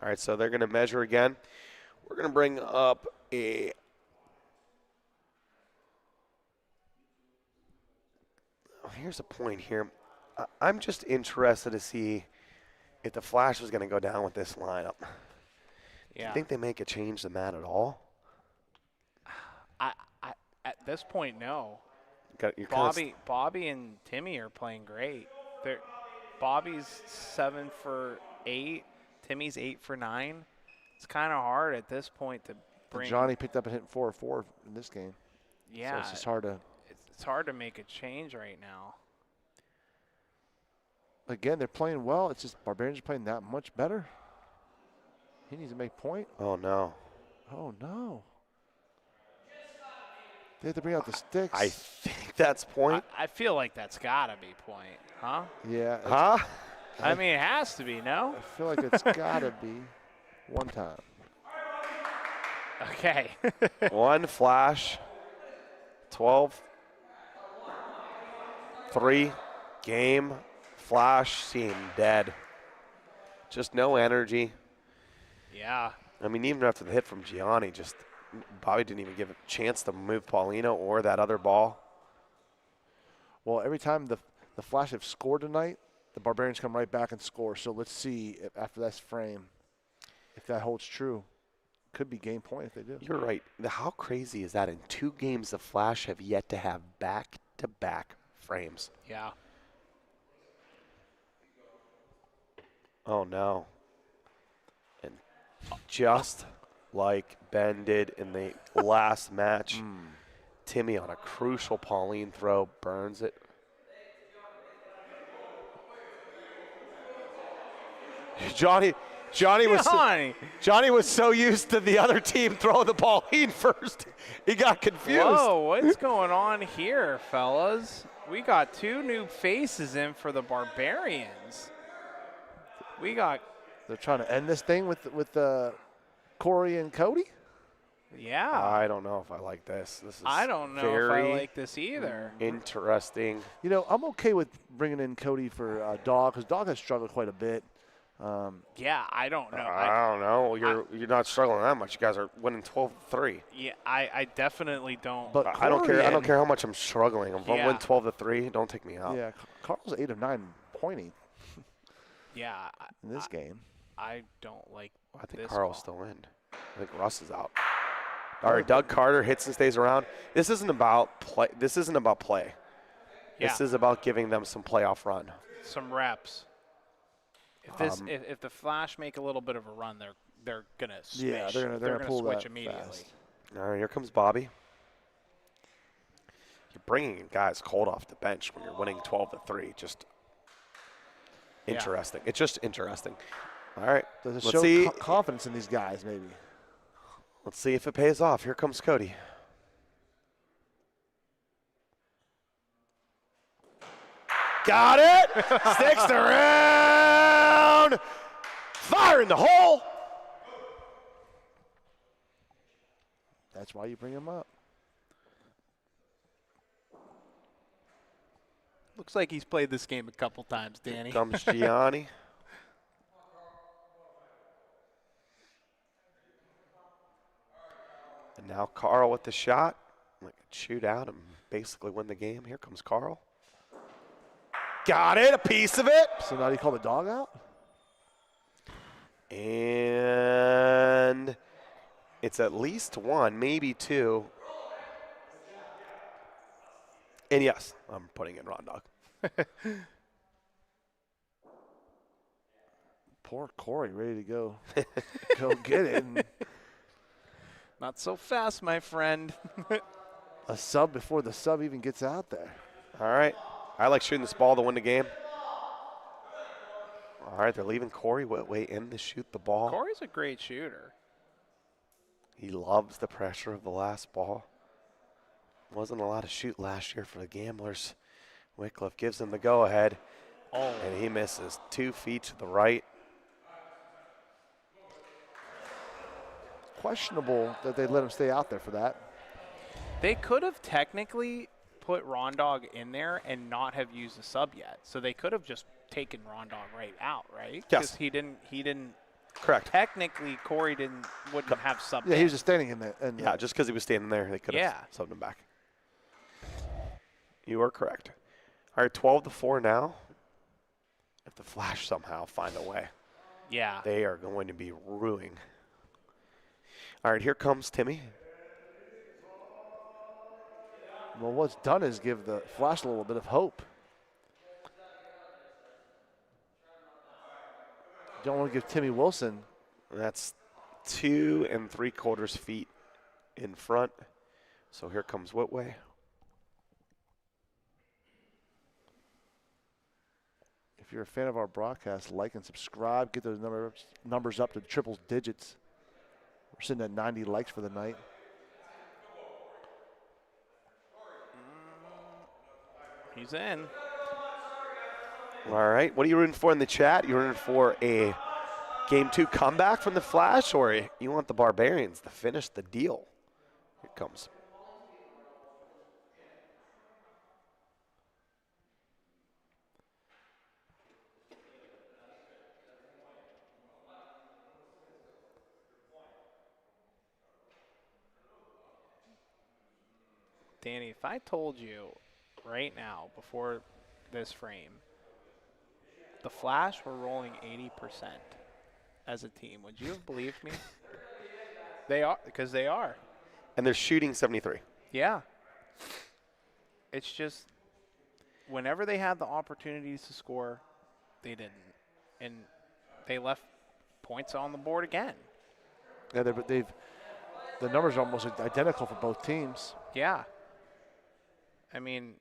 All right, so they're going to measure again. We're going to bring up a here's a point here. I'm just interested to see if the Flash was going to go down with this lineup. Do you think they make a change in that at all? I at this point, no. You're Bobby and Timmy are playing great. Bobby's 7 for 8. Timmy's 8 for 9. It's kind of hard at this point to bring. Johnny picked up and hit 4 or 4 in this game. Yeah, so it's just hard to. It's hard to make a change right now. Again, they're playing well. It's just Barbarians are playing that much better. He needs to make point. Oh no. Oh no. They have to bring out the sticks. I think that's point. I feel like that's got to be point, huh? Yeah. Huh? I mean, it has to be, no? I feel like it's got to be one time. Okay. One Flash. 12-3 game. Flash seemed dead. Just no energy. Yeah. I mean, even after the hit from Gianni, just Bobby didn't even give a chance to move Paulino or that other ball. Well, every time the Flash have scored tonight, the Barbarians come right back and score. So let's see if after this frame, if that holds true. Could be game point if they do. You're right. How crazy is that? In 2 games, the Flash have yet to have back-to-back frames. Yeah. Oh, no. And just like Ben did in the last match, Timmy on a crucial Pauline throw burns it. Johnny was so used to the other team throwing the ball in first, he got confused. Whoa, what's going on here, fellas? We got 2 new faces in for the Barbarians. They're trying to end this thing with Corey and Cody. Yeah. I don't know if I like this. This is I don't know if I like this either. Interesting. You know, I'm okay with bringing in Cody for Dog because Dog has struggled quite a bit. Yeah, I don't know. I don't know. You're not struggling that much. You guys are winning 12-3. Yeah, I definitely don't. But I don't care. I don't Corey care how much I'm struggling. If I'm winning 12-3, don't take me out. Yeah, Carl's 8 of 9 pointing Yeah, in this game. I don't like. I think this Carl's call. still in. I think Russ is out. All right, Doug Carter hits and stays around. This isn't about play. This isn't about play. Yeah. This is about giving them some playoff run. Some reps. If the Flash make a little bit of a run, they're gonna switch. Yeah, they're gonna pull switch that immediately. fast. All right, here comes Bobby. You're bringing in guys cold off the bench when you're winning 12-3. Just interesting. It's just interesting. All right, Does it let's show see. confidence in these guys, maybe? Let's see if it pays off. Here comes Cody. Got it. Sticks around. Fire in the hole. That's why you bring him up. Looks like he's played this game a couple times, Danny. Here comes Gianni. And now Carl with the shot. Like shoot out and basically win the game. Here comes Carl. Got it, a piece of it. So now you call the dog out? And it's at least one, maybe two. And yes, I'm putting in Ron Dog. Poor Corey, ready to go. Go get it. And Not so fast, my friend. a sub before the sub even gets out there. All right. I like shooting this ball to win the game. All right, they're leaving Corey way in to shoot the ball. Corey's a great shooter. He loves the pressure of the last ball. Wasn't allowed to shoot last year for the Gamblers. Wycliffe gives him the go-ahead, and he misses 2 feet to the right. Questionable that they let him stay out there for that. They could have technically put Rondog in there and not have used the sub yet. So they could have just taken Rondog right out, right? Yes. Because he didn't. Correct. Technically, Corey wouldn't have subbed. Yeah, he was just standing in there. Yeah, just because he was standing there, they could have subbed him back. You are correct. All right, 12-4 now. If the Flash somehow find a way, they are going to be ruining. All right, here comes Timmy. Well, what's done is give the Flash a little bit of hope. Don't want to give Timmy Wilson. That's 2 3/4 feet in front. So here comes Whitway. If you're a fan of our broadcast, like and subscribe. Get those numbers up to triple digits. We're sitting at 90 likes for the night. He's in. All right, what are you rooting for in the chat? You rooting for a Game 2 comeback from the Flash, or you want the Barbarians to finish the deal? Here it comes. Danny, if I told you right now, before this frame, the Flash were rolling 80% as a team, would you have believed me? They are, because they are. And they're shooting 73. Yeah. It's just, whenever they had the opportunities to score, they didn't. And they left points on the board again. Yeah, the numbers are almost identical for both teams. Yeah. I mean,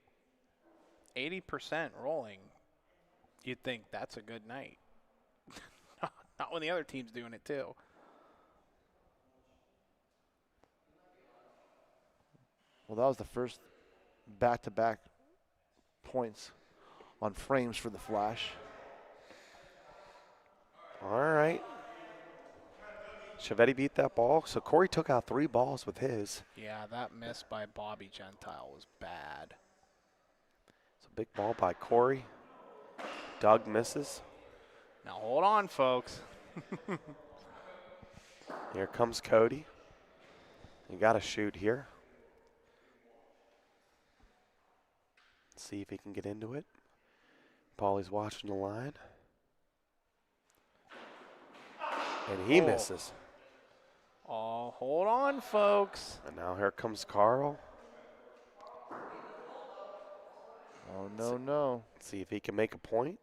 80% rolling, you'd think that's a good night. Not when the other team's doing it too. Well, that was the first back-to-back points on frames for the Flash. All right. Chiavetti beat that ball. So Corey took out 3 balls with his. Yeah, that miss by Bobby Gentile was bad. It's a big ball by Corey. Doug misses. Now hold on, folks. Here comes Cody. You got to shoot here. See if he can get into it. Paulie's watching the line. And he misses. Oh, hold on, folks. And now here comes Carl. Oh, no, no. See if he can make a point.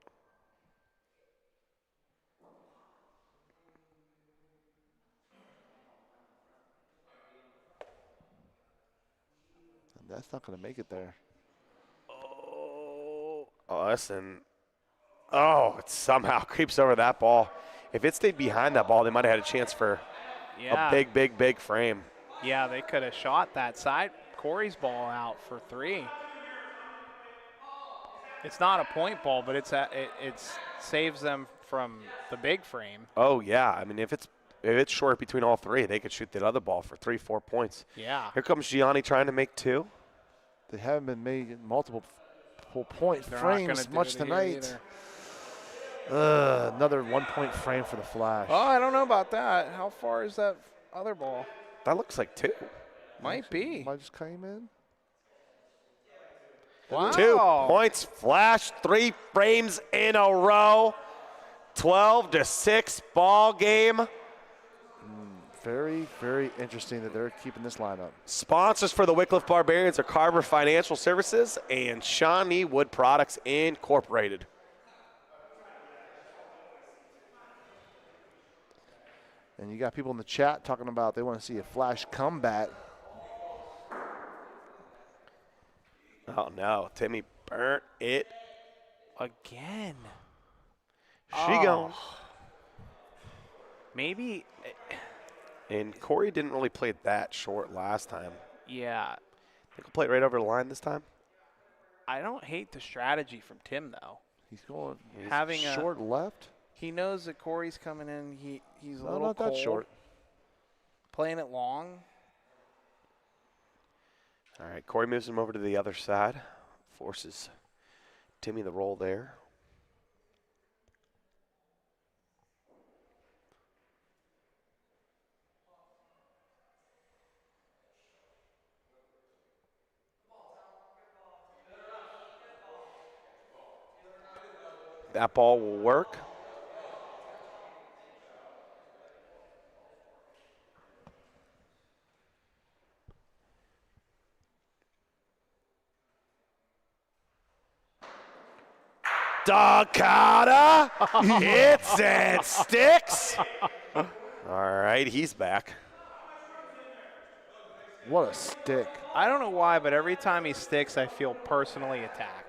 That's not going to make it there. Oh, listen. Oh, it somehow creeps over that ball. If it stayed behind that ball, they might have had a chance for a big, big, big frame. Yeah, they could have shot that side. Corey's ball out for 3. It's not a point ball, but it saves them from the big frame. Oh, yeah. I mean, if it's short between all 3, they could shoot that other ball for 3-4 points. Yeah. Here comes Gianni trying to make 2. They haven't been making multiple point They're frames much tonight. Another 1-point frame for the Flash. Oh, I don't know about that. How far is that other ball? That looks like 2. Might be. Might just came in. Wow. 2 points, Flash, 3 frames in a row. 12-6 ball game. Very, very interesting that they're keeping this lineup. Sponsors for the Wycliffe Barbarians are Carver Financial Services and Shawnee Wood Products Incorporated. And you got people in the chat talking about they want to see a Flash comeback. Oh, no. Timmy burnt it. Again. She gone. Maybe. And Corey didn't really play that short last time. Yeah. Think he'll play it right over the line this time? I don't hate the strategy from Tim, though. He's going having short left. He knows that Corey's coming in. He's a No, little not cold. that short. Playing it long. All right, Corey moves him over to the other side. Forces Timmy the roll there. That ball will work. Dakota hits and sticks. All right, he's back. What a stick. I don't know why, but every time he sticks, I feel personally attacked.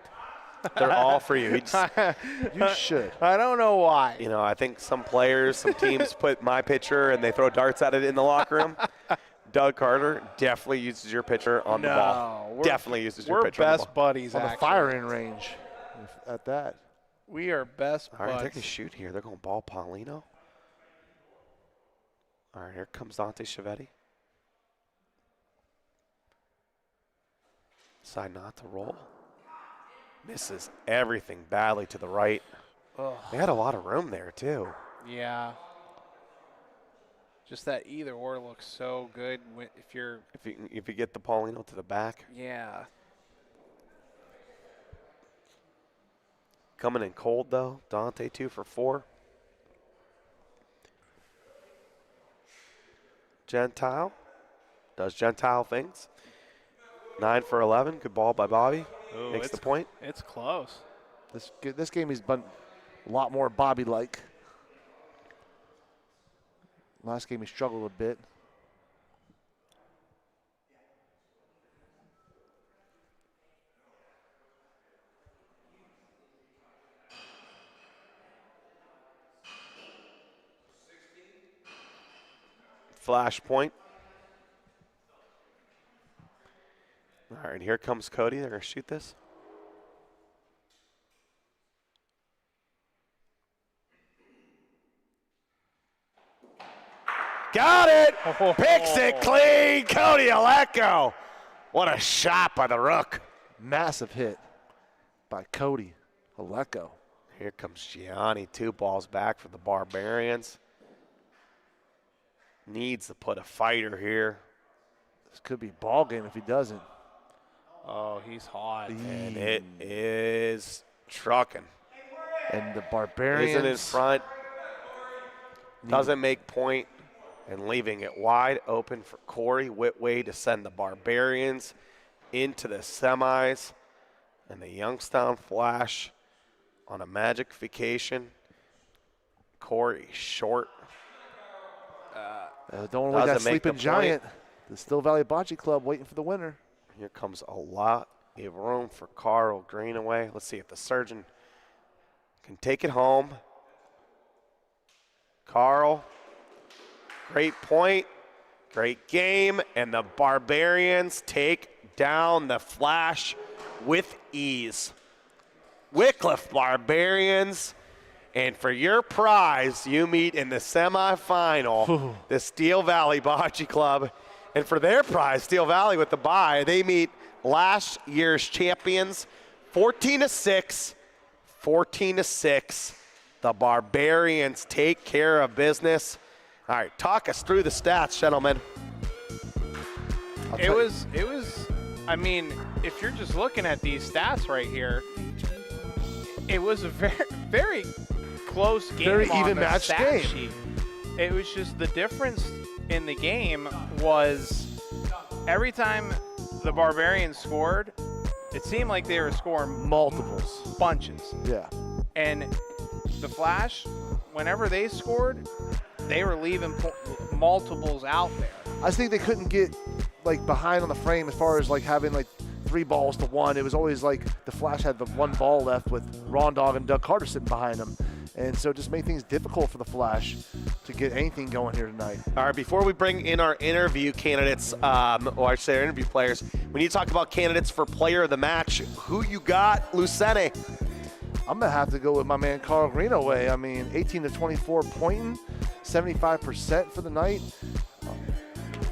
They're all for you. You should. I don't know why. You know, I think some players, some teams put my pitcher and they throw darts at it in the locker room. Doug Carter definitely uses your pitcher on the ball. Definitely uses your pitcher We're on the best ball. buddies, On the actually. firing range at that. We are best All right, they're buds. going to shoot here. They're going to ball Paulino. All right, here comes Dante Chiavetti. Decide not to roll. Misses everything badly to the right. Ugh. They had a lot of room there, too. Yeah. Just that either or looks so good if you're. If you get the Paulino to the back. Yeah. Coming in cold, though. Dante 2 for 4. Gentile does Gentile things. 9 for 11. Good ball by Bobby. Ooh, Makes the point. It's close. This game has been a lot more Bobby-like. Last game he struggled a bit. Flash point. All right, here comes Cody. They're going to shoot this. Got it! Picks it clean. Cody Aleko. What a shot by the Rook. Massive hit by Cody Aleko. Here comes Gianni, 2 balls back for the Barbarians. Needs to put a fighter here. This could be ball game if he doesn't. Oh, he's hot. And it is trucking. And the Barbarians. Isn't in front. Doesn't make point. And leaving it wide open for Corey Whitway to send the Barbarians into the semis. And the Youngstown Flash on a magic vacation. Corey short. Don't worry, that sleeping giant. Point. The Still Valley Bocce Club waiting for the winner. Here comes a lot of room for Carl Greenaway. Let's see if the surgeon can take it home. Carl, great point, great game, and the Barbarians take down the Flash with ease. Wycliffe Barbarians, and for your prize, you meet in the semifinal, the Steel Valley Bocce Club. And for their prize, Steel Valley with the bye, they meet last year's champions, 14-6, 14-6. The Barbarians take care of business. All right, talk us through the stats, gentlemen. It was, I mean, if you're just looking at these stats right here, it was a very, very close game. Very on even the match stat game. sheet. It was just the difference in the game was every time the Barbarians scored, it seemed like they were scoring multiples, bunches. Yeah. And the Flash, whenever they scored, they were leaving multiples out there. I think they couldn't get like behind on the frame as far as like having like 3 balls to 1. It was always like the Flash had the 1 ball left with Ron Dog and Doug Carter sitting behind them. And so it just made things difficult for the Flash to get anything going here tonight. All right, before we bring in our interview candidates, or I should say our interview players, we need to talk about candidates for player of the match. Who you got, Lucene? I'm going to have to go with my man Carl Greenaway. I mean, 18 to 24 pointing, 75% for the night.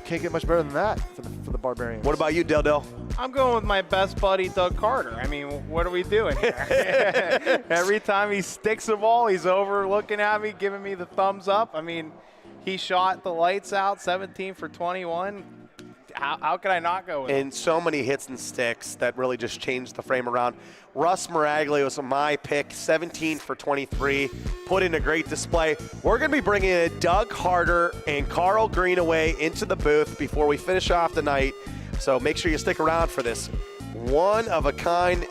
Can't get much better than that for the Barbarians. What about you, Del Del? I'm going with my best buddy, Doug Carter. I mean, what are we doing here? Every time he sticks a ball, he's over looking at me, giving me the thumbs up. I mean, he shot the lights out, 17 for 21. How could I not go with him? And so many hits and sticks that really just changed the frame around. Russ Miraglio was my pick, 17 for 23, put in a great display. We're going to be bringing in Doug Carter and Carl Greenaway into the booth before we finish off the night. So make sure you stick around for this one-of-a-kind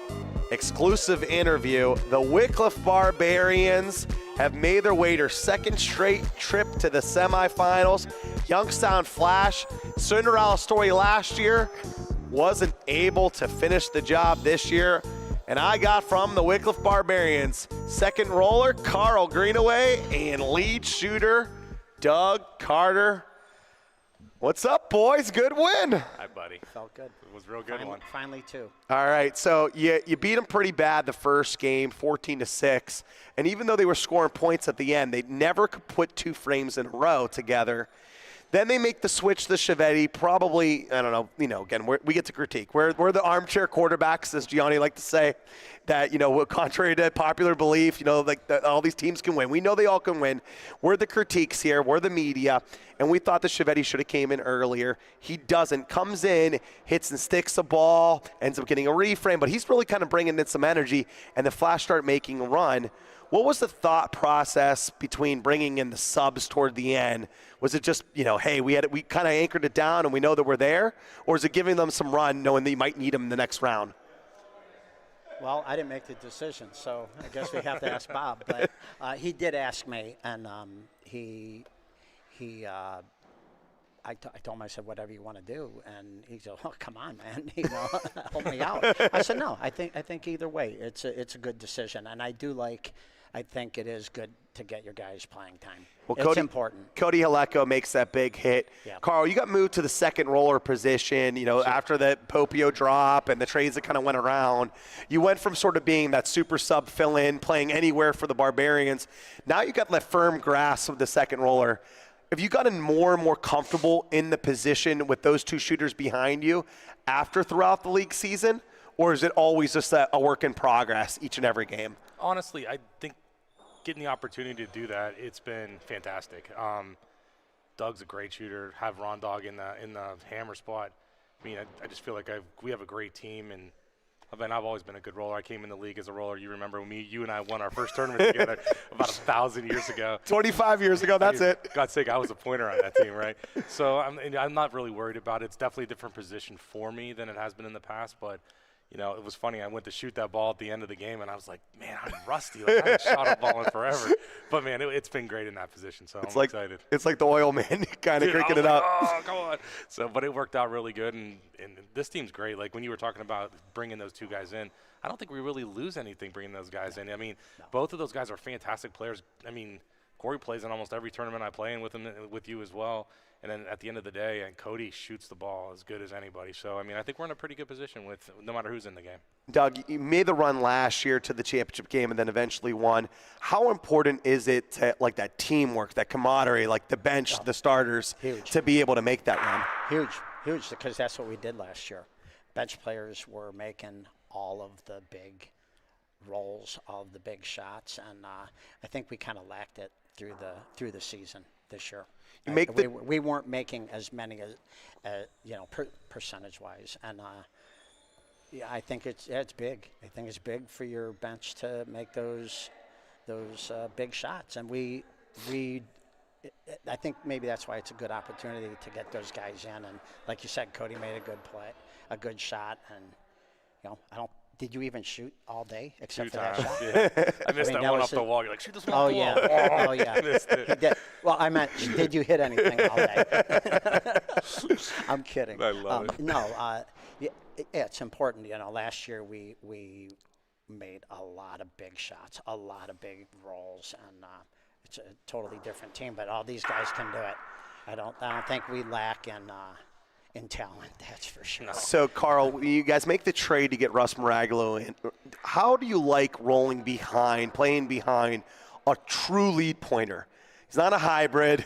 exclusive interview. The Wycliffe Barbarians have made their way their 2nd straight trip to the semifinals. Youngstown Flash, Cinderella story last year, wasn't able to finish the job this year. And I got from the Wycliffe Barbarians, 2nd roller, Carl Greenaway, and lead shooter, Doug Carter. What's up, boys? Good win. Hi, buddy. Felt good. It was a real good one. Finally, too. All right, so you beat them pretty bad the first game, 14-6. And even though they were scoring points at the end, they never could put 2 frames in a row together. Then they make the switch to Chiavetti, probably, I don't know, again, we get to critique. We're the armchair quarterbacks, as Gianni like to say, that, contrary to popular belief, all these teams can win. We know they all can win. We're the critiques here. We're the media. And we thought that Chiavetti should have came in earlier. He doesn't. Comes in, hits and sticks a ball, ends up getting a reframe, but he's really kind of bringing in some energy, and the Flash start making a run. What was the thought process between bringing in the subs toward the end? Was it just, hey, we kind of anchored it down and we know that we're there? Or is it giving them some run knowing that you might need them in the next round? Well, I didn't make the decision, so I guess we have to ask Bob. But he did ask me, and I told him, I said, whatever you want to do. And he said, oh, come on, man, help me out. I said, no, I think either way, it's a good decision. And I think it is good to get your guys playing time. Well, it's important. Cody Haleko makes that big hit. Yeah. Carl, you got moved to the 2nd roller position, after the Popio drop and the trades that kind of went around. You went from sort of being that super sub fill-in, playing anywhere for the Barbarians. Now you got the firm grasp of the 2nd roller. Have you gotten more and more comfortable in the position with those 2 shooters behind you throughout the league season? Or is it always just a work in progress each and every game? Honestly, I think getting the opportunity to do that, it's been fantastic. Doug's a great shooter. Have Ron Dog in the hammer spot. I mean, I just feel like we have a great team, and I've always been a good roller. I came in the league as a roller. You remember when you and I won our first tournament together about 1,000 years ago. 25 years ago, that's it. God's sake, I was a pointer on that team, right? So I'm not really worried about it. It's definitely a different position for me than it has been in the past, but you know, it was funny. I went to shoot that ball at the end of the game, and I was like, man, I'm rusty. Like, I haven't shot a ball in forever. But, man, it's been great in that position, so I'm excited. It's like the oil man kind of cranking it up. Oh, come on. So, but it worked out really good, and this team's great. Like, when you were talking about bringing those two guys in, I don't think we really lose anything bringing those guys in. I mean, both of those guys are fantastic players. I mean, Corey plays in almost every tournament I play in with him, with you as well. And then at the end of the day, and Cody shoots the ball as good as anybody. So, I mean, I think we're in a pretty good position with no matter who's in the game. Doug, you made the run last year to the championship game and then eventually won. How important is it to, like, that teamwork, that camaraderie, like the bench, the starters, to be able to make that run? Huge, because that's what we did last year. Bench players were making all of the big rolls, all of the big shots, and I think we kind of lacked it through the season this year. We weren't making as many as percentage-wise, and I think it's big. I think it's big for your bench to make those big shots, and I think maybe that's why it's a good opportunity to get those guys in. And like you said, Cody made a good play, a good shot, and Did you even shoot all day except for that shot? Yeah. I missed that one off the wall. You're like, shoot this one off the wall. Oh, yeah. I missed it. Well, I meant, did you hit anything all day? I'm kidding. I love it. No, it's important. You know, last year we made a lot of big shots, a lot of big rolls, and it's a totally different team. But all these guys can do it. I don't think we lack in talent, that's for sure. So, Carl, you guys make the trade to get Russ Maragalo in. How do you like playing behind a true lead pointer? He's not a hybrid.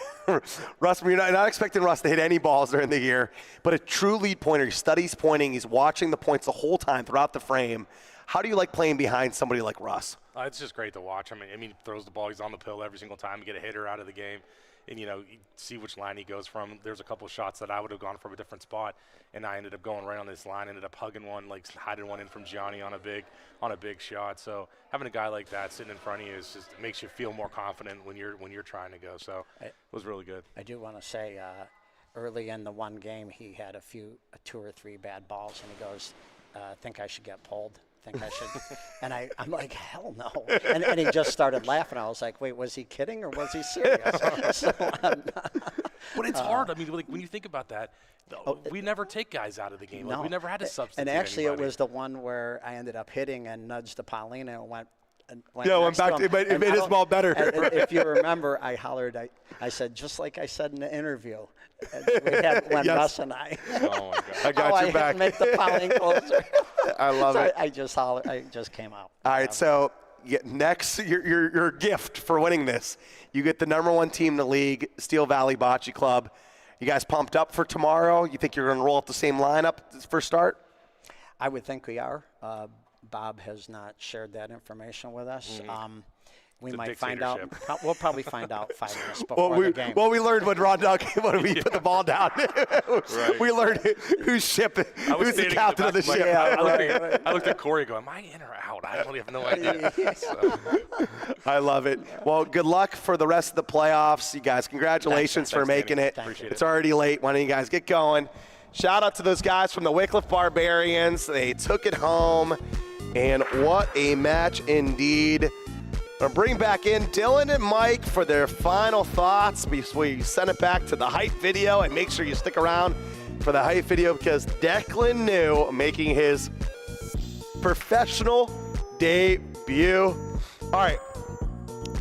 Russ, you're not expecting Russ to hit any balls during the year, but a true lead pointer. He studies pointing. He's watching the points the whole time throughout the frame. How do you like playing behind somebody like Russ? It's just great to watch. I mean, he throws the ball. He's on the pill every single time. You get a hitter out of the game. And, you see which line he goes from. There's a couple of shots that I would have gone from a different spot, and I ended up going right on this line, ended up hugging one, like hiding one in from Gianni on a big shot. So having a guy like that sitting in front of you makes you feel more confident when you're trying to go. So it was really good. I do want to say early in the one game, he had two or three bad balls, and he goes, think I should get pulled. Think I should, and I'm like, hell no, and he just started laughing. I was like, wait, was he kidding or was he serious? But it's hard. I mean, like, when you think about that, we never take guys out of the game. Like, we never had to substitute. And actually, anybody. It was the one where I ended up hitting and nudged to Paulina and went back to him. It made his ball better. If you remember, I hollered. I said, just like I said in the interview, Russ and I. Oh my God! I got your back. Make the fouling closer. I love it. I just hollered. I just came out. All right, so next, your gift for winning this, you get the #1 team in the league, Steel Valley Bocce Club. You guys pumped up for tomorrow? You think you're going to roll up the same lineup for start? I would think we are. Bob has not shared that information with us. We might find out. We'll probably find out 5 minutes before the game. Well, we learned when Ron Dog when we put the ball down. Right. We learned who's the captain of the ship. I looked at Corey going, am I in or out? I don't have no idea. So. I love it. Well, good luck for the rest of the playoffs. You guys, congratulations for making it. It's already late. Why don't you guys get going? Shout out to those guys from the Wycliffe Barbarians. They took it home. And what a match indeed. I'm going to bring back in Dylan and Mike for their final thoughts before you send it back to the hype video. And make sure you stick around for the hype video because Declan New making his professional debut. All right,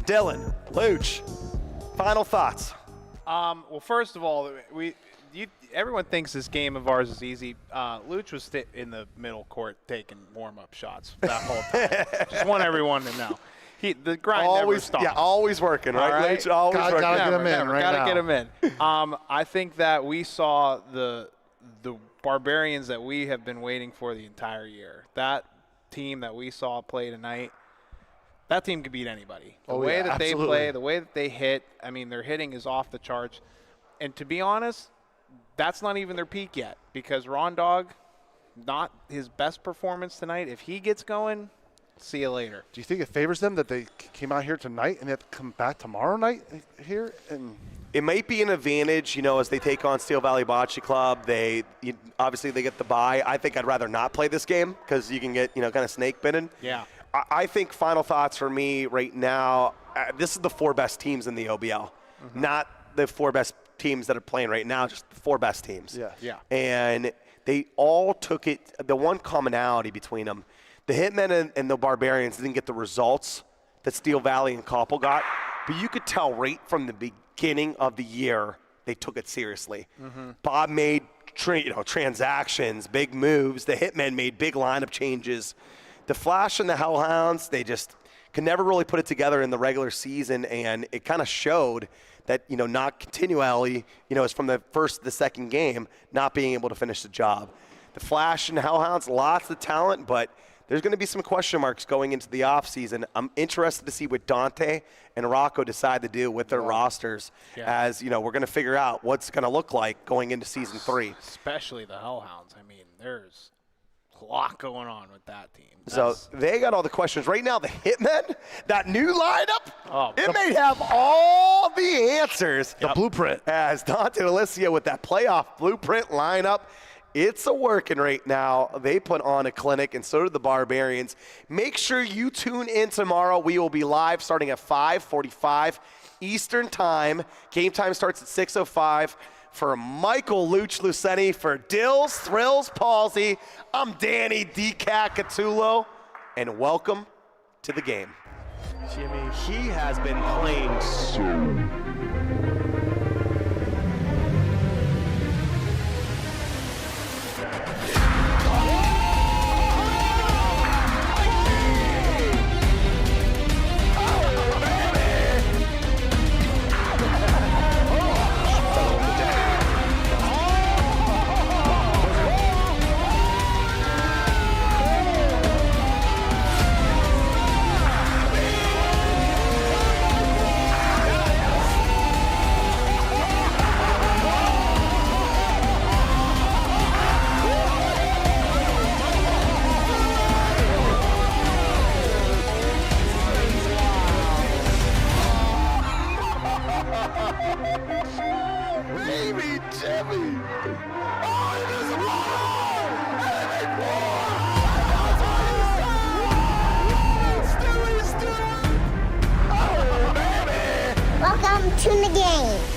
Dylan, Luch, final thoughts. Well, first of all, everyone thinks this game of ours is easy. Luch was in the middle court taking warm-up shots that whole time. Just want everyone to know. The grind never stops. Yeah, always working, right? Luch, always working. Gotta get him in right now. Gotta get him in. I think that we saw the Barbarians that we have been waiting for the entire year. That team that we saw play tonight, that team could beat anybody. The Oh, way yeah, that absolutely. they play, the way that they hit, I mean, their hitting is off the charts. And to be honest, that's not even their peak yet because Ron Dog, not his best performance tonight. If he gets going, see you later. Do you think it favors them that they came out here tonight and they have to come back tomorrow night here? And it might be an advantage, as they take on Steel Valley Bocce Club. Obviously they get the bye. I think I'd rather not play this game because you can get, kind of snake bitten. Yeah. I think final thoughts for me right now, this is the 4 best teams in the OBL, not the 4 best teams that are playing right now, just the 4 best teams. Yeah. And they all took it, the one commonality between them, the Hitmen and the Barbarians didn't get the results that Steel Valley and Koppel got, but you could tell right from the beginning of the year they took it seriously. Bob made transactions, big moves. The Hitmen made big lineup changes. The Flash and the Hellhounds, they just could never really put it together in the regular season, and it kind of showed that, not continually, is from the first to the second game, not being able to finish the job. The Flash and Hellhounds, lots of talent, but there's going to be some question marks going into the offseason. I'm interested to see what Dante and Rocco decide to do with their rosters as, we're going to figure out what's going to look like going into season 3. Especially the Hellhounds. I mean, there's a lot going on with that team. So they got all the questions. Right now, the Hitmen, that new lineup, it may have all the answers. the blueprint. As Dante Alicia with that playoff blueprint lineup. It's a working right now. They put on a clinic, and so did the Barbarians. Make sure you tune in tomorrow. We will be live starting at 5:45 Eastern Time. Game time starts at 6:05. For Michael Luch Luceni, for Dills, Thrills, Palsy, I'm Danny DiCacatulo, and welcome to the game. Jimmy, he has been playing so Baby Jimmy! Oh, it is Welcome to the game.